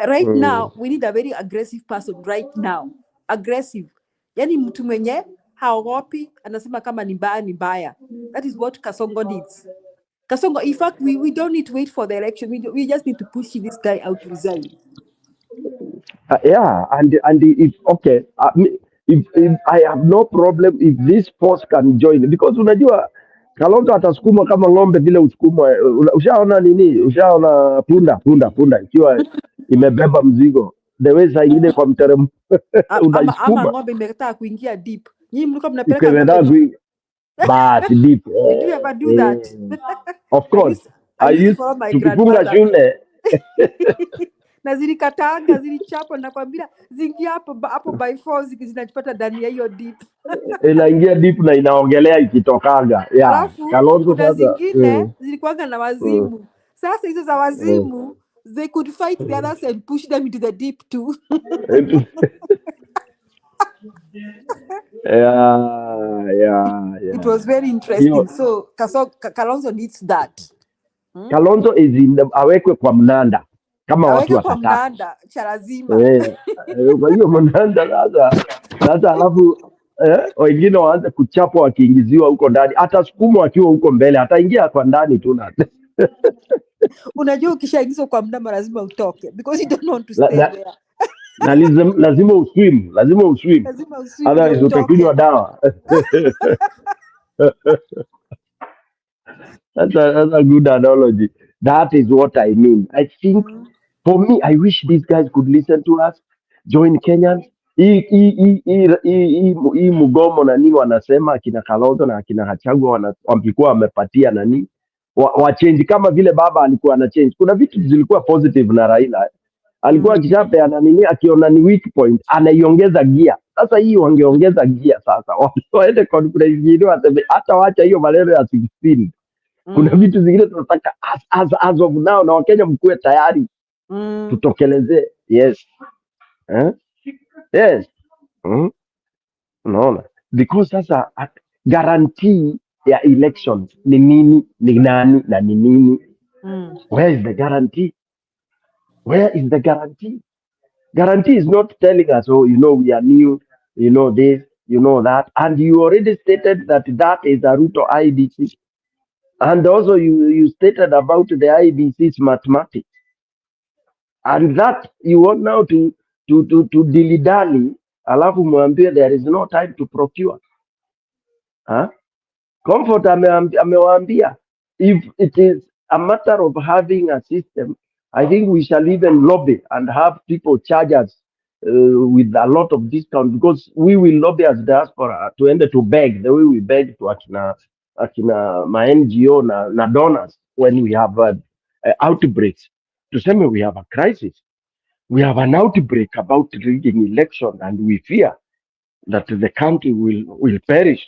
Right now we need a very aggressive person right now. Aggressive. Yani mtu mwenye haogopi, anasema kama ni mbaya ni mbaya. That is what Kasongo needs. Kasongo, in fact, we don't need to wait for the election. We just need to push this guy out to resign. Yeah, and if okay, if I have no problem if this force can join, because unajua Kalonzo atasukuma kama ng'ombe vile usukuma. Ushaona nini? Ushaona punda ikiwa imebeba mzigo, the way saa ingine kwa mteremko ama unaisukuma ng'ombe imekataa kuingia deep. Nyinyi mlikuwa mnapeleka ukipenda ng'ombe deep. basi deep. Did you ever do that? Of course, I used to follow my tukifunga grandmother. shule Na zilikataanga, zilichapa, nakwambia zingia hapo by force zinajipata ndani ya hiyo deep. inaingia deep na inaogelea ikitokaga. Yeah, Alafu Kalonzo kuna sasa zingine zilikuwanga na wazimu. Sasa hizo za wazimu, they could fight the others and push them into the deep too. Yeah. It was very interesting. So Kalonzo needs that. Kalonzo awekwe kwa mnanda kama watu Aweke kwa watataka. mnanda cha lazima. Kwa hiyo mnanda sasa alafu wengine waanze kuchapwa wakiingiziwa huko ndani, atasukumwa akiwa huko mbele, ataingia kwa ndani tu na Unajua ukishaingizwa kwa mnamba lazima utoke because you don't want to stay there. na lazima uswim. Lazima uswim Otherwise utakunywa dawa. That's a good analogy. That is what I mean. I think for me, I wish these guys could listen to us, join Kenyans. Hii mgomo na nini wanasema akina Kalonzo na akina Gachagua walikuwa wamepatia nani wa change, kama vile baba alikuwa ana change. Kuna vitu zilikuwa positive na Raila alikuwa akishapeana nini, akiona ni weak point anaiongeza gia. Sasa hii wangeongeza gia sasa, waende conference nyingine waseme hata wacha hiyo maneno ya 16. Kuna vitu zingine tunataka as of now, na Wakenya mkuwe tayari tutokelezee. Yes. Yes. Unaona, because sasa guarantee ya elections ni nini, ni nani na ni nini? Where is the guarantee? Where is the guarantee? Guarantee is not telling us, oh, we are new, this, that, and you already stated that is a Ruto IBC, and also you stated about the IBC's mathematics, and that you want now to dilly-dally, alafu mwambie there is no time to procure. Comfort amewaambia, if it is a matter of having a system, I think we shall even lobby and have people charge us with a lot of discount, because we will lobby as diaspora to end to beg the way we beg to akina ma NGO na donors when we have outbreaks. To say we have a crisis, we have an outbreak about rigging election, and we fear that the country will perish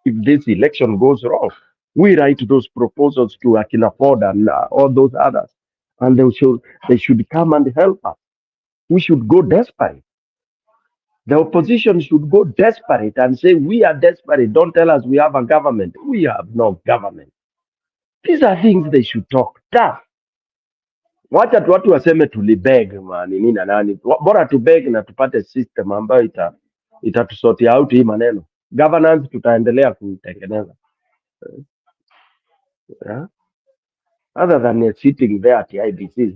if this election goes wrong. We write those proposals to Akina Ford and all those others, and they should come and help us. We should go desperate. The opposition should go desperate and say, we are desperate. Don't tell us we have a government. We have no government. These are things they should talk. Wacha tu watu waseme tulibeg nini na nani. Bora tubeg na tupate system ambayo itatusortia out hii maneno. Governance tutaendelea kutengeneza. Yeah. Other than sitting there at the IBC,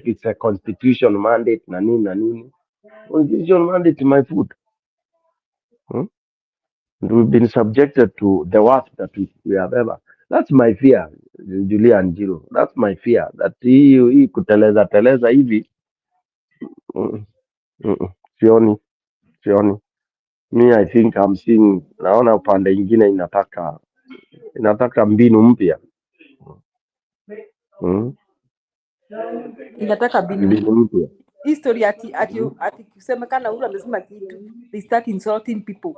it's a constitution mandate na nini. Constitution mandate my food. Hmm? We've been subjected to the worst that we have ever. That's my fear, Julia and Jiro. That's my fear. That hii teleza hivi. Mm, Sioni. Me, I think I'm seeing, naona upande ingine inataka mbinu mpya. Mm. Inataka binu Mbinu mpya. history ati kusemekana Uhuru amesema kitu, they start insulting people.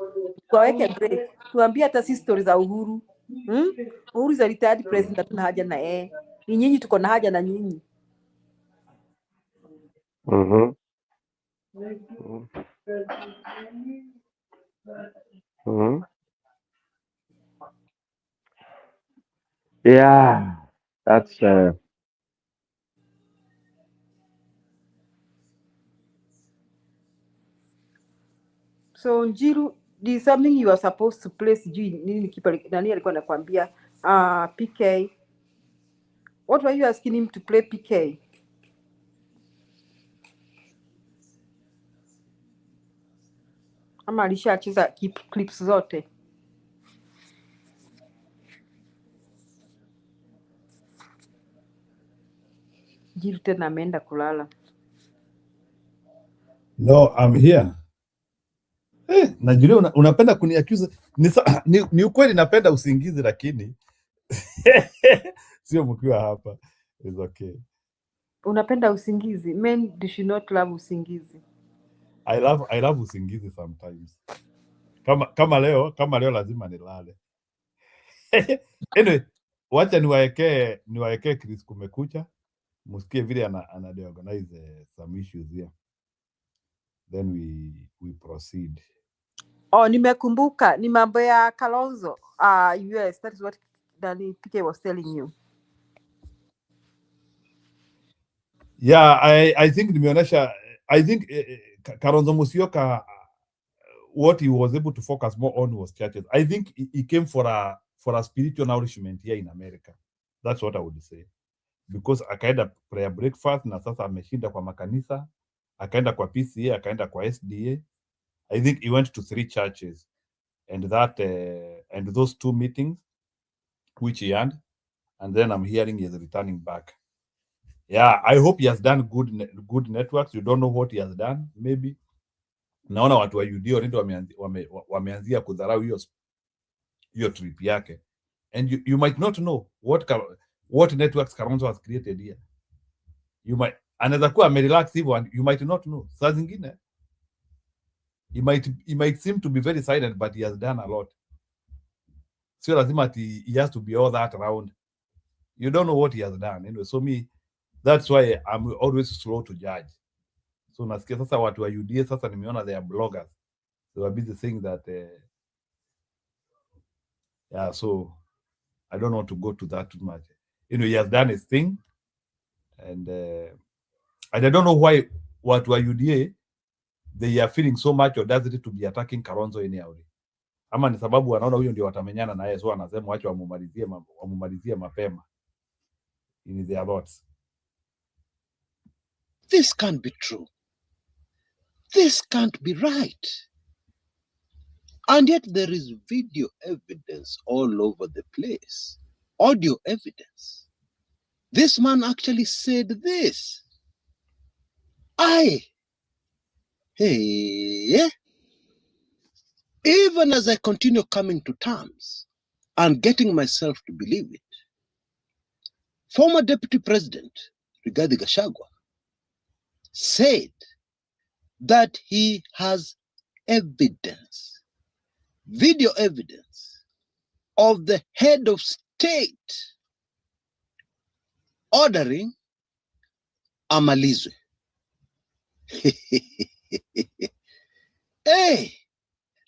Waweke break, tuambie hata si story za Uhuru. Uhuru is a retired president, hatuna haja na yeye. Ni nyinyi tuko na haja na nyinyi. Mhm. Mhm. Yeah, that's So Njiru, there is something you are supposed to play. Sijui nini kipa nani alikuwa anakuambia PK. What were you asking him to play PK? Ama alishacheza clips zote? Njiru tena ameenda kulala. No, I'm here. Najulia unapenda kuniaccuse. Ni ukweli napenda usingizi lakini sio mkiwa hapa. It's okay. Unapenda usingizi? Men do should not love usingizi. I love usingizi sometimes. Kama leo lazima nilale. Anyway, wacha niwaekee Chris kumekucha. Musikie vile ana organize some issues here. Then we proceed. Oh, nimekumbuka ni mambo ya Kalonzo US. That is what Danny PK was telling you. Yeah, I think nimeonyesha. I think Kalonzo Musyoka, what he was able to focus more on was churches. I think he came for a spiritual nourishment here in America. That's what I would say. Because akaenda prayer breakfast na sasa ameshinda kwa makanisa, akaenda kwa PCA, akaenda kwa SDA. I think he went to 3 churches, and those 2 meetings which he had, and then I'm hearing he is returning back. Yeah, I hope he has done good networks. You don't know what he has done. Maybe naona watu wa UD already wameanzia kudharau hiyo trip yake, and you might not know what networks Kalonzo has created here. Anaweza kuwa amerelax hivyo, and you might not know. Saa zingine he might seem to be very silent, but he has done a lot. Sio lazima ati he has to be all that around. You don't know what he has done anyway. So that's why I'm always slow to judge. So nasikia sasa watu wa UDA sasa nimeona they are bloggers. They are busy saying that yeah, so I don't want to go to that too much. He has done his thing, and I don't know why watu wa UDA they are feeling so much audacity to be attacking Kalonzo anyhow. Ama ni sababu wanaona huyo ndio watamenyana naye, so wanasema wacha wamumalizie mapema in their thoughts. This can't be true. This can't be right. And yet there is video evidence all over the place. Audio evidence. This man actually said this. Even as I continue coming to terms and getting myself to believe it, former Deputy President Rigathi Gachagua said that he has evidence, video evidence of the head of state ordering amalizwe. Hey,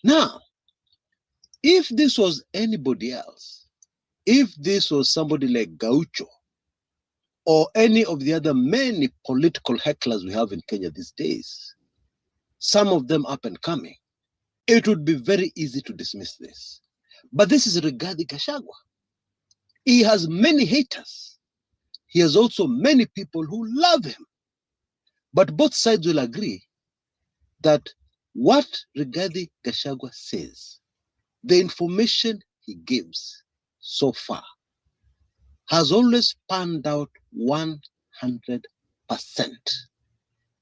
now, if this was anybody else, if this was somebody like Gaucho or any of the other many political hecklers we have in Kenya these days, some of them up and coming, it would be very easy to dismiss this. But this is Rigathi Gachagua. He has many haters. He has also many people who love him. But both sides will agree that what Rigathi Gachagua says, the information he gives so far has always panned out 100%.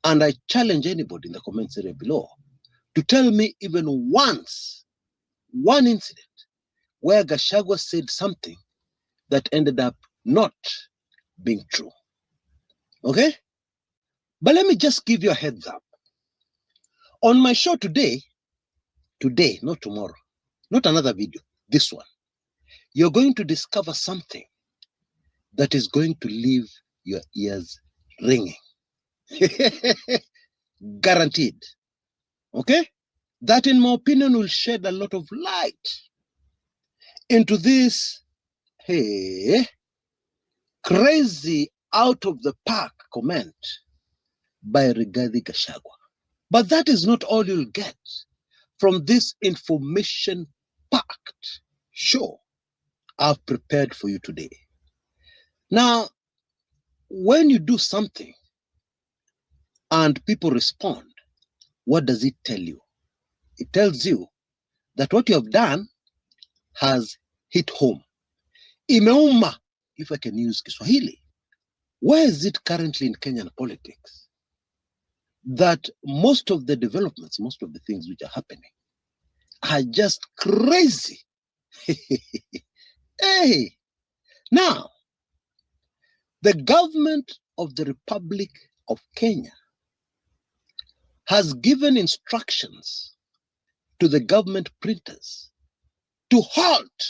And I challenge anybody in the comments area below to tell me even once, one incident where Gachagua said something that ended up not being true. Okay? But let me just give you a heads up. On my show today, not tomorrow, not another video, this one, you're going to discover something that is going to leave your ears ringing. Guaranteed. Okay? That, in my opinion, will shed a lot of light into this, crazy out of the park comment by Rigathi Gachagua. But that is not all you'll get from this information-packed show I've prepared for you today. Now, when you do something and people respond, what does it tell you? It tells you that what you have done has hit home. Imeuma, if I can use Kiswahili. Where is it currently in Kenyan politics that most of the developments, most of the things which are happening are just crazy? Hey, now, the government of the Republic of Kenya has given instructions to the government printers to halt,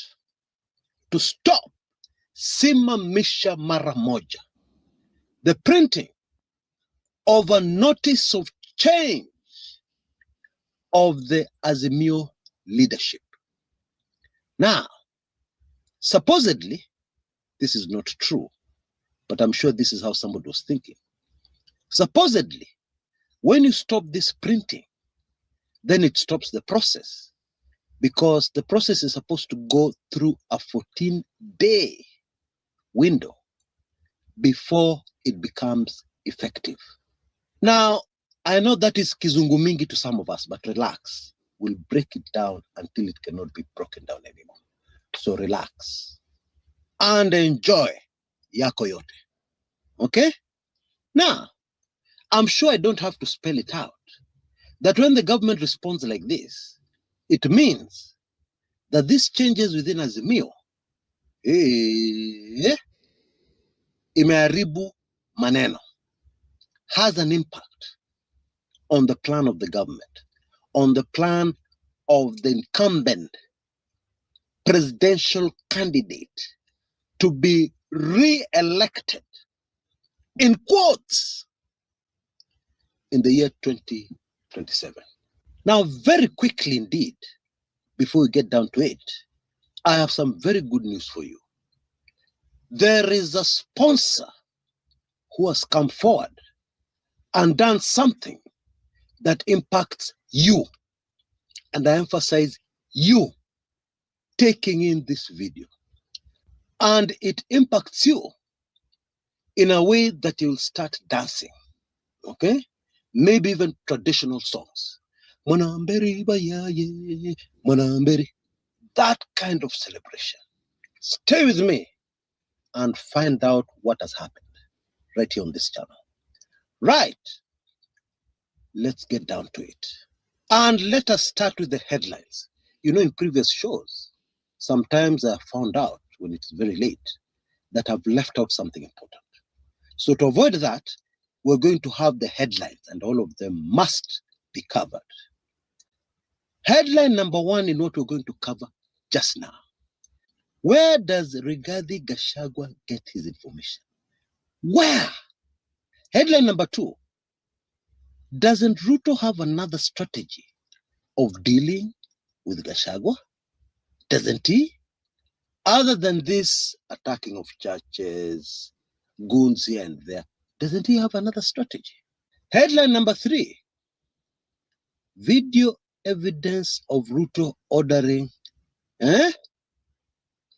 to stop, simamisha mara moja, the printing of a notice of change of the Azimio leadership. Now, supposedly, this is not true, but I'm sure this is how somebody was thinking. Supposedly, when you stop this printing, then it stops the process, because the process is supposed to go through a 14-day window before it becomes effective. Now, I know that is kizungu mingi to some of us, but relax. We'll break it down until it cannot be broken down anymore. So relax and enjoy yako yote. Okay? Now, I'm sure I don't have to spell it out, that when the government responds like this, it means that these changes within Azimio, imeharibu maneno, has an impact on the plan of the government, on the plan of the incumbent presidential candidate to be re-elected, in quotes, in the year 2027. Now, very quickly indeed, before we get down to it, I have some very good news for you. There is a sponsor who has come forward and done something that impacts you. And I emphasize you taking in this video. And it impacts you in a way that you'll start dancing. Okay? Maybe even traditional songs. Mwanamberi bayaye, mwanamberi. That kind of celebration. Stay with me and find out what has happened right here on this channel. Right. Let's get down to it. And let us start with the headlines. You know, in previous shows, sometimes I have found out when it's very late that I've left out something important. So to avoid that, we're going to have the headlines, and all of them must be covered. Headline number one in what we're going to cover just now. Where does Rigathi Gachagua get his information? Where? Headline number two. Doesn't Ruto have another strategy of dealing with Gachagua? Doesn't he? Other than this attacking of churches, goons here and there, doesn't he have another strategy? Headline number three. Video evidence of Ruto ordering.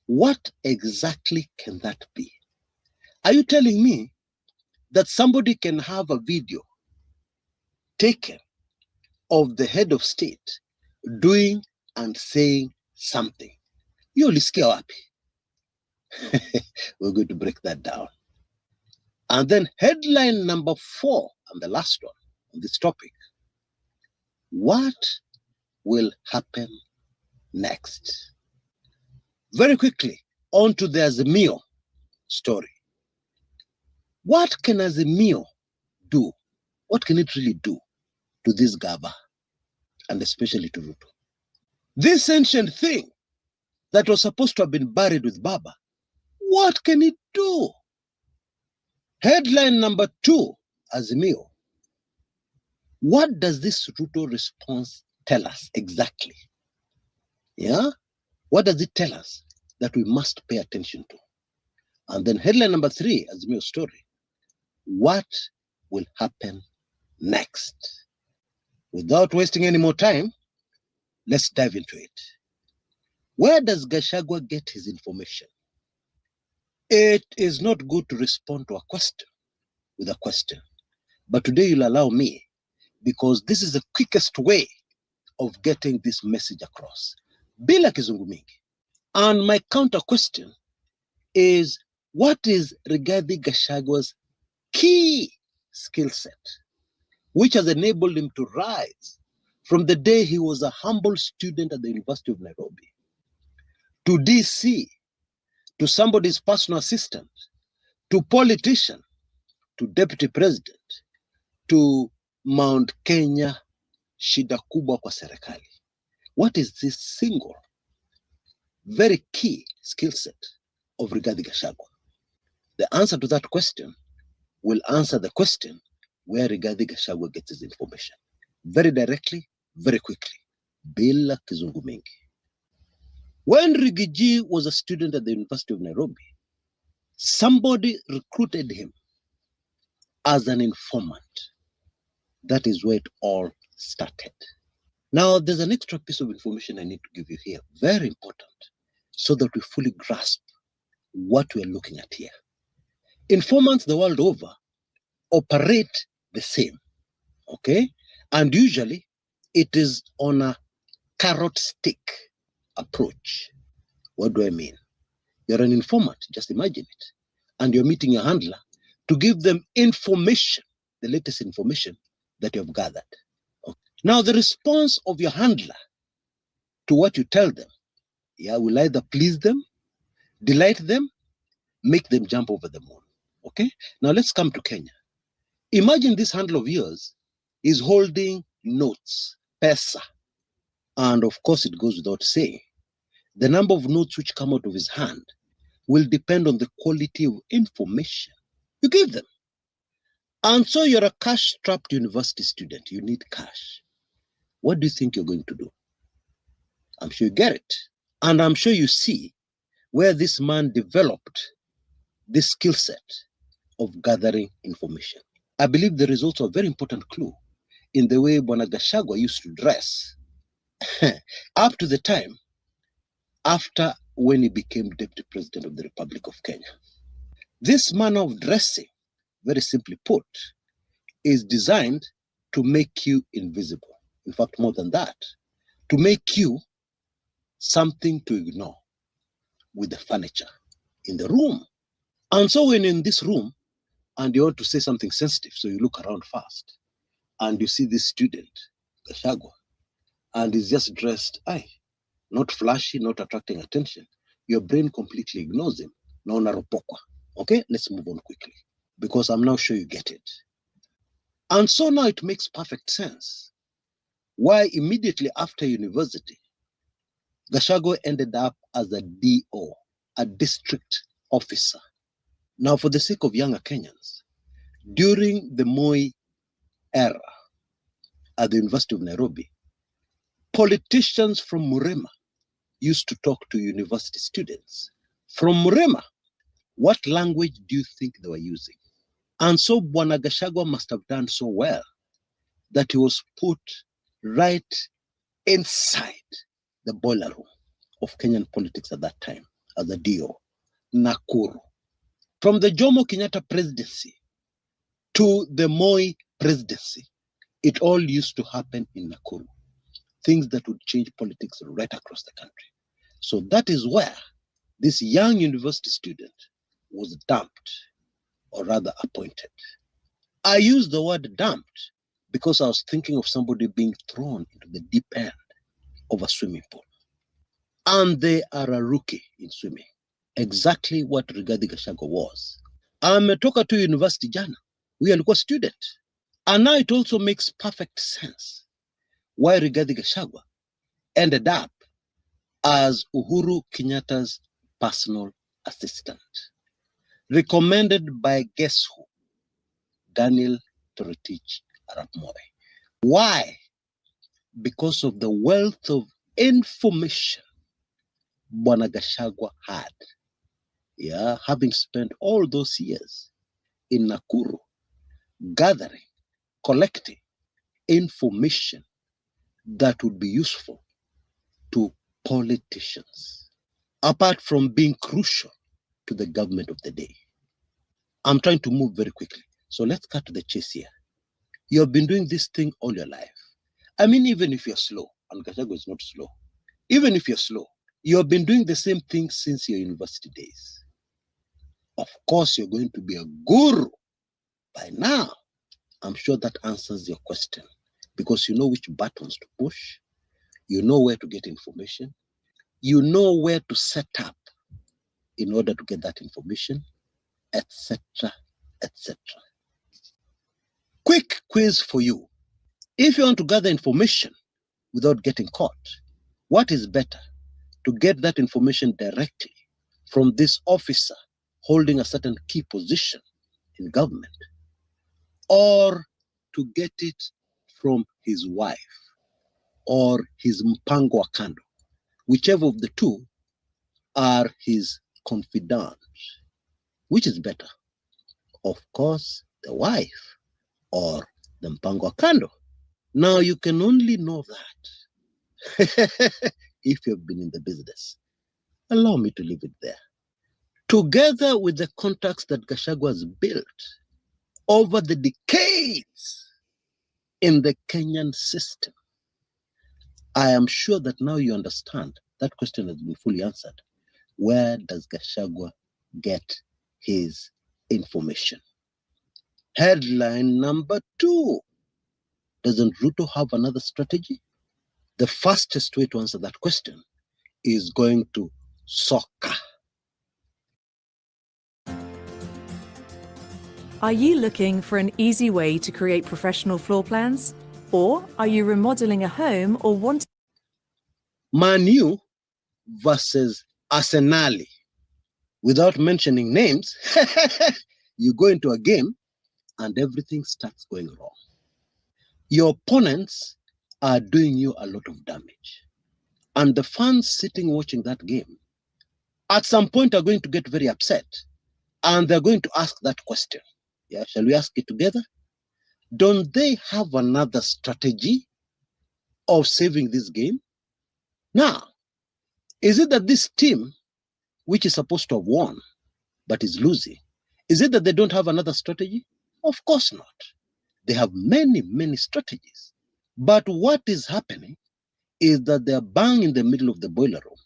What exactly can that be? Are you telling me that somebody can have a video taken of the head of state doing and saying something. You ulisikia wapi? We're going to break that down. And then headline number 4, and the last one on this topic. What will happen next? Very quickly, on to the Azimio story. What can Azimio do? What can it really do to this Gaba, and especially to Ruto? This ancient thing that was supposed to have been buried with Baba, what can it do? Headline number 2, Azimio. What does this Ruto response tell us exactly? Yeah? What does it tell us that we must pay attention to? And then headline number 3, Azimio story. What will happen next? Without wasting any more time, let's dive into it. Where does Gachagua get his information? It is not good to respond to a question with a question. But today you'll allow me, because this is the quickest way of getting this message across. Bila kizungu mingi. And my counter question is, what is Rigathi Gachagua's key skill set, which has enabled him to rise from the day he was a humble student at the University of Nairobi, to DC, to somebody's personal assistant, to politician, to deputy president, to Mount Kenya, shida kubwa kwa serikali? What is this single, very key skill set of Rigathi Gachagua? The answer to that question will answer the question where Rigathi Gachagua gets his information. Very directly, very quickly. Bila kizungu mingi. When Rigiji was a student at the University of Nairobi, somebody recruited him as an informant. That is where it all started. Now, there's an extra piece of information I need to give you here, very important, so that we fully grasp what we're looking at here. Informants the world over operate the same, okay? And usually it is on a carrot stick approach. What do I mean? You're an informant, just imagine it. And you're meeting your handler to give them information, the latest information that you've gathered. Okay. Now, the response of your handler to what you tell them, will either please them, delight them, make them jump over the moon. Okay? Now, let's come to Kenya. Imagine this handler of yours is holding notes, pesa. And of course, it goes without saying, the number of notes which come out of his hand will depend on the quality of information you give them. And so you're a cash-strapped university student. You need cash. What do you think you're going to do? I'm sure you get it. And I'm sure you see where this man developed this skill set of gathering information. I believe there is also a very important clue in the way Bwana Gachagua used to dress up to the time after when he became Deputy President of the Republic of Kenya. This manner of dressing, very simply put, is designed to make you invisible. In fact, more than that, to make you something to ignore with the furniture in the room. And so when in this room and you want to say something sensitive, so you look around first and you see this student, Gachagua, and he's just dressed, not flashy, not attracting attention. Your brain completely ignores him. No naropokwa. Okay, let's move on quickly because I'm now sure you get it. And so now it makes perfect sense why immediately after university, Gachagua ended up as a DO, a district officer. Now, for the sake of younger Kenyans, during the Moi era at the University of Nairobi, politicians from Murema used to talk to university students. From Murema, what language do you think they were using? And so Bwana Gachagua must have done so well that he was put right inside the boiler room of Kenyan politics at that time as a DO, Nakuru. From the Jomo Kenyatta presidency to the Moi presidency, It all used to happen in Nakuru. Things that would change politics right across the country. So that is where this young university student was dumped, or rather appointed. I use the word dumped because I was thinking of somebody being thrown into the deep end of a swimming pool. And they are a rookie in swimming. Exactly what Rigathi Gachagua was. Ametoka to university jana. We alikuwa student. And now it also makes perfect sense why Rigathi Gachagua ended up as Uhuru Kenyatta's personal assistant. Recommended by guess who? Daniel Toroitich arap Moi. Why? Because of the wealth of information Bwana Gachagua had. Yeah, having spent all those years in Nakuru, gathering, collecting information that would be useful to politicians, apart from being crucial to the government of the day. I'm trying to move very quickly. So let's cut to the chase here. You have been doing this thing all your life. I mean, even if you're slow, and Gachagua is not slow, even if you're slow, you have been doing the same thing since your university days. Of course, you're going to be a guru by now. I'm sure that answers your question because you know which buttons to push, you know where to get information, you know where to set up in order to get that information, etc., etc. Quick quiz for you. If you want to gather information without getting caught, what is better, to get that information directly from this officer holding a certain key position in government, or to get it from his wife or his mpango wa kando, whichever of the two are his confidants? Which is better? Of course, the wife or the mpango wa kando. Now you can only know that if you've been in the business. Allow me to leave it there. Together with the contacts that Gachagua has built over the decades in the Kenyan system, I am sure that now you understand that question has been fully answered. Where does Gachagua get his information? Headline number 2. Doesn't Ruto have another strategy? The fastest way to answer that question is going to soccer. Are you looking for an easy way to create professional floor plans? Or are you remodeling a home or want Man U versus Arsenal. Without mentioning names, you go into a game and everything starts going wrong. Your opponents are doing you a lot of damage. And the fans sitting watching that game, at some point are going to get very upset. And they're going to ask that question. Yeah, shall we ask it together? Don't they have another strategy of saving this game? Now, is it that this team, which is supposed to have won, but is losing, is it that they don't have another strategy? Of course not. They have many, many strategies. But what is happening is that they're bang in the middle of the boiler room.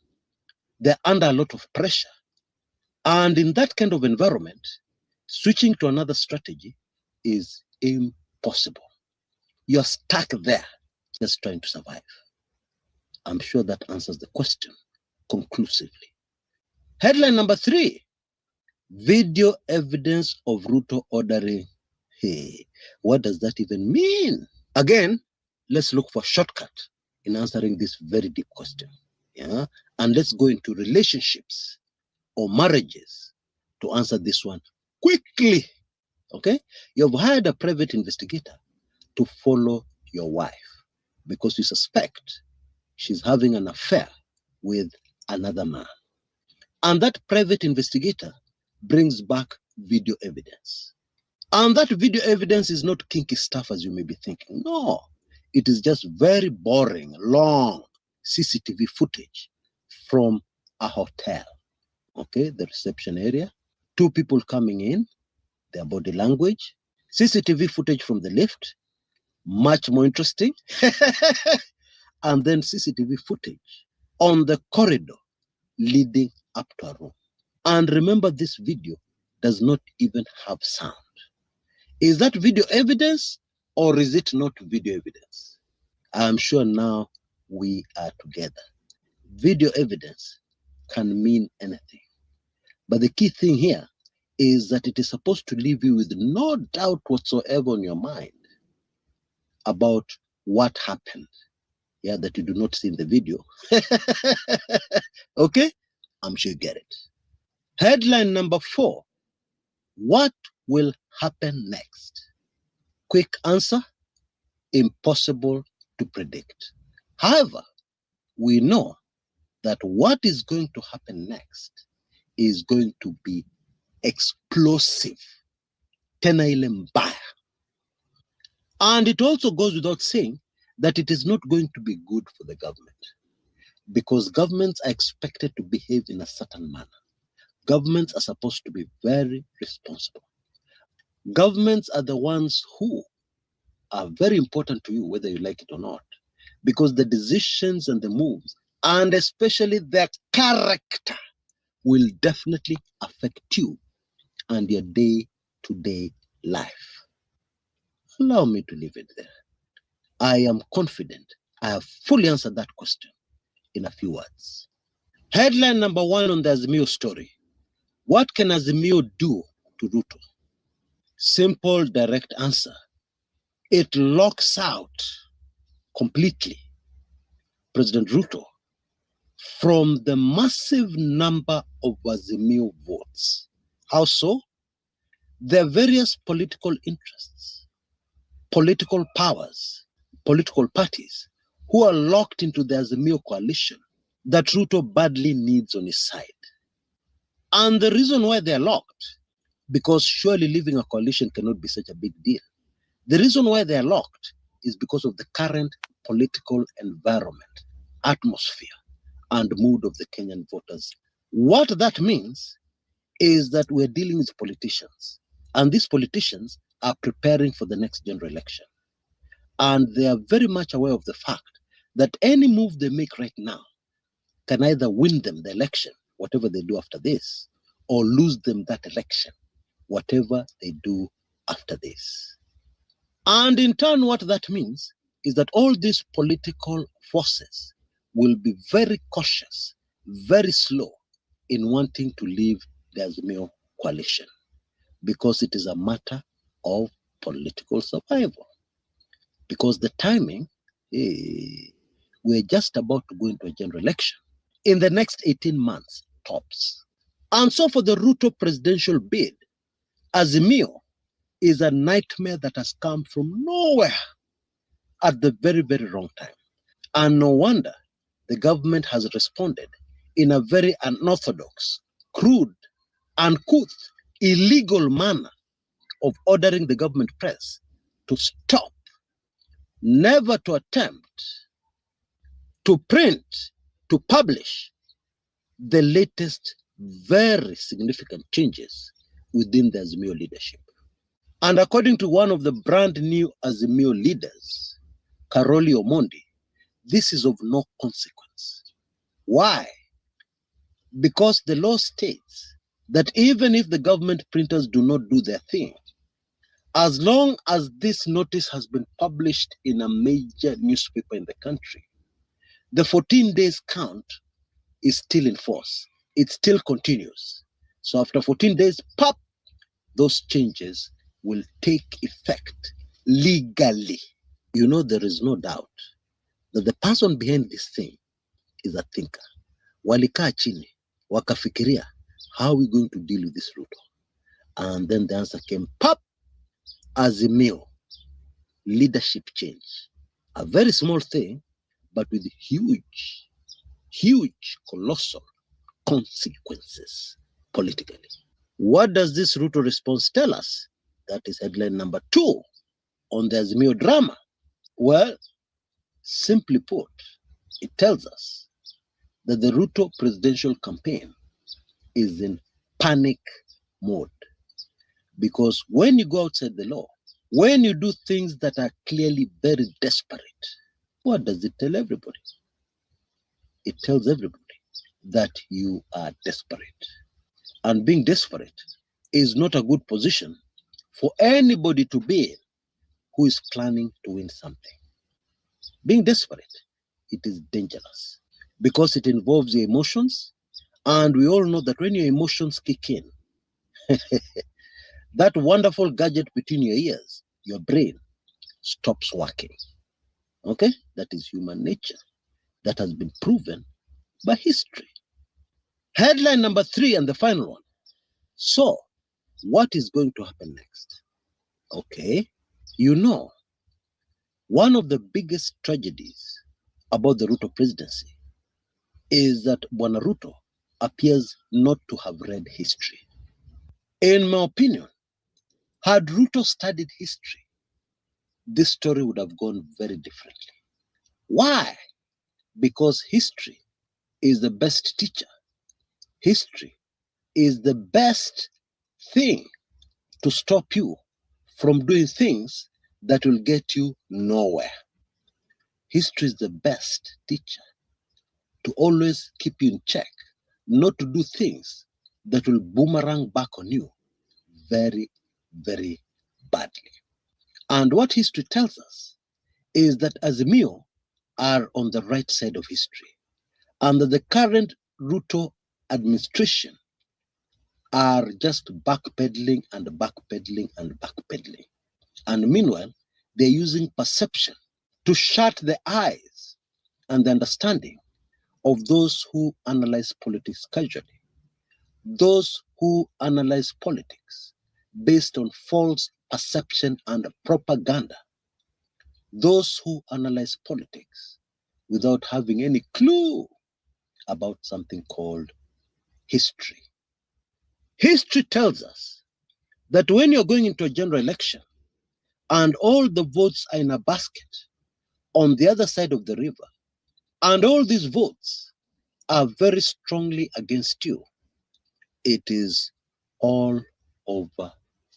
They're under a lot of pressure. And in that kind of environment, switching to another strategy is impossible. You're stuck there, just trying to survive. I'm sure that answers the question conclusively. Headline number 3, video evidence of Ruto ordering. Hey, what does that even mean? Again, let's look for a shortcut in answering this very deep question. Yeah? And let's go into relationships or marriages to answer this one quickly. Okay? You've hired a private investigator to follow your wife because you suspect she's having an affair with another man. And that private investigator brings back video evidence. And that video evidence is not kinky stuff as you may be thinking. No, it is just very boring, long CCTV footage from a hotel. Okay, the reception area, 2 people coming in, their body language, CCTV footage from the lift, much more interesting, and then CCTV footage on the corridor leading up to our room. And remember, this video does not even have sound. Is that video evidence or is it not video evidence? I'm sure now we are together. Video evidence can mean anything. But the key thing here is that it is supposed to leave you with no doubt whatsoever on your mind about what happened. Yeah, that you do not see in the video. Okay? I'm sure you get it. Headline number 4. What will happen next? Quick answer: impossible to predict. However, we know that what is going to happen next is going to be explosive. Tena ile mbaya. And it also goes without saying that it is not going to be good for the government, because governments are expected to behave in a certain manner. Governments are supposed to be very responsible. Governments are the ones who are very important to you, whether you like it or not, because the decisions and the moves, and especially their character, will definitely affect you and your day-to-day life. Allow me to leave it there. I am confident I have fully answered that question in a few words. Headline number 1 on the Azimio story. What can Azimio do to Ruto? Simple, direct answer. It locks out completely President Ruto from the massive number of Azimio votes. How so? There are various political interests, political powers, political parties who are locked into the Azimio coalition that Ruto badly needs on his side. And the reason why they're locked, because surely leaving a coalition cannot be such a big deal. The reason why they're locked is because of the current political environment, atmosphere, and mood of the Kenyan voters. What that means is that we're dealing with politicians, and these politicians are preparing for the next general election. And they are very much aware of the fact that any move they make right now can either win them the election, whatever they do after this, or lose them that election, whatever they do after this. And in turn, what that means is that all these political forces will be very cautious, very slow in wanting to leave the Azimio coalition, because it is a matter of political survival. Because the timing, we're just about to go into a general election in the next 18 months, tops. And so for the Ruto presidential bid, Azimio is a nightmare that has come from nowhere at the very, very wrong time. And no wonder the government has responded in a very unorthodox, crude, uncouth, illegal manner of ordering the government press to stop, never to attempt to print, to publish the latest very significant changes within the Azimio leadership. And according to one of the brand new Azimio leaders, Karoli Omondi, this is of no consequence. Why? Because the law states that even if the government printers do not do their thing, as long as this notice has been published in a major newspaper in the country, the 14 days count is still in force. It still continues. So after 14 days, pop, those changes will take effect legally. You know, there is no doubt that the person behind this thing is a thinker. Walikaa chini, wakafikiria, how are we going to deal with this Ruto? And then the answer came, pop, Azimio, leadership change. A very small thing, but with huge, colossal consequences politically. What does this Ruto response tell us? That is headline number 2 on the Azimio drama. Well, simply put, it tells us that the Ruto presidential campaign is in panic mode. Because when you go outside the law, When you do things that are clearly very desperate, what does it tell everybody? It tells everybody that you are desperate. And being desperate is not a good position for anybody to be in who is planning to win something. Being desperate, it is dangerous because it involves your emotions. And we all know that when your emotions kick in, that wonderful gadget between your ears, your brain, stops working. Okay? That is human nature. That has been proven by history. Headline number 3 and the final one. So, what is going to happen next? Okay, you know, one of the biggest tragedies about the Ruto presidency is that Bwana Ruto appears not to have read history. In my opinion, had Ruto studied history, this story would have gone very differently. Why? Because history is the best teacher. History is the best thing to stop you from doing things that will get you nowhere. History is the best teacher to always keep you in check, not to do things that will boomerang back on you very, very badly. And what history tells us is that Azimio are on the right side of history, and that the current Ruto administration are just backpedaling and backpedaling and backpedaling. And meanwhile, they're using perception to shut the eyes and the understanding of those who analyze politics casually, those who analyze politics based on false perception and propaganda, those who analyze politics without having any clue about something called history. History tells us that when you're going into a general election and all the votes are in a basket on the other side of the river, and all these votes are very strongly against you, it is all over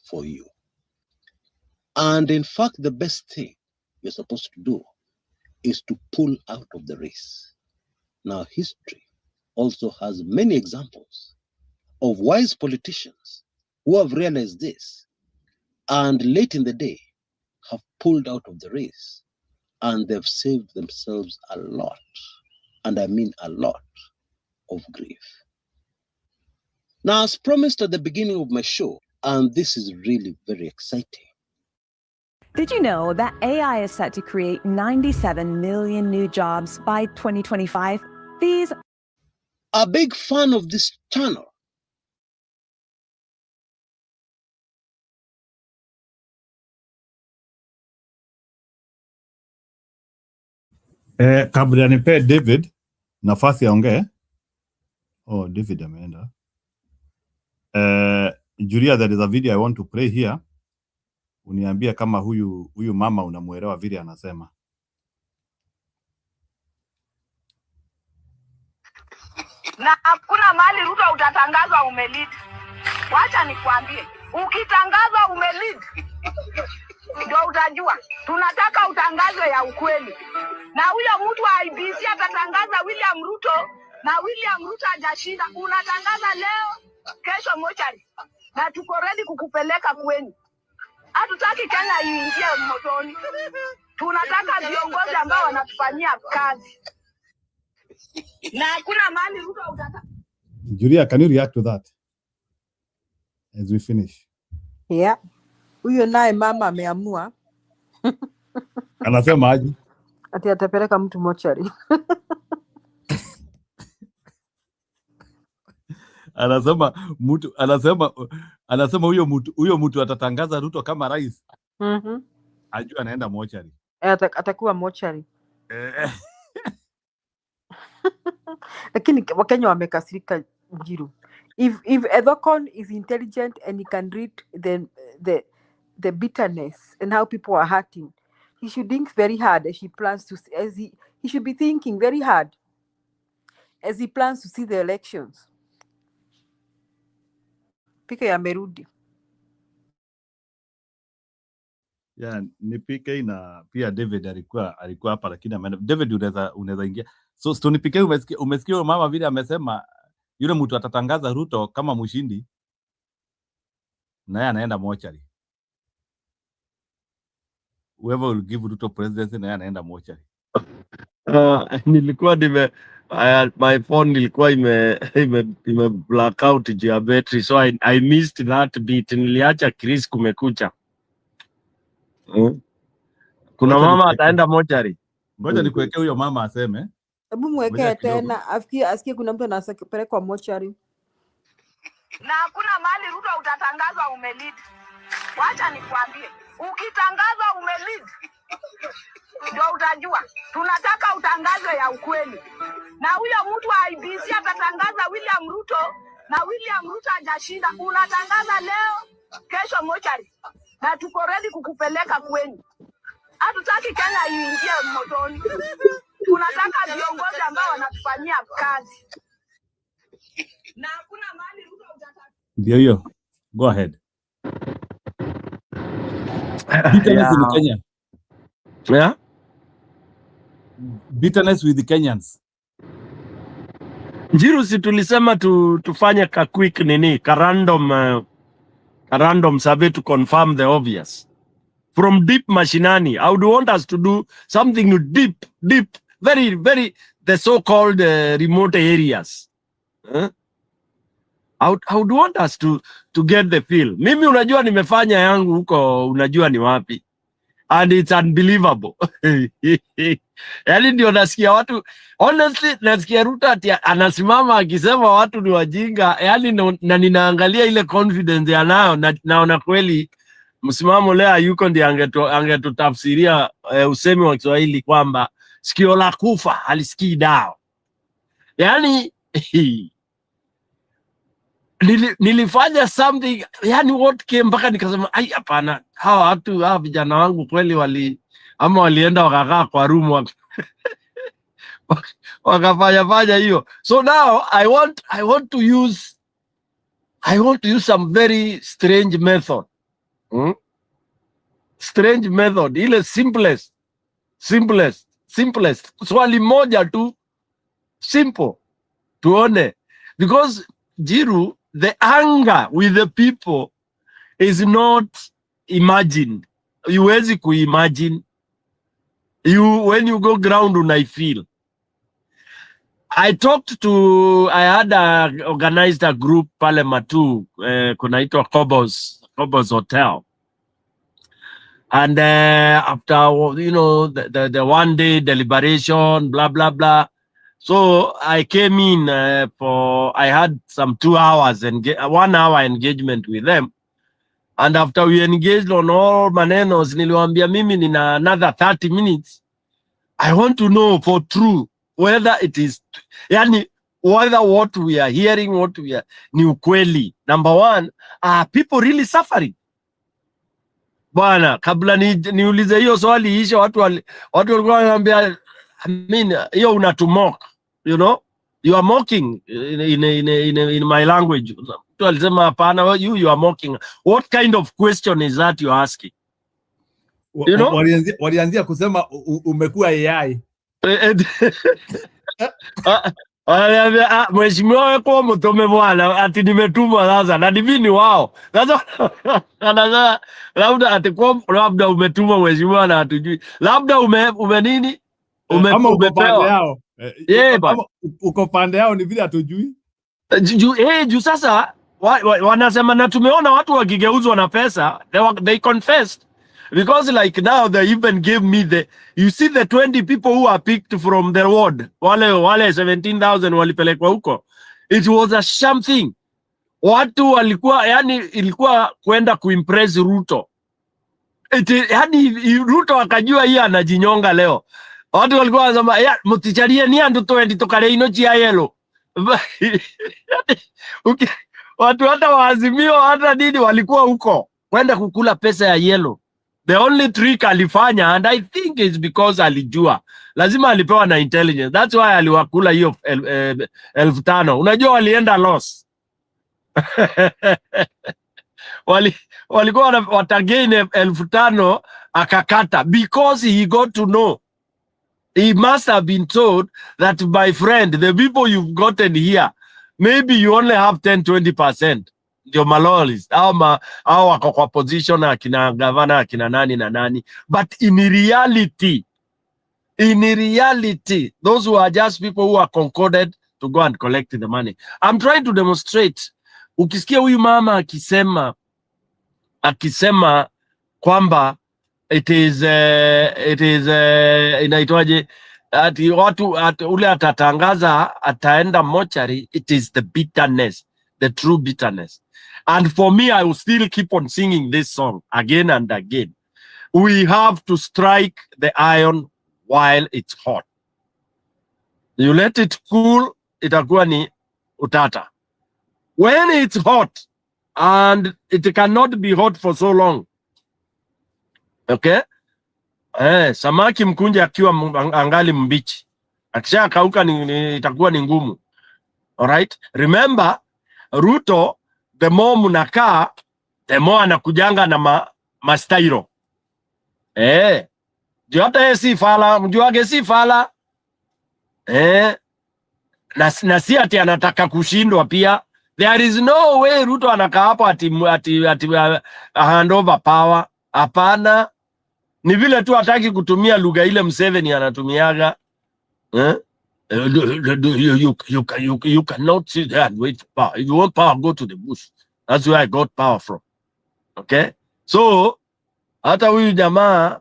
for you. And in fact, the best thing you're supposed to do is to pull out of the race. Now, history also has many examples of wise politicians who have realized this and late in the day have pulled out of the race, and they've saved themselves a lot, and I mean a lot, of grief. Now, as promised at the beginning of my show, and this is really very exciting. Did you know that AI is set to create 97 million new jobs by 2025? These A big fan of this channel. Kabla nipe David nafasi aongee. Oh, David ameenda. Julia, there is a video I want to play here. Uniambia kama huyu mama unamuelewa vile anasema. Na hakuna mahali Ruto utatangazwa umelead. Wacha nikwambie, ukitangazwa umelead ndio utajua. Tunataka utangazwe ya ukweli. Na huyo mtu wa IBC atatangaza William Ruto, na William Ruto hajashinda. Unatangaza leo, kesho mochari. Na tuko ready kukupeleka kwenu. Hatutaki Kenya iingie motoni. Tunataka viongozi ambao wanatufanyia kazi. Na hakuna mahali Ruto utataka. Julia, can you react to that as we finish? Yeah. Huyo naye mama ameamua. Anasema aje? Ati atapeleka mtu mochari. Anasema huyo mtu atatangaza Ruto kama rais. Ajua anaenda mochari. Atakuwa mochari. Lakini Wakenya wamekasirika Njiru. If Ethocon is intelligent and he can read the bitterness and how people are hurting, he should think very hard as he plans to he should be thinking very hard as he plans to see the elections. Pika ya merudi. Yeah, ni PK na pia David alikuwa hapa lakini ameenda. David unaweza ingia. So ni PK, umesikia mama vile amesema yule mtu atatangaza Ruto kama mshindi na yeye anaenda mochari. Whoever will give Ruto presidency na yeye anaenda mochari. Nilikuwa my phone ilikuwa ime black out juu ya battery, so I missed that bit. Niliacha Chris kumekucha. Kuna mama ataenda mochari. Ngoja nikuwekea huyo mama aseme. Hebu mwekee tena asikie kuna mtu anapelekwa mochari. Na hakuna mahali Ruto utatangazwa umelead. Wacha nikwambie, ukitangazwa umelead ndio utajua. Tunataka utangazwe ya ukweli. Na huyo mtu wa IBC atatangaza William Ruto na William Ruto hajashinda. Unatangaza leo, kesho mochari. Na tuko ready kukupeleka kwenu. Hatutaki Kenya iingie motoni. Tunataka viongozi ambao wanatufanyia kazi. Na hakuna mahali Ruto utataka. Ndio hiyo. Go ahead. Bitterness in Kenya. Yeah? Bitterness with the Kenyans. Njiru, si tulisema tufanye ka quick random survey to confirm the obvious. From deep mashinani, I would want us to do something deep, very, very, the so-called remote areas. I would want us to get the feel. Mimi unajua nimefanya yangu huko, unajua ni wapi. And it's unbelievable. Yaani ndio nasikia watu, honestly nasikia Ruto ati anasimama akisema watu ni wajinga. Yaani na ninaangalia ile confidence yanayo, naona kweli msimamo leo yuko ndiye angetutafsiria usemi wa Kiswahili kwamba sikio la kufa halisikii dawa. Yaani nilifanya something, yani what came mpaka nikasema ai hapana, hawa vijana wangu kweli walienda wakakaa kwa room wakafanya hiyo. So now I want to use some very strange method. Strange method, ile simplest. Swali moja tu, simple, tuone, because Jiru, the anger with the people is not imagined. Huwezi kuimagine. When you go ground I feel. I had organized a group pale Matu, kunaitwa Kobos Hotel. And after, the one day deliberation, blah, blah, blah. So I came in I had some 2 hours and 1 hour engagement with them. And after we engaged on all manenos, niliwaambia mimi nina another 30 minutes. I want to know for true whether it is, whether what we are hearing, ni ukweli. Number one, are people really suffering? Bwana, kabla niulize hiyo swali isha, watu walikuwa wananiambia, hiyo unatumok, you are mocking in my language. Mtu alisema hapana, you are mocking. What kind of question is that you are asking? Walianzia kusema umekuwa AI. Mheshimiwa wewe kwa mtume bwana, ati nimetumwa sasa na mimi wao. Sasa labda ati kwa labda umetumwa mheshimiwa na hatujui. Labda ume nini? Ama uko pande yao. Uko pande yao ni vile hatujui. Juu sasa wanasema na tumeona watu wakigeuzwa na pesa, they confessed. Because like now they even gave me you see the 20 people who are picked from the ward, wale 17,000 walipelekwa huko. It was a sham thing. Watu walikuwa, ilikuwa kwenda kuimpress Ruto. Ruto akajua hii anajinyonga leo. Watu walikuwa wanasema, muticharie ni andu 20 tokare ino chia yelo. Watu hata waazimio hata nini walikuwa huko kwenda kukula pesa ya yelo. The only trick alifanya, and I think it's because alijua lazima alipewa na intelligence. That's why aliwakula hiyo 5,000. Unajua walienda loss. walikuwa watagain 5,000 akakata, because he got to know. He must have been told that, my friend, the people you've gotten here, maybe you only have 10-20%. Ndio maloyalist au wako kwa position akina governor akina nani na nani, but in reality those who are just people who are concorded to go and collect the money. I'm trying to demonstrate. Ukisikia huyu mama akisema kwamba it is inaitwaje, ati watu ule atatangaza ataenda mochari, it is the bitterness, the true bitterness. And for me, I will still keep on singing this song again and again. We have to strike the iron while it's hot. You let it cool, itakuwa ni utata. When it's hot, and it cannot be hot for so long. Okay? Samaki mkunje akiwa angali mbichi. Akisha kauka itakuwa ni ngumu. Alright? Remember, Ruto, the more munakaa, the more anakujanga na mastairo. Ndio hata yeye si fala, mjuage si fala. Na si ati anataka kushindwa pia. There is no way Ruto anakaa hapo ati hand over power. Hapana. Ni vile tu hataki kutumia lugha ile Museveni anatumiaga. You cannot sit there and wait for power. If you want power, go to the bush. That's where I got power from. Okay? So, hata huyu jamaa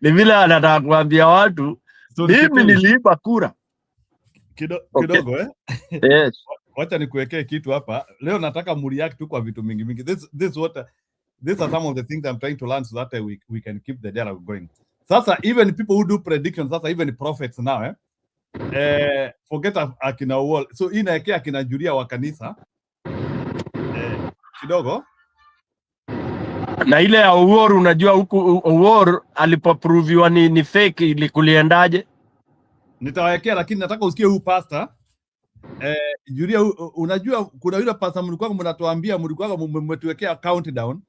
ni vile anataka kuambia watu, mimi niliiba kura. Kidogo Yes. Wacha nikuwekee kitu hapa. Leo nataka mreact tu kwa vitu mingi. These are some of the things I'm trying to learn so that we can keep the dialogue going. Sasa even people who do predictions, sasa even prophets now, forget akina wall. So inaekea akina Julia wa kanisa. Kidogo. Na ile ya Uhuru, unajua huku Uhuru alipoproviwa ni fake, ili kuliendaje? Nitawekea, lakini nataka usikie huyu pastor. Julia, unajua kuna yule pastor mlikuwa mnatuambia mlikuwa mmetuwekea countdown,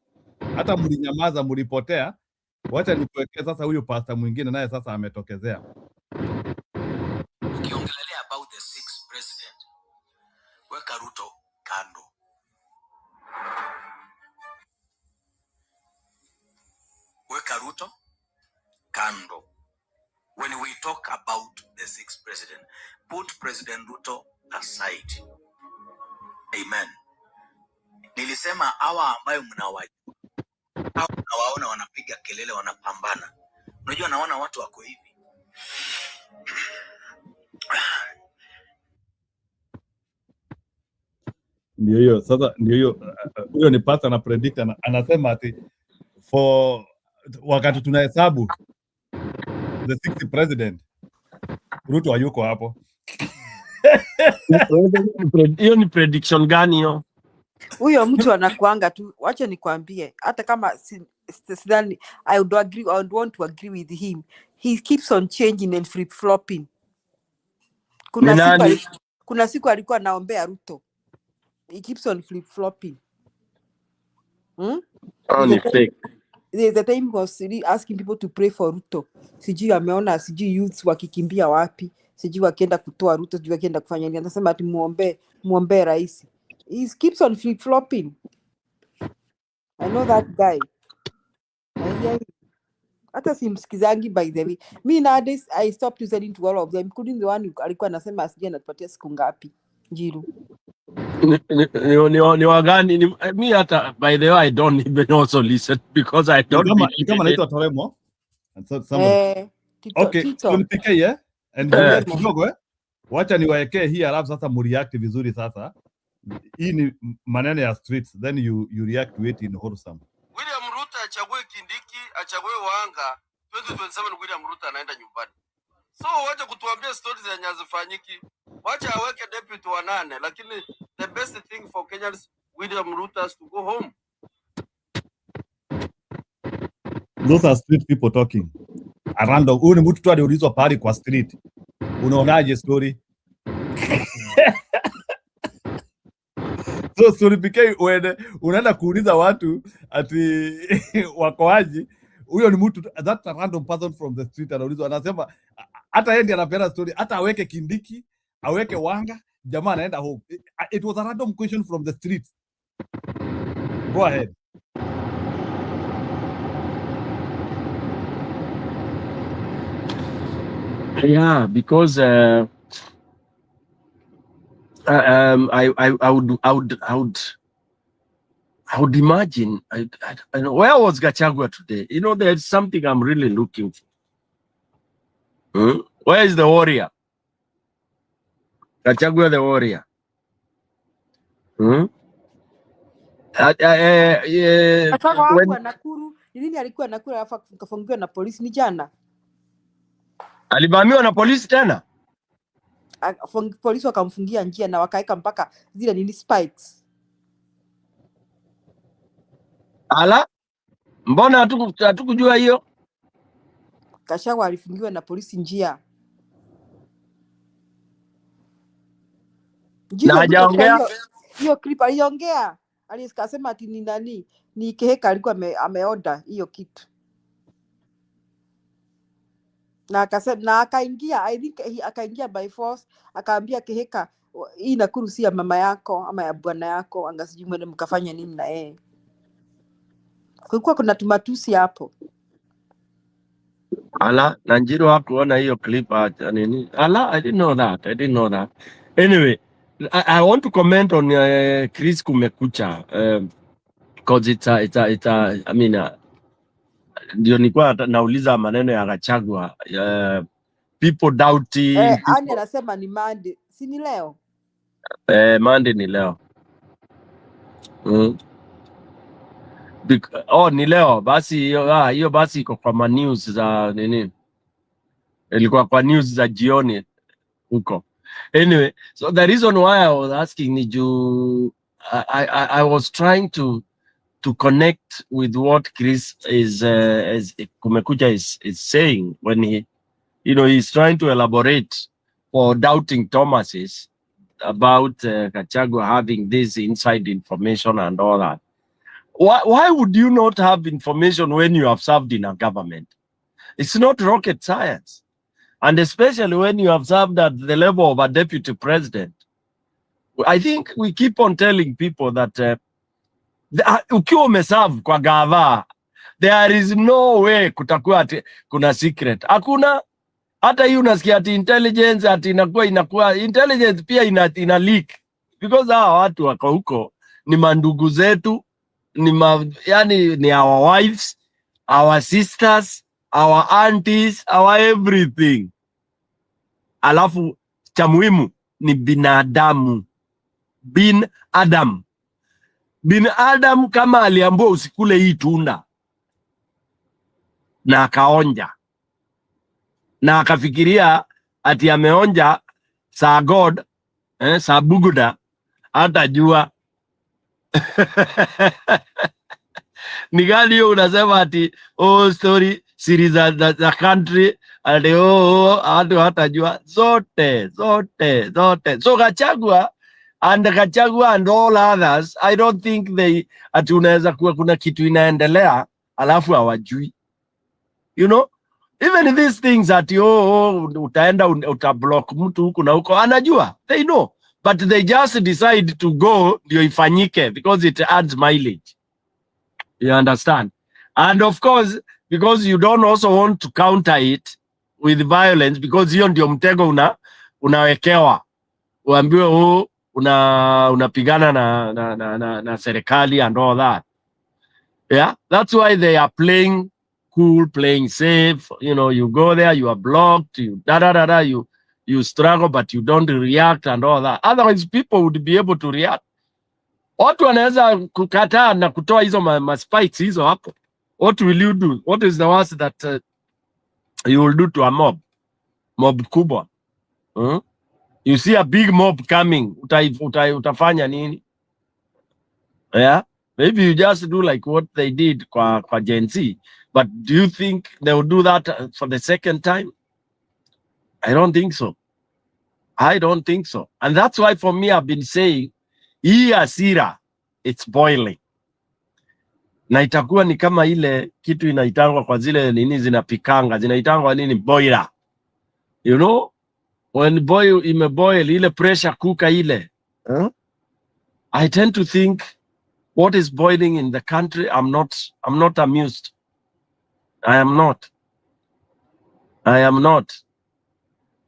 hata mlinyamaza, mlipotea. Wacha nikuwekee sasa huyu pastor mwingine naye sasa ametokezea. Ukiongelea about the 6th president, weka Ruto kando. Weka Ruto kando. When we talk about the 6th president, put President Ruto aside. Amen. Nilisema hawa ambayo mnawaona wanapiga kelele, wanapambana. Unajua naona watu wako hivi. Ndio hiyo sasa, ndio hiyo huyo ni pastor na predict, anasema ati for wakati tunahesabu the 6th president, Ruto hayuko hapo. Hiyo ni prediction gani hiyo? Huyo mtu anakuanga tu, wacha nikwambie, hata kama sidhani, I would want to agree with him. He keeps on changing and flip-flopping. Kuna siku alikuwa anaombea Ruto. He keeps on flip-flopping. Ni fake. There's a time he was asking people to pray for Ruto. Sijui ameona, sijui youths wakikimbia wapi, sijui wakienda kutoa Ruto, sijui wakienda kufanya nini. Anasema ati muombe rais. He keeps on flip-flopping. I know that guy. Hata simsikizangi, by the way. Me nowadays, I stopped listening to all of them, including the one alikuwa anasema asije anatupatia siku ngapi. Njiru. Ni wagani? Me hata, by the way, I don't even also listen because I don't believe kama naitwa Toremo. Okay, so nipike and kidogo wacha niwaekee hii alafu sasa mreact vizuri sasa. Hii ni maneno ya streets, then you react to it in wholesome. William Ruto achague Kindiki, achague Wanga, 2027 William Ruto anaenda nyumbani. So wacha kutuambia stories zenye hazifanyiki. Wacha aweke deputy wa 8, lakini the best thing for Kenyans, William Ruto has to go home. Those are street people talking. Arando, huyu ni mtu tu aliulizwa pale kwa street. Unaonaje story? So story pekee unaenda kuuliza watu ati wakoaji, huyo ni mtu, that's a random person from the street anaulizwa, anasema hata yeye ndiye anapeana story, hata aweke Kindiki, aweke Wanga, jamaa anaenda home. It was a random question from the street. Go ahead. Yeah, because I would imagine. I know, where was Gachagua today? You know, there's something I'm really looking for. Where is the warrior? Gachagua the warrior. Hapo Nakuru, ni nini alikuwa Nakuru alafu akafungiwa na polisi ni jana? Alivamiwa na polisi tena? Polisi wakamfungia njia na wakaeka mpaka zile nini spikes. Ala, mbona hatukujua hiyo? Gachagua alifungiwa na polisi njia. Na hajaongea? Hiyo clip aliongea. Alisema ati ni nani? Ni Keheka alikuwa ameorder hiyo kitu. Na akasema na akaingia, I think akaingia by force, akaambia Keheka hii Nakuru si ya mama yako ama ya bwana yako, angasijui mwende mkafanya nini na yeye. Kulikuwa kuna tumatusi hapo. Ala, Nanjiru hakuona hiyo clip nini? Ala, I didn't know that. Anyway, I want to comment on Chris Kumekucha because it's I mean ndio nilikuwa nauliza maneno ya Gachagua, people doubting. Ani anasema ni Monday, si ni leo? Monday ni leo. Ni leo basi, hiyo basi iko kwa news za nini, ilikuwa kwa news za jioni huko. Anyway, so the reason why I was asking ni juu I was trying to connect with what Chris is Kumekucha is saying when he, you know, he's trying to elaborate for doubting Thomases about Gachagua having this inside information and all that. Why would you not have information when you have served in a government? It's not rocket science. And especially when you have served at the level of a deputy president. I think we keep on telling people that ukiwa umeserve kwa gava, there is no way kutakuwa ati kuna secret. Hakuna. Hata hii unasikia ati intelligence ati inakuwa intelligence pia ina leak. Because hawa watu wako huko ni mandugu zetu, yani ni our wives, our sisters, our aunties, our everything. Alafu cha muhimu ni binadamu. Binadamu kama aliambiwa usikule hii tunda na akaonja na akafikiria ati ameonja saa God, saa buguda, hata jua ni gani hiyo unasema ati story series za country ati hatu hata jua zote. So Gachagua and all others, I don't think ati unaweza kuwa kuna kitu inaendelea alafu hawajui. You know, even these things ati utaenda utablock mtu huku na huko, anajua, they know, but they just decide to go ndio ifanyike because it adds mileage. You understand? And of course, because you don't also want to counter it with violence, because hiyo ndio mtego unawekewa. Uambiwe unapigana na serikali and all that. Yeah, that's why they are playing cool, playing safe. You know, you go there, you are blocked, you struggle, but you don't react and all that. Otherwise, people would be able to react. Watu wanaweza kukataa na kutoa hizo spikes hizo hapo. What will you do? What is the worst that you will do to a mob kubwa? You see a big mob coming, utafanya nini? Yeah, maybe you just do like what they did kwa Gen Z. But do you think they will do that for the second time? I don't think so. And that's why for me, I've been saying, Hii hasira, it's boiling. Na itakuwa ni kama ile kitu inaitangwa kwa zile nini zinapikanga, zinaitangwa nini, boiler. You know, when imeboil ile pressure cooker ile. I tend to think what is boiling in the country, I'm not amused. I am not.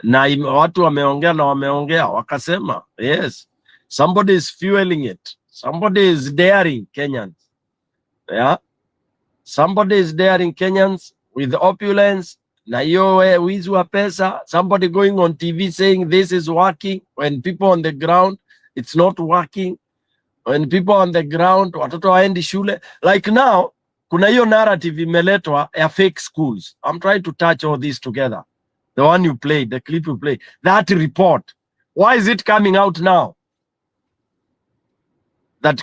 Na watu wameongea wakasema, yes, somebody is fueling it. Somebody is daring Kenyans. Yeah. Somebody is daring Kenyans with opulence. Na hiyo wizi wa pesa. Somebody going on TV saying this is working when people on the ground it's not working. When people on the ground watoto waendi shule. Like now kuna hiyo narrative imeletwa ya fake schools. I'm trying to touch all this together. The one you played, the clip you played, that report. Why is it coming out now? That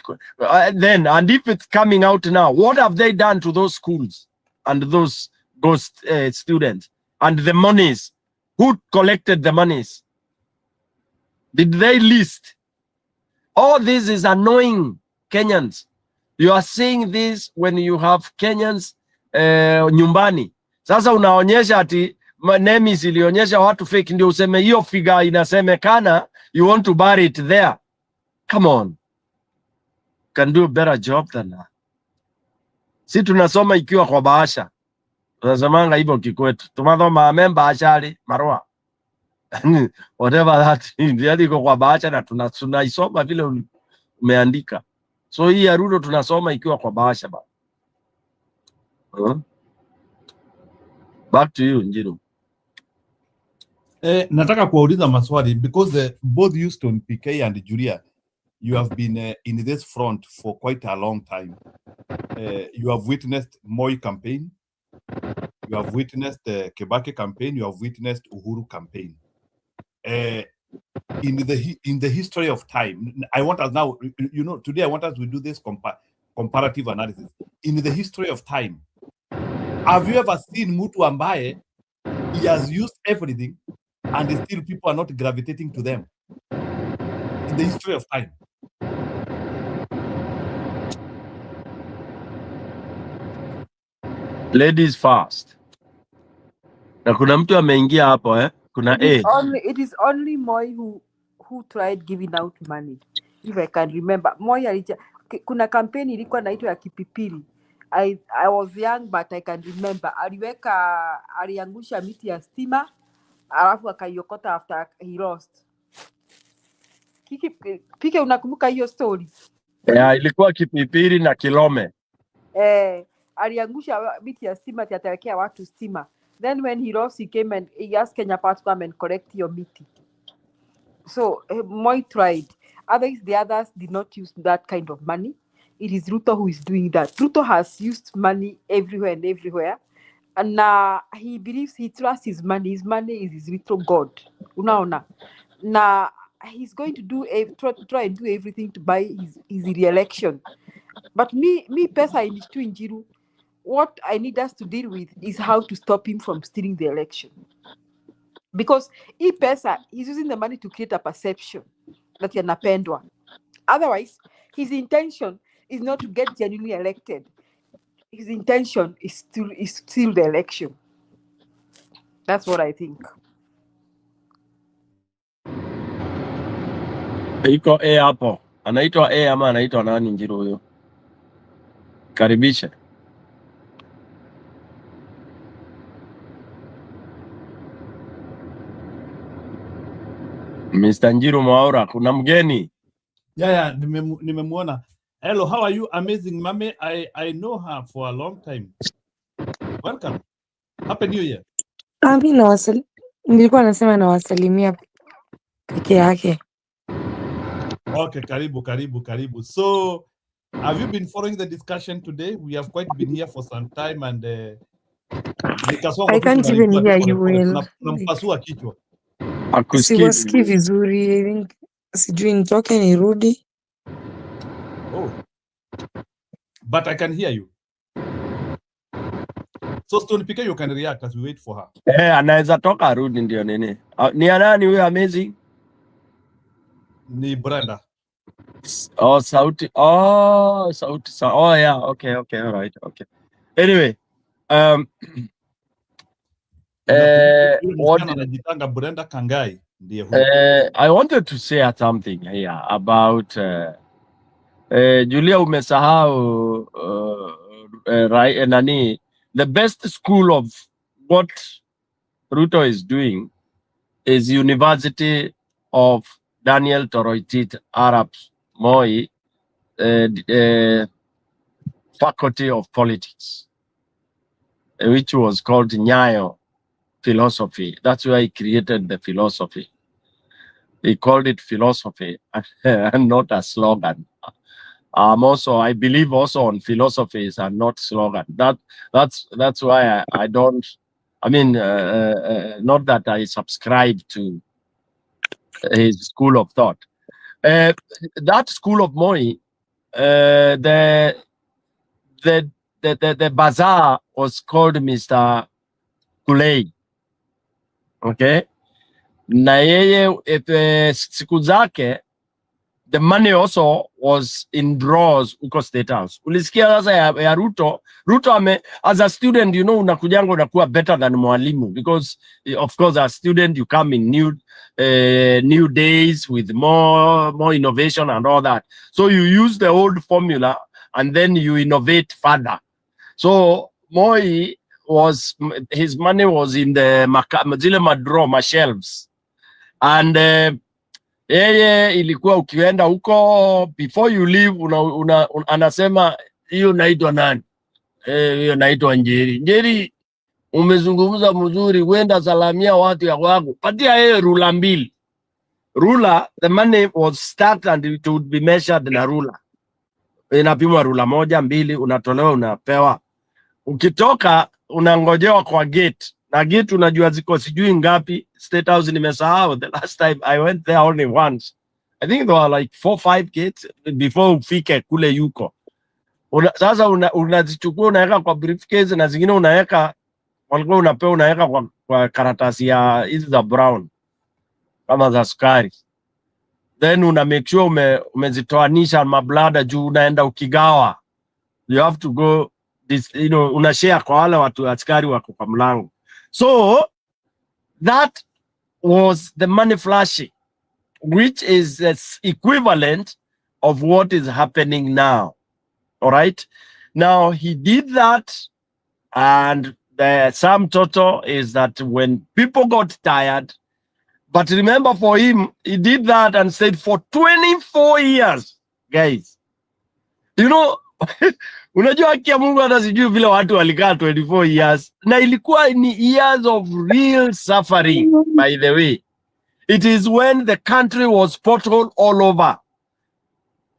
then, and if it's coming out now, what have they done to those schools and those ghost students and the monies? Who collected the monies? Did they list? All this is annoying Kenyans. You are saying this when you have Kenyans nyumbani. Sasa unaonyesha ati NEMIS ilionyesha watu fake ndio useme hiyo figure inasemekana, you want to bury it there. Come on. Can do a better job than that. Si tunasoma ikiwa kwa bahasha. Tunasemanga hivyo kikwetu. Tumathoma memba ashari marua. Whatever that is, iko kwa bahasha na tunaisoma vile umeandika. So hii ya Ruto tunasoma ikiwa kwa bahasha ba. Back to you, Njiru. Nataka kuwauliza maswali because both Houston, PK and Julia, you have been in this front for quite a long time. You have witnessed Moi campaign, you have witnessed the Kibaki campaign, you have witnessed Uhuru campaign. In the history of time, I want us now, you know, today I want us to do this comparative analysis. In the history of time, have you ever seen Mutu ambaye he has used everything and still people are not gravitating to them? In the history of time. Ladies first. Na kuna mtu ameingia hapo Kuna It is only Moi who tried giving out money. If I can remember. Moi kuna kampeni ilikuwa naitwa ya Kipipili. I was young but I can remember. Aliangusha miti ya stima alafu akaiokota after he lost. Pike unakumbuka hiyo story? Yeah, ilikuwa Kipipiri na Kilome. Aliangusha miti ya stima atawekea watu stima. Then when he lost, he came and he asked Kenya Power to come and collect your miti. So Moi tried. The others did not use that kind of money. It is Ruto who is doing that. Ruto has used money everywhere and everywhere. And he believes, he trusts his money. His money is his little God. Unaona. Now he's going to try and do everything to buy his re-election. But me pesa in Njiru, what I need us to deal with is how to stop him from stealing the election. Because pesa, he's using the money to create a perception that yanapendwa. Otherwise, his intention is not to get genuinely elected. His intention is to steal the election. That's what I think. Iko hapo. Anaitwa ama anaitwa nani Njiru huyo? Karibisha. Mr. Njiru Mwaura, kuna mgeni. Yeah, nimemuona. Hello, how are you? Amazing mame. I know her for a long time. Welcome. Happy New Year. Nilikuwa nasema nawasalimia peke yake. Okay, karibu. So, have you been following the discussion today? We have quite been here for some time and I can't even hear you well. Tunampasua kichwa. Siwasikii vizuri. I think sijui nitoke nirudi. Oh. But I can hear you. So Stone Pika, you can react as we wait for her. Anaweza toka arudi ndio nini. Ni nani huyo amazing? Ni Brenda. Oh, sauti. Oh, sauti. Oh, yeah. Okay. All right. Okay. Anyway, what anajitanga Brenda Kangai ndiye huyo. I wanted to say something here about Julia, umesahau nani, the best school of what Ruto is doing is University of Daniel Toroitich Arap Moi Faculty of Politics, which was called Nyayo Philosophy. That's why he created the philosophy. He called it philosophy and not a slogan. Also, I believe also on philosophies and not slogan. That's why I don't. I mean, not that I subscribe to his school of thought. That school of Moi, the bazaar was called Mr. Kulei. Okay, na yeye siku zake, the money also was in draws uko State House. Ulisikia sasa ya Ruto. Ruto as a student, you know, unakujanga unakuwa better than mwalimu, because of course as a student you come in new days with more innovation and all that. So you use the old formula and then you innovate further. So Moi was, his money was in the zile madro mashelves, and yeye ilikuwa ukienda huko, before you leave anasema hiyo naitwa nani? Hiyo naitwa Njeri. Njeri, umezungumza mzuri, wenda salamia watu ya wangu, patia yeye rula mbili. Rula, the money was start and it would be measured na rula. Inapimwa rula moja, mbili, unatolewa, unapewa. Ukitoka unangojewa kwa gate, na gate unajua ziko sijui ngapi. State House nimesahau, the last time I went there only once. I think there were like 4-5 gates before ufike kule yuko. Sasa unazichukua unaweka kwa briefcase, na zingine unaweka, walikuwa unapewa, unaweka kwa karatasi ya hizi za brown kama za sukari, then una make sure umezitoanisha mablada juu unaenda ukigawa. You have to go this, you know, unashare kwa wale watu askari wako kwa mlango. So that was the money flashing, which is equivalent of what is happening now. All right. Now he did that, and the sum total is that when people got tired, but remember for him, he did that and stayed for 24 years, guys. You know, unajua haki ya Mungu hata sijui vile watu walikaa 24 years. Na ilikuwa ni years of real suffering, by the way. It is when the country was pothole all over.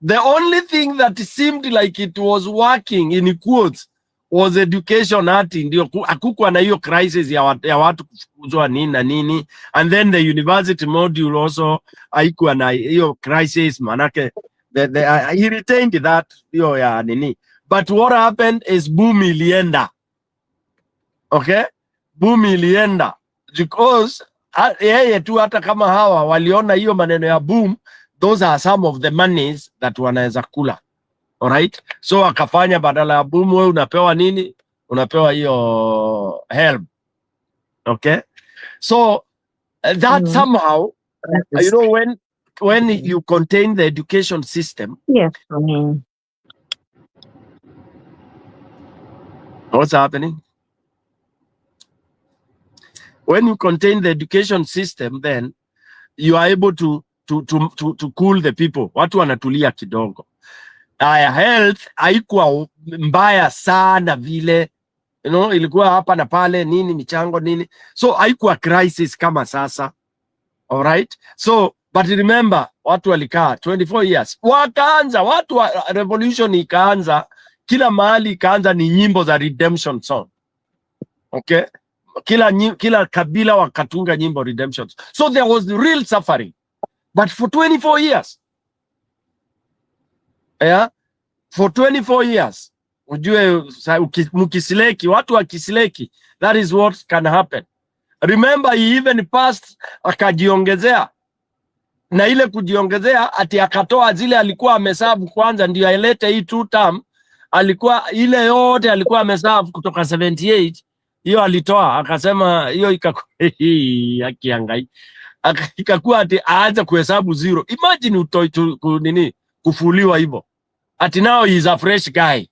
The only thing that seemed like it was working, in quotes, was education hati. Ndio hakukuwa na hiyo crisis ya watu kufukuzwa nini na nini. And then the university module also haikuwa na hiyo crisis, manake he retained that hiyo ya nini. But what happened is boom ilienda. Okay? Boom ilienda. Because yeye tu hata kama hawa waliona hiyo maneno ya boom, those are some of the monies that wanaweza kula. Alright? So akafanya badala ya boom, wewe unapewa nini? Unapewa hiyo help. Okay? So that somehow, you know, when you contain the education system. Yes. What's happening? When you contain the education system, then you are able to cool the people. Watu wanatulia kidogo. Health haikuwa mbaya sana vile, you know, ilikuwa hapa na pale nini michango nini, so haikuwa crisis kama sasa. All right, so but remember, watu walikaa 24 years, wakaanza watu revolution ikaanza, kila mahali ikaanza ni nyimbo za redemption song. Okay, kila kabila wakatunga nyimbo redemption, so there was real suffering, but for 24 years, yeah, for 24 years, ujue mkisileki, watu wakisileki, that is what can happen. Remember, he even passed akajiongezea na ile kujiongezea ati akatoa zile alikuwa ameserve kwanza ndio ailete hii 2 term, alikuwa ile yote alikuwa ameserve kutoka 78 hiyo alitoa, akasema hiyo ikakuwa akiangai ikakuwa ati aanze kuhesabu zero. Imagine utoi nini kufuliwa hivyo, ati now he is a fresh guy,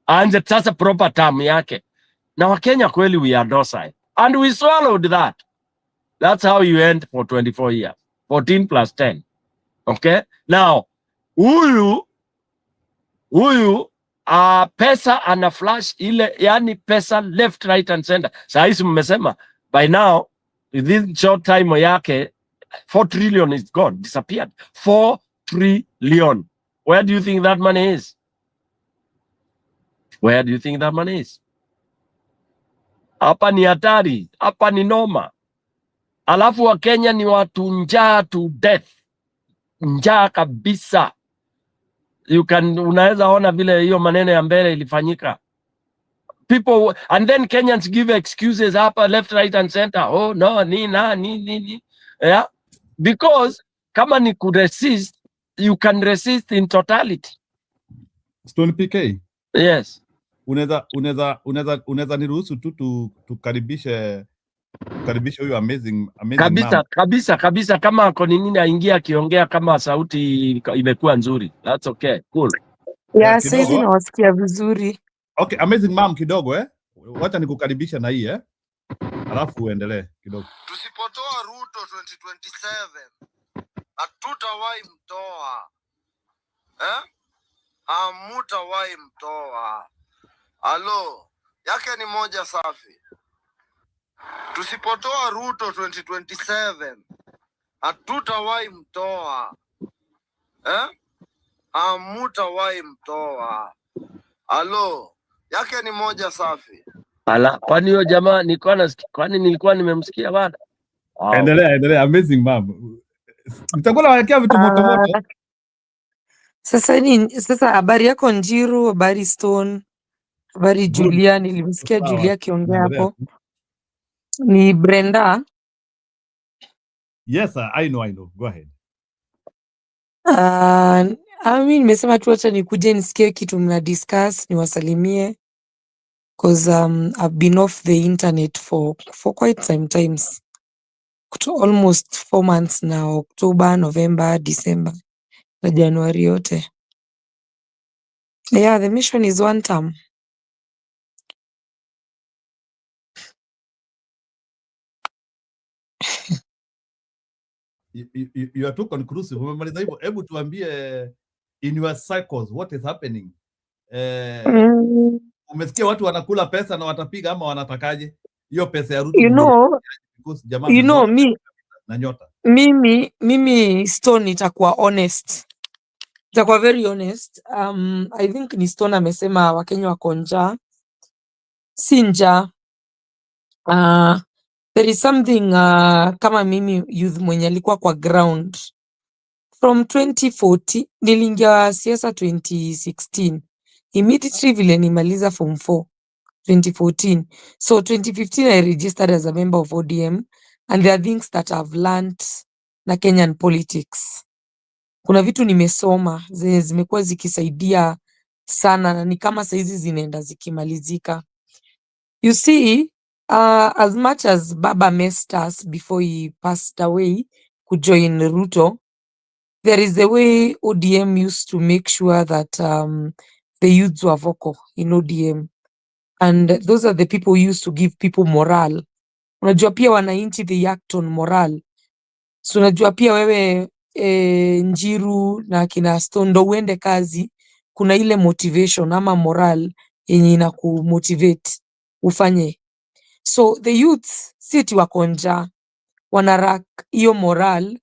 aanze sasa proper term yake. Na Wakenya kweli we are docile and we swallowed that. That's how you end for 24 years. 14 plus 10. Okay? Now, huyu pesa ana flash ile, yani pesa left, right and center. Saa hizi mmesema by now within short time yake 4 trillion is gone, disappeared. 4 trillion. Where do you think that money is? Where do you think that money is? Hapa ni hatari, hapa ni noma. Alafu wa Kenya ni watu njaa to death. Njaa kabisa. Unaweza ona vile hiyo maneno ya mbele ilifanyika. People, and then Kenyans give excuses hapa left, right and center. Oh no, ni. Yeah. Because kama ni resist, you can resist in totality. Stone PK. Yes. Unaweza niruhusu tu tukaribishe huyu amazing kabisa kama ako nini aingia akiongea kama sauti imekuwa nzuri. That's okay. Cool. Yeah, sasa nawasikia vizuri. Okay, amazing mom kidogo wacha nikukaribisha na hii alafu uendelee kidogo. Tusipotoa Ruto 2027 hatutawahi mtoa. Hamutawahi mtoa. Halo, yake ni moja safi. Tusipotoa Ruto 2027 hatutawahi mtoa. Hamutawahi mtoa. Halo, yake ni moja safi. Ala, kwani hiyo jamaa nilikuwa nimemsikia bana. Wow. Endelea amazing mom. Nitakuwa nawekea vitu moto moto. Sasa habari yako Njiru, habari Stone, habari Julia, nilimsikia Julia akiongea hapo. Ni Brenda. Yes, sir. I know. Go ahead. Mimi nimesema tu acha nikuje nisikie kitu mna discuss, niwasalimie because I've been off the internet for quite some times. Almost 4 months now, October, November, December na January yote. Yeah, the mission is 1 term. You are too conclusive. Umemaliza hivyo, hebu tuambie in your cycles what is happening. Umesikia watu wanakula pesa na watapiga ama wanatakaje? Hiyo pesa ya Ruto. You know me na nyota. Mimi Stone itakuwa honest. Itakuwa very honest. I think ni Stone amesema Wakenya wako njaa. Si njaa. There is something kama mimi youth mwenye alikuwa kwa ground from 2040, niliingia siasa 2016 immediately vile nimaliza form 4 2014. So 2015 I registered as a member of ODM and there are things that I've learned na Kenyan politics. Kuna vitu nimesoma zenye zimekuwa zikisaidia sana na ni kama saizi zinaenda zikimalizika. You see, as much as Baba messed us before he passed away kujoin Ruto, there is a way ODM used to make sure that the youths were vocal in ODM. And those are the people who used to give people morale. Unajua pia wananchi they act on morale. So unajua pia wewe Njiru na kina Stone ndo uende kazi, kuna ile motivation ama morale yenye inakumotivate ufanye. So the youths siti wako njaa, wanarak hiyo morale.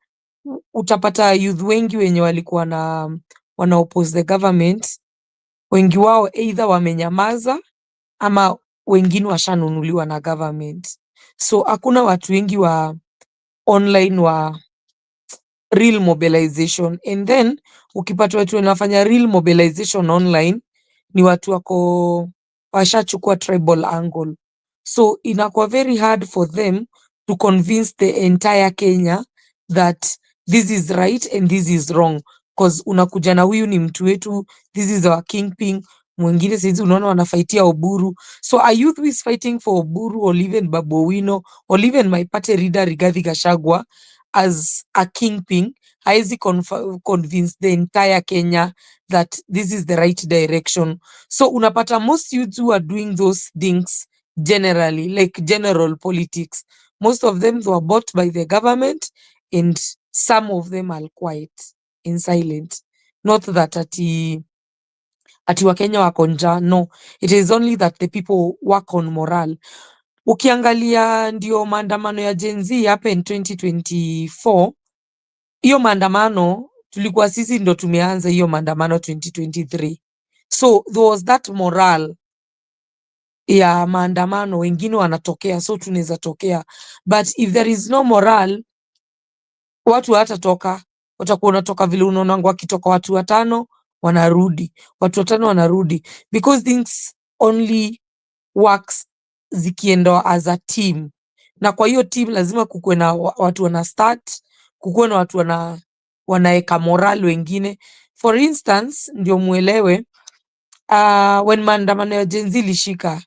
Utapata youth wengi wenye walikuwa wana oppose the government, wengi wao either wamenyamaza ama wengine washanunuliwa na government. So hakuna watu wengi wa online wa real mobilization. And then ukipata watu wanafanya real mobilization online ni watu wako washachukua tribal angle. So inakuwa very hard for them to convince the entire Kenya that this is right and this is wrong, cause unakuja na huyu ni mtu wetu, this is our kingpin, mwingine saizi unaona wanafaitia Oburu. So a youth who is fighting for Oburu or even Babu Owino or even my party leader Rigathi Gachagua as a kingpin haezi convince the entire Kenya that this is the right direction. So unapata most youths who are doing those things generally, like general politics, most of them were bought by the government and some of them are quiet and silent. Not that ati Wakenya wako njaa, no. It is only that the people work on morale. Ukiangalia ndio maandamano ya Gen Z hapa in 2024, hiyo maandamano tulikuwa sisi ndo tumeanza hiyo maandamano 2023. So there was that morale ya maandamano, wengine wanatokea, so tunaweza tokea. But if there is no morale, watu hatatoka. Watakuwa wanatoka vile unaonanga wakitoka watu 5 wanarudi, watu 5 wanarudi, because things only works zikienda as a team. Na kwa hiyo team lazima kukuwe na watu wana start, kukuwe na watu wanaeka moral wengine. For instance, ndio muelewe, when maandamano ya Gen Z ilishika,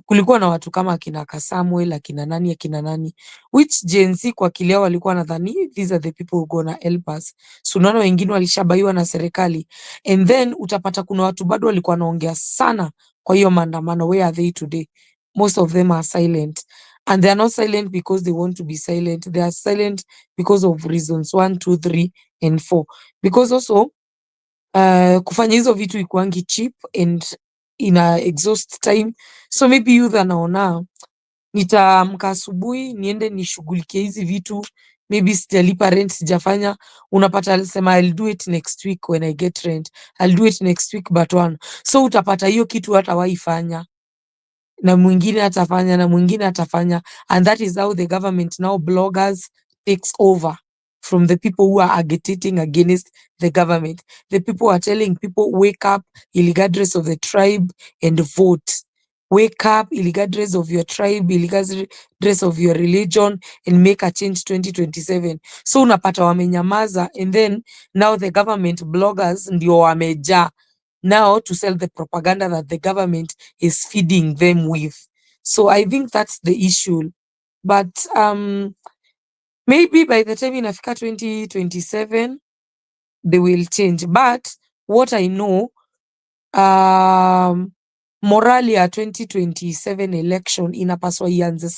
kulikuwa na watu kama akina Samuel, akina nani, which Gen Z kwa akili yao walikuwa nadhani these are the people who gonna help us. So unaona wengine walishabaiwa na serikali, and then utapata kuna watu bado walikuwa wanaongea sana kwa hiyo maandamano. Where are they today? Most of them are silent, and they are not silent because they want to be silent. They are silent because of reasons 1, 2, 3 and 4, because also kufanya hizo vitu ikuangi cheap and ina exhaust time. So maybe youth anaona nitaamka asubuhi niende nishughulikie hizi vitu, maybe sijalipa rent, sijafanya. Unapata alisema I'll do it next week when I get rent, I'll do it next week but one. So utapata hiyo kitu hata waifanya, na mwingine atafanya, na mwingine atafanya, and that is how the government now bloggers takes over from the people who are agitating against the government. The people are telling people, wake up, irregardless of the tribe, and vote. Wake up, irregardless of your tribe, irregardless of your religion, and make a change 2027. So unapata wamenyamaza, and then now the government bloggers ndio wamejaa now to sell the propaganda that the government is feeding them with. So I think that's the issue. But maybe by the time inafika 2027 they will change. But what I know, morali ya 2027 election inapaswa ianze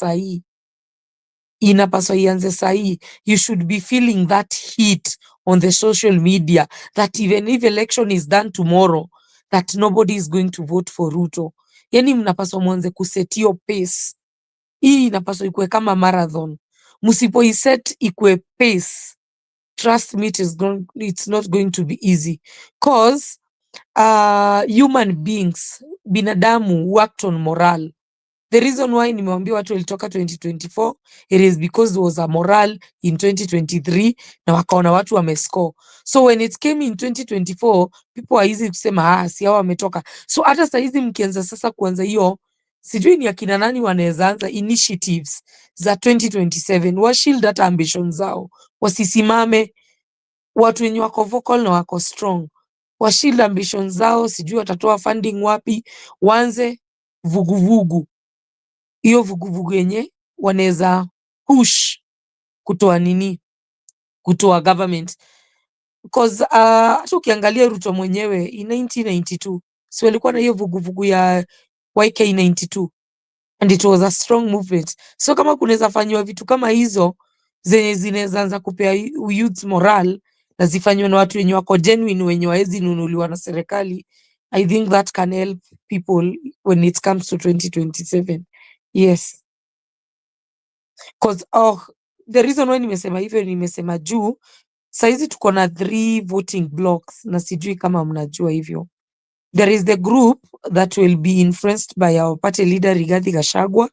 sahi. You should be feeling that heat on the social media that even if election is done tomorrow, that nobody is going to vote for Ruto. Yani mnapaswa mwanze kuset your pace. Hii inapaswa ikue kama marathon. Musipoiset ikue pace, trust me, it's not going to be easy. Cause human beings, binadamu worked on morale. The reason why nimewambia watu walitoka 2024, it is because there was a morale in 2023 na wakaona watu wamescore. So when it came in 2024, people are easy kusema si hao wametoka. So hata saizi mkianza sasa kuanza hiyo, sijui ni akina nani wanaweza anza initiatives za 2027, washield hata ambition zao, wasisimame. Watu wenye wako vocal na wako strong, washield ambition zao, sijui watatoa funding wapi, wanze vuguvugu. Hiyo vuguvugu yenye wanaweza push kutoa government. Because hata ukiangalia Ruto mwenyewe in 1992 si walikuwa na hiyo vuguvugu ya YK92 and it was a strong movement. So kama kunaweza fanywa vitu kama hizo zenye zinaweza anza kupea youth moral na zifanywe na watu wenye wako genuine, wenye waezi nunuliwa na serikali, I think that can help people when it comes to 2027. Yes. Cause the reason why nimesema hivyo, nimesema juu saizi tuko na 3 voting blocks na sijui kama mnajua hivyo. There is the group that will be influenced by our party leader Rigathi Gachagua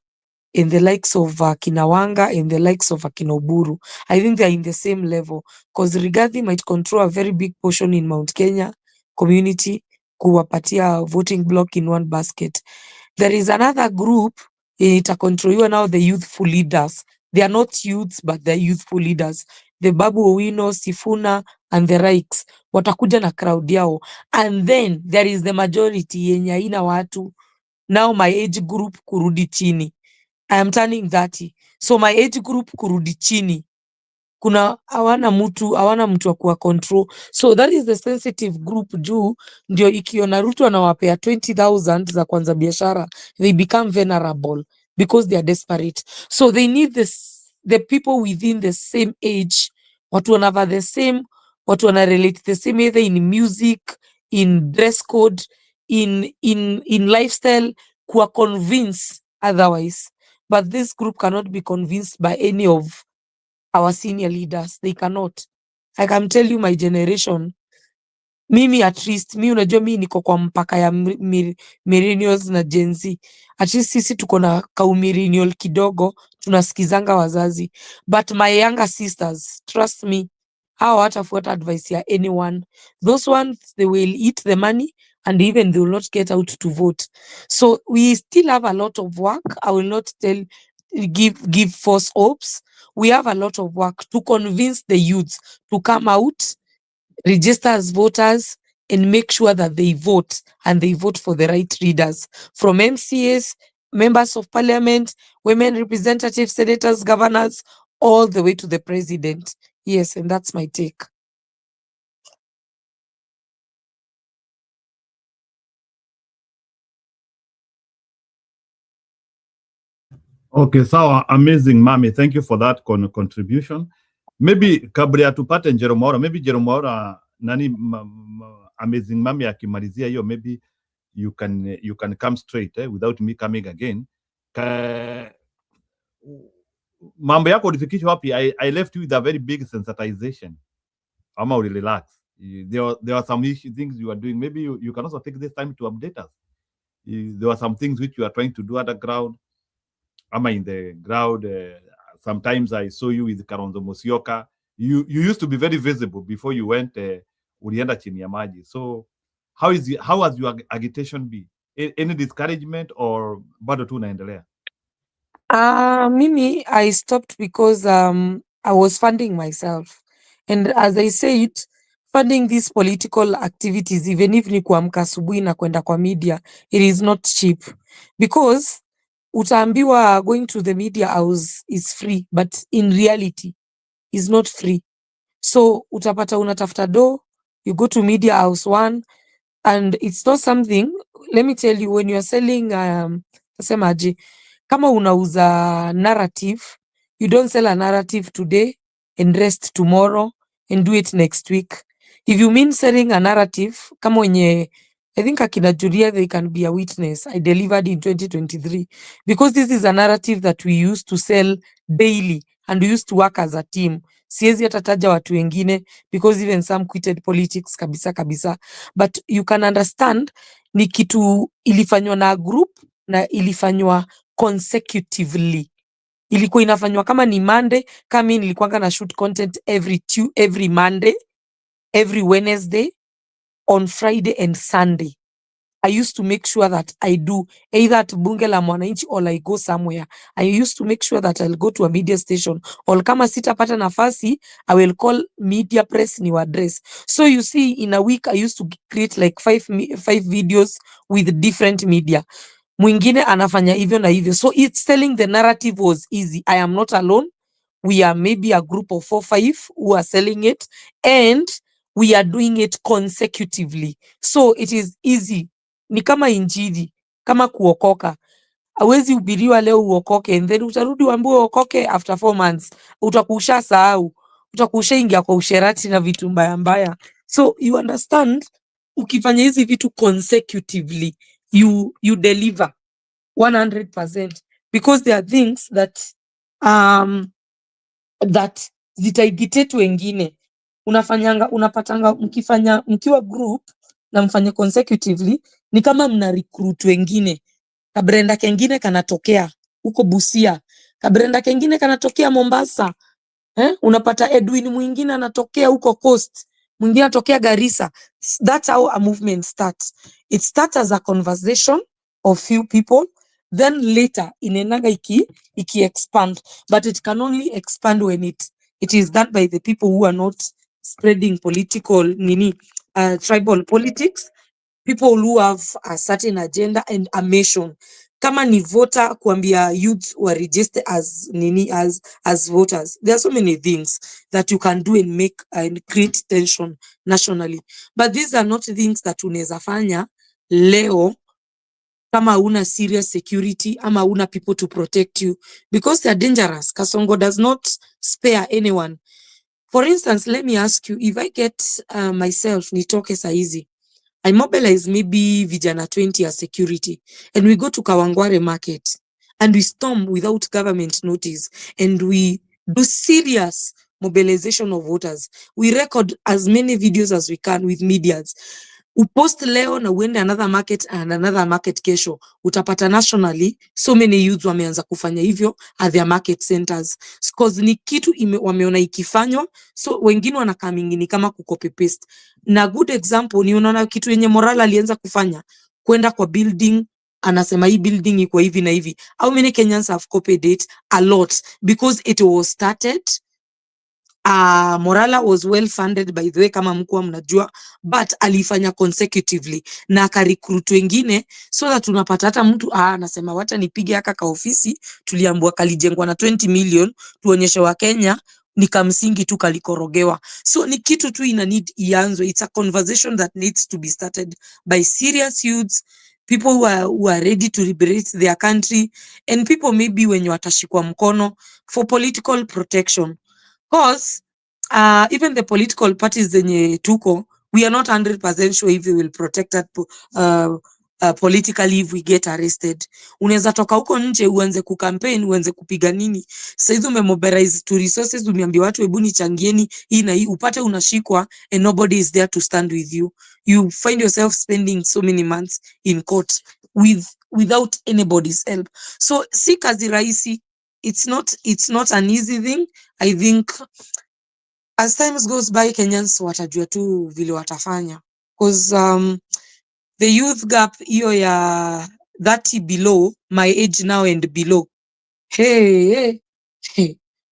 and the likes of Kinawanga and the likes of Oburu. I think they are in the same level because Rigathi might control a very big portion in Mount Kenya community, kuwapatia voting block in one basket. There is another group itakontroliwa now, the youthful leaders. They are not youths but they are youthful leaders. the Babu Owino, Sifuna and the Rikes watakuja na crowd yao, and then there is the majority yenye haina watu. Now my age group kurudi chini, I am turning 30, so my age group kurudi chini, kuna hawana mtu wa kuwa control, so that is the sensitive group. Juu ndio ikiona Ruto anawapea 20,000 za kwanza biashara, they become vulnerable because they are desperate. So they need the people within the same age, watu wanava the same, watu wana relate the same, either in music, in dress code, in lifestyle, kuwa convince otherwise. But this group cannot be convinced by any of our senior leaders. They cannot. I can tell you my generation, mimi at least, mi unajua mi niko kwa mpaka ya millennials na Gen Z. At least sisi tuko na millennial kidogo, tunasikizanga wazazi. But my younger sisters, trust me, hawa hatafuata advice ya anyone. Those ones, they will eat the money and even they will not get out to vote. So we still have a lot of work. I will not give false hopes. We have a lot of work to convince the youths to come out, register as voters, and make sure that they vote, and they vote for the right leaders, from MCAs, members of parliament, women representatives, senators, governors, all the way to the president. Yes, and that's my take. Okay, sawa, amazing mami, thank you for that contribution. Maybe kabla ya tupate Jeromora, maybe Jeromora nani amazing mami akimalizia hiyo, maybe you can come straight without me coming again. Mambo yako ulifikisha wapi? I left you with a very big sensitization. Ama uli relax. There are some things you are doing. Maybe you can also take this time to update us. There were some things which you are trying to do underground. Ama in the ground. Sometimes I saw you with Kalonzo Musyoka. You used to be very visible before you went ulienda chini ya maji. So how has your agitation been? Any discouragement or bado tu unaendelea? Mimi, I stopped because I was funding myself. And as I said, funding these political activities, even if ni kuamka asubuhi na kwenda kwa media, it is not cheap. Because utaambiwa going to the media house is free, but in reality is not free. So utapata unatafuta do, you go to media house one, and it's not something, let me tell you, when you are selling tasemaje, kama unauza narrative, you don't sell a narrative today and rest tomorrow and do it next week. If you mean selling a narrative, kama wenye, I think akina Julia, they can be a witness, I delivered in 2023, because this is a narrative that we used to sell daily and we used to work as a team. Siezi atataja watu wengine because even some quitted politics kabisa. But you can understand ni kitu ilifanywa na group na ilifanywa consecutively. Ilikuwa inafanywa kama ni Monday, kama mimi nilikuwanga na shoot content every Monday, every Wednesday, on Friday and Sunday. I used to make sure that I do either at Bunge la Mwananchi or I go somewhere. I used to make sure that I'll go to a media station, or kama sitapata nafasi, I will call media press ni address. So you see, in a week, I used to create like five videos with different media. Mwingine anafanya hivyo na hivyo. So it's telling the narrative was easy. I am not alone. We are maybe a group of 4-5 who are selling it, and we are doing it consecutively. So it is easy. Ni kama injili, kama kuokoka. Hawezi hubiriwa leo uokoke and then utarudi uambiwe uokoke after 4 months. Utakusha sahau. Utakusha ingia kwa usherati na vitu mbaya. So you understand, ukifanya hizi vitu consecutively, you deliver 100%, because there are things that that zitaigitate wengine. Unapatanga mkiwa group na mfanye consecutively, ni kama mna recruit wengine. Kabrenda kengine kanatokea huko Busia, kabrenda kengine kanatokea Mombasa. Unapata Edwin mwingine anatokea huko Coast, mwingine anatokea Garissa. That's how a movement starts. It starts as a conversation of few people, then later inaendaga iki expand, but it can only expand when it It is done by the people who are not spreading political tribal politics, people who have a certain agenda and a mission. Kama ni voter kuambia youths were registered as voters. There are so many things that you can do and make and create tension nationally. But these are not things that unaweza fanya leo kama una serious security ama una people to protect you, because they are dangerous. Kasongo does not spare anyone. For instance, let me ask you, if I get myself nitoke saizi, I mobilize maybe vijana 20 as security, and we go to Kawangware market and we storm without government notice, and we do serious mobilization of voters. We record as many videos as we can with medias. Upost leo na uende another market and another market kesho, utapata nationally so many youths wameanza kufanya hivyo at their market centers, because ni kitu wameona ikifanywa, so wengine wanakaa mingine kama kucopy paste. Na good example ni unaona kitu yenye Morala alianza kufanya, kwenda kwa building anasema hii building iko hivi na hivi. How many Kenyans have copied it? A lot, because it was started. Morala was well funded by the way, kama mkuwa mnajua, but alifanya consecutively na akarecruit wengine, so that tunapata hata mtu anasema wacha nipige haka ka ofisi tuliambiwa kalijengwa na 20 million, tuonyeshe wa Kenya ni kamsingi tu kalikorogewa. So ni kitu tu ina need ianzo. It's a conversation that needs to be started by serious youths, people who are ready to liberate their country, and people maybe wenye watashikwa mkono for political protection. Because even the political parties zenye tuko, we are not 100% sure if they will protect us politically if we get arrested. Unaweza toka huko nje uanze kucampaign, uanze kupiga nini. Sasa hizo umemobilize to resources, umeambia watu hebu nichangieni hii na hii, upate unashikwa and nobody is there to stand with you. You find yourself spending so many months in court without anybody's help. So si kazi rahisi. It's not an easy thing. I think as times goes by, Kenyans watajua tu vile watafanya, because the youth gap hiyo ya 30 below my age now and below, hey.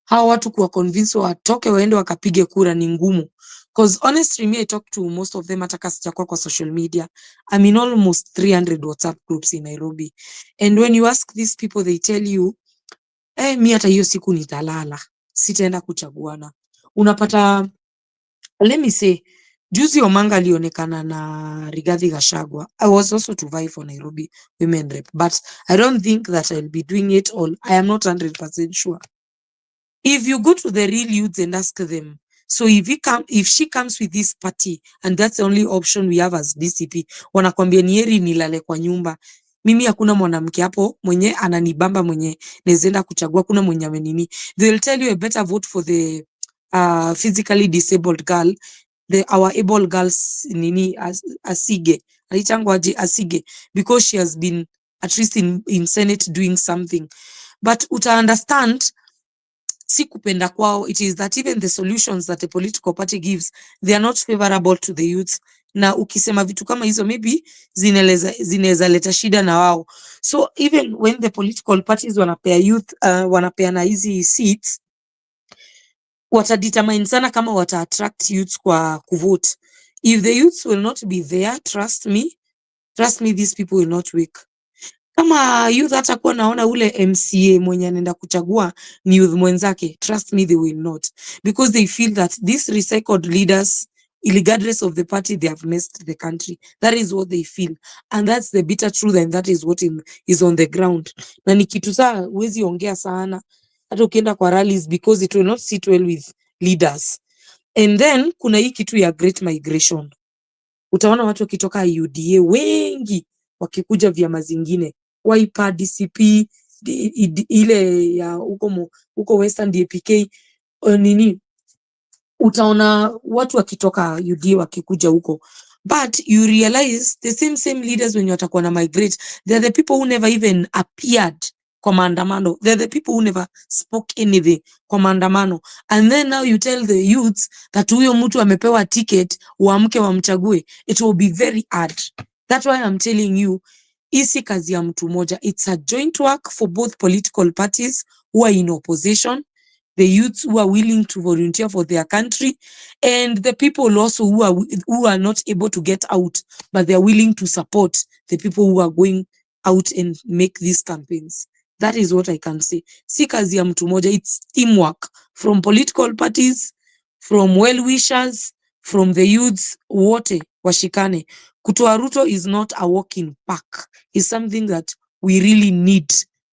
Hawa watu kuwa convince watoke waende wakapige kura ni ngumu, because honestly me I talk to most of them, hata kasijakuwa kwa social media. I'm in almost 300 WhatsApp groups in Nairobi, and when you ask these people they tell you mi hata hiyo siku nitalala, sitaenda kuchaguana. Unapata, let me say, juzi Omanga alionekana na Rigathi Gachagua. I was also to vie for Nairobi women rep, but I don't think that I'll be doing it all. I am not 100% sure. If you go to the real youths and ask them, so if she comes with this party and that's the only option we have as DCP, wanakwambia ni heri nilale kwa nyumba. Mimi hakuna mwanamke hapo mwenye ananibamba mwenye nezenda kuchagua, kuna mwenye amenini. They will tell you a better vote for the physically disabled girl, our able girls Asige. Alichangwaje Asige, because she has been at least in Senate doing something. But uta understand si kupenda kwao, it is that even the solutions that a political party gives, they are not favorable to the youth. Na ukisema vitu kama hizo maybe zinaweza leta shida na wao. So even when the political parties wanapea youth wanapea na hizi seats, watadetermine sana kama wata attract youths kwa kuvote. If the youths will not be there, trust me these people will not wake. Kama youth hata kuwa naona ule MCA mwenye anaenda kuchagua ni youth mwenzake, trust me they will not, because they feel that these recycled leaders, regardless of the party, they have messed the country. That is what they feel, and that's the bitter truth, and that is what is on the ground. Na ni kitu saa huwezi ongea sana hata ukienda kwa rallies, because it will not sit well with leaders. And then kuna hii kitu ya great migration. Utaona watu wakitoka UDA wengi wakikuja vyama zingine, Wiper, DCP, ile ya huko Western DAPK nini, utaona watu wakitoka UDA wakikuja huko. But you realize the same leaders when watakuwa na migrate, they're the people who never even appeared kwa maandamano. They're the people who never spoke anything kwa maandamano. And then now you tell the youths that huyo mtu amepewa ticket waamke wamchague. It will be very hard. That's why I'm telling you, isi kazi ya mtu moja. It's a joint work for both political parties who are in opposition. the youths who are willing to volunteer for their country, and the people also who are not able to get out, but they are willing to support the people who are going out and make these campaigns. That is what I can say. Si kazi ya mtu moja, it's teamwork from political parties, from well-wishers, from the youths, wote washikane. Kutoa Ruto is not a walk in park. It's something that we really need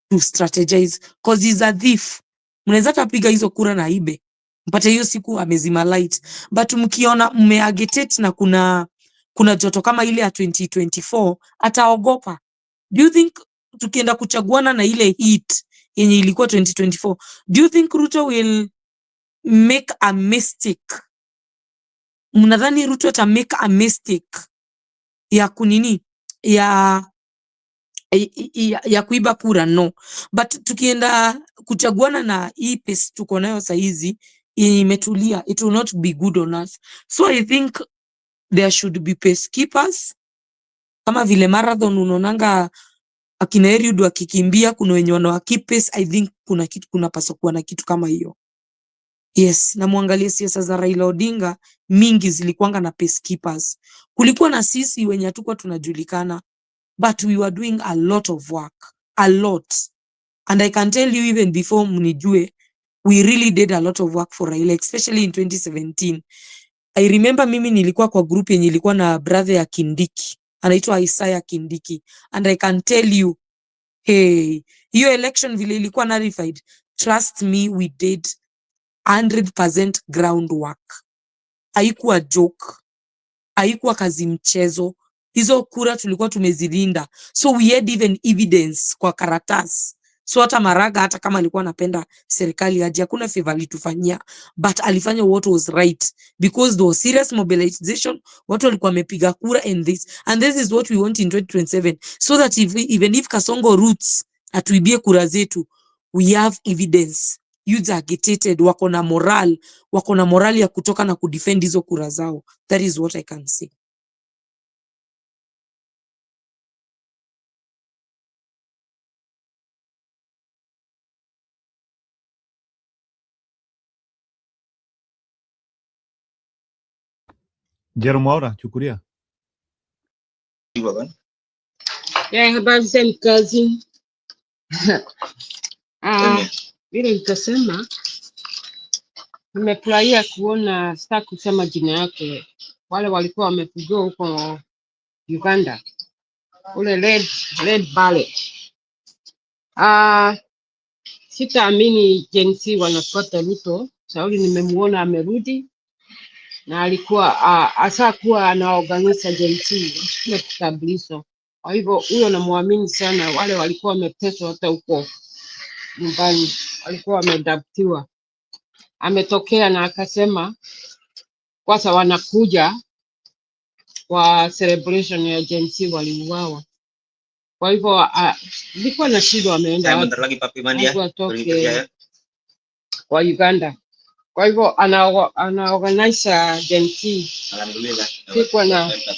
to strategize, because he's a thief. Mnaweza tapiga hizo kura na ibe, mpate hiyo siku amezima light, but mkiona mmeagitate na kuna joto kama ile ya 2024 ataogopa. Do you think tukienda kuchaguana na ile heat yenye ilikuwa 2024, do you think Ruto will make a mistake? Mnadhani Ruto ata make a mistake ya kunini ya kuiba kura? No. But tukienda kuchaguana na hii pace tuko nayo saizi yenye imetulia, it will not be good on us. So I think there should be pacekeepers. Kama vile marathon unaonanga akina Eliud wakikimbia, kuna wenye wana keep pace. I think kuna paswa kuwa na kitu kama hiyo. Yes, na muangalie siasa za Raila Odinga mingi zilikuanga na pacekeepers. Kulikuwa na sisi wenye hatukuwa tunajulikana, but we were doing a lot of work, a lot. And I can tell you, even before mnijue, we really did a lot of work for Raila, especially in 2017. I remember mimi nilikuwa kwa group yenye ilikuwa na brother ya Kindiki, anaitwa Isaiah Kindiki, and I can tell you, hey, hiyo election vile ilikuwa nullified, trust me, we did 100% groundwork. Haikuwa joke, haikuwa kazi mchezo. Hizo kura tulikuwa tumezilinda, so we had even evidence kwa karatasi. So hata Maraga, hata kama alikuwa anapenda serikali aje, hakuna favor alitufanyia, but alifanya what was right, because there was serious mobilization. Watu walikuwa wamepiga kura, and this is what we want in 2027, so that even if Kasongo roots atuibie kura zetu, we have evidence. Youths are agitated, wako na moral ya kutoka na kudefend hizo kura zao. That is what I can say. Jerome Aura, chukulia. Habari zenu kazi. Vile nitasema, nimefurahia kuona, sitaki kusema jina yake, wale walikuwa wamepiga huko Uganda, ule red ballot. Sitaamini jinsi wanafuata Ruto. Sauli nimemuona amerudi, na alikuwa asakuwa anaorganiza jinsi ile kitambulisho. Kwa hivyo huyo namuamini sana. Wale walikuwa wameteswa hata huko nyumbani, walikuwa wamedaptiwa, ametokea na akasema kwanza wanakuja kwa celebration ya jinsi waliuawa. Kwa hivyo ilikuwa na shida, wameenda watoke kwa Uganda. Kwa hivyo ana-organize jinsi sikuwa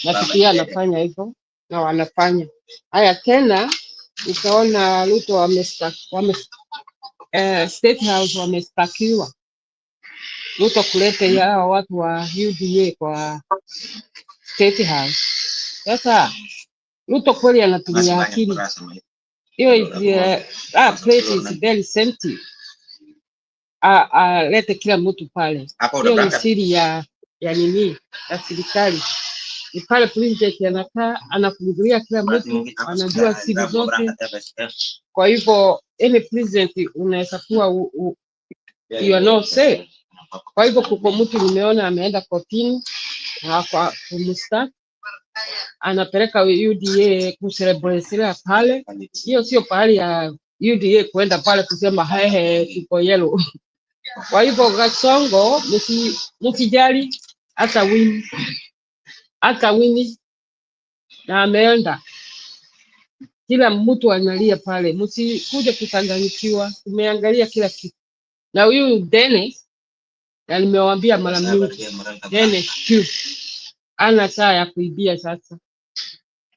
nafikiria anafanya hivyo, na wanafanya haya tena. Utaona Ruto State House wamestakiwa Ruto kulete hao watu wa UDA kwa State House. Sasa Ruto kweli anatumia akili hiyo. Place is very sensitive. Lete kila mtu pale, hiyo ni siri ya nini ya serikali. Ni pale president anakaa anafungulia kila mtu, anajua siri zote. Kwa hivyo any president unaweza kuwa you are not safe. Kwa hivyo kuko mtu nimeona ameenda kotini kwa kumstaki, anapeleka UDA kuselebrate pale. Hiyo sio pahali ya UDA kuenda pale kusema hehe tuko yellow. Kwa hivyo Kasongo msijali, hata wini na ameenda, kila mtu analia pale, msikuje kuchanganyikiwa. Tumeangalia kila kitu, na huyu Dennis, na nimewaambia mara mingi, Dennis ana saa ya kuibia. Sasa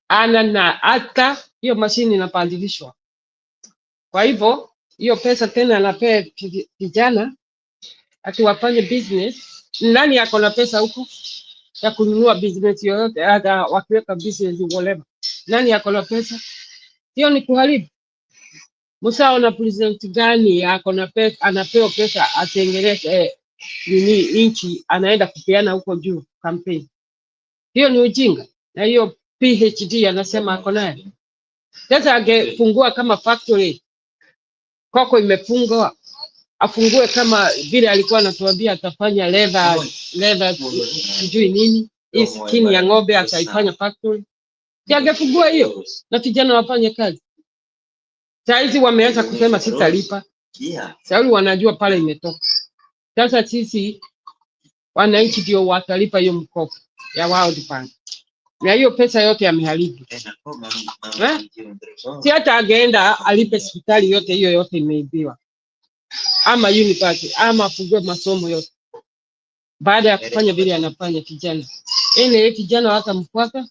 ana na hata hiyo mashini inapandilishwa. Kwa hivyo hiyo pesa tena anapea vijana ati wafanye business. Nani yako na pesa huko ya kununua business yoyote, hata wakiweka business whatever? Nani yako na pesa? Hiyo ni kuharibu. Msaona president gani yako na pesa, anapewa pesa atengeneze nini nchi, anaenda kupeana huko juu campaign? Hiyo ni ujinga. Na hiyo PhD anasema ako nayo. Sasa angefungua kama factory, koko imefungwa, afungue kama vile alikuwa anatuambia atafanya leather sijui nini, hii skin ya ng'ombe ataifanya factory. Angefungua hiyo na vijana wafanye kazi. Saizi wameanza kusema sitalipa. Sasa wanajua pale imetoka. Sasa sisi wananchi ndio watalipa hiyo mkopo ya World Bank. Na hiyo pesa yote yameharibu. Si hata ageenda alipe hospitali yote, hiyo yote imeibiwa. Ama university, ama afungue masomo yote. Baada ya kufanya vile anafanya kijana. Kijana hata mfuata.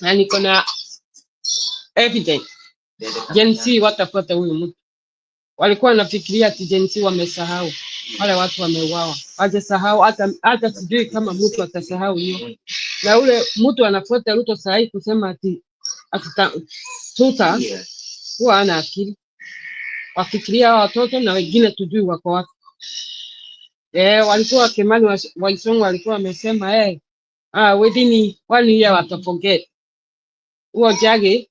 Na niko na evidence. Gen Z watafuata huyu mtu. Walikuwa wanafikiria ati Gen Z wamesahau. Wale watu wameuawa. Hajasahau, hata sijui kama mtu atasahau hiyo. Na ule mtu anafuata Ruto sahi kusema ati tuta huwa ana akili. Wafikiria watoto na wengine tujui wako wapi. Walikuwa Kimani Waisongo walikuwa wamesema within 1 year wataforget. Huo jage,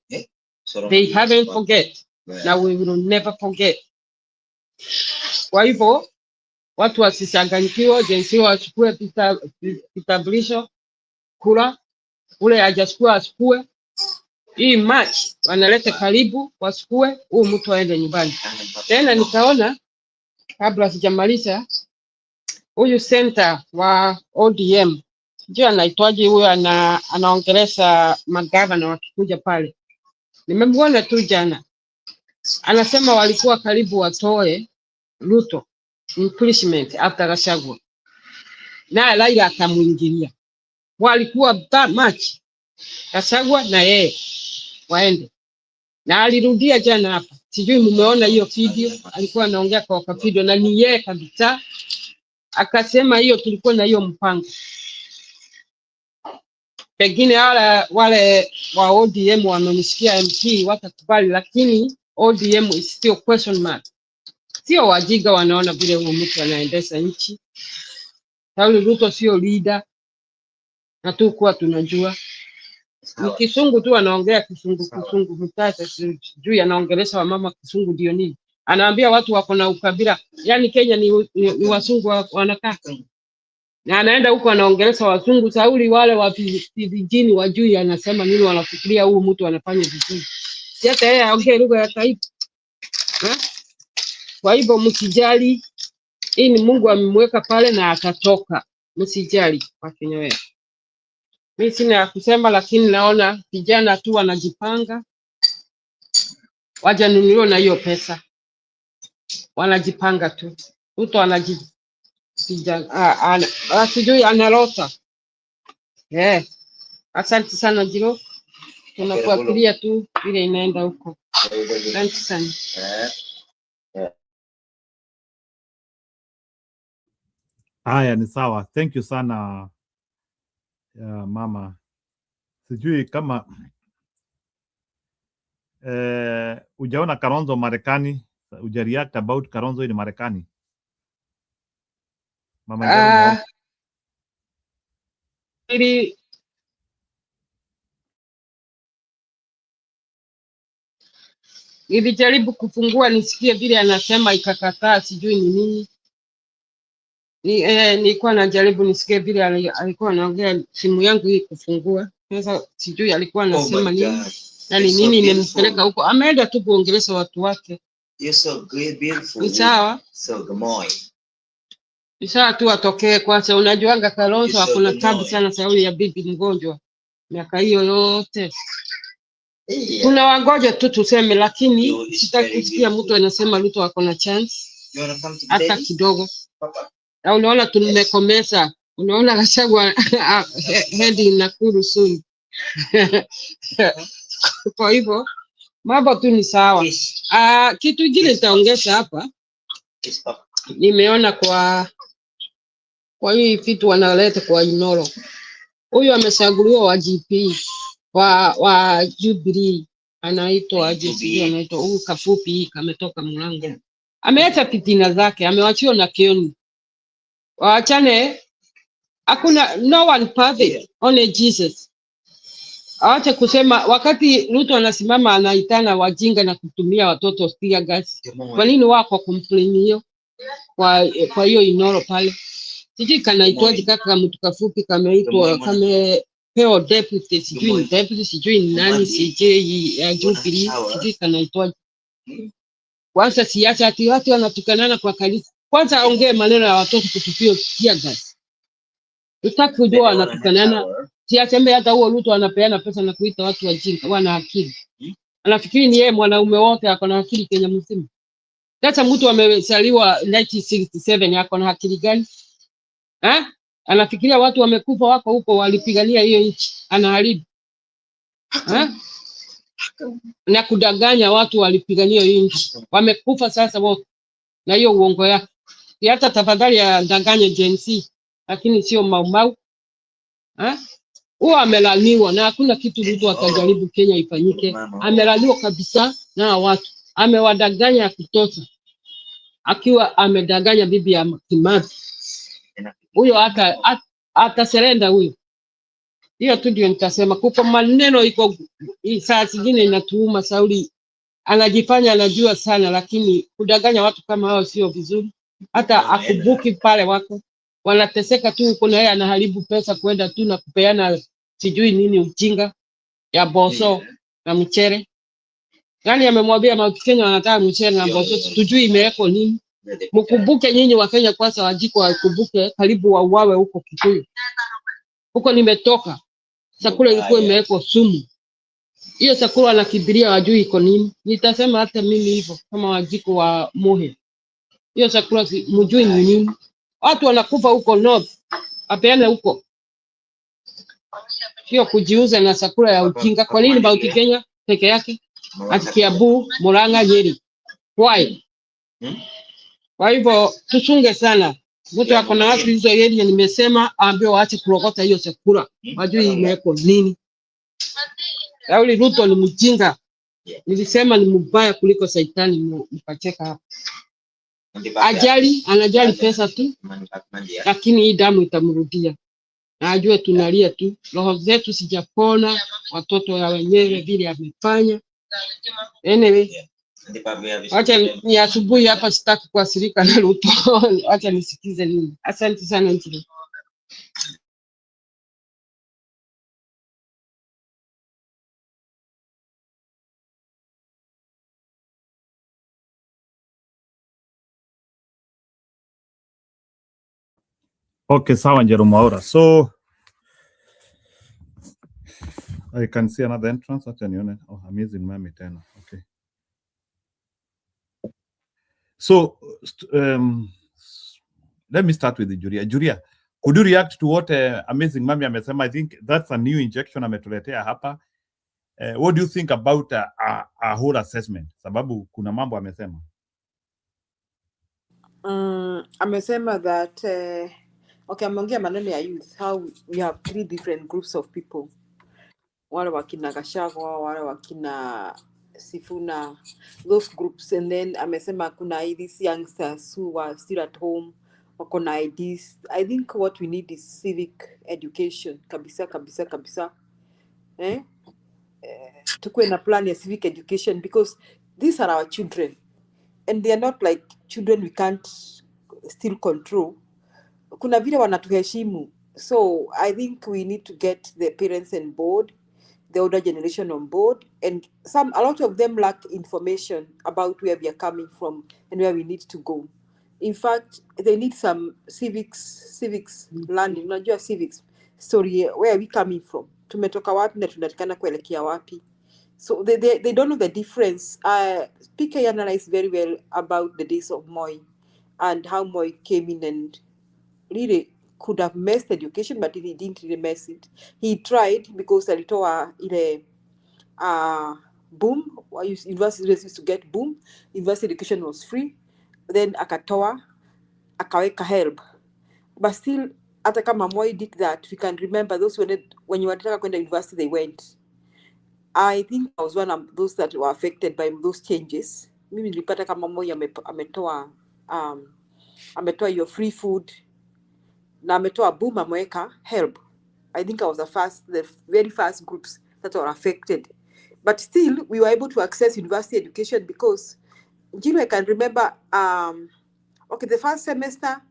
they haven't forget. Now we will never forget. Kwa hivyo watu wasichanganyikiwe, jinsi wachukue kitambulisho kula, ule hajachukua achukue. Hii match wanaleta karibu wasikue, huyu mtu aende nyumbani. Tena nikaona kabla sijamaliza, huyu center wa ODM ndio anaitwaje, huyu anaongeleza magavana wakikuja pale. Nimemwona tu jana. Anasema walikuwa karibu watoe Ruto impeachment after Gachagua. Na Raila akamuingilia. Walikuwa that much Gachagua na yeye waende. Na alirudia jana hapa. Sijui mmeona hiyo video, alikuwa anaongea kwa video na ni yeye kabisa. Akasema hiyo tulikuwa na hiyo mpango. Pengine wale wa ODM wamenisikia MP watakubali, lakini ODM is still question mark. Sio wajiga wanaona vile huyo mtu anaendesha nchi. Sauli Ruto sio leader. Na tu kwa tunajua. Ni kisungu tu anaongea kisungu mtata sijui anaongelesha wamama kisungu ndio nini. Anaambia watu wako na ukabila. Yaani Kenya ni wasungu wanakaa. Na anaenda huko anaongelesha wasungu. Sauli wale wa vijijini wajui anasema nini, wanafikiria huyu mtu anafanya vizuri. Si hata yeye aongee lugha ya taifa. Kwa hivyo msijali, hii ni Mungu amemweka pale na atatoka. Msijali Wakenya wetu. Mimi sina ya kusema, lakini naona vijana tu wanajipanga. Wajanunuliwa na hiyo pesa. Wanajipanga tu. Mtu sijui analota. Asante sana Jiro. Tunafuatilia tu vile inaenda huko. Asante sana. Haya ni sawa. Thank you sana mama. Sijui kama ujaona Kalonzo Marekani, ujareact about Kalonzo in Marekani. Mama Njaro. Nilijaribu kufungua nisikie vile anasema ikakataa, sijui ni nini. Nilikuwa najaribu nisikie vile alikuwa anaongea, simu yangu hii kufungua. Sasa sijui alikuwa anasema nini. Na ni nini imempeleka huko. Ameenda tu kuongelesha watu wake. You're so great, beautiful. Ni sawa. So gamoy. Ni sawa tu atokee kwanza. Unajuanga Kalonzo hakuna tabu sana sauli ya bibi mgonjwa. Miaka hiyo yote. Kuna wangoja tu tuseme, lakini sitaki kusikia mtu anasema Ruto ako na chance. Hata kidogo. Na unaona tumekomesa. Unaona Gachagua heading Nakuru soon. Kwa hivyo mambo tu ni sawa. Kitu kingine nitaongeza hapa. nimeona kwa hii vitu wanaleta kwa Inoro. Huyu amechaguliwa wa GP wa Jubilee, anaitwa GP, anaitwa huyu kafupi kametoka Mlango. Ameacha fitina zake, amewachiwa na Kioni. Waachane, hakuna no one perfect, only Jesus. Awache kusema wakati Ruto anasimama anaitana wajinga na kutumia watoto tear gas. Kwa nini wako complain hiyo? Kwa hiyo Inoro pale. Sijui kanaitwaje kaka mtu kafupi kamepewa deputy sijui ni nani sijui ya Jubilee sijui kanaitwaje. Kwanza siasa ati watu wanatukanana kwa kanisa. Kwanza aongee maneno ya watoto kutupia tear gas. Utaki kujua wanatukanana. Siasembe hata huo Ruto anapeana pesa na kuita watu wajinga, wana akili. Anafikiri ni yeye mwanaume wote ako na akili Kenya mzima. Sasa mtu amezaliwa 1967 ako na akili gani? Anafikiria watu wamekufa wako huko walipigania hiyo nchi, anaharibu. Na kudanganya watu walipigania hiyo nchi. Wamekufa sasa wote. Na hiyo uongo yake. Hata tafadhali ya danganya Gen Z, lakini sio Maumau. Huo amelaniwa na hakuna kitu Ruto atajaribu Kenya ifanyike. Amelaniwa kabisa na watu. Amewadanganya ya kutosha. Akiwa amedanganya bibi ya Kimathi. Huyo hata serenda huyo. Hiyo tu ndio nitasema. Kuko maneno iko saa zingine inatuuma Sauli. Anajifanya anajua sana lakini kudanganya watu kama hao sio vizuri. Hata akubuki pale wako wanateseka tu huko na yeye anaharibu pesa kwenda tu na kupeana sijui nini ujinga ya boso na mchere. Yaani amemwambia Mount Kenya wanataka mchere na boso tujui imeweko nini. Mkumbuke nyinyi wa Kenya kwanza wajiko wakumbuke karibu wauawe huko Kikuyu. Huko nimetoka. Chakula ilikuwa imewekwa sumu. Hiyo chakula anakibiria wajui iko nini. Nitasema hata mimi hivyo kama wajiko wa Mohe. Hiyo chakula mjui ni nini. Watu wanakufa huko north. Apeane huko. Sio kujiuza na chakula ya ujinga. Kwa nini Mount Kenya peke yake? Ati Kiambu, Murang'a, Nyeri. Why? Kwa hivyo tuchunge sana. Mtu ako na watu hizo area nimesema aambie waache kurokota hiyo chakula. Wajui imeweko nini. Yauli Ruto ni mjinga. Nilisema ni mbaya kuliko Saitani mpacheka hapa. Anajali pesa tu. Lakini hii damu itamrudia. Na ajue tunalia tu. Roho zetu sijapona. Watoto ya wenyewe vile amefanya. Anyway. Wacha ni asubuhi hapa sitaki kuasirika na Ruto. Wacha nisikize nini. Asante sana Njiro. Okay, sawa Njero Mwaura. So I can see another entrance. Acha nione. Oh, amazing mami tena. Okay. So let me start with the Juria. Juria, could you react to what amazing mami amesema? I think that's a new injection ametuletea hapa. What do you think about a whole assessment? Sababu kuna mambo amesema. Amesema that okay, ameongea maneno ya youth, how we have 3 different groups of people. Wale wakina Gachagua, wale wakina Sifuna, those groups, and then amesema kuna these youngsters who are still at home, wako na IDs. I think what we need is civic education kabisa. Tukue na plan ya civic education because these are our children and they are not like children we can't still control. Kuna vile wanatuheshimu. So I think we need to get the parents on board, the older generation on board, and a lot of them lack information about where we are coming from and where we need to go. In fact, they need some civics learning. Unajua civics story, where are we coming from? Tumetoka wapi na tunatakana kuelekea wapi? So they don't know the difference. PK analyzed very well about the days of Moi and how Moi came in and really could have messed education, but he didn't really mess it. He tried because alitoa ile boom. Universities used to get boom. University education was free. Then akatoa akaweka HELB, but still hata kama Moi did that, we can remember those when you wanataka kwenda university they went. I think I was one of those that were affected by those changes. Mimi nilipata kama Moi ametoa hiyo free food na ametoa boom ameweka HELB. I think I was the very first groups that were affected. But still, we were able to access university education because, I can remember, the first semester,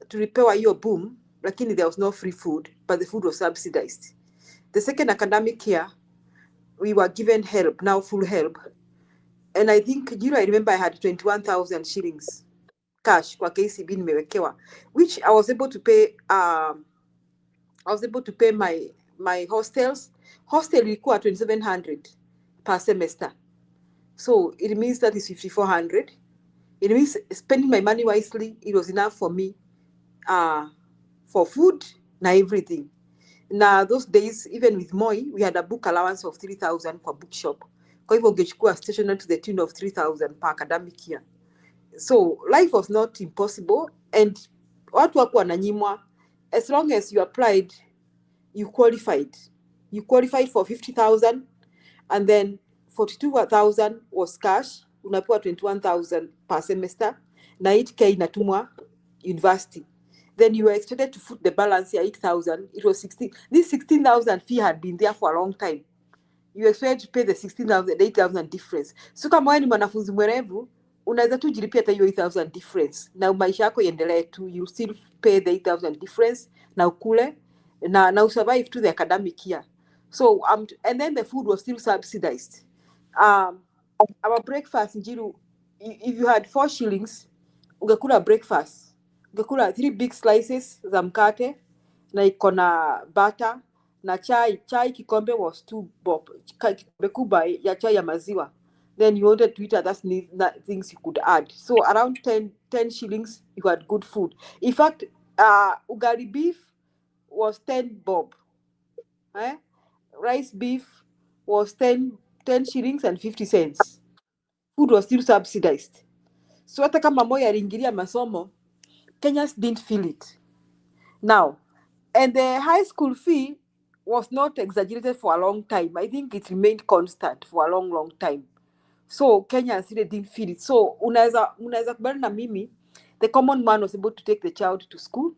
tulipewa hiyo boom, lakini there was no free food, but the food was subsidized. The second academic year, we were given HELB, now full HELB. And I think, I remember I had 21,000 shillings cash kwa KCB nimewekewa, which I was able to pay, my hostels. Hostel ilikuwa 2,700 per semester. So it means that is 5,400. It means spending my money wisely, it was enough for me for food na everything. Now those days, even with Moi, we had a book allowance of 3,000 per bookshop. Kwa hivyo ungechukua stationery to the tune of 3,000 per academic year. So life was not impossible, and watu wako wananyimwa. As long as you applied, you qualified. You qualified for 50,000, and then 42,000 was cash. Unapewa 21,000 per semester. Na 8K inatumwa university. Then you were expected to foot the balance ya 8,000. It was 16. This 16,000 fee had been there for a long time. You expect to pay the 16,000, 8,000 difference. So kama wewe ni mwanafunzi mwerevu, unaweza tu jilipia hata hiyo 8,000 difference. Na maisha yako iendelee tu, you still pay the 8,000 difference na ukule na usurvive to the academic year. So and then the food was still subsidized. Our breakfast Njiru, if you had 4 shillings, ungekula breakfast. Ungekula 3 big slices za mkate na iko na butter na chai kikombe was 2 bob. Kikombe kubwa ya chai ya maziwa. Then you wanted to eat other things you could add. So around 10 shillings, you had good food. In fact, ugali beef was 10 bob. Rice beef was 10 shillings and 50 cents. Food was still subsidized. So hata kama Moi aliingilia masomo, Kenyans didn't feel it. Now, and the high school fee was not exaggerated for a long time. I think it remained constant for a long, long time. So Kenyans really didn't feel it. So unaweza kubali na mimi, the common man was able to take the child to school.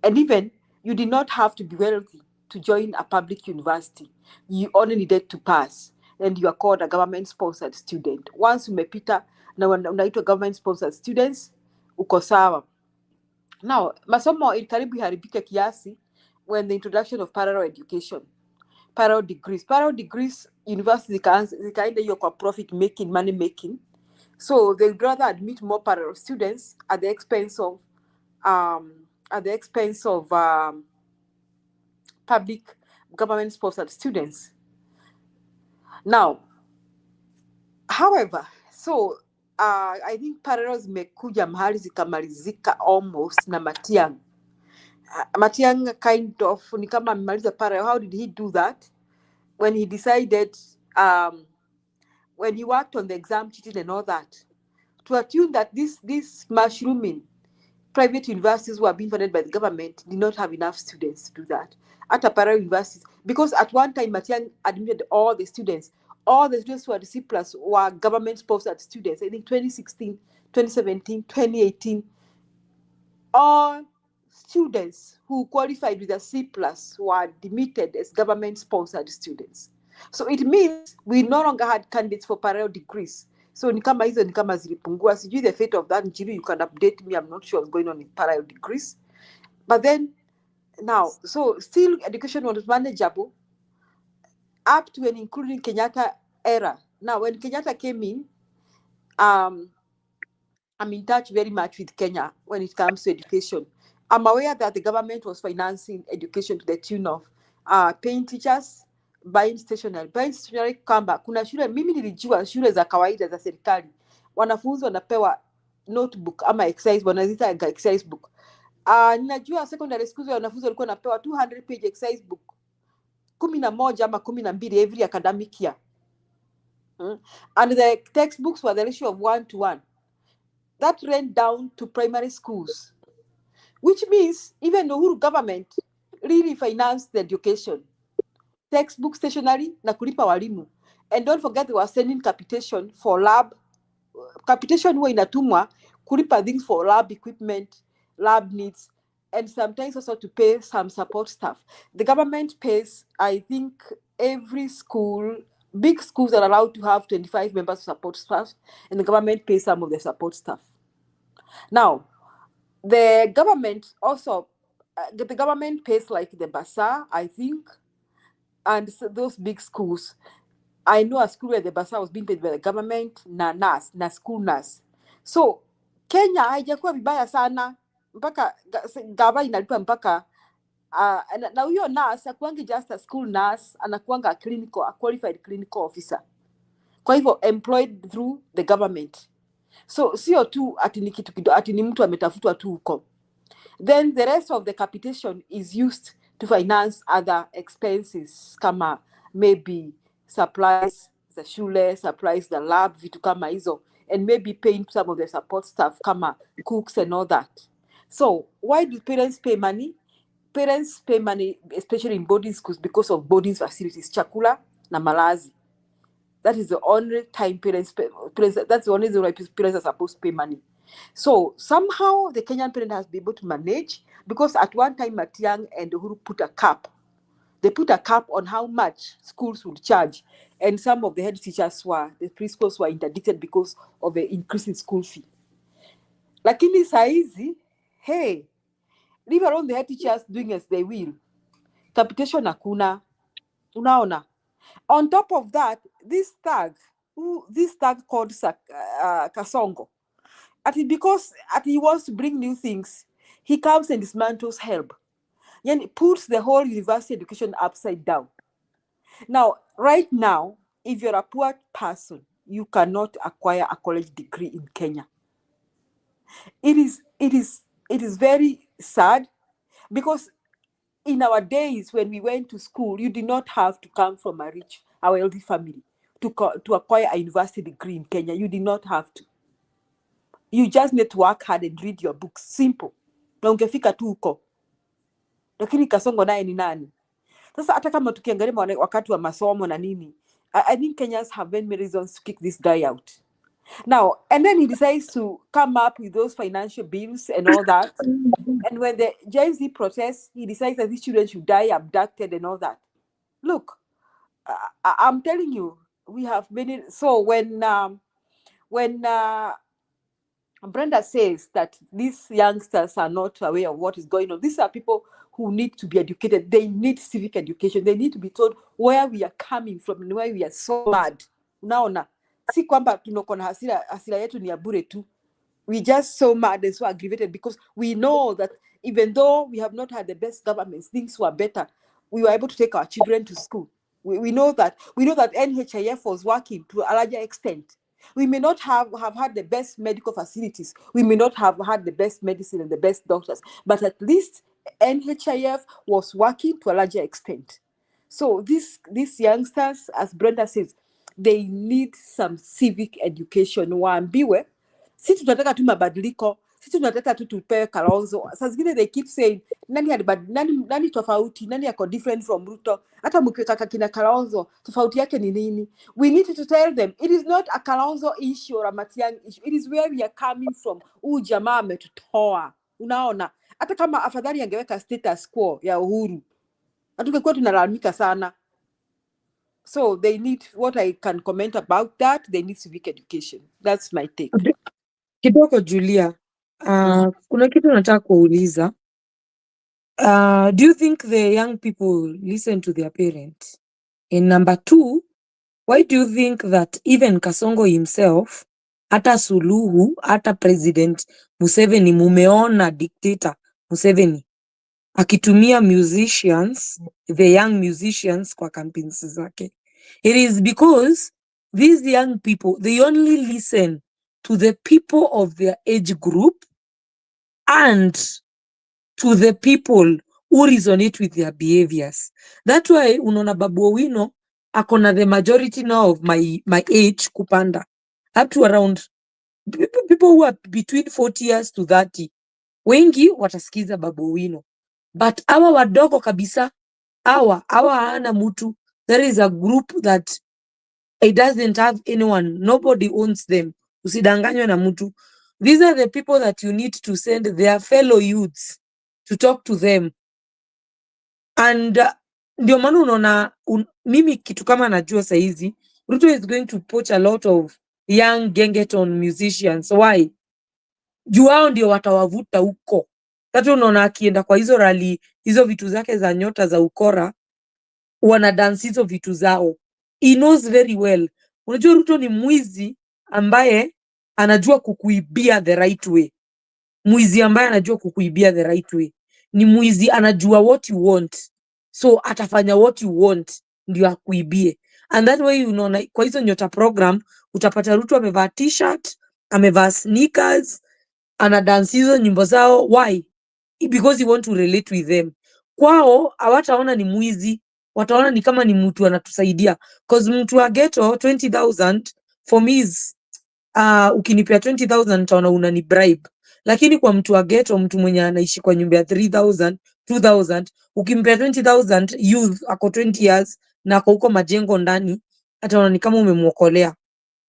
And even, you did not have to be wealthy to join a public university. You only needed to pass. And you are called a government-sponsored student. Once umepita na unaitwa government-sponsored students, uko sawa. Now, masomo karibu haribike kiasi when the introduction of parallel education. Parallel degrees, university zikaenda hiyo kwa profit making, money making. So they'd rather admit more parallel students at the expense of public government-sponsored students. Now, however, so I think parallels zimekuja mahali zikamalizika almost na Matiang'i. Matiang'i kind of ni kama amemaliza parallel. How did he do that? When he decided, when he worked on the exam cheating and all that, to attune that this mushrooming private universities who are being funded by the government did not have enough students to do that. At a parallel universities, because at one time Matiang'i admitted all the students who had C+ were government-sponsored students. I think 2016, 2017, 2018, all students who qualified with a C+ were admitted as government-sponsored students. So it means we no longer had candidates for parallel degrees. So ni kama zilipungua. Sijui the fate of that. Njiru, you can update me. I'm not sure what's going on in parallel degrees. But then, now, so still education was manageable up to and including Kenyatta era. Now, when Kenyatta came in, I'm in touch very much with Kenya when it comes to education. I'm aware that the government was financing education to the tune of paying teachers, buying stationery kwamba kuna shule, mimi nilijua shule za kawaida za serikali wanafunzi wanapewa notebook ama exercise, wanaziita exercise book. Ninajua secondary schools wanafunzi walikuwa wanapewa 200 page exercise book 11 ama 12 every academic year. And the textbooks were the ratio of 1:1. that ran down to primary schools, which means even the Uhuru government really financed the education, textbook, stationery, na kulipa walimu. And don't forget they were sending capitation for lab. Capitation huwa inatumwa kulipa things for lab equipment, lab needs, and sometimes also to pay some support staff. The government pays, I think, every school, big schools are allowed to have 25 members of support staff, and the government pays some of the support staff. Now, the government also, the government pays like the bazaar, I think, and so those big schools. I know a school where the bazaar was being paid by the government, na school nurse. So Kenya haijakuwa vibaya sana mpaka gava inalipa mpaka na huyo nurse akuangi just a school nurse, anakuanga a qualified clinical officer, kwa hivyo employed through the government. So sio tu ati ni kitu kidogo, ati ni mtu ametafutwa tu huko. Then the rest of the capitation is used to finance other expenses kama maybe supplies the shule, supplies the lab, vitu kama hizo, and maybe paying some of the support staff kama cooks and all that. So why do parents pay money? Parents pay money, especially in boarding schools, because of boarding facilities, chakula na malazi. That is the only time parents pay, that's the only reason why parents are supposed to pay money. So somehow the Kenyan parent has been able to manage, because at one time Matiang'i and Uhuru put a cap. They put a cap on how much schools would charge, and some of the head teachers the preschools were interdicted because of the increase in school fee. Lakini saizi, hey, leave alone the head teachers doing as they will. Capitation hakuna, unaona. On top of that, this thug called Kasongo, because he wants to bring new things, he comes and dismantles HELB. And it puts the whole university education upside down. Now, right now, if you're a poor person, you cannot acquire a college degree in Kenya. It is very sad, because in our days when we went to school, you did not have to come from a wealthy family to acquire a university degree in Kenya. You did not have to. You just need to work hard and read your books. Simple. Na ungefika tu huko. Lakini Kasongo naye ni nani? Sasa hata kama tukiangalia wakati wa masomo na nini, I think Kenyans have many reasons to kick this guy out. Now, and then he decides to come up with those financial bills and all that. And when the Gen Z protests, he decides that these children should die abducted and all that. Look, I'm telling you, we have many. So when Brenda says that these youngsters are not aware of what is going on, these are people who need to be educated. They need civic education. They need to be told where we are coming from and why we are so mad. Unaona, si kwamba tunoko na hasira yetu ni ya bure tu. We just so mad and so aggravated because we know that even though we have not had the best governments, things were better. We were able to take our children to school. We know that NHIF was working to a larger extent. We may not have had the best medical facilities. We may not have had the best medicine and the best doctors, but at least NHIF was working to a larger extent. So these youngsters, as Brenda says, they need some civic education. Waambiwe, si tunataka tu mabadiliko, si tunataka tu tupewe Kalonzo. Saa zingine they keep saying, nani tofauti, nani yako different from Ruto. Hata mkiweka kina Kalonzo, tofauti yake ni nini? We need to tell them, it is not a Kalonzo issue or a Matiang'i issue. It is where we are coming from. Jamaa ametutoa. Unaona? Hata kama afadhali angeweka status quo ya Uhuru, hatungekuwa tunalalamika sana. So they need, what I can comment about that, they need civic education. That's my take. Kidogo Julia, kuna kitu nataka kuuliza. Do you think the young people listen to their parents? And number two, why do you think that even Kasongo himself, hata Suluhu, hata President Museveni, mumeona dictator Museveni akitumia musicians, the young musicians kwa campaigns zake? It is because these young people, they only listen to the people of their age group and to the people who resonate with their behaviors. That's why unaona Babu Owino akona the majority now of my age kupanda up to around people who are between 40 years to 30, wengi watasikiza Babu Owino, but hawa wadogo kabisa, hawa hawana mtu. There is a group that it doesn't have anyone, nobody owns them. Usidanganywe na mtu. These are the people that you need to send their fellow youths to talk to them. And ndio maana unaona mimi kitu kama najua saizi Ruto is going to poach a lot of young gengeton musicians. Why? Juu hao ndio watawavuta huko. Tatu unaona akienda kwa hizo rally, hizo vitu zake za nyota za ukora, wana dance hizo vitu zao. He knows very well. Unajua Ruto ni mwizi ambaye anajua kukuibia the right way. Mwizi ambaye anajua kukuibia the right way. Ni mwizi anajua what you want. So atafanya what you want ndio akuibie. And that way unaona kwa hizo nyota program utapata Ruto amevaa t-shirt, amevaa sneakers, ana dance hizo nyimbo zao. Why? Because he want to relate with them. Kwao hawataona ni mwizi, wataona ni kama ni mtu anatusaidia. Cause mtu wa ghetto 20,000 for me is ukinipea 20,000 nitaona unani bribe. Lakini kwa mtu wa ghetto, mtu mwenye anaishi kwa nyumba ya 3,000, 2,000, ukimpea 20,000 youth ako 20 years na ako huko majengo ndani, ataona ni kama umemuokolea.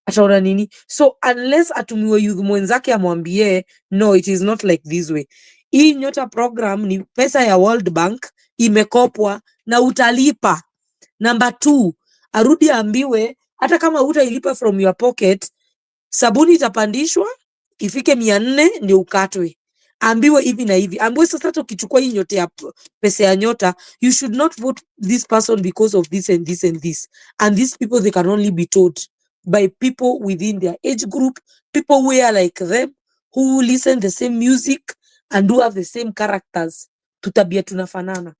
Ataona nini? So unless atumiwe youth mwenzake amwambie no, it is not like this way. Hii nyota program ni pesa ya World Bank, imekopwa na utalipa. Number 2, arudi ambiwe hata kama hutailipa from your pocket, sabuni itapandishwa ifike 400 ndio ukatwe. Ambiwe hivi na hivi. Ambiwe sasa tukichukua hii nyota ya pesa ya nyota, you should not vote this person because of this and this and this. And these people, they can only be told by people within their age group, people who are like them, who listen the same music and who have the same characters. Tutabia tunafanana.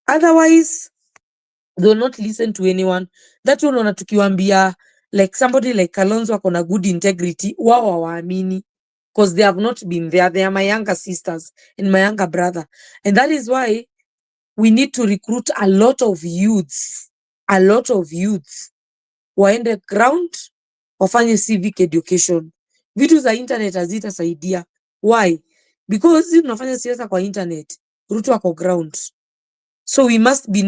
Otherwise, they will not listen to anyone. That one unaona tukiwaambia like somebody like Kalonzo akona good integrity, wao hawaamini because they have not been there. They are my younger sisters and my younger brother. And that is why we need to recruit a lot of youths. Waende ground, wafanye civic education. Vitu za internet hazitasaidia. Why? Because tunafanya siasa kwa internet, Ruto ako ground. So we must be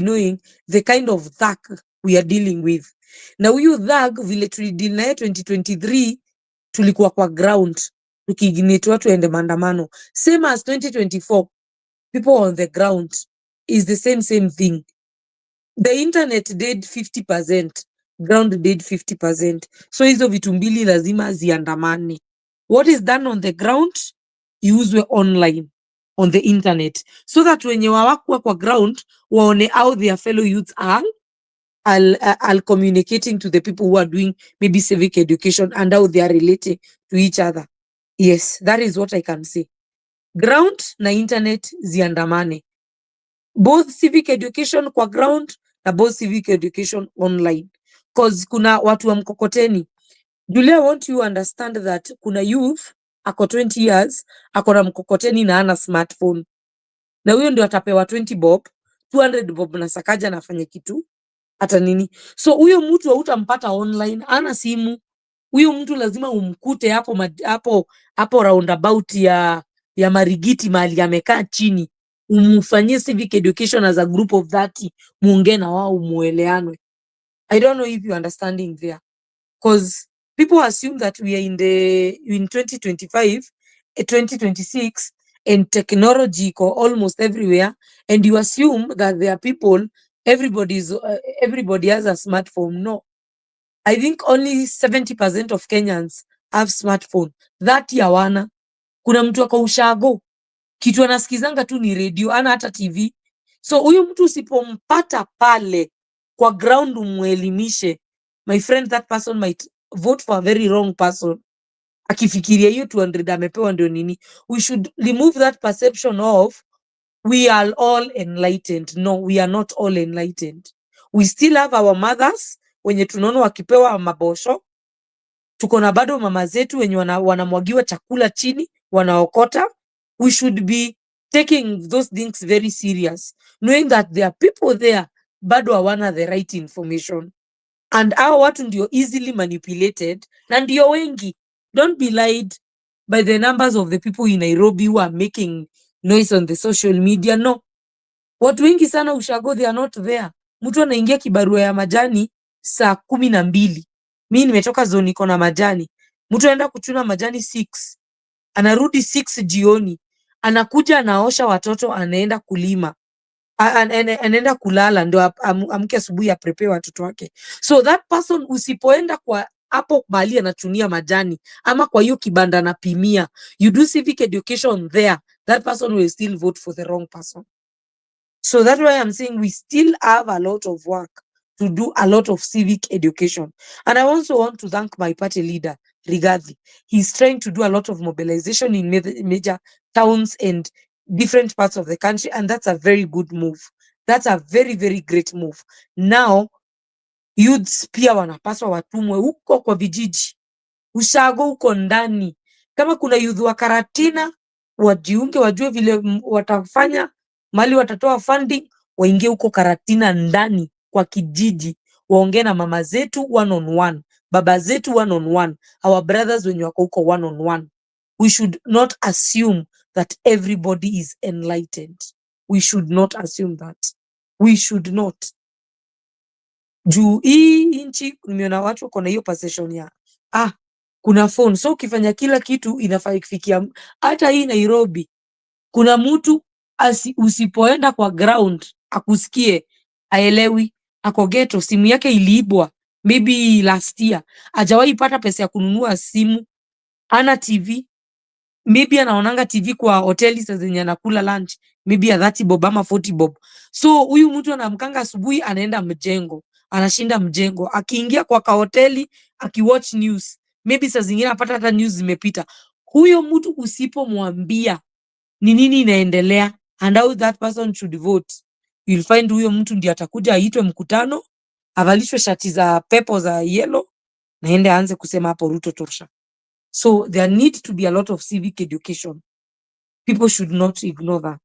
knowing the kind of thug we are dealing with. Na huyu thug vile tulideal naye 2023 tulikuwa kwa ground tukiignite watu ende maandamano. Same as 2024, people on the ground is the same thing. The internet did 50%, ground did 50%. So hizo vitu mbili lazima ziandamane. What is done on the ground iuzwe online on the internet, so that wenye wawakwa kwa ground waone how their fellow youths are communicating to the people who are doing maybe civic education and how they are relating to each other. Yes, that is what I can say. Ground na internet ziandamane. Both civic education kwa ground na both civic education online. Cause kuna watu wa mkokoteni. Julia, want you understand that kuna youth ako 20 years ako na mkokoteni na ana smartphone. Na huyo ndio atapewa 20 bob, 200 bob na Sakaja na afanye kitu hata nini. So huyo mtu hautampata online, ana simu. Huyo mtu lazima umkute hapo roundabout ya Marigiti mahali amekaa chini. Umufanyie civic education as a group of 30, muongee na wao mueleanwe. I don't know if you understanding there. Because people assume that we are in 2025, 2026, and technology go almost everywhere, and you assume that there are people, everybody has a smartphone. No, I think only 70% of Kenyans have smartphone. That yawana, kuna mtu ako ushago, kitu anasikizanga tu ni radio, ana hata TV. So huyu mtu usipompata pale kwa ground umuelimishe, my friend, that person might vote for a very wrong person. Akifikiria hiyo 200 amepewa ndio nini. We should remove that perception of we are all enlightened. No, we are not all enlightened. We still have our mothers wenye tunaona wakipewa mabosho. Tuko na bado mama zetu wenye wanamwagiwa chakula chini, wanaokota. We should be taking those things very serious, knowing that there are people there bado hawana the right information. and hao watu ndio easily manipulated na ndio wengi. Don't be lied by the numbers of the people in Nairobi who are making noise on the social media. No, watu wengi sana ushago, they are not there. Mtu anaingia kibarua ya majani saa 12. Mimi nimetoka zone iko na majani. Mtu anaenda kuchuna majani 6, anarudi 6 jioni, anakuja anaosha watoto, anaenda kulima, anaenda kulala, ndo amke asubuhi ya prepare watoto wake. So that person usipoenda kwa hapo mahali anachunia majani ama kwa hiyo kibanda anapimia, you do civic education there, that person will still vote for the wrong person. So that's why I'm saying we still have a lot of work to do, a lot of civic education. And I also want to thank my party leader, Rigathi. He's trying to do a lot of mobilization in major towns and different parts of the country, and that's a very good move. That's a very, very great move. Now, youths pia wanapaswa watumwe huko kwa vijiji, ushago huko ndani. Kama kuna youth wa Karatina, wajiunge, wajue vile watafanya, mali watatoa funding, waingie huko Karatina ndani kwa kijiji, waongee na mama zetu one on one, baba zetu one on one, our brothers wenye wako huko one on one. We should not assume that everybody is enlightened. We should not assume that. We should not. Juu hii nchi nimeona watu wako na hiyo perception ya kuna phone, so ukifanya kila kitu inafaa kufikia. Hata hii Nairobi kuna mtu usipoenda kwa ground akusikie, aelewi, ako ghetto, simu yake iliibwa maybe last year, hajawahi pata pesa ya kununua simu, ana TV, maybe anaonanga TV kwa hoteli saa zenye anakula lunch, maybe ya 30 bob ama 40 bob. So huyu mtu anamkanga asubuhi, anaenda mjengo, anashinda mjengo, akiingia kwa hoteli akiwatch news, maybe saa zingine apata hata news zimepita. Huyo mtu usipomwambia ni nini inaendelea and how that person should vote, you'll find huyo mtu ndiye atakuja aitwe mkutano, avalishwe shati za pepo za yellow, naende aanze kusema hapo Ruto tosha. So there need to be a lot of civic education. People should not ignore that.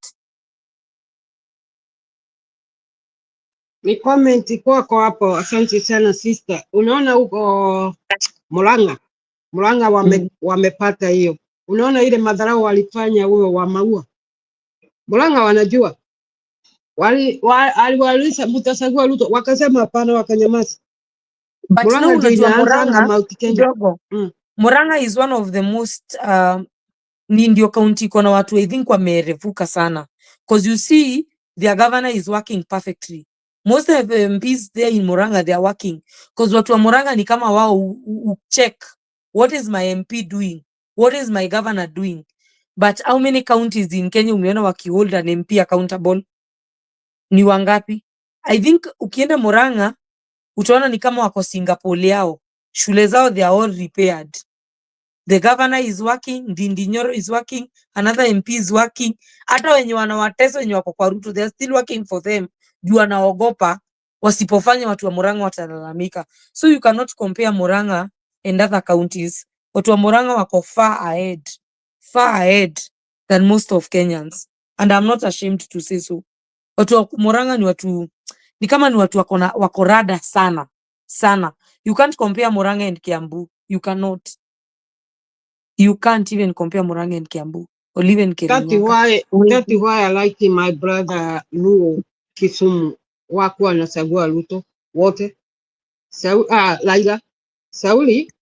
Ni comment kwako hapo. Asante sana sister. Unaona huko Murang'a wamepata hiyo. Unaona ile madharau walifanya huyo wa Maua. Murang'a wanajua. Aliwalisha Mutasagua Ruto, wakasema hapana, wakanyamaza. But no, unajua Murang'a is one of the most ndio county iko na watu I think wamerevuka sana, because you see their governor is working perfectly. Most of the MPs there in Murang'a, they are working, because watu wa Murang'a ni kama wao check, what is my MP doing, what is my governor doing. But how many counties in Kenya umeona wakihold an MP accountable? Ni wangapi? I think ukienda Murang'a utaona ni kama wako Singapore yao, shule zao they are all repaired. The governor is working, Ndindi Nyoro is working, another MP is working. Hata wenye wanawatesa wenye wako kwa Ruto, they are still working for them. Juu wanaogopa wasipofanya watu wa Murang'a watalalamika. So you cannot compare Murang'a and other counties. Watu wa Murang'a wako far ahead than most of Kenyans. And I'm not ashamed to say so. Watu wa Murang'a ni watu, ni kama ni watu wako rada sana. You can't compare Murang'a and Kiambu. You cannot. You can't even compare Murang'a and Kiambu or even Kirinyaga. That's why I like my brother Luo Kisumu. Wako wanachagua Ruto wote. Laila Sauli,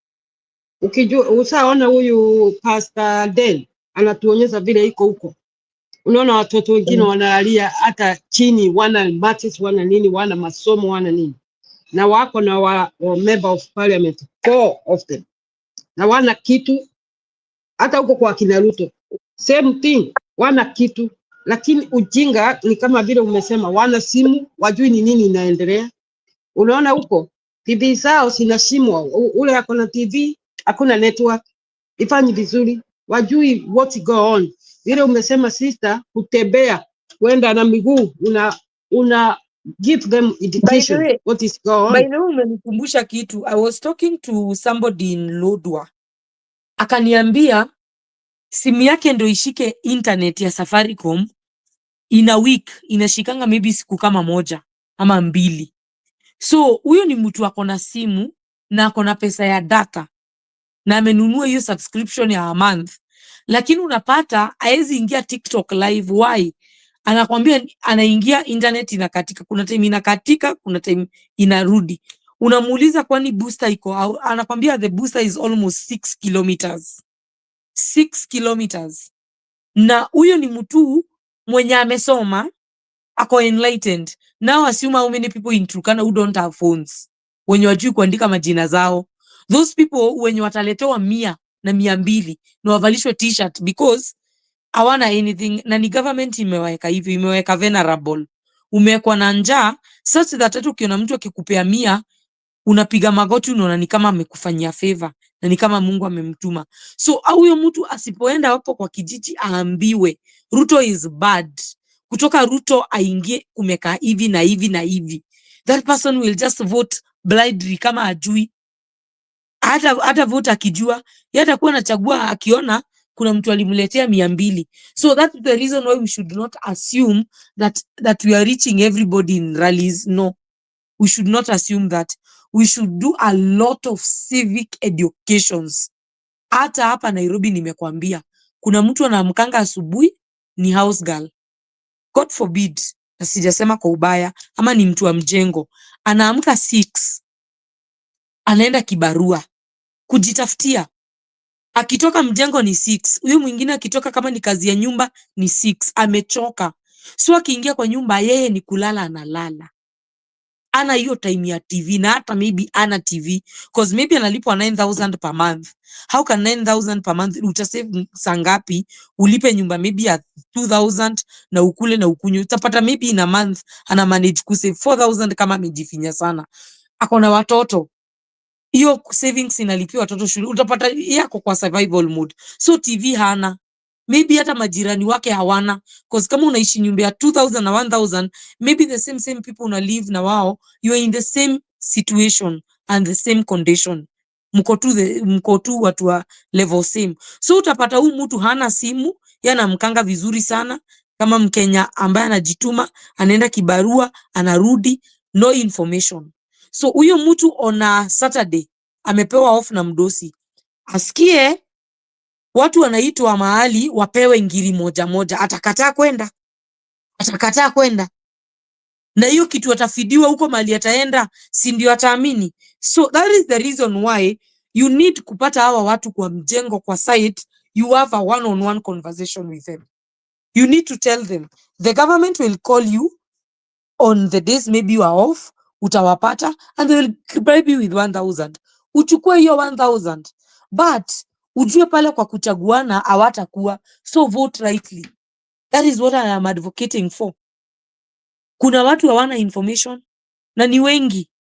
ukijua usaona huyu Pastor Den anatuonyesha vile iko huko. Unaona watoto wengine wanalalia hata chini, wana matis, wana nini, wana masomo, wana nini. Na wako na wa member of parliament, 4 of them. Na wana kitu hata huko kwa kina Ruto. Same thing, wana kitu, lakini ujinga ni kama vile umesema, wana simu, wajui ni nini inaendelea. Unaona huko TV zao zinashimwa, ule akona TV, hakuna network, ifanyi vizuri, wajui what go on. Vile umesema sister, kutembea, kwenda na miguu, una give them education, what is go on. By the way, umenikumbusha kitu. I was talking to somebody in Lodwar. Akaniambia simu yake ndo ishike internet ya Safaricom in a week, inashikanga maybe siku kama 1 ama 2. So huyo ni mtu ako na simu na ako na pesa ya data na amenunua hiyo subscription ya a month, lakini unapata haezi ingia TikTok live. Why? Anakwambia anaingia internet inakatika, kuna time inakatika, kuna time inarudi. Unamuuliza kwani booster iko au? Anakwambia the booster is almost 6 kilometers. 6 kilometers. Na huyo ni mtu mwenye amesoma, ako enlightened. Now assume how many people in Turkana who don't have phones, wenye wajui kuandika majina zao. Those people wenye wataletewa 100 na 200 na wavalishwe t-shirt because hawana anything, na ni government imeweka hivyo, imeweka vulnerable. Umewekwa na njaa such that hata ukiona mtu akikupea 100 unapiga magoti, unaona ni kama amekufanyia favor na ni kama Mungu amemtuma. So huyo mtu asipoenda hapo kwa kijiji aambiwe Ruto is bad, kutoka Ruto aingie kumekaa hivi na hivi na hivi, that person will just vote blindly kama ajui. Hata vote akijua, yeye atakuwa anachagua akiona kuna mtu alimletea 200. So that's the reason why we should not assume that we are reaching everybody in rallies. No, we should not assume that. We should do a lot of civic educations. Hata hapa Nairobi nimekwambia, kuna mtu anaamkanga asubuhi ni house girl. God forbid, na sijasema kwa ubaya, ama ni mtu wa mjengo. Anaamka 6, anaenda kibarua kujitafutia. Akitoka mjengo ni 6. Huyu mwingine akitoka kama ni kazi ya nyumba ni 6. Amechoka. So akiingia kwa nyumba yeye ni kulala, analala. Ana hiyo time ya TV, na hata maybe ana TV because maybe analipwa 9,000 per month. How can 9,000 per month utasave sangapi? Ulipe nyumba maybe ya 2,000 na ukule na ukunywe. Utapata maybe in a month ana manage kusave 4,000 kama amejifinya sana. Ako na watoto, hiyo savings inalipia watoto shule. Utapata yako kwa survival mode. So TV hana, maybe hata majirani wake hawana, because kama unaishi nyumba ya 2,000 na 1,000, maybe the same people una live na wao, you are in the same situation and the same condition. Mko tu watu wa level same. So utapata huyu mtu hana simu, yana mkanga vizuri sana kama Mkenya ambaye anajituma, anaenda kibarua, anarudi, no information. So huyo mtu on Saturday amepewa off na mdosi, asikie watu wanaitwa mahali wapewe ngiri moja moja, atakataa kwenda, atakataa kwenda. Na hiyo kitu atafidiwa huko mahali ataenda, si ndio ataamini? So that is the reason why you need kupata hawa watu kwa mjengo, kwa site, you have a one-on-one conversation with them. You need to tell them, the government will call you on the days maybe you are off, utawapata, and they will bribe you with 1,000. Uchukue hiyo 1,000, but ujue pale kwa kuchaguana hawatakuwa, so vote rightly. That is what I am advocating for. Kuna watu hawana information na ni wengi,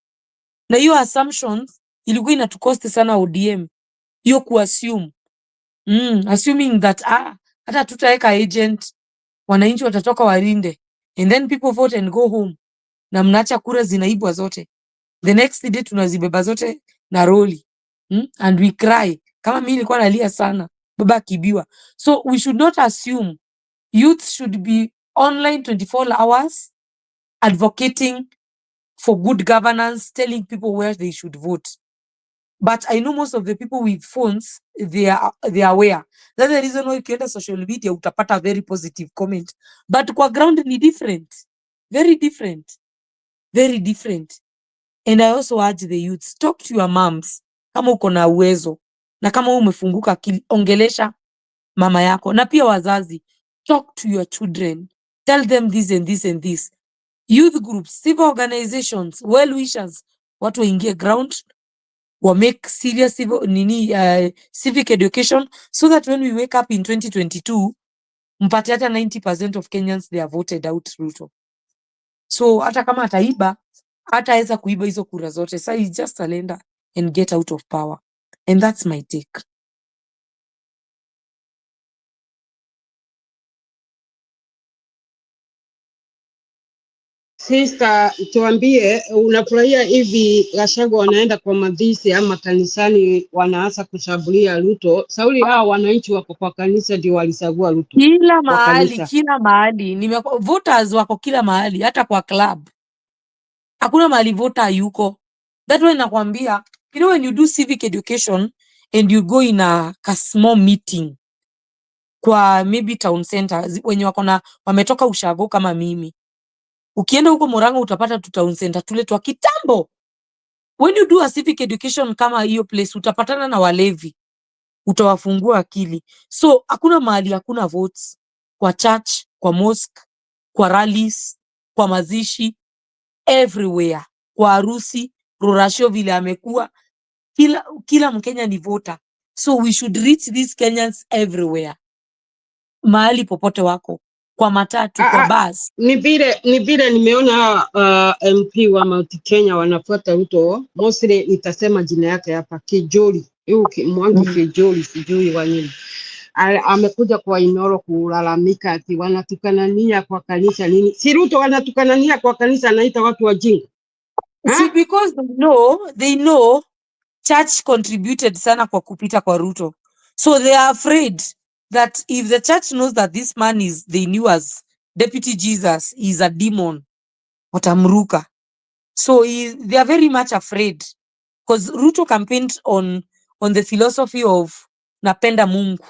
na hiyo assumptions ilikuwa inatukosti sana ODM, hiyo kuassume assuming that hata tutaweka agent, wananchi watatoka warinde, and then people vote and go home, na mnaacha kura zinaibwa zote. The next day tunazibeba zote na roli, and we cry. Kama mimi nilikuwa nalia sana baba kibiwa. So we should not assume. Youth should be online 24 hours advocating for good governance, telling people where they should vote. But I know most of the people with phones, they are aware. That's the reason why ukienda social media utapata very positive comment. But kwa ground ni different. Very different. Very different. And I also urge the youths, talk to your moms kama uko na uwezo, na kama umefunguka akili, ongelesha mama yako. Na pia wazazi, talk to your children, tell them this and this and this. Youth groups, civil organizations, well wishers, watu waingie ground, wa make serious civic education, so that when we wake up in 2022 mpate hata 90% of Kenyans they have voted out Ruto. So hata kama ataiba, hataweza kuiba hizo kura zote. So he's just a lender and get out of power. And that's my take. Sister, tuambie unafurahia hivi Gachagua wanaenda kwa madhisi ama kanisani wanaanza kushambulia Ruto. Sauli hao wananchi wako kwa kanisa ndio walisagua Ruto. Kila mahali, kila mahali. Voters wako kila mahali, hata kwa club. Hakuna mahali voter yuko. That why nakwambia, you know, when you do civic education and you go in a small meeting kwa maybe town center, wenye wakona wametoka ushago kama mimi, ukienda huko Murang'a utapata tu town center tule twa kitambo. When you do a civic education kama hiyo place, utapatana na walevi, utawafungua akili. So hakuna mahali hakuna votes, kwa church, kwa mosque, kwa rallies, kwa mazishi, everywhere, kwa harusi, rurashio vile amekuwa, kila Mkenya ni voter. So we should reach these Kenyans everywhere, mahali popote wako, kwa matatu, kwa bus. Ni vile nimeona MP wa Mount Kenya wanafuata Ruto, mostly nitasema jina yake hapa, Kijoli. Mwangi Kijoli, sijui wa nini. Amekuja kwa Inoro kulalamika ati wanatukanania kwa kanisa nini. Si Ruto wanatukanania kwa kanisa, anaita watu wajinga. See, because they know church contributed sana kwa kupita kwa Ruto. So they are afraid that if the church knows that this man they knew as Deputy Jesus is a demon, watamruka. So they are very much afraid, because Ruto campaigned on the philosophy of napenda Mungu,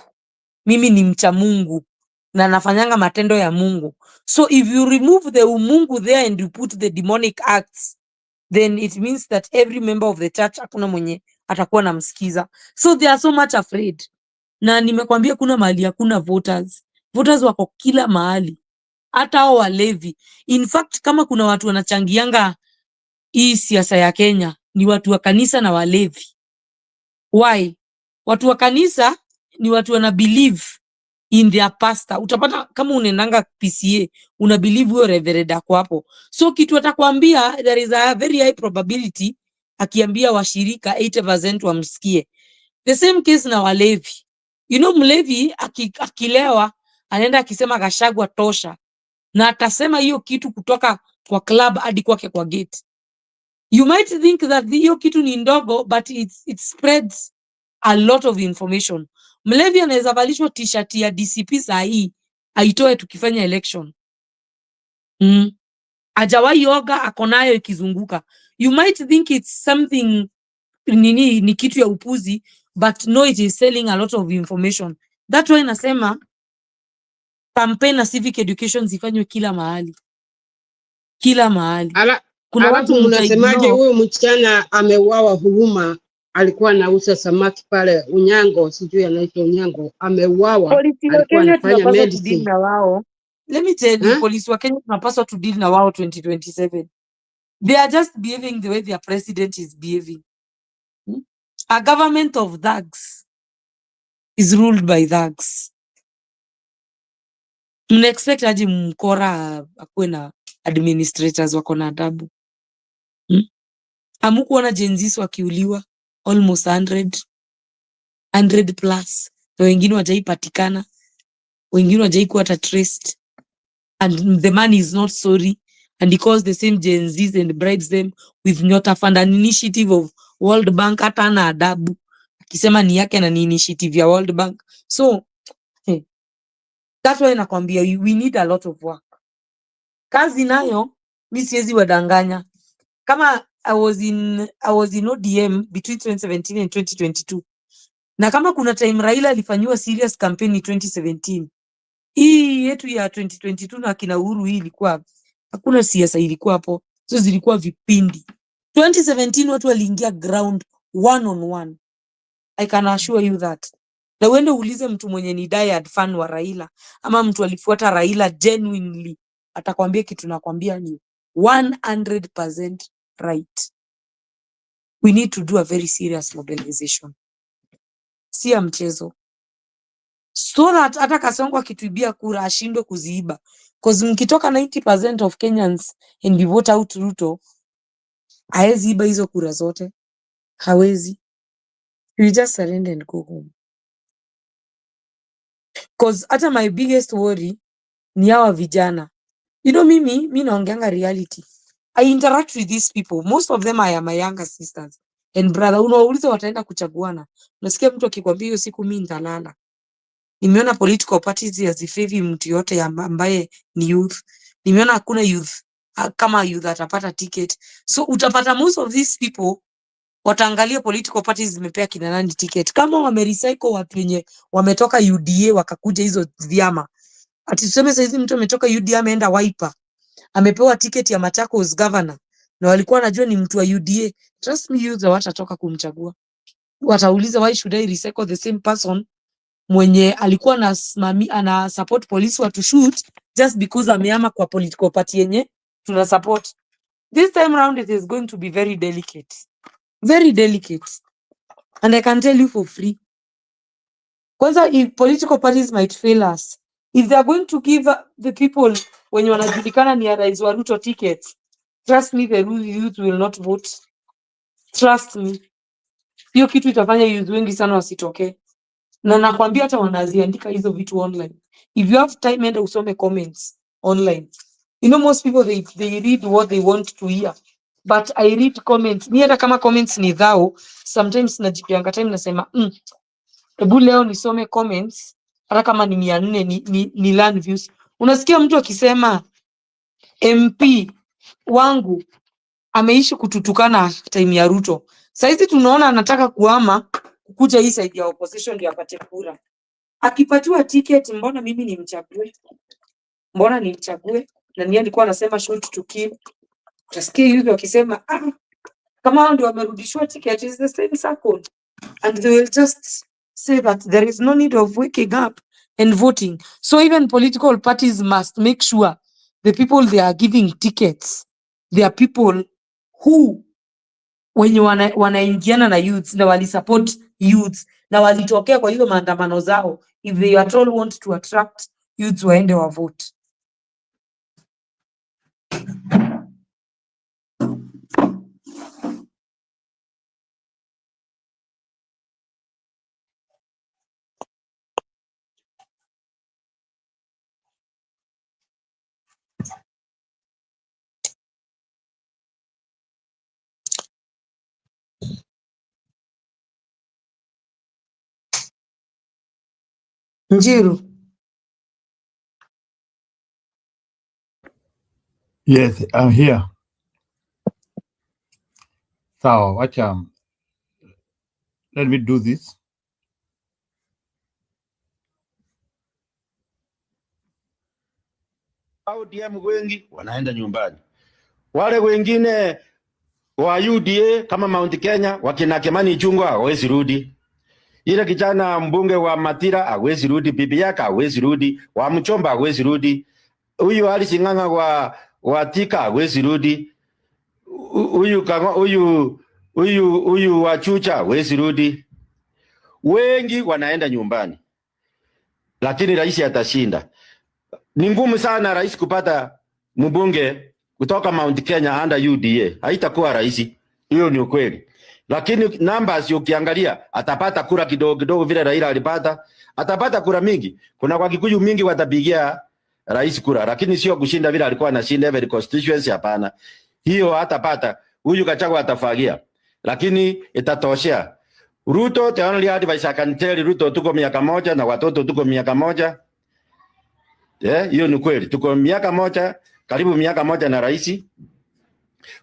mimi ni mcha Mungu na nafanyanga matendo ya Mungu. So if you remove the Mungu there and you put the demonic acts, then it means that every member of the church hakuna mwenye atakuwa namsikiza. So they are so much afraid. Na nimekwambia kuna mahali hakuna voters. Voters wako kila mahali, hata hao walevi. In fact, kama kuna watu wanachangianga hii siasa ya Kenya, ni watu wa kanisa na walevi. Why? Watu wa kanisa ni watu wana believe in their pastor. Utapata kama unaendanga PCA, una believe huyo reverend ako hapo. So kitu atakwambia, there is a very high probability akiambia washirika 80% wamsikie. The same case na walevi. You know, mlevi akilewa anaenda akisema Gachagua tosha, na atasema hiyo kitu kutoka kwa club hadi kwake kwa gate. You might think that hiyo kitu ni ndogo, but it spreads a lot of information. Mlevi anaweza valishwa t-shirt ya DCP saa hii aitoe tukifanya election. Hajawahi yoga, ako nayo ikizunguka. You might think it's something ni kitu ya upuzi, but no, it is selling a lot of information. That's why nasema campaign na civic education zifanywe kila mahali. Kila mahali. Kuna watu mnasemaje huyo mchana ameuawa Huruma, alikuwa anauza samaki pale Unyango, sijui anaitwa Unyango, ameuawa, alikuwa anafanya medicine na wao. Let me tell you, polisi wa Kenya tunapaswa to deal na wao 2027. They are just behaving the way their president is behaving. A government of thugs is ruled by thugs. Mna expect aje mkora akuwe na administrators wako na adabu? Hamukuona Gen Zs wakiuliwa almost 100 plus, na wengine wajaipatikana, wengine wajaikuwa hata traced, and the man is not sorry, and he calls the same Gen Zs and bribes them with Nyota Fund, an initiative of World Bank. Hata ana adabu akisema ni yake na ni initiative ya World Bank. So that's why nakwambia we need a lot of work. Kazi nayo mimi siwezi wadanganya. Kama I was in ODM between 2017 and 2022. Na kama kuna time Raila alifanywa serious campaign ni 2017. Hii yetu ya 2022 na kina Uhuru, hii ilikuwa hakuna siasa ilikuwa hapo. So zilikuwa vipindi. 2017 watu waliingia ground one on one. I can assure you that. Na uende uulize mtu mwenye ni diehard fan wa Raila ama mtu alifuata Raila genuinely, atakwambia kitu nakwambia ni 100% right. We need to do a very serious mobilization. Si ya mchezo. So that hata Kasongo akituibia kura ashindwe kuziiba. Because mkitoka 90% of Kenyans and we vote out Ruto, haezi iba hizo kura zote. Hawezi. We just surrender and go home. Because hata my biggest worry ni hawa vijana. You know, mimi naongeanga reality. I interact with these people. Most of them are my younger sisters and brother. Unawauliza wataenda kuchaguana. Unasikia mtu akikwambia hiyo siku mimi nitalala. Nimeona political parties hazifevi mtu yote ambaye ni youth. Nimeona hakuna youth kama youth atapata ticket. So utapata most of these people wataangalia political parties zimepea kina nani ticket. Kama wamerecycle watu wenye wametoka UDA wakakuja hizo vyama. Ati tuseme sasa hizi mtu ametoka UDA ameenda Wiper, amepewa ticket ya Machakos governor na walikuwa wanajua ni mtu wa UDA. Trust me, youth watatoka kumchagua. Watauliza, why should I recycle the same person mwenye alikuwa ana support police watu shoot just because ameama kwa political party yenye tuna support. This time round it is going to be very delicate. Very delicate. And I can tell you for free. Kwanza, if political parties might fail us, if they are going to give the people wenye wanajulikana ni rais wa Ruto tickets, trust me, the youth will not vote. Trust me. Hiyo kitu itafanya youth wengi sana wasitokee. Na nakwambia hata wanaziandika hizo vitu online. If you have time, enda usome comments online. You know, most people they read what they want to hear. But I read comments. Ni hata kama comments ni dhao, sometimes najipianga time nasema, ebu leo nisome comments, hata kama ni 400 ni learn views. Unasikia mtu akisema MP wangu ameishi kututukana time ya Ruto. Saizi tunaona anataka kuhama kukuja hii side ya opposition ndio apate kura. Akipatiwa ticket, mbona mimi nimchague? Mbona nimchague? Na niye alikuwa anasema shoot to kill. Utasikia hivi wakisema kama hao ndio wamerudishwa ticket, is the same circle. And they will just say that there is no need of waking up and voting. So even political parties must make sure the people they are giving tickets, they are people who wenye wanaingiana na youths na wali support youths na walitokea kwa hizo maandamano zao, if they at all want to attract youths waende wa vote. Njiru. Yes, I'm here. Sawa, wacha let me do this. ODM wengi wanaenda nyumbani. Wale wengine wa UDA kama Mount Kenya wakina Kimani Ichung'wah hawezi rudi. Ile kijana mbunge wa Matira hawezi rudi, bibi yake hawezi rudi, wa Mchomba hawezi rudi. Huyu Alice Ng'ang'a wa Thika hawezi rudi. Huyu wa Chucha hawezi rudi. Wengi wanaenda nyumbani. Lakini rais atashinda. Ni ngumu sana rais kupata mbunge kutoka Mount Kenya under UDA. Haitakuwa rahisi. Hiyo ni ukweli. Lakini numbers ukiangalia atapata kura kidogo kidogo vile Raila alipata, atapata kura mingi. Kuna kwa Kikuyu mingi watapigia rais kura, lakini sio kushinda vile alikuwa anashinda every constituency, hapana. Hiyo hatapata. Huyu Gachagua atafagia. Lakini itatoshea. Ruto, the only advice I can tell Ruto, tuko miaka moja na watoto tuko miaka moja. Hiyo ni kweli. Tuko miaka moja, karibu miaka moja na rais.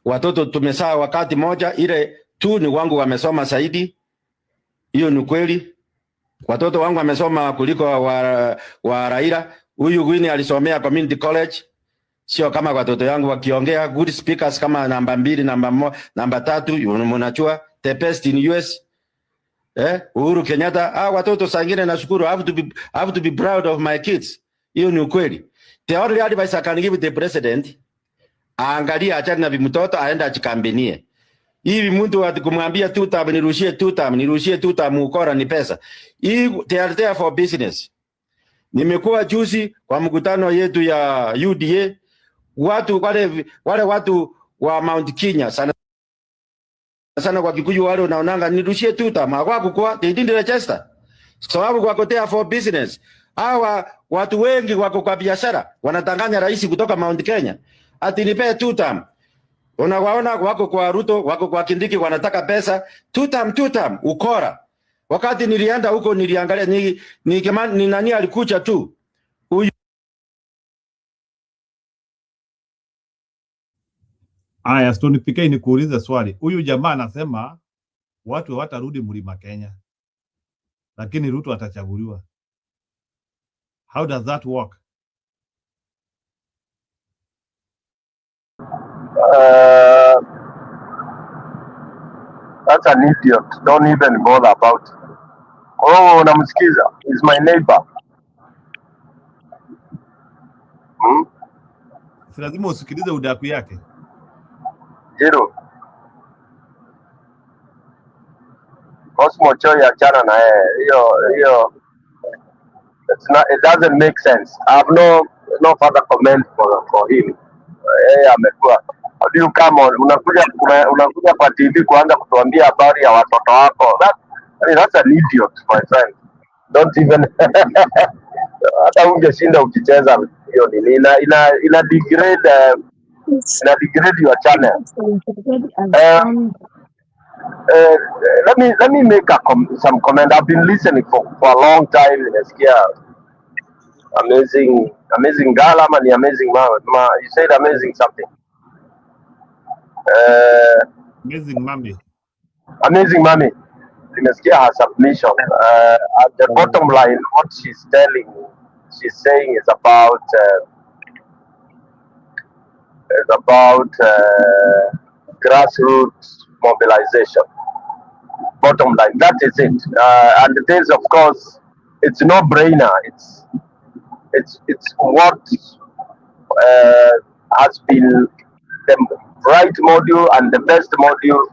Watoto tumesaa wakati moja, ile tu ni wangu wamesoma zaidi. Hiyo ni kweli. Watoto wangu wamesoma kuliko wa Raila. Huyu Gwini alisomea community college. Sio kama watoto yangu wakiongea good speakers kama namba 2, namba 3, mnachua the best in US. Uhuru Kenyatta, watoto sangine na shukuru, have to be proud of my kids. Hiyo ni ukweli. The only advice I can give the president, aangalia achana na vimtoto aenda achikambenie. Hivi mtu atikumwambia tuta nirushie tuta mukora ni pesa. Hii they are there for business. Nimekuwa juzi kwa mkutano yetu ya UDA, wale watu wa Mount Kenya sana kwa Kikuyu wale unaonanga nirushie tuta makwaku kwa they didn't register. Sababu kwa there for business. Hawa watu wengi wako kwa biashara wanatanganya rais kutoka Mount Kenya ati nipe tuta. Unawaona wako kwa Ruto, wako kwa Kindiki wanataka pesa tutam ukora. Wakati nilienda huko niliangalia ni nani alikuja tu. Aya, Stone PK, nikuulize swali. Huyu jamaa anasema watu hawatarudi Mlima Kenya, lakini Ruto atachaguliwa. How does that work? That's an idiot. Don't even bother about it. Oh, unamsikiza? He's my neighbor. Si lazima usikilize udaku yake. Jiro. Cosmo Choi achana na yeye. Hiyo it doesn't make sense. I have no further comment for him. Amekuwa. How do you come on? Unakuja kwa TV kuanza kutuambia habari ya watoto wako. That's an idiot, my friend. Don't even hata ungeshinda ukicheza hiyo nini ina degrade your channel. Let me make some comment. I've been listening for a long time. Nimesikia amazing girl ama ni amazing mama. You said amazing something. Amazing mommy. Amazing mommy. Nimesikia her submission. At the bottom line, what she's saying is about grassroots mobilization. Bottom line, that is it. And it is, of course, it's no brainer. It's what has been the right module and the best module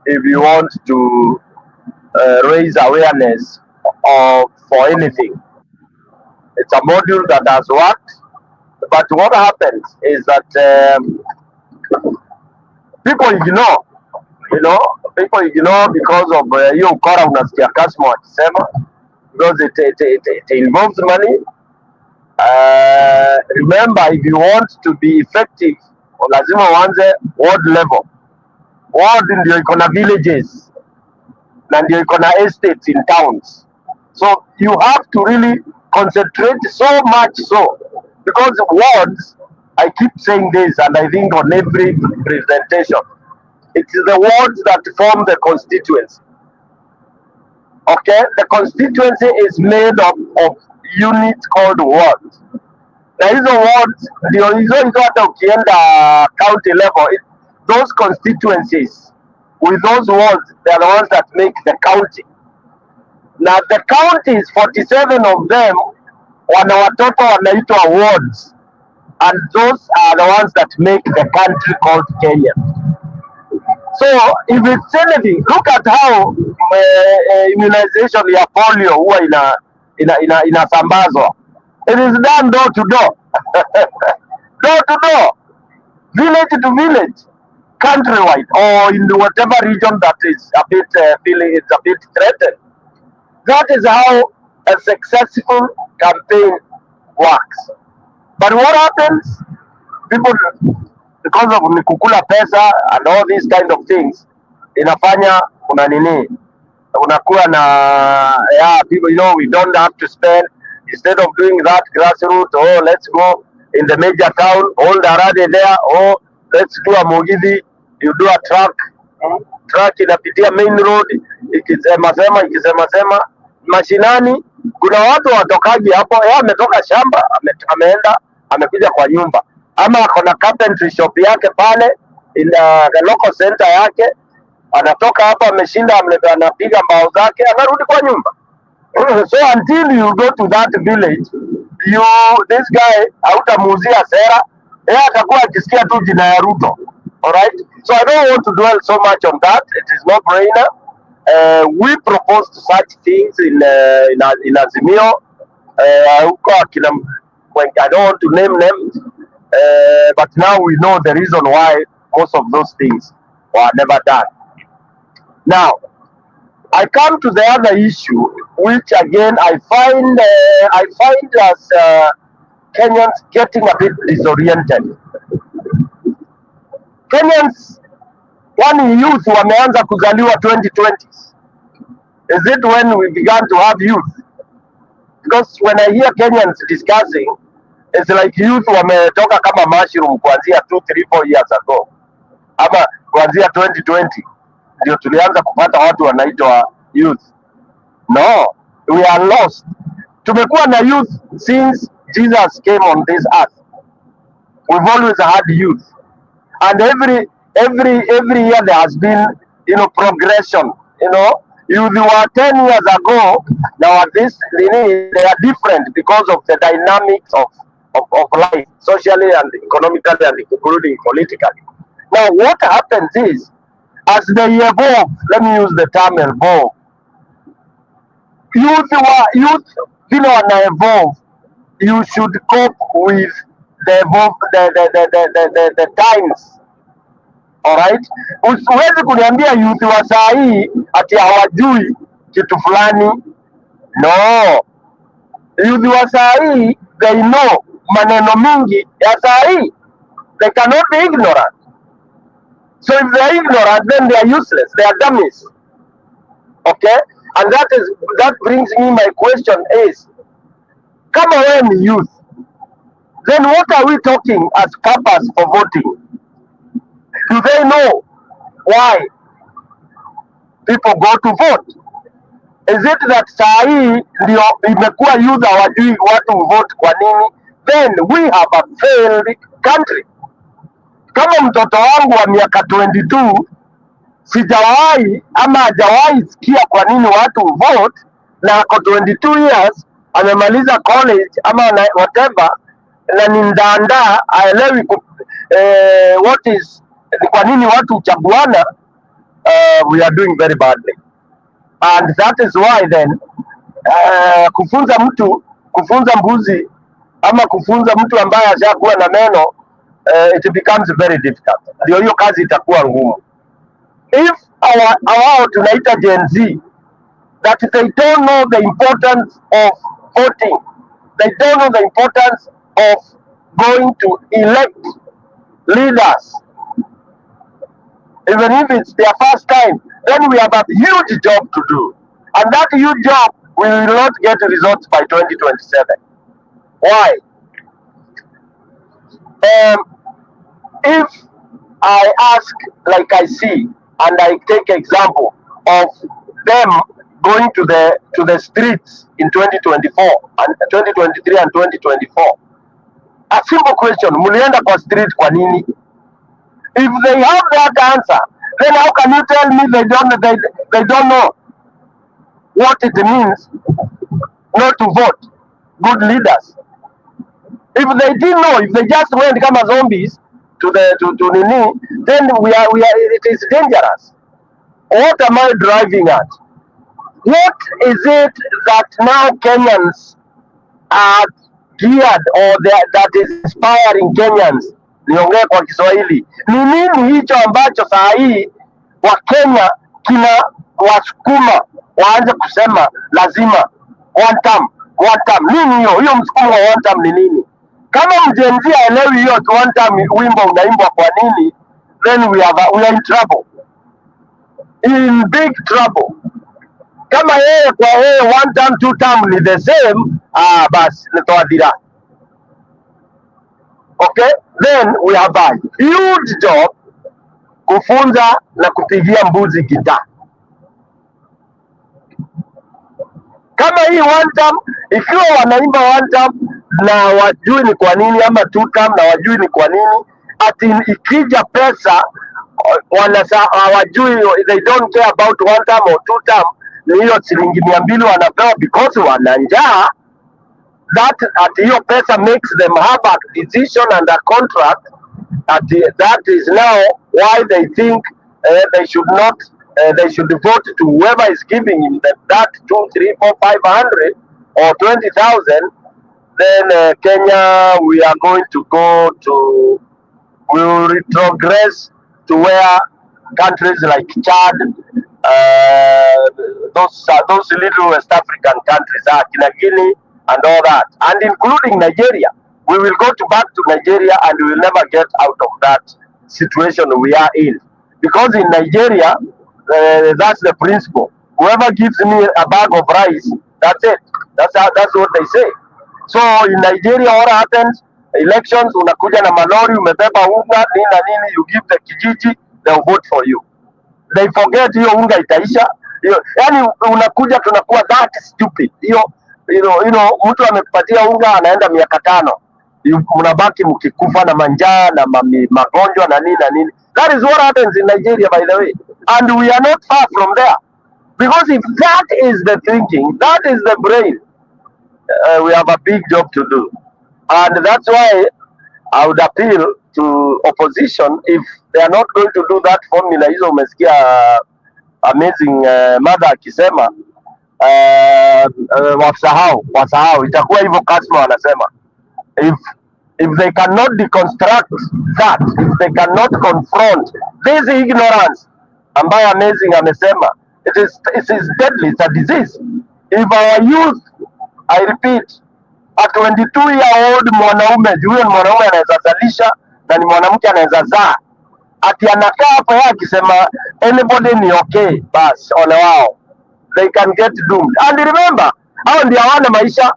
if you want to raise awareness for anything. It's a module that has worked, but what happens is that people ignore. People ignore because of hiyo ukora unasikia Kasmo akisema, because it involves money. Remember, if you want to be effective, lazima uanze ward level. Ward ndio iko na villages na ndio iko na estates in towns. So you have to really concentrate so much so, because wards, I keep saying this and I think on every presentation, it is the wards that form the constituency. Okay, the constituency is made up of units called wards. Na hizo wards ndio hizo hata ukienda county level, those constituencies with those wards, they are the ones that make the county. Now the counties, 47 of them, wana watoto wanaitwa wards, and those are the ones that make the country called Kenya. So if it's anything, look at how immunization ya polio huwa inasambazwa. It is done door to door, door to door, village to village, countrywide, or in whatever region that is a bit feeling it's a bit threatened. That is how a successful campaign works. But what happens? People, because of kukula pesa and all these kind of things, inafanya kuna nini, unakuwa na people, we don't have to spend. Instead of doing that grassroots, let's go in the major town, hold a rally there, let's do a Mugithi, you do a truck inapitia main road, ikisema mashinani, kuna watu watokaji hapo, ametoka shamba, ameenda amekuja kwa nyumba, ama akona carpentry shop yake pale in the local center yake, anatoka hapo ameshinda, anapiga mbao zake, anarudi kwa nyumba. So until you go to that village, this guy hautamuuzia sera, atakuwa akisikia tu jina ya Ruto. Alright, so I don't want to dwell so much on that. It is no brainer. We proposed such things in Azimio. I don't want to name names, but now we know the reason why most of those things were never done. Now, I come to the other issue, which again I find us Kenyans getting a bit disoriented. Kenyans, one youth wameanza kuzaliwa 2020s. Is it when we began to have youth? Because when I hear Kenyans discussing, it's like youth wametoka kama mushroom kuanzia 2, 3, 4 years ago. ama kuanzia 2020 ndio tulianza kupata watu wanaitwa youth. No, we are lost. Tumekuwa na youth since Jesus came on this earth. We've always had youth, and every year there has been, progression. Youth were 10 years ago. Now they are different because of the dynamics of life, socially and economically and including politically. Now what happens is, as they evolve, let me use the term evolve, youth evolve, you should cope with the times. Alright, usiwezi kuniambia youth wa saa hii ati hawajui kitu fulani. No, youth wa saa hii they know maneno mingi ya saa hii. They cannot be ignorant. So if they are ignorant, then they are useless. They are dummies. Okay, and that brings me, my question is, kama wewe ni youth, then what are we talking as purpose for voting? Do they know why people go to vote? Is it that saa hii ndio imekuwa youth hawajui watu vote kwa nini? Then we have a failed country. Kama mtoto wangu wa miaka 22 sijawahi ama hajawahi sikia kwa nini watu vote, na ako 22 years amemaliza college ama whatever, na ni ndaandaa aelewi what is, kwa nini watu uchaguana. We are doing very badly, and that is why then kufunza mbuzi ama kufunza mtu ambaye ashakuwa na meno, it becomes very difficult. Ndio hiyo kazi itakuwa ngumu. If our tunaita Gen Z, that they don't know the importance of voting, they don't know the importance of going to elect leaders, even if it's their first time, then we have a huge job to do, and that huge job we will not get results by 2027. Why? If I ask, like I see, and I take example of them going to the streets in 2024 and 2023 and 2024, a simple question: mulienda kwa street kwa nini? If they have that answer, then how can you tell me they don't know what it means not to vote good leaders? If they didn't know, if they just went kama zombies to Nini, then it is dangerous. What am I driving at? What is it that now Kenyans are geared, or that is inspiring Kenyans? Niongee kwa Kiswahili. Ni nini hicho ambacho saa hii wa Kenya kina wasukuma waanze kusema lazima one term? Nini hiyo msukumo wa one term ni nini? Kama mjenzi aelewi hiyo one term wimbo unaimbwa kwa nini, then we are in trouble, in big trouble. Kama yeye kwa yeye one term two term ni the same, basi nitoa dira. Okay, then we have a huge job kufunza na kupigia mbuzi gitaa. Kama hii one term, ikiwa wanaimba one term na wajui ni kwa nini, ama two term na wajui ni kwa nini, ati ikija pesa hawajui, they don't care about one term or two term, ni hiyo shilingi 200 wanapewa because wana njaa. That hiyo pesa makes them have a decision and a contract. That is now why they think they should not. They should vote to whoever is giving him that 2, 3, 4, 500 or 20,000. Then Kenya, we are going to go to. We will retrogress to where countries like Chad, those little West African countries are, Guinea and all that, and including Nigeria. We will go back to Nigeria, and we will never get out of that situation we are in. Because in Nigeria, that's the principle. Whoever gives me a bag of rice, that's it. That's what they say. So in Nigeria, what happens? Elections, unakuja na malori, umebeba unga, nini na nini, you give the kijiji, they'll vote for you. They forget hiyo unga itaisha. Yani unakuja tunakuwa that stupid. Mtu amekupatia unga anaenda miaka 5. Mnabaki mkikufa na manjaa na magonjwa na nini. That is what happens in Nigeria, by the way. And we are not far from there. Because if that is the thinking, that is the brain, we have a big job to do. And that's why I would appeal to opposition, if they are not going to do that formula hizo umesikia amazing mother akisema wasahau itakuwa hivyo Kasmo anasema if they cannot deconstruct that, if they cannot confront this ignorance ambayo amazing amesema, it is deadly, it's a disease. If our youth, I repeat, a 22-year-old mwanaume, huyo mwanaume anaweza zalisha na ni mwanamke anaweza zaa, ati anakaa hapo yeye akisema anybody ni okay, bas ole wao, they can get doomed. And remember, hao ndio hawana maisha,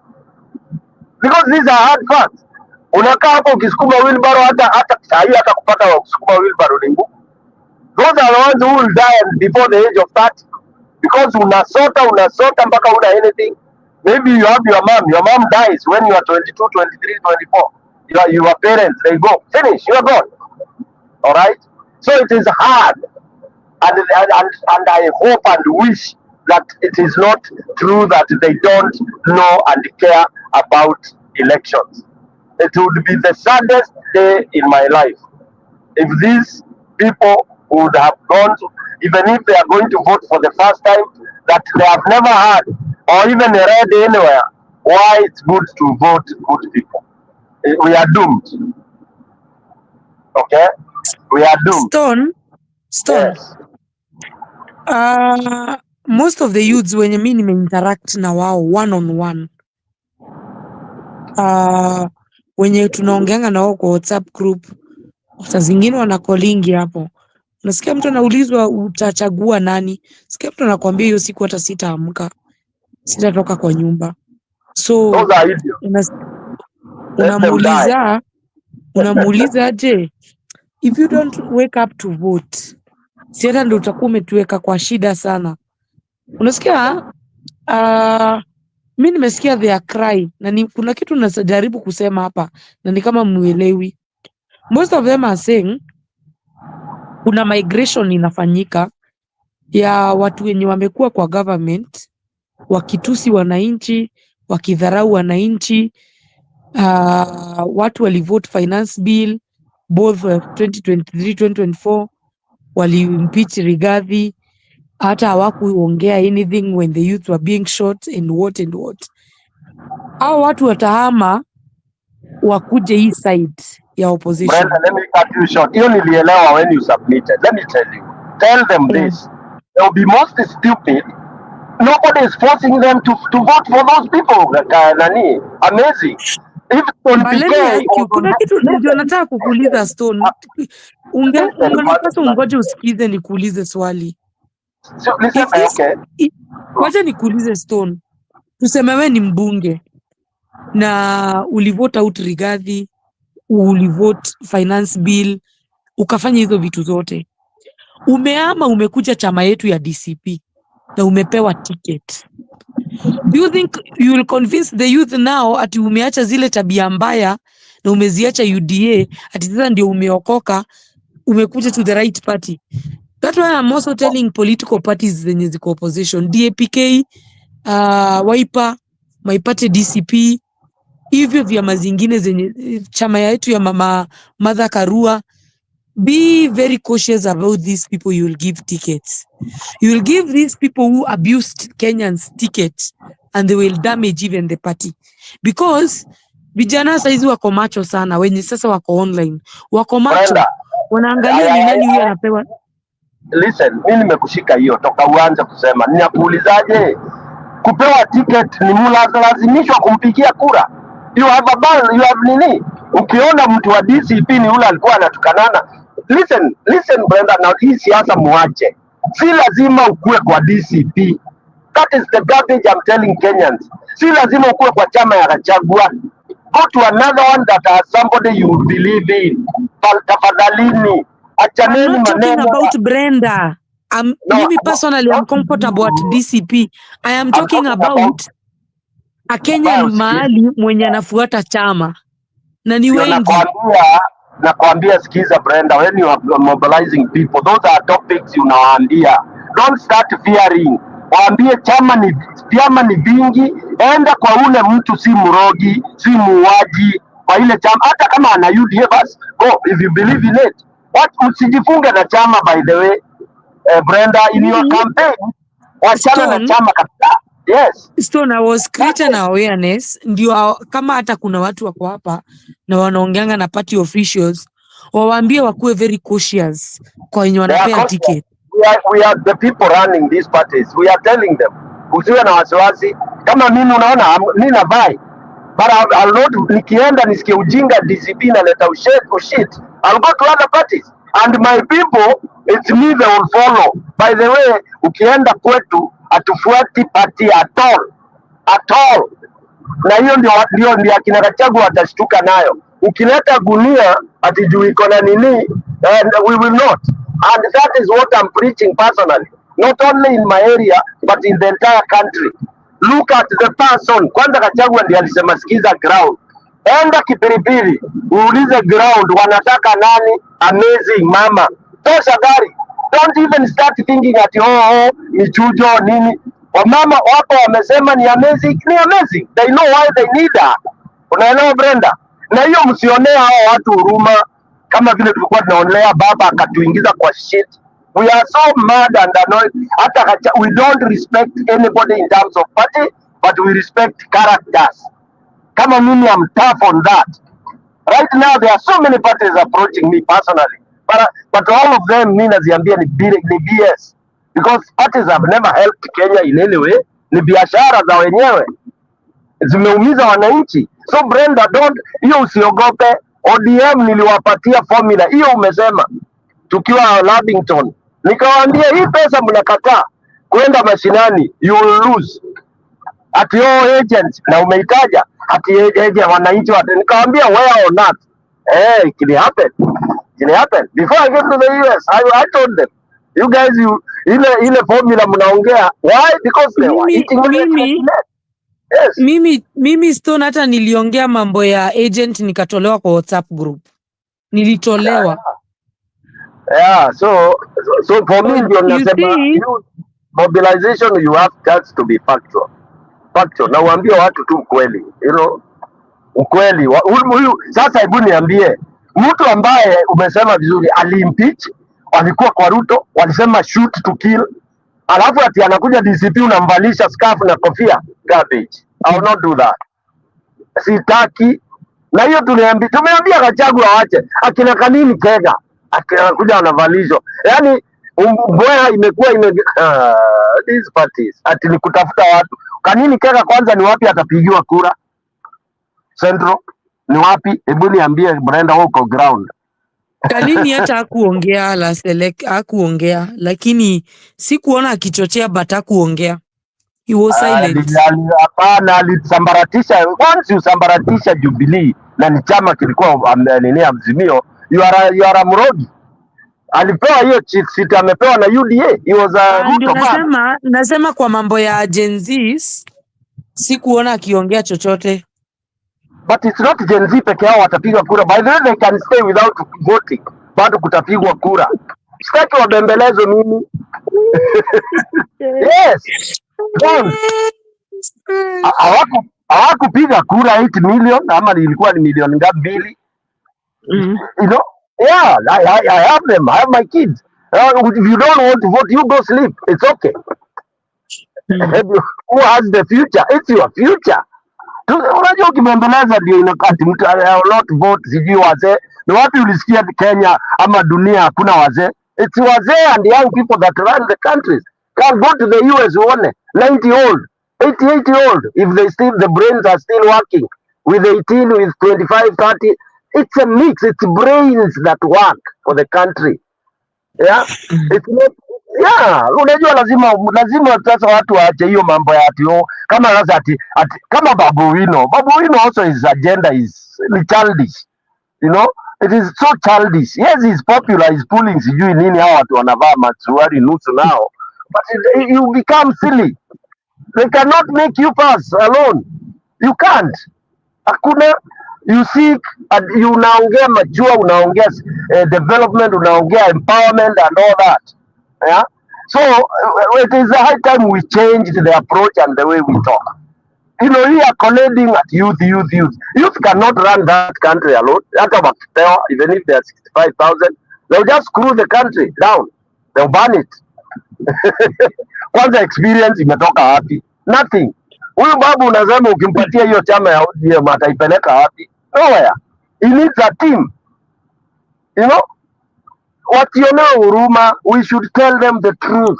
because these are hard facts. Unakaa hapo ukisukuma wheelbarrow, hata sahi hata kupata kusukuma wheelbarrow ni ngumu. Those are the ones who will die before the age of 30, because unasota mpaka una anything. Maybe you have your mom dies when you are 22, 23, 24. Your parents, they go, finish, you're gone. All right? So it is hard. And I hope and wish that it is not true that they don't know and care about elections. It would be the saddest day in my life if these people would have gone to, even if they are going to vote for the first time, that they have never had or even read anywhere why it's good to vote good people. We are doomed. Okay? We are doomed. Stone. Yes. Most of the youths wenye mi nimeinteract na wao one on one, wenye tunaongeanga na wao kwa WhatsApp group, saa zingine wanakolingi hapo, unasikia mtu anaulizwa utachagua nani, sikia mtu anakuambia hiyo siku hata sitaamka, sitatoka kwa nyumba. So unamuuliza je, if you don't wake up to vote, si hata ndio utakuwa umetuweka kwa shida sana. Unasikia mi nimesikia their cry, na kuna kitu nasajaribu kusema hapa na ni kama muelewi. Most of them are saying kuna migration inafanyika ya watu wenye wamekuwa kwa government wakitusi wananchi, wakidharau wananchi. Watu walivote finance bill both 2023 2024, walimpeach Rigathi, hata hawakuongea anything when the youth were being shot and what. Hao watu watahama wakuje hii side ya opposition. Brenda, let me cut you short. You nilielewa when you submitted. Let me tell them this. They will be most stupid. Nobody is forcing them to vote for those people. Nani? Amazing. If kuna kitu ndio nataka kukuuliza Stone. Ungenipasa ungoje usikize nikuulize swali. Wacha nikuulize Stone. Tuseme wewe ni mbunge na ulivote out Rigathi, ulivote finance bill, ukafanya hizo vitu zote. Umekuja chama yetu ya DCP na umepewa ticket. Do you think you will convince the youth now ati umeacha zile tabia mbaya na umeziacha UDA ati sasa ndio umeokoka, umekuja to the right party? That's why I'm also telling political parties zenye ziko opposition, DAPK, Wiper, my party DCP, hivyo vyama zingine zenye chama yetu ya mama Martha Karua, be very cautious about these people you will give tickets. You will give these people who abused Kenyans tickets and they will damage even the party. Because vijana saizi wako macho sana, wenye sasa wako online, wako macho, wanaangalia ni nani huyu anapewa. Listen, mimi nimekushika hiyo toka uanze kusema. Ninakuulizaje? Kupewa ticket ni lazimishwa kumpigia kura. You have a ban, you have nini? Ukiona mtu wa DCP ni yule alikuwa anatukanana. Listen Brenda, na hii siasa muache. Si lazima ukue kwa DCP. That is the garbage I'm telling Kenyans. Si lazima ukue kwa chama ya Gachagua. Go to another one that has somebody you believe in. Tafadhalini. Achaneni not talking maneno. about Brenda. Mimi personally, I'm comfortable at DCP. I am talking about a Kenyan mahali mwenye anafuata chama. Na ni wengi. Nakwambia sikiza Brenda, when you are mobilizing people, those are topics unawaambia. Don't start fearing. Waambie vyama ni vingi, enda kwa ule mtu si mrogi, si muuaji, kwa ile chama, hata kama ana UDA basi, go if you believe in it. Usijifunge na chama by the way. Brenda, in your campaign, wachana na chama kabisa. Yes. Stone, I was creating awareness. Ndio kama hata kuna watu wako hapa na wanaongeanga na party officials, wawaambie wakuwe very cautious kwa wenye wanapea ticket. We are the people running these parties. We are telling them, usiwe na wasiwasi. Kama mimi unaona, nina vai. But I'll not, nikienda nisikie ujinga DCP na leta shit, I'll go to other parties. And my people, it's me they will follow. By the way, ukienda kwetu, atufuati party at all. Na hiyo ndio akina Gachagua watashtuka nayo. Ukileta gunia atijui iko na nini, and we will not. And that is what I'm preaching personally. Not only in my area, but in the entire country. Look at the person. Kwanza Gachagua ndiye alisema sikiza ground. Enda Kipilipili, uulize ground wanataka nani? Amazing mama. Tosha gari. Don't even start thinking at michujo nini. Wamama wapo wamesema ni amazing. They know why they need her. Unaelewa Brenda? Na hiyo msionea hao watu huruma kama vile tulikuwa tunaonelea baba akatuingiza kwa shit. We are so mad and annoyed. We don't respect anybody in terms of party, but we respect characters. Kama mimi, I'm tough on that. Right now there are so many parties approaching me personally. But all of them mimi naziambia ni BS. Because parties have never helped Kenya in any way. Ni biashara za wenyewe. Zimeumiza wananchi. So Brenda, hiyo usiogope. ODM niliwapatia formula. Hiyo umesema. Tukiwa Lavington. Nikawaambia hii pesa mnakataa kwenda mashinani, you will lose. At your agent, na umeitaja. At agent wananchi nikawaambia where or not. It can happen. Before I get to the US, I told them, you guys, ile formula mnaongea. Why? Because they were eating yes. Mimi Stone hata niliongea mambo ya agent nikatolewa kwa WhatsApp group. Nilitolewa. Yeah, so for me ndio nasema mobilization you have just to be factual. Na uambie watu tu ukweli, ukweli. Huyu sasa, hebu niambie mtu ambaye umesema vizuri alimpeach, walikuwa kwa Ruto, walisema shoot to kill, alafu ati anakuja DCP unamvalisha scarf na kofia. Garbage. I will not do that. Sitaki. Na hiyo tumeambia Gachagua waache. Akina Kanini Kega akinakuja wanavalishwa. Yaani mbwea imekuwa these parties ati ni kutafuta watu. Kanini Kega kwanza ni wapi atapigiwa kura? Central ni wapi? Hebu niambie Brenda, huko ground. Kanini hata hakuongea la select, hakuongea, lakini sikuona akichochea but hakuongea. He was silent. Hapana, alisambaratisha. Once you sambaratisha Jubilee na ni chama kilikuwa Azimio, you are mrogi. Alipewa hiyo seat, amepewa na UDA. He was a Ruto. Nasema kwa mambo ya Gen Zs sikuona akiongea chochote. But it's not Gen Z peke yao watapiga kura. By the way, they can stay without voting. Bado kutapigwa kura. Sitaki wabembelezo mimi. Yes. Hawakupiga kura 8 million ama ilikuwa ni milioni ngapi? 2. Yeah, I have them. I have my kids. If you don't want to vote, you go sleep. It's okay. Who has the future? It's your future. Unajua ukibembeleza ndio inakati mtu not vote, sijui wazee. Ni wapi ulisikia Kenya ama dunia hakuna wazee? It's wazee and young people that run the countries. Can go to the US uone 90 old, 88 old, if the brains are still working with 18, with 25, 30. It's a mix. It's brains that work for the country. Yeah, it's not. Yeah, unajua lazima sasa watu waache hiyo mambo ya ati kama sasa ati kama Babu Wino also his agenda is childish. It is so childish. Yes, he's popular, he's pulling sijui nini hawa watu wanavaa masuruali nusu now, but you become silly. They cannot make you pass alone. You can't. Hakuna, you seek and you unaongea majua, unaongea development, unaongea empowerment and all that. Yeah. So it is a high time we change the approach and the way we talk. You know, we are colluding at youth. Youth cannot run that country alone. Even if they are 65,000, they'll just screw the country down. They'll ban it. Kwanza experience imetoka wapi? Nothing. Huyu babu unasema ukimpatia hiyo chama ya ODM ataipeleka wapi? Nowhere. He needs a team. You know? Wasionee huruma, we should tell them the truth.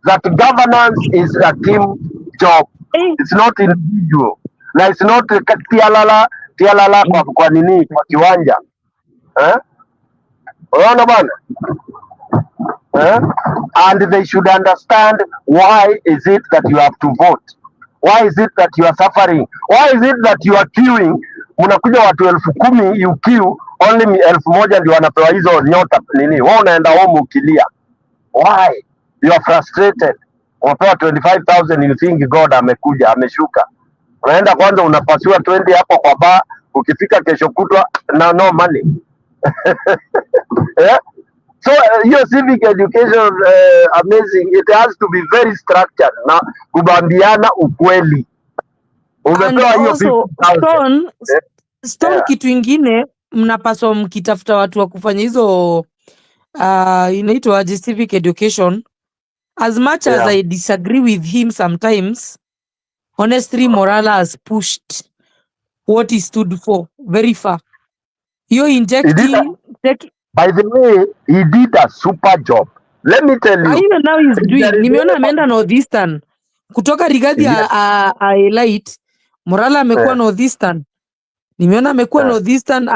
That governance is a team job. It's not individual. Na it's not tialala kwa nini kwa kiwanja. Unaona bana? And they should understand why is it that you have to vote? Why is it that you are suffering? Why is it that you are queuing? Mnakuja watu 10,000, you queue only 1,000 ndio wanapewa hizo nyota nini? Wao unaenda home ukilia. Why? You are frustrated. Unapewa 25,000, you think God amekuja, ameshuka. Unaenda kwanza unapasiwa 20 hapo kwa bar, ukifika kesho kutwa no money. Yeah? So your civic education amazing. It has to be very structured na kubambiana ukweli. Umepewa hiyo 50,000. Stone kitu ingine mnapaswa mkitafuta watu wa kufanya hizo inaitwa civic education. As much as I disagree with him sometimes, honestly, Morala has pushed what he stood for very far. You're injecting... By the way, he did a super job. Let me tell you. Even now he's doing. Nimeona ameenda Northeastern. Kutoka Rigathi Elite, Morala amekuwa Northeastern. Nimeona amekuwa Northeastern,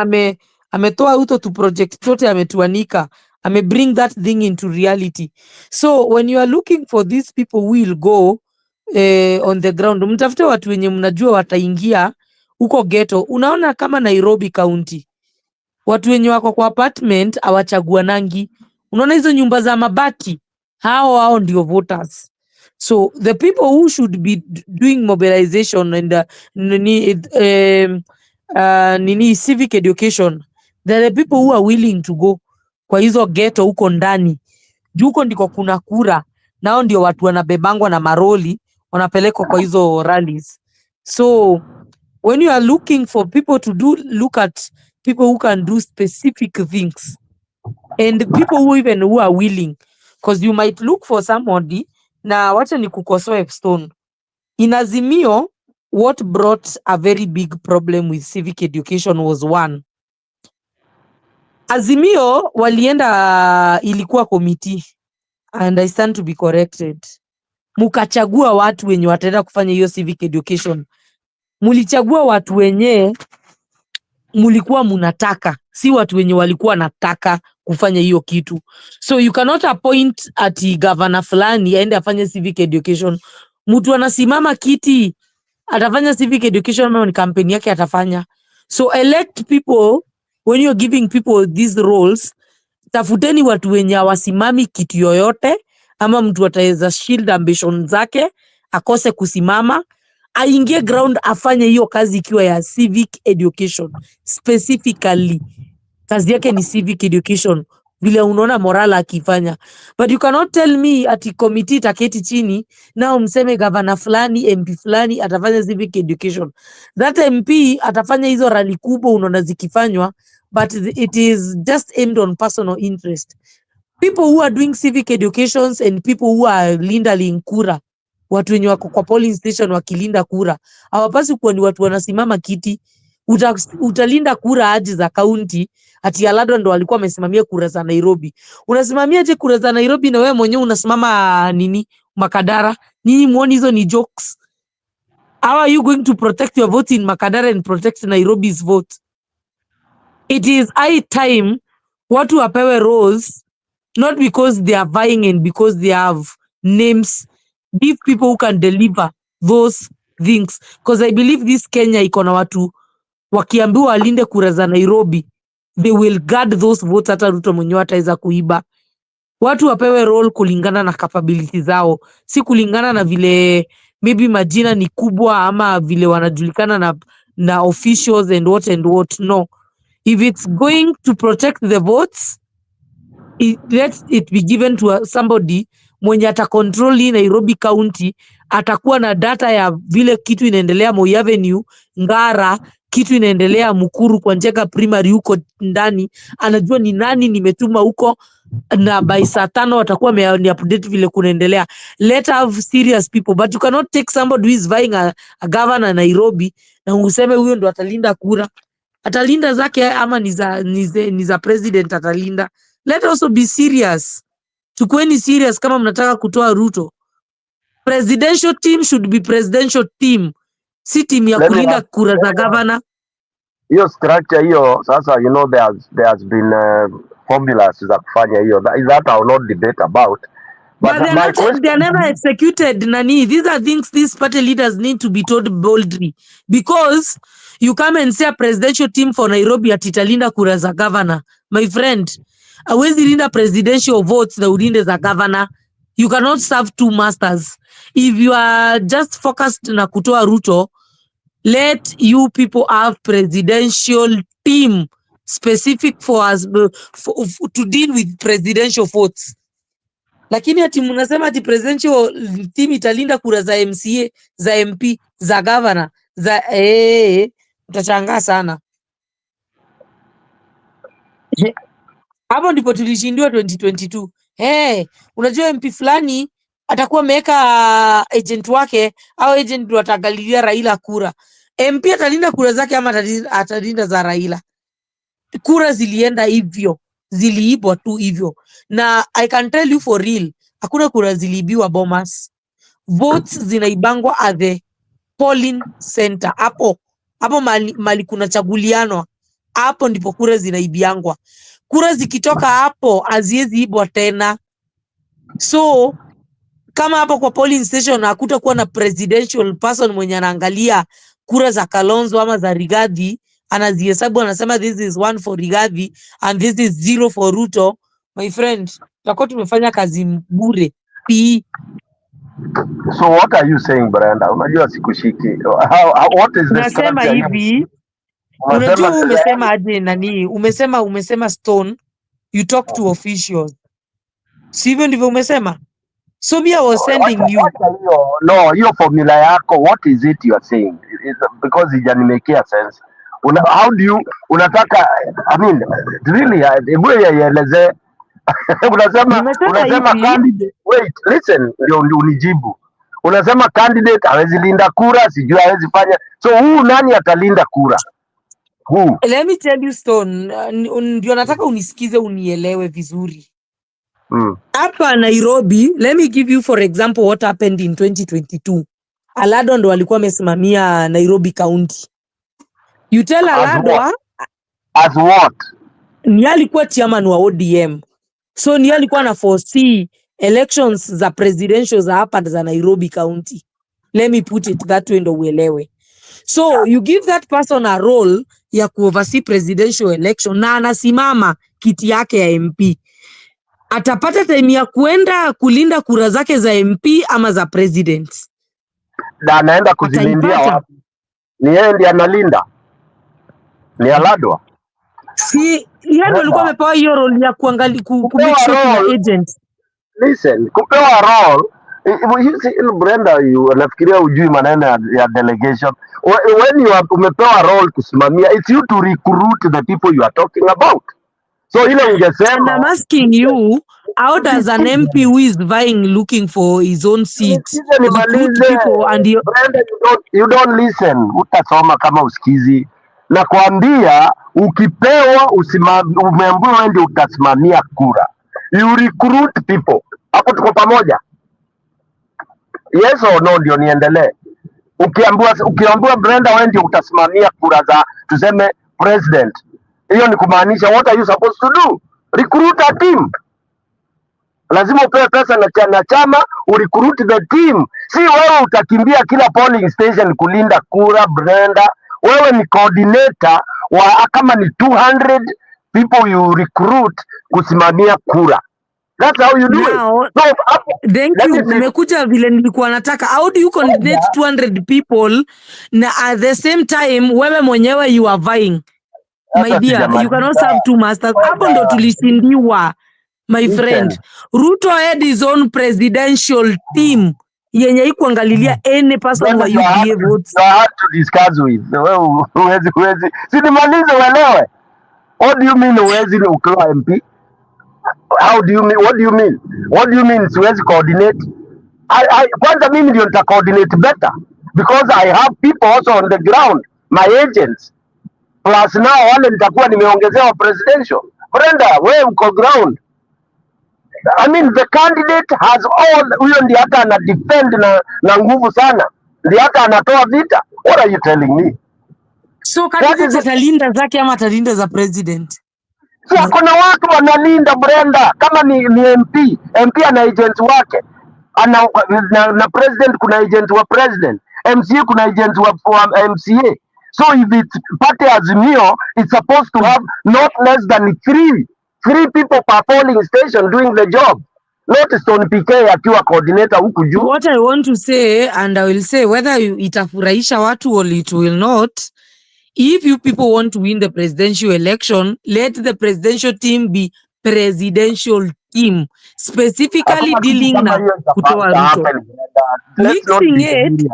ametoa Ruto to project zote ametuanika. Bring that thing into reality. So when you are looking for these people who will go on the ground, mtafute watu wenye mnajua wataingia huko ghetto. Unaona kama Nairobi County, watu wenye wako kwa apartment hawachaguanangi. Unaona hizo nyumba za mabati, hao ndio voters. So the people who should be doing mobilization and civic education, they're the people who are willing to go kwa hizo ghetto huko ndani. Juko ndiko kuna kura, nao ndio watu wanabebangwa na maroli wanapelekwa kwa hizo rallies. So when you are looking for people to look at people who can do specific things and people who are willing, because you might look for somebody. Na wacha ni kukosoe Stone. In Azimio, what brought a very big problem with civic education was one. Azimio walienda ilikuwa committee, and I stand to be corrected. Mukachagua watu wenye wataenda kufanya hiyo civic education. Mulichagua watu wenye mulikuwa munataka, si watu wenye walikuwa nataka kufanya hiyo kitu. So you cannot appoint ati governor fulani aende afanye civic education. Mtu anasimama kiti atafanya civic education ama ni kampeni yake atafanya. So elect people. When you're giving people these roles, tafuteni watu wenye wasimami kitu yoyote, ama mtu ataweza shield ambition zake akose kusimama, aingie ground afanye hiyo kazi ikiwa ya civic education. Specifically kazi yake ni civic education, vile unaona Morala akifanya. But you cannot tell me ati committee taketi chini na mseme governor fulani, MP fulani atafanya civic education. That MP atafanya hizo rally kubwa unaona zikifanywa, but it is just aimed on personal interest. People who are doing civic educations and people who are linda kura, watu wenye wako kwa polling station wakilinda kura, hawapasi kuwa ni watu wanasimama kiti. Utalinda kura aje za county ati Alado ndo walikuwa wamesimamia kura za Nairobi. Unasimamia je kura za Nairobi na wewe mwenyewe unasimama nini Makadara? Nyinyi muone hizo ni jokes. How are you going to protect your vote in Makadara and protect Nairobi's vote? It is high time watu wapewe roles, not because they are vying and because they have names. Give people who can deliver those things, because I believe this Kenya iko na watu wakiambiwa walinde kura za Nairobi they will guard those votes, hata Ruto mwenyewe ataweza kuiba. Watu wapewe role kulingana na capability zao, si kulingana na vile maybe majina ni kubwa ama vile wanajulikana na officials and what. No, if it's going to protect the votes, let it be given to somebody mwenye ata control Nairobi County, atakuwa na data ya vile kitu inaendelea Moi Avenue, Ngara, kitu inaendelea Mukuru kwa Njega Primary huko ndani, anajua ni nani nimetuma huko, na by saa 5 watakuwa ni update vile kunaendelea. Let have serious people, but you cannot take somebody who is vying a governor Nairobi na useme huyo ndo atalinda kura. Atalinda zake ama ni za president atalinda? Let also be serious. Tukueni serious kama mnataka kutoa Ruto. Presidential team should be presidential team, si team ya kulinda kura za governor. Hiyo structure hiyo sasa, you know, there has been formulas za kufanya hiyo. That I will not debate about. But they are never executed, Nani. These are things these party leaders need to be told boldly. Because you come and say a presidential team for Nairobi atitalinda kura za governor. My friend, hawezi linda presidential votes na ulinde za governor. You cannot serve two masters. If you are just focused na kutoa Ruto, let you people have presidential team specific for us to deal with presidential votes. Lakini ati mnasema ati presidential team italinda kura za MCA, za MP, za governor, za utachangaa sana. Hapo ndipo tulishindiwa 2022. Unajua MP fulani atakuwa ameweka agent wake au agent ndio atagalilia Raila kura. MP atalinda kura zake ama atalinda za Raila? Kura zilienda hivyo, ziliibwa tu hivyo. Na I can tell you for real, hakuna kura ziliibiwa Bomas. Votes zinaibangwa at the polling center. Hapo mali kuna chaguliano, hapo ndipo kura zinaibiangwa. Kura zikitoka hapo haziwezi ibwa tena. So kama hapo kwa polling station hakutakuwa na presidential person mwenye anaangalia kura za Kalonzo ama za Rigathi, anazihesabu, anasema this is 1 for Rigathi and this is 0 for Ruto, my friend, tutakuwa tumefanya kazi bure. So what are you saying, Brenda? Unajua sikushiki. What is the nasema hivi? Unajua umesema aje Nani? Umesema Stone, you talk to officials. Sivyo ndivyo umesema? So me, I was sending you. No, hiyo formula yako, what is it you are saying? Because ijanimekea sense. How do you, unataka, I mean, really, hebu yaeleze. Unasema candidate, wait, listen, ndio unijibu. Unasema candidate hawezi linda kura, sijui hawezi fanya. So huu nani atalinda kura? Who? Let me tell you Stone, ndio nataka unisikize unielewe vizuri. Hapa Nairobi, let me give you for example what happened in 2022. Alado ndo alikuwa amesimamia Nairobi County. You tell Alado as what? Ni alikuwa chairman wa ODM. So ni alikuwa na foresee elections za presidential za hapa za Nairobi County. Let me put it that way ndo uelewe. So you give that person a role ya kuoversee presidential election na anasimama kiti yake ya MP. Atapata time ya kuenda kulinda kura zake za MP ama za president? Na anaenda kuzilindia wapi? Ni yeye ndiye analinda? Ni Aladwa? Si yeye ndo alikuwa amepewa hiyo role ya kuangalia kumake sure kuna agent. Listen, kupewa role, Brenda, nafikiria ujui maneno ya delegation. When you umepewa role kusimamia, it's you to recruit the people you are talking about. So ile ungesema, and I'm asking you, how does an MP who is vying looking for his own seat recruit people and Brenda, you don't listen. Utasoma kama usikizi. Na kuambia ukipewa umeambiwa wewe ndio utasimamia kura, you recruit people. Hapo tuko pamoja? Yes or no? Ndio niendelee. Ukiambiwa Brenda wewe ndio utasimamia kura za tuseme president, hiyo ni kumaanisha what are you supposed to do? Recruit a team. Lazima upewe pesa na chama urecruit the team. Si wewe utakimbia kila polling station kulinda kura Brenda. Wewe ni coordinator wa kama ni 200 people you recruit kusimamia kura. That's how you do Now, it. No, thank you. Umekuja vile nilikuwa nataka. How do you coordinate 200 people na at the same time wewe mwenyewe you are vying? My dear, you cannot serve two masters. Hapo ndo tulishindiwa, my friend. Ruto had his own presidential team yenye ikuangalilia any person wa UDA votes. You have to discuss with. Huwezi. Sinimalize uelewe. What do you mean huwezi ukiwa MP? How do you mean? What do you mean? What do you mean siwezi coordinate? Kwanza mimi ndio nita coordinate better because I have people also on the ground, my agents. Plus now wale nitakuwa nimeongezewa presidential. Brenda, wewe uko ground. I mean the candidate has all, huyo ndiye hata ana defend na nguvu sana. Ndiye hata anatoa vita. What are you telling me? So candidate atalinda zake ama atalinda za president? So kuna watu wanalinda Brenda, kama ni MP ana agent wake. Na president kuna agent wa president. MCA kuna agent wa MCA. So if it's party Azimio, it's supposed to have not less than three people per polling station doing the job. Not Stone PK akiwa coordinator huku juu. What I want to say, and I will say whether itafurahisha watu or it will not, if you people want to win the presidential election, let the presidential team be presidential team, specifically dealing na kutoa Ruto. Mixing it,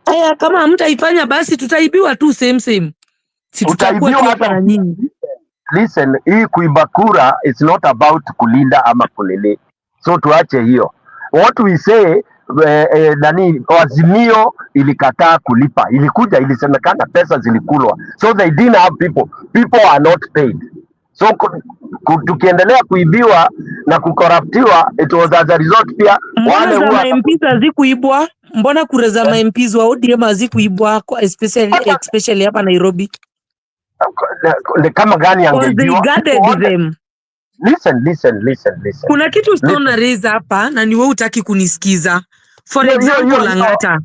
aya kama mtaifanya basi tutaibiwa tu same. Si tutakuwa tu hapa na nyinyi. Listen, hii kuiba kura is not about kulinda ama kulele. So tuache hiyo. What we say, Azimio ilikataa kulipa. Ilikuja ilisemekana pesa zilikulwa. So they didn't have people. People are not paid. So tukiendelea kuibiwa na kukoraptiwa, it was as a result pia wale huwa MPs hazikuibwa. Mbona kura za MPs wa ODM hazikuibwa especially hapa Nairobi? Kama gani angeibiwa? They guarded them. Listen. Kuna kitu stone raise hapa na ni wewe utaki kunisikiza. For example, Langata.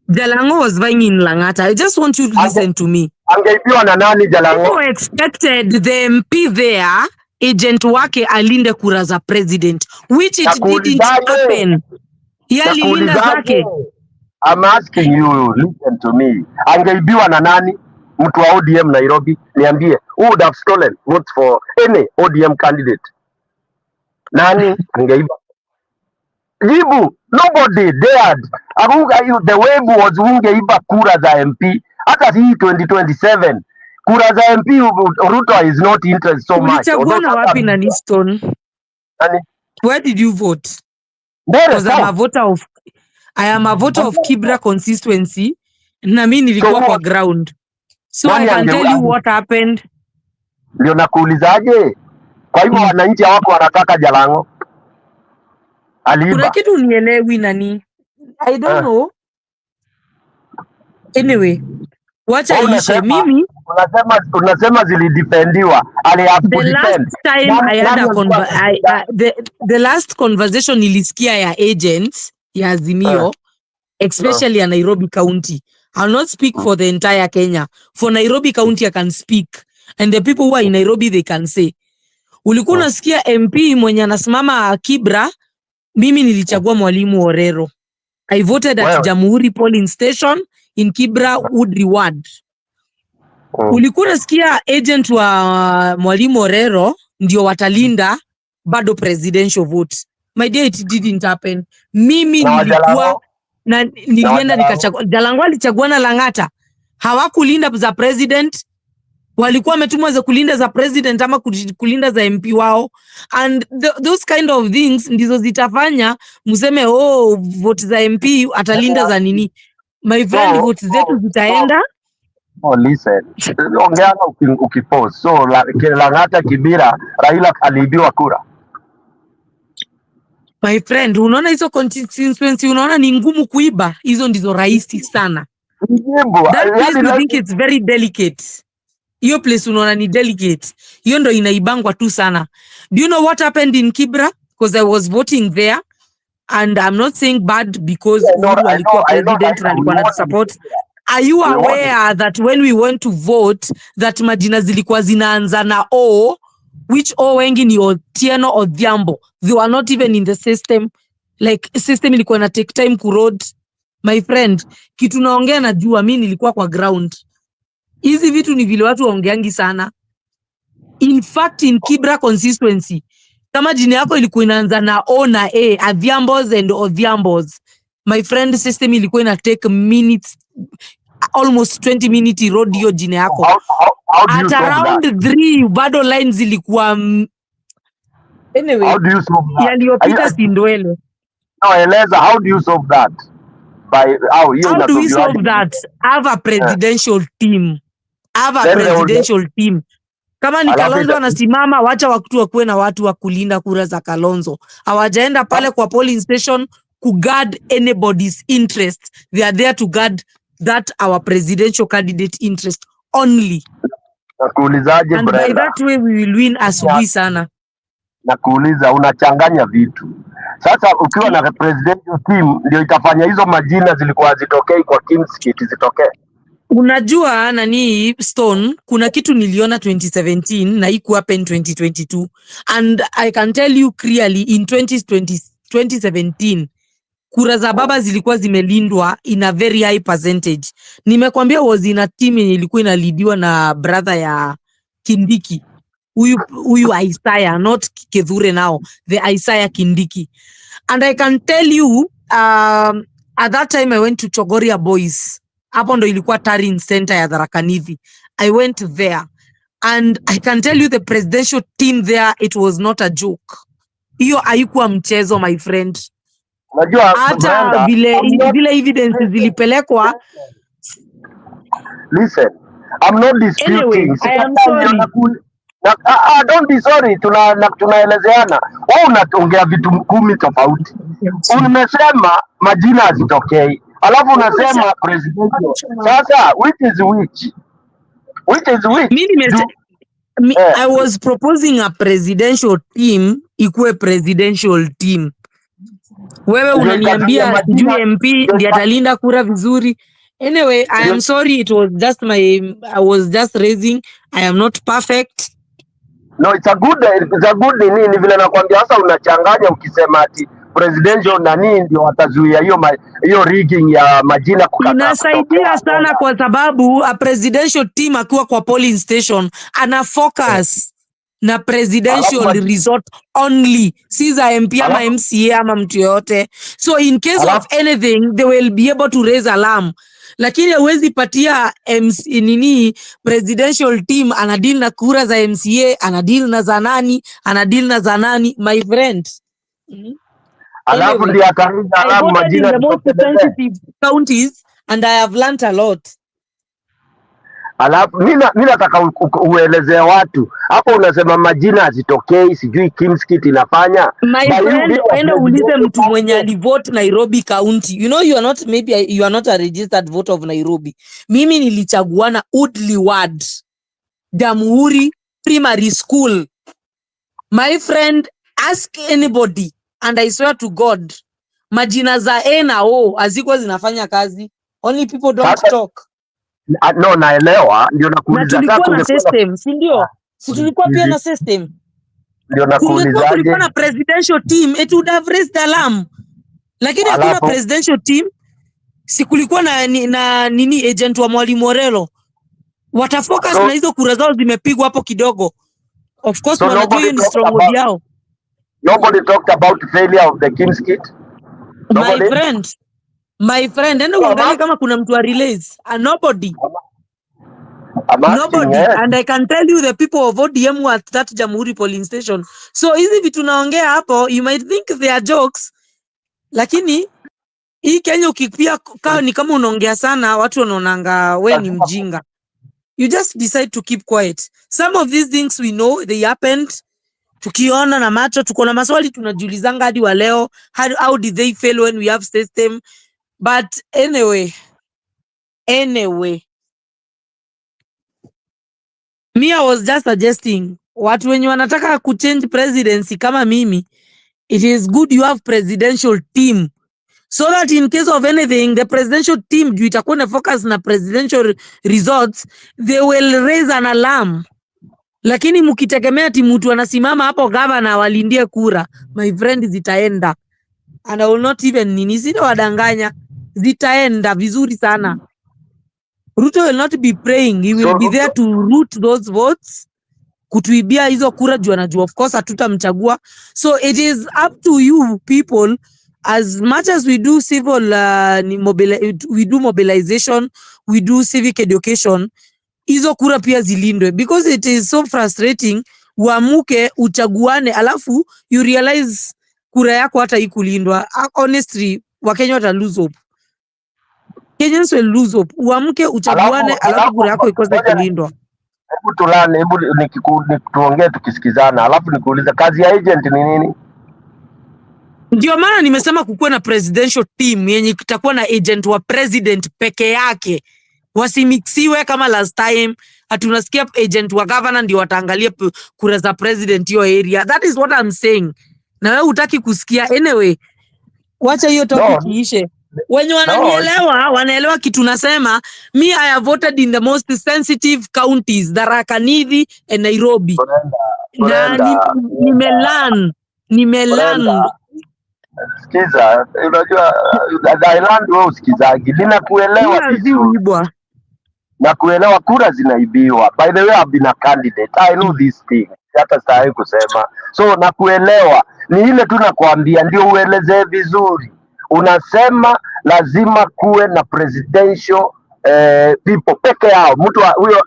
Jalango was vying in Langata. I just want you to listen to me. Angeibiwa na nani Jalango? People expected the MP there, agent wake alinde kura za president, which it didn't happen. Yalilinda zake. I'm asking you, listen to me. Angeibiwa na nani? Mtu wa ODM Nairobi, niambie, who would have stolen votes for any ODM candidate? Nani angeiba? Jibu, nobody dared. The wave was ungeiba kura za MP. Hata hii 2027, kura za MP, Ruto is not interested so much. Ulichagua wapi na Niston? Where did you vote? Because I am a voter of Kibra constituency. Na mimi nilikuwa kwa ground. So I can tell you what happened. Ndio nakuulizaje? Kwa hivyo wananchi hawako wanataka Jalango. Aliba. Kuna kitu nielewi nani. I don't know. Anyway, wacha ishe mimi. Unasema zilidefendiwa. The last time I had the last conversation nilisikia ya agents ya Azimio, especially ya Nairobi County. I'll not speak for the entire Kenya. For Nairobi County, I can speak. And the people who are in Nairobi, they can say. Ulikuwa unasikia MP mwenye anasimama Kibra, mimi nilichagua Mwalimu Orero. I voted at Jamhuri Polling Station in Kibra Wood Reward. Ulikuwa unasikia agent wa Mwalimu Orero ndio watalinda bado presidential votes. My dear, it didn't happen. Mimi nilikuwa na nilienda nikachagua. Jalango alichagua na Langata. Hawakulinda za president. Walikuwa wametumwa za kulinda za president ama kulinda za MP wao. And those kind of things ndizo zitafanya mseme vote za MP atalinda za nini. My friend, vote zetu zitaenda. Listen. Ongea ukipose. So Langata Kibira, Raila aliibiwa kura. My friend, unaona hizo constituency, unaona ni ngumu kuiba. Hizo ndizo rahisi sana. That place we think it's very delicate. Hiyo place unaona ni delicate. Hiyo ndo inaibangwa tu sana. Do you know what happened in Kibra? Because I was voting there. And I'm not saying bad because Uhuru alikuwa president na alikuwa na support. Are you aware that when we went to vote that majina zilikuwa zinaanza na O, which O wengi ni Otieno Odhiambo? They were not even in the system. Like system ilikuwa na take time kurod. My friend, kitu naongea najua mimi nilikuwa kwa ground. Hizi vitu ni vile watu waongeangi sana. In fact, in Kibra constituency, kama jina yako ilikuwa inaanza na O na A, Adhiambos and Odhiambos, my friend, system ilikuwa ina take minutes, almost 20 minutes road hiyo jina yako. How do you At solve around that? 3 bado lines zilikuwa anyway, How do you solve that? yaliyopita si ndwele. No, eleza, how do you solve that? By how you How do we solve that? Have a presidential team. Have a presidential team. Kama ni Kalonzo anasimama, wacha watu wakuwe na watu wa kulinda kura za Kalonzo. Hawajaenda pale kwa polling station ku guard anybody's interest. They are there to guard that our presidential candidate interest only. Nakuulizaje and by that way we will win asubuhi sana. Nakuuliza, unachanganya vitu. Sasa ukiwa na presidential team ndio itafanya hizo majina zilikuwa zitokei kwa Kimskit zitokee. Unajua nani Stone, kuna kitu niliona 2017 na iku happen 2022, and I can tell you clearly in 2017 kura za baba zilikuwa zimelindwa in a very high percentage. Nimekwambia was in a team yenye ilikuwa inalidiwa na brother ya Kindiki, huyu Isaiah, not Kithure now, the Isaiah Kindiki. And I can tell you at that time I went to Chogoria Boys. Hapo ndo ilikuwa Tarin Center ya Tharaka Nithi. I went there and I can tell you the presidential team there, it was not a joke. Hiyo haikuwa mchezo, my friend. Unajua hata vile evidence zilipelekwa. Listen, I'm not disputing. Anyway, I am sorry. Don't be sorry, tunaelezeana. Wewe unaongea vitu 10 tofauti. Umesema majina hazitokei. Alafu unasema presidential. Sasa which is which? Which is which? I was proposing a presidential team ikuwe presidential team. Wewe unaniambia UMP ndiye atalinda kura vizuri. Anyway, I am sorry, it was just I was just raising. I am not perfect. No, it's a good nini vile nakwambia. Sasa unachanganya ukisema ati presidential nani ndio watazuia hiyo rigging ya majina kukataa. Inasaidia sana kwa sababu a presidential team akiwa kwa polling station ana focus na presidential resort only, si za MP ama MCA ama mtu yote. So in case of anything they will be able to raise alarm. Lakini huwezi patia nini presidential team anadeal na kura za MCA, anadeal na za nani, my friend. Alafu ndio akarinda alarm majina the most sensitive counties and I have learned a lot. Alafu mimi nataka uelezea watu hapo, unasema majina hazitokei, sijui Kimskit inafanya. My friend, enda ulize mtu mwenye alivote Nairobi County. You know, you are not a registered voter of Nairobi. Mimi nilichaguana Woodley Ward, Jamhuri Primary School. My friend, ask anybody and I swear to God, majina za A na O hazikuwa zinafanya kazi. Only people don't talk. No, naelewa, ndio nakuuliza. Na tulikuwa na system, si ndio? Si tulikuwa pia na system. Ndio nakuuliza. Kulikuwa na presidential team, it would have raised alarm. Lakini hakuna presidential team. Si kulikuwa na nini agent wa Mwalimu Morelo. Watafocus na hizo kura zao zimepigwa hapo kidogo. Of course, wanajua hiyo ni stronghold yao. Nobody talked about failure of the Kimskit. My friend, enda uangalie kama kuna mtu wa release. Nobody. And I can tell you the people of ODM were at that Jamhuri polling station. So hizi vitu naongea hapo, you might think they are jokes. Lakini hii Kenya ukipia ni kama unaongea sana, watu wanaonanga we ni mjinga. You just decide to keep quiet. Some of these things we know they happened. Tukiona na macho, tuko na maswali tunajiulizanga hadi wa leo. How did they fail when we have system? But anyway, me, I was just suggesting watu wenye wanataka kuchange presidency kama mimi, it is good you have presidential team so that in case of anything the presidential team juu itakuwa na focus na presidential results, they will raise an alarm. Lakini mkitegemea ati mtu anasimama hapo governor walindie kura, my friend, zitaenda and I will not even sina wadanganya, zitaenda vizuri sana. Ruto will not be praying, he will be there to root those votes, kutuibia hizo kura juu anajua of course hatutamchagua. So it is up to you people, as much as we do civil we do mobilization, we do civic education, hizo kura pia zilindwe, because it is so frustrating uamuke uchaguane alafu you realize kura yako hata ikulindwa. Honestly, Wakenya wata lose hope. Kenyans will lose hope. Uamuke uchaguane alafu kura yako ikose kulindwa. Hebu tulane, hebu tuongee tukisikizana, alafu nikuuliza kazi ya agent ni nini? Ndio maana nimesema kukuwe na presidential team yenye kitakuwa na agent wa president peke yake. Wasimixiwe kama last time hatunasikia agent wa governor ndio wataangalia kura za president hiyo area. That is what I'm saying. Na wewe hutaki kusikia. Anyway, wacha hiyo topic iishe. Wenye wananielewa wanaelewa kitu nasema. Me, I have voted in the most sensitive counties, Tharaka Nithi and Nairobi. Nimelan. Sikiza, unajua Thailand wewe usikizagi. Ninakuelewa vizuri. Na kuelewa kura zinaibiwa. By the way, I've been a candidate. I know this thing. Hata sitaki kusema. So nakuelewa. Ni ile tu nakwambia ndio uelezee vizuri. Unasema lazima kuwe na presidential people peke yao. Mtu huyo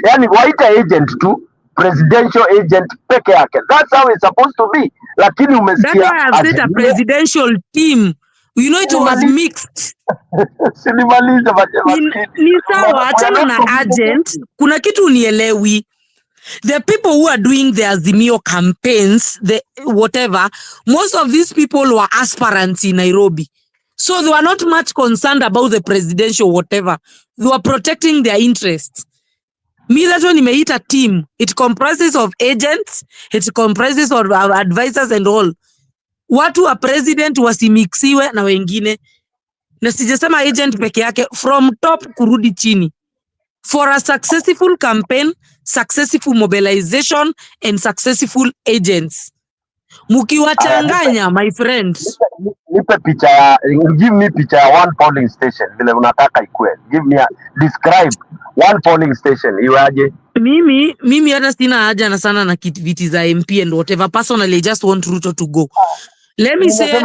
yani waite agent tu, presidential agent peke yake. That's how it's supposed to be. Lakini umesikia that's why I've said a presidential team. You know it was mixed. Sinimaliza ni sawa, achana na agent. Kuna kitu unielewi. The people who are doing the Azimio campaigns, the whatever, most of these people were aspirants in Nairobi. So they were not much concerned about the presidential whatever. They were protecting their interests. Me, that's when nimeita a team. It comprises of agents, it comprises of advisors and all. Watu wa president wasimixiwe na wengine. Na sijasema agent peke yake, from top kurudi chini. For a successful campaign, successful mobilization, and successful agents. Mukiwachanganya, my friends. Give me picture ya one polling station. Vile unataka ikue. Describe one polling station. Iwaje? Mimi hata sina haja na sana na viti za MP and whatever. Personally, I just want Ruto to go. Let me say,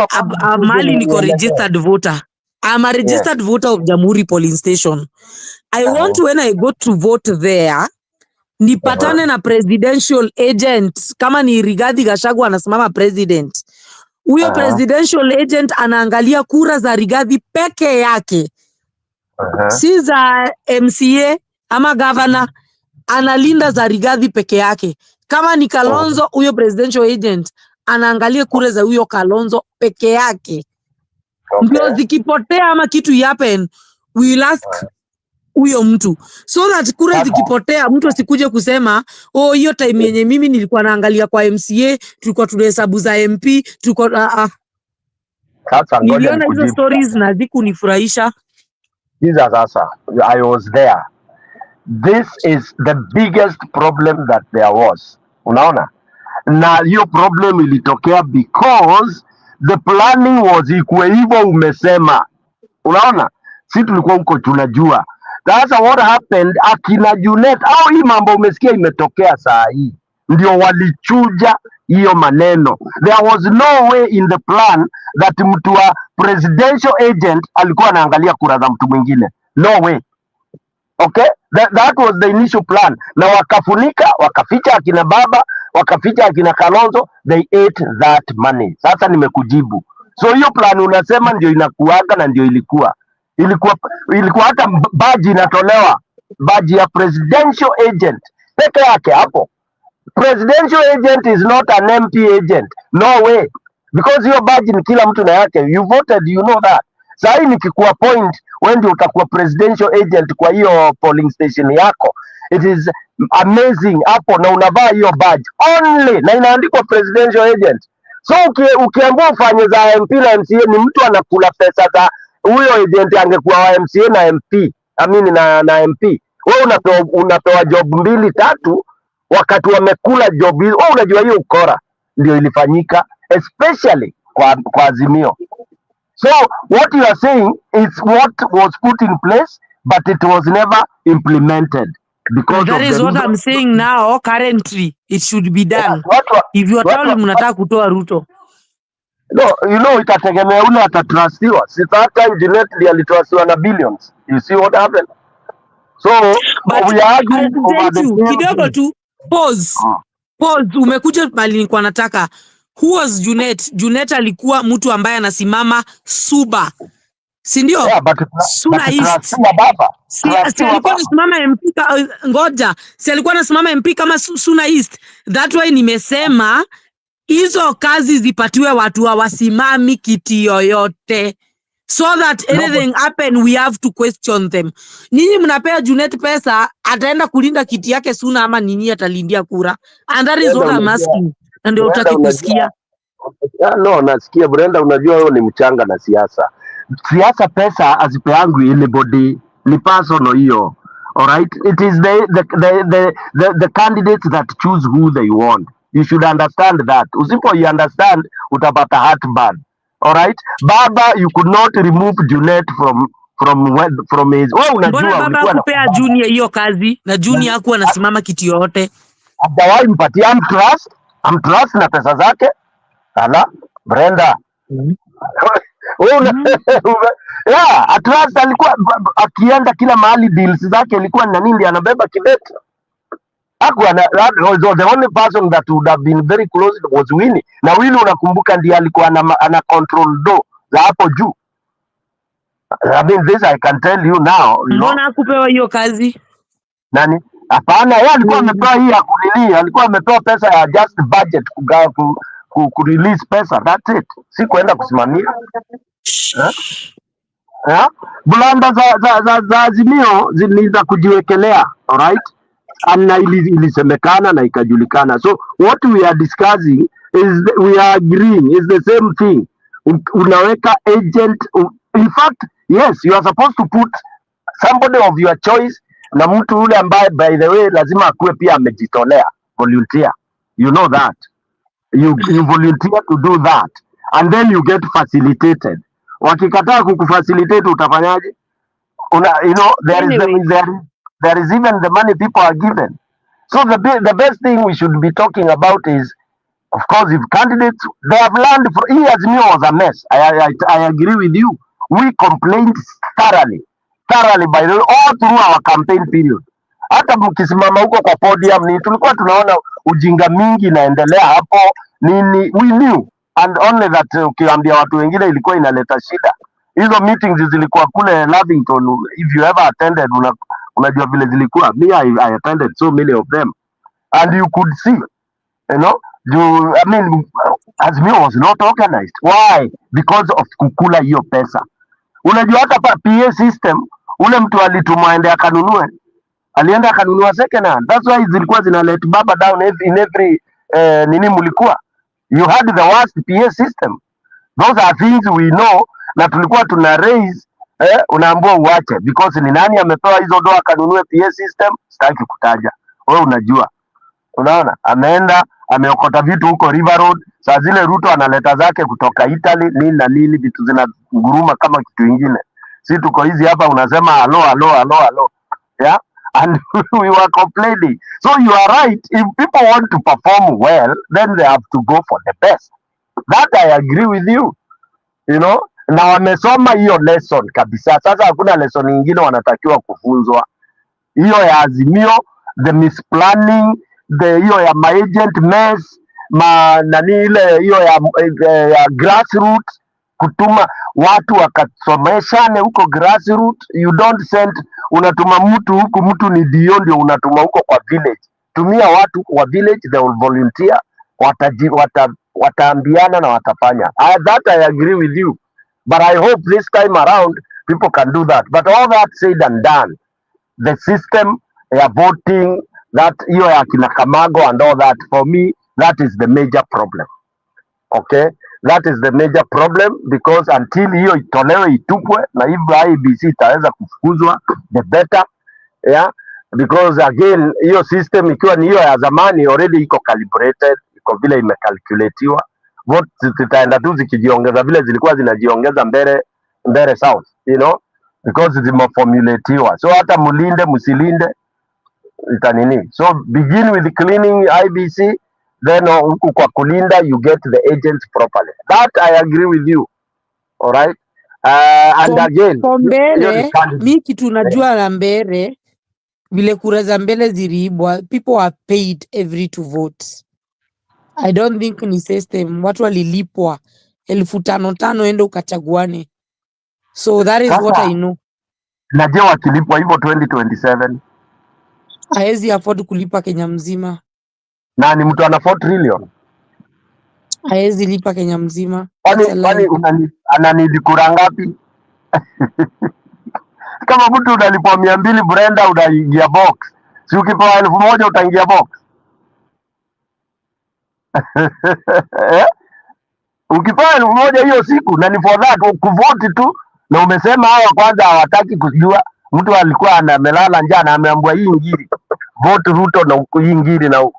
Mali niko registered voter. I'm a registered voter of Jamhuri polling station. I want when I go to vote there, nipatane na presidential agent. Kama ni Rigathi Gachagua anasimama president. Huyo presidential agent anaangalia kura za Rigathi peke yake. Si za MCA ama governor, analinda za Rigathi peke yake. Kama ni Kalonzo, huyo presidential agent anaangalia kura za huyo Kalonzo peke yake. Ndio zikipotea ama kitu happen, we will ask huyo mtu. So that kura zikipotea mtu asikuje kusema, oh hiyo time yenye mimi nilikuwa naangalia kwa MCA, tulikuwa tunahesabu za MP, tulikuwa niliona hizo stories na zikunifurahisha. Sasa, I was there. This is the biggest problem that there was. Unaona? Na hiyo problem ilitokea because the planning was ikuwe hivyo umesema. Unaona? Si tulikuwa huko tunajua. Sasa what happened, akina Junet au hii mambo umesikia imetokea saa hii, ndio walichuja hiyo maneno. There was no way in the plan that mtu wa presidential agent alikuwa anaangalia kura za mtu mwingine. No way. Okay? That was the initial plan. Na wakafunika, wakaficha akina baba, wakaficha akina Kalonzo, they ate that money. Sasa nimekujibu. So hiyo plan unasema ndio inakuaga na ndio ilikuwa hata baji inatolewa, baji ya presidential agent peke yake hapo. Presidential agent is not an MP agent, no way, because hiyo baji ni kila mtu na yake. You voted, you know that. Sasa nikikuwa point wewe ndio utakuwa presidential agent kwa hiyo polling station yako, it is amazing hapo, na unavaa hiyo badge only na inaandikwa presidential agent. So ukiambiwa ufanye za MP na MCA, ni mtu anakula pesa za huyo agent. Angekuwa wa MCA na MP, amini na MP, wewe unapewa job 2 3 wakati wamekula job hizo. Wewe unajua hiyo ukora ndio ilifanyika especially kwa Azimio. So what you are saying is what was put in place but it was never implemented because That of is the what I'm saying now. Currently it should be done. If you are told mnataka kutoa Ruto. No, you know, itategemea ule atatrustiwa. Si that time Junet alitrustiwa na billions. You see what happened? So but we are arguing over the same kidogo thing. tu pause. Umekuja pale nilikuwa nataka. Who was Junet? Junet alikuwa mtu ambaye anasimama Suba. Si ndio? Yeah, Suna East. Si alikuwa anasimama MP ngoja. Si alikuwa anasimama MP kama Suna East. That why nimesema hizo kazi zipatiwe watu hawasimami kiti yoyote. So that anything happen we have to question them. Ninyi mnapea Junet pesa, ataenda kulinda kiti yake Suna ama nini atalindia kura? And that is what I'm asking. Na ndio utaki kusikia. No, nasikia Brenda, unajua wewe ni mchanga na siasa. Siasa pesa azipeangwi anybody, ni personal hiyo. All right, it is the candidates that choose who they want. You should understand that. Usipo understand utapata heartburn. All right, Baba, you could not remove Junet from his. Mbona Baba kupea Junior hiyo kazi na Junior hakuwa anasimama kiti yote? Hajawahi mpatia amtrust na pesa zake. Ala Brenda. Yeah, atrust alikuwa akienda kila mahali, deals zake ilikuwa na nini, anabeba kibeti. That was the only person that would have been very close was Winnie. Na Winnie unakumbuka ndiye alikuwa ana control do za hapo juu. I mean, this I can tell you now. Mbona hakupewa hiyo kazi? Nani? Hapana, yeye alikuwa amepewa hii ya kunini, alikuwa amepewa pesa ya just budget ku release pesa, that's it. Si kuenda kusimamia. Bulanda za Azimio ni za kujiwekelea, all right? Na ilisemekana na ikajulikana. So what we are discussing is we are agreeing is the same thing. Unaweka agent, in fact, yes, you are supposed to put somebody of your choice, na mtu ule ambaye by the way lazima akuwe pia amejitolea, volunteer. You know that. You volunteer to do that and then you get facilitated. Wakikataa kukufacilitate utafanyaje? You know, there is even the money people are given. So the best thing we should be talking about is, of course, if candidates, they have learned. He Azimio was a mess. I agree with you. We complained thoroughly by the way, all through our campaign period. Hata mkisimama huko kwa podium ni tulikuwa tunaona ujinga mingi inaendelea hapo nini. We knew and only that ukiambia watu wengine ilikuwa inaleta shida. Hizo meetings zilikuwa kule Lavington, if you ever attended unajua vile zilikuwa. Me, I attended so many of them and you could see, you know, I mean, Azimio was not organized. Why? Because of kukula hiyo pesa. Unajua hata PA system ule mtu alitumwa alienda akanunua second hand. That's why zilikuwa zinalet Baba down in every nini mulikuwa. You had the worst PA system. Those are things we know na tulikuwa tuna raise unaambiwa uache because ni nani amepewa hizo doa kanunue PA system, sitaki kutaja. Wewe unajua. Unaona? Ameenda ameokota vitu huko River Road. Saa zile Ruto analeta zake kutoka Italy nini na nini, vitu zinaguruma kama kitu kingine. Si tuko hizi hapa unasema hello. Yeah? And we were complaining. So you are right. If people want to perform well, then they have to go for the best. That I agree with you. You know? Na wamesoma hiyo lesson kabisa. Sasa hakuna lesson nyingine wanatakiwa kufunzwa. Hiyo ya Azimio, the misplanning, hiyo ya agent mess, hiyo ya grassroots, kutuma watu wakasomeshane huko grassroots. You don't send, unatuma mtu huku, mtu ni ndio unatuma huko kwa village. Tumia watu kwa village, they will volunteer, wataambiana na watafanya. That I agree with you. But I hope this time around people can do that. But all that said and done, the system ya voting, that hiyo ya kina Kamago and all that, for me that is the major problem. Okay, that is the major problem, because until hiyo itolewe itupwe, na hivyo IBC itaweza kufukuzwa, the better. Yeah, because again hiyo system ikiwa ni hiyo ya zamani already iko calibrated, iko vile imecalculatiwa, vote zitaenda tu zikijiongeza vile zilikuwa zinajiongeza mbele south, because zimeformulatiwa. So hata mulinde msilinde itanini. So begin with cleaning IBC, then huku kwa kulinda you get the agents properly. That I agree with you. All right. And again, Kwa hiyo ni Mbere, candidate. mi kitu najua na Mbere, vile kura za mbele ziliibwa, people are paid every to vote. I don't think ni system, watu walilipwa 5,500 ende ukachaguane. So that is what I Sasa know. najua wakilipwa hivyo 2027 Haezi afford kulipa Kenya mzima. na ni mtu ana 4 trillion. Haezi lipa Kenya mzima. That's a Kwani lie. ananidi kura ngapi? Kama mtu unalipwa 200 Brenda, unaingia box. Si ukipewa 1,000 utaingia box. Eh? Ukipewa 1,000 hiyo siku, na ni for that kuvote tu, na umesema hawa kwanza hawataki kujua. Mtu alikuwa amelala njaa na ameambiwa hii ngiri vote Ruto, na hii ngiri na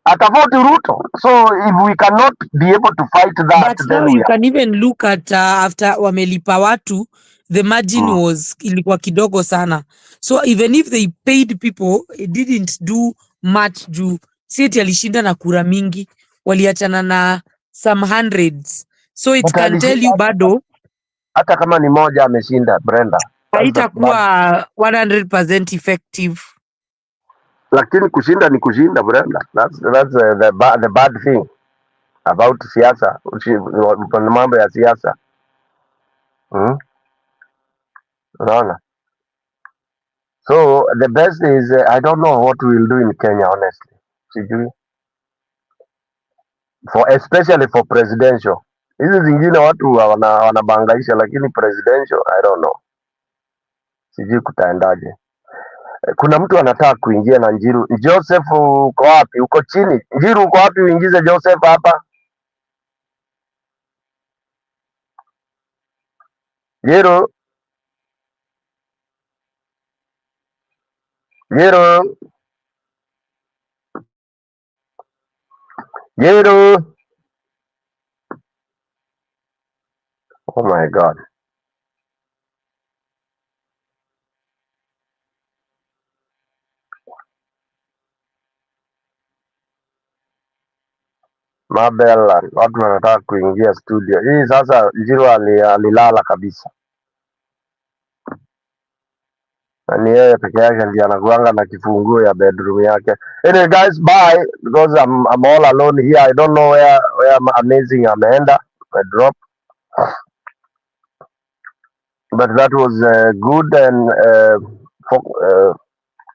atavote Ruto. So if we cannot be able to fight that, But then now we you can even look at after wamelipa watu, the margin was ilikuwa kidogo sana. So even if they paid people, it didn't do much juu Seti alishinda na kura mingi, waliachana na some hundreds. So it but can tell alishinda you bado hata kama ni moja ameshinda Brenda. That's the bad. haitakuwa 100% effective. Lakini kushinda ni kushinda Brenda. That's the bad thing about siasa, mambo ya siasa. Unaona? So the best is I don't know what we'll do in Kenya honestly. Sijui. Especially for presidential. Hizi zingine watu wanabangaisha, lakini presidential I don't know. Sijui kutaendaje. Kuna mtu anataka kuingia na Njiru. Joseph uko wapi? Uko chini. Njiru uko wapi uingize Joseph hapa? Njiru. Njiru. Njiru. Oh my God. Mabel, watu wanataka kuingia studio hii sasa. Njiru alilala kabisa, na ni yeye peke yake ndiye anakuanga na kifunguo ya bedroom yake. Anyway guys, bye, because I'm all alone here. I don't know where amazing ameenda, I drop, but that was good and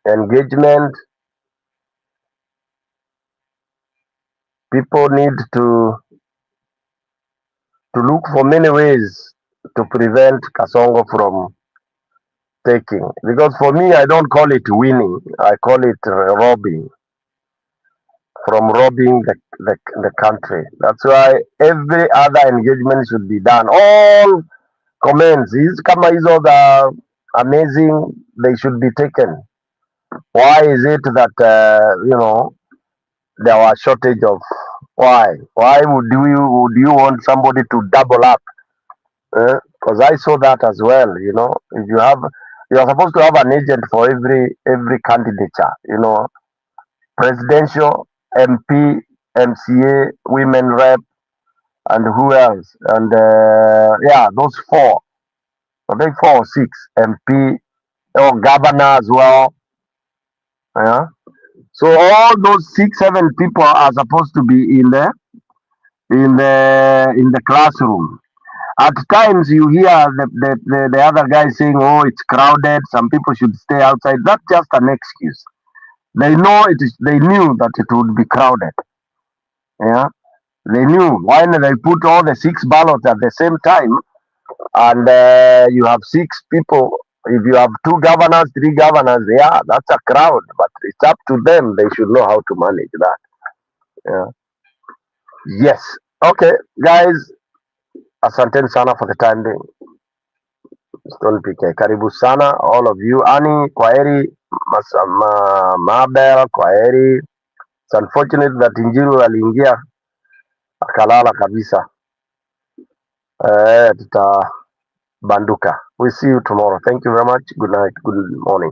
engagement. People need to look for many ways to prevent Kasongo from taking, because for me I don't call it winning, I call it robbing, from robbing the country. That's why every other engagement should be done. All comments kama hizo the amazing, they should be taken. Why is it that there was shortage of why would you want somebody to double up? Because I saw that as well. If you are supposed to have an agent for every candidature. Presidential, MP, MCA, women rep, and who else? And those four. I think 4 or 6 MP, governor as well. Yeah. So all those 6, 7 people are supposed to be in the classroom. At times you hear the other guy saying, "Oh, it's crowded. Some people should stay outside." That's just an excuse. They know it is. They knew that it would be crowded. Yeah, they knew. Why did they put all the 6 ballots at the same time? And you have 6 people. If you have 2 governors, 3 governors, yeah, that's a crowd. But it's up to them. They should know how to manage that. Yeah. Yes. Okay, guys, asanteni sana for the time being. Stone PK, karibu sana all of you. Ani, kwaheri. Mabel, kwaheri. It's unfortunate that Injiru aliingia akalala kabisa. Tutabanduka. We see you tomorrow. Thank you very much. Good night. Good morning.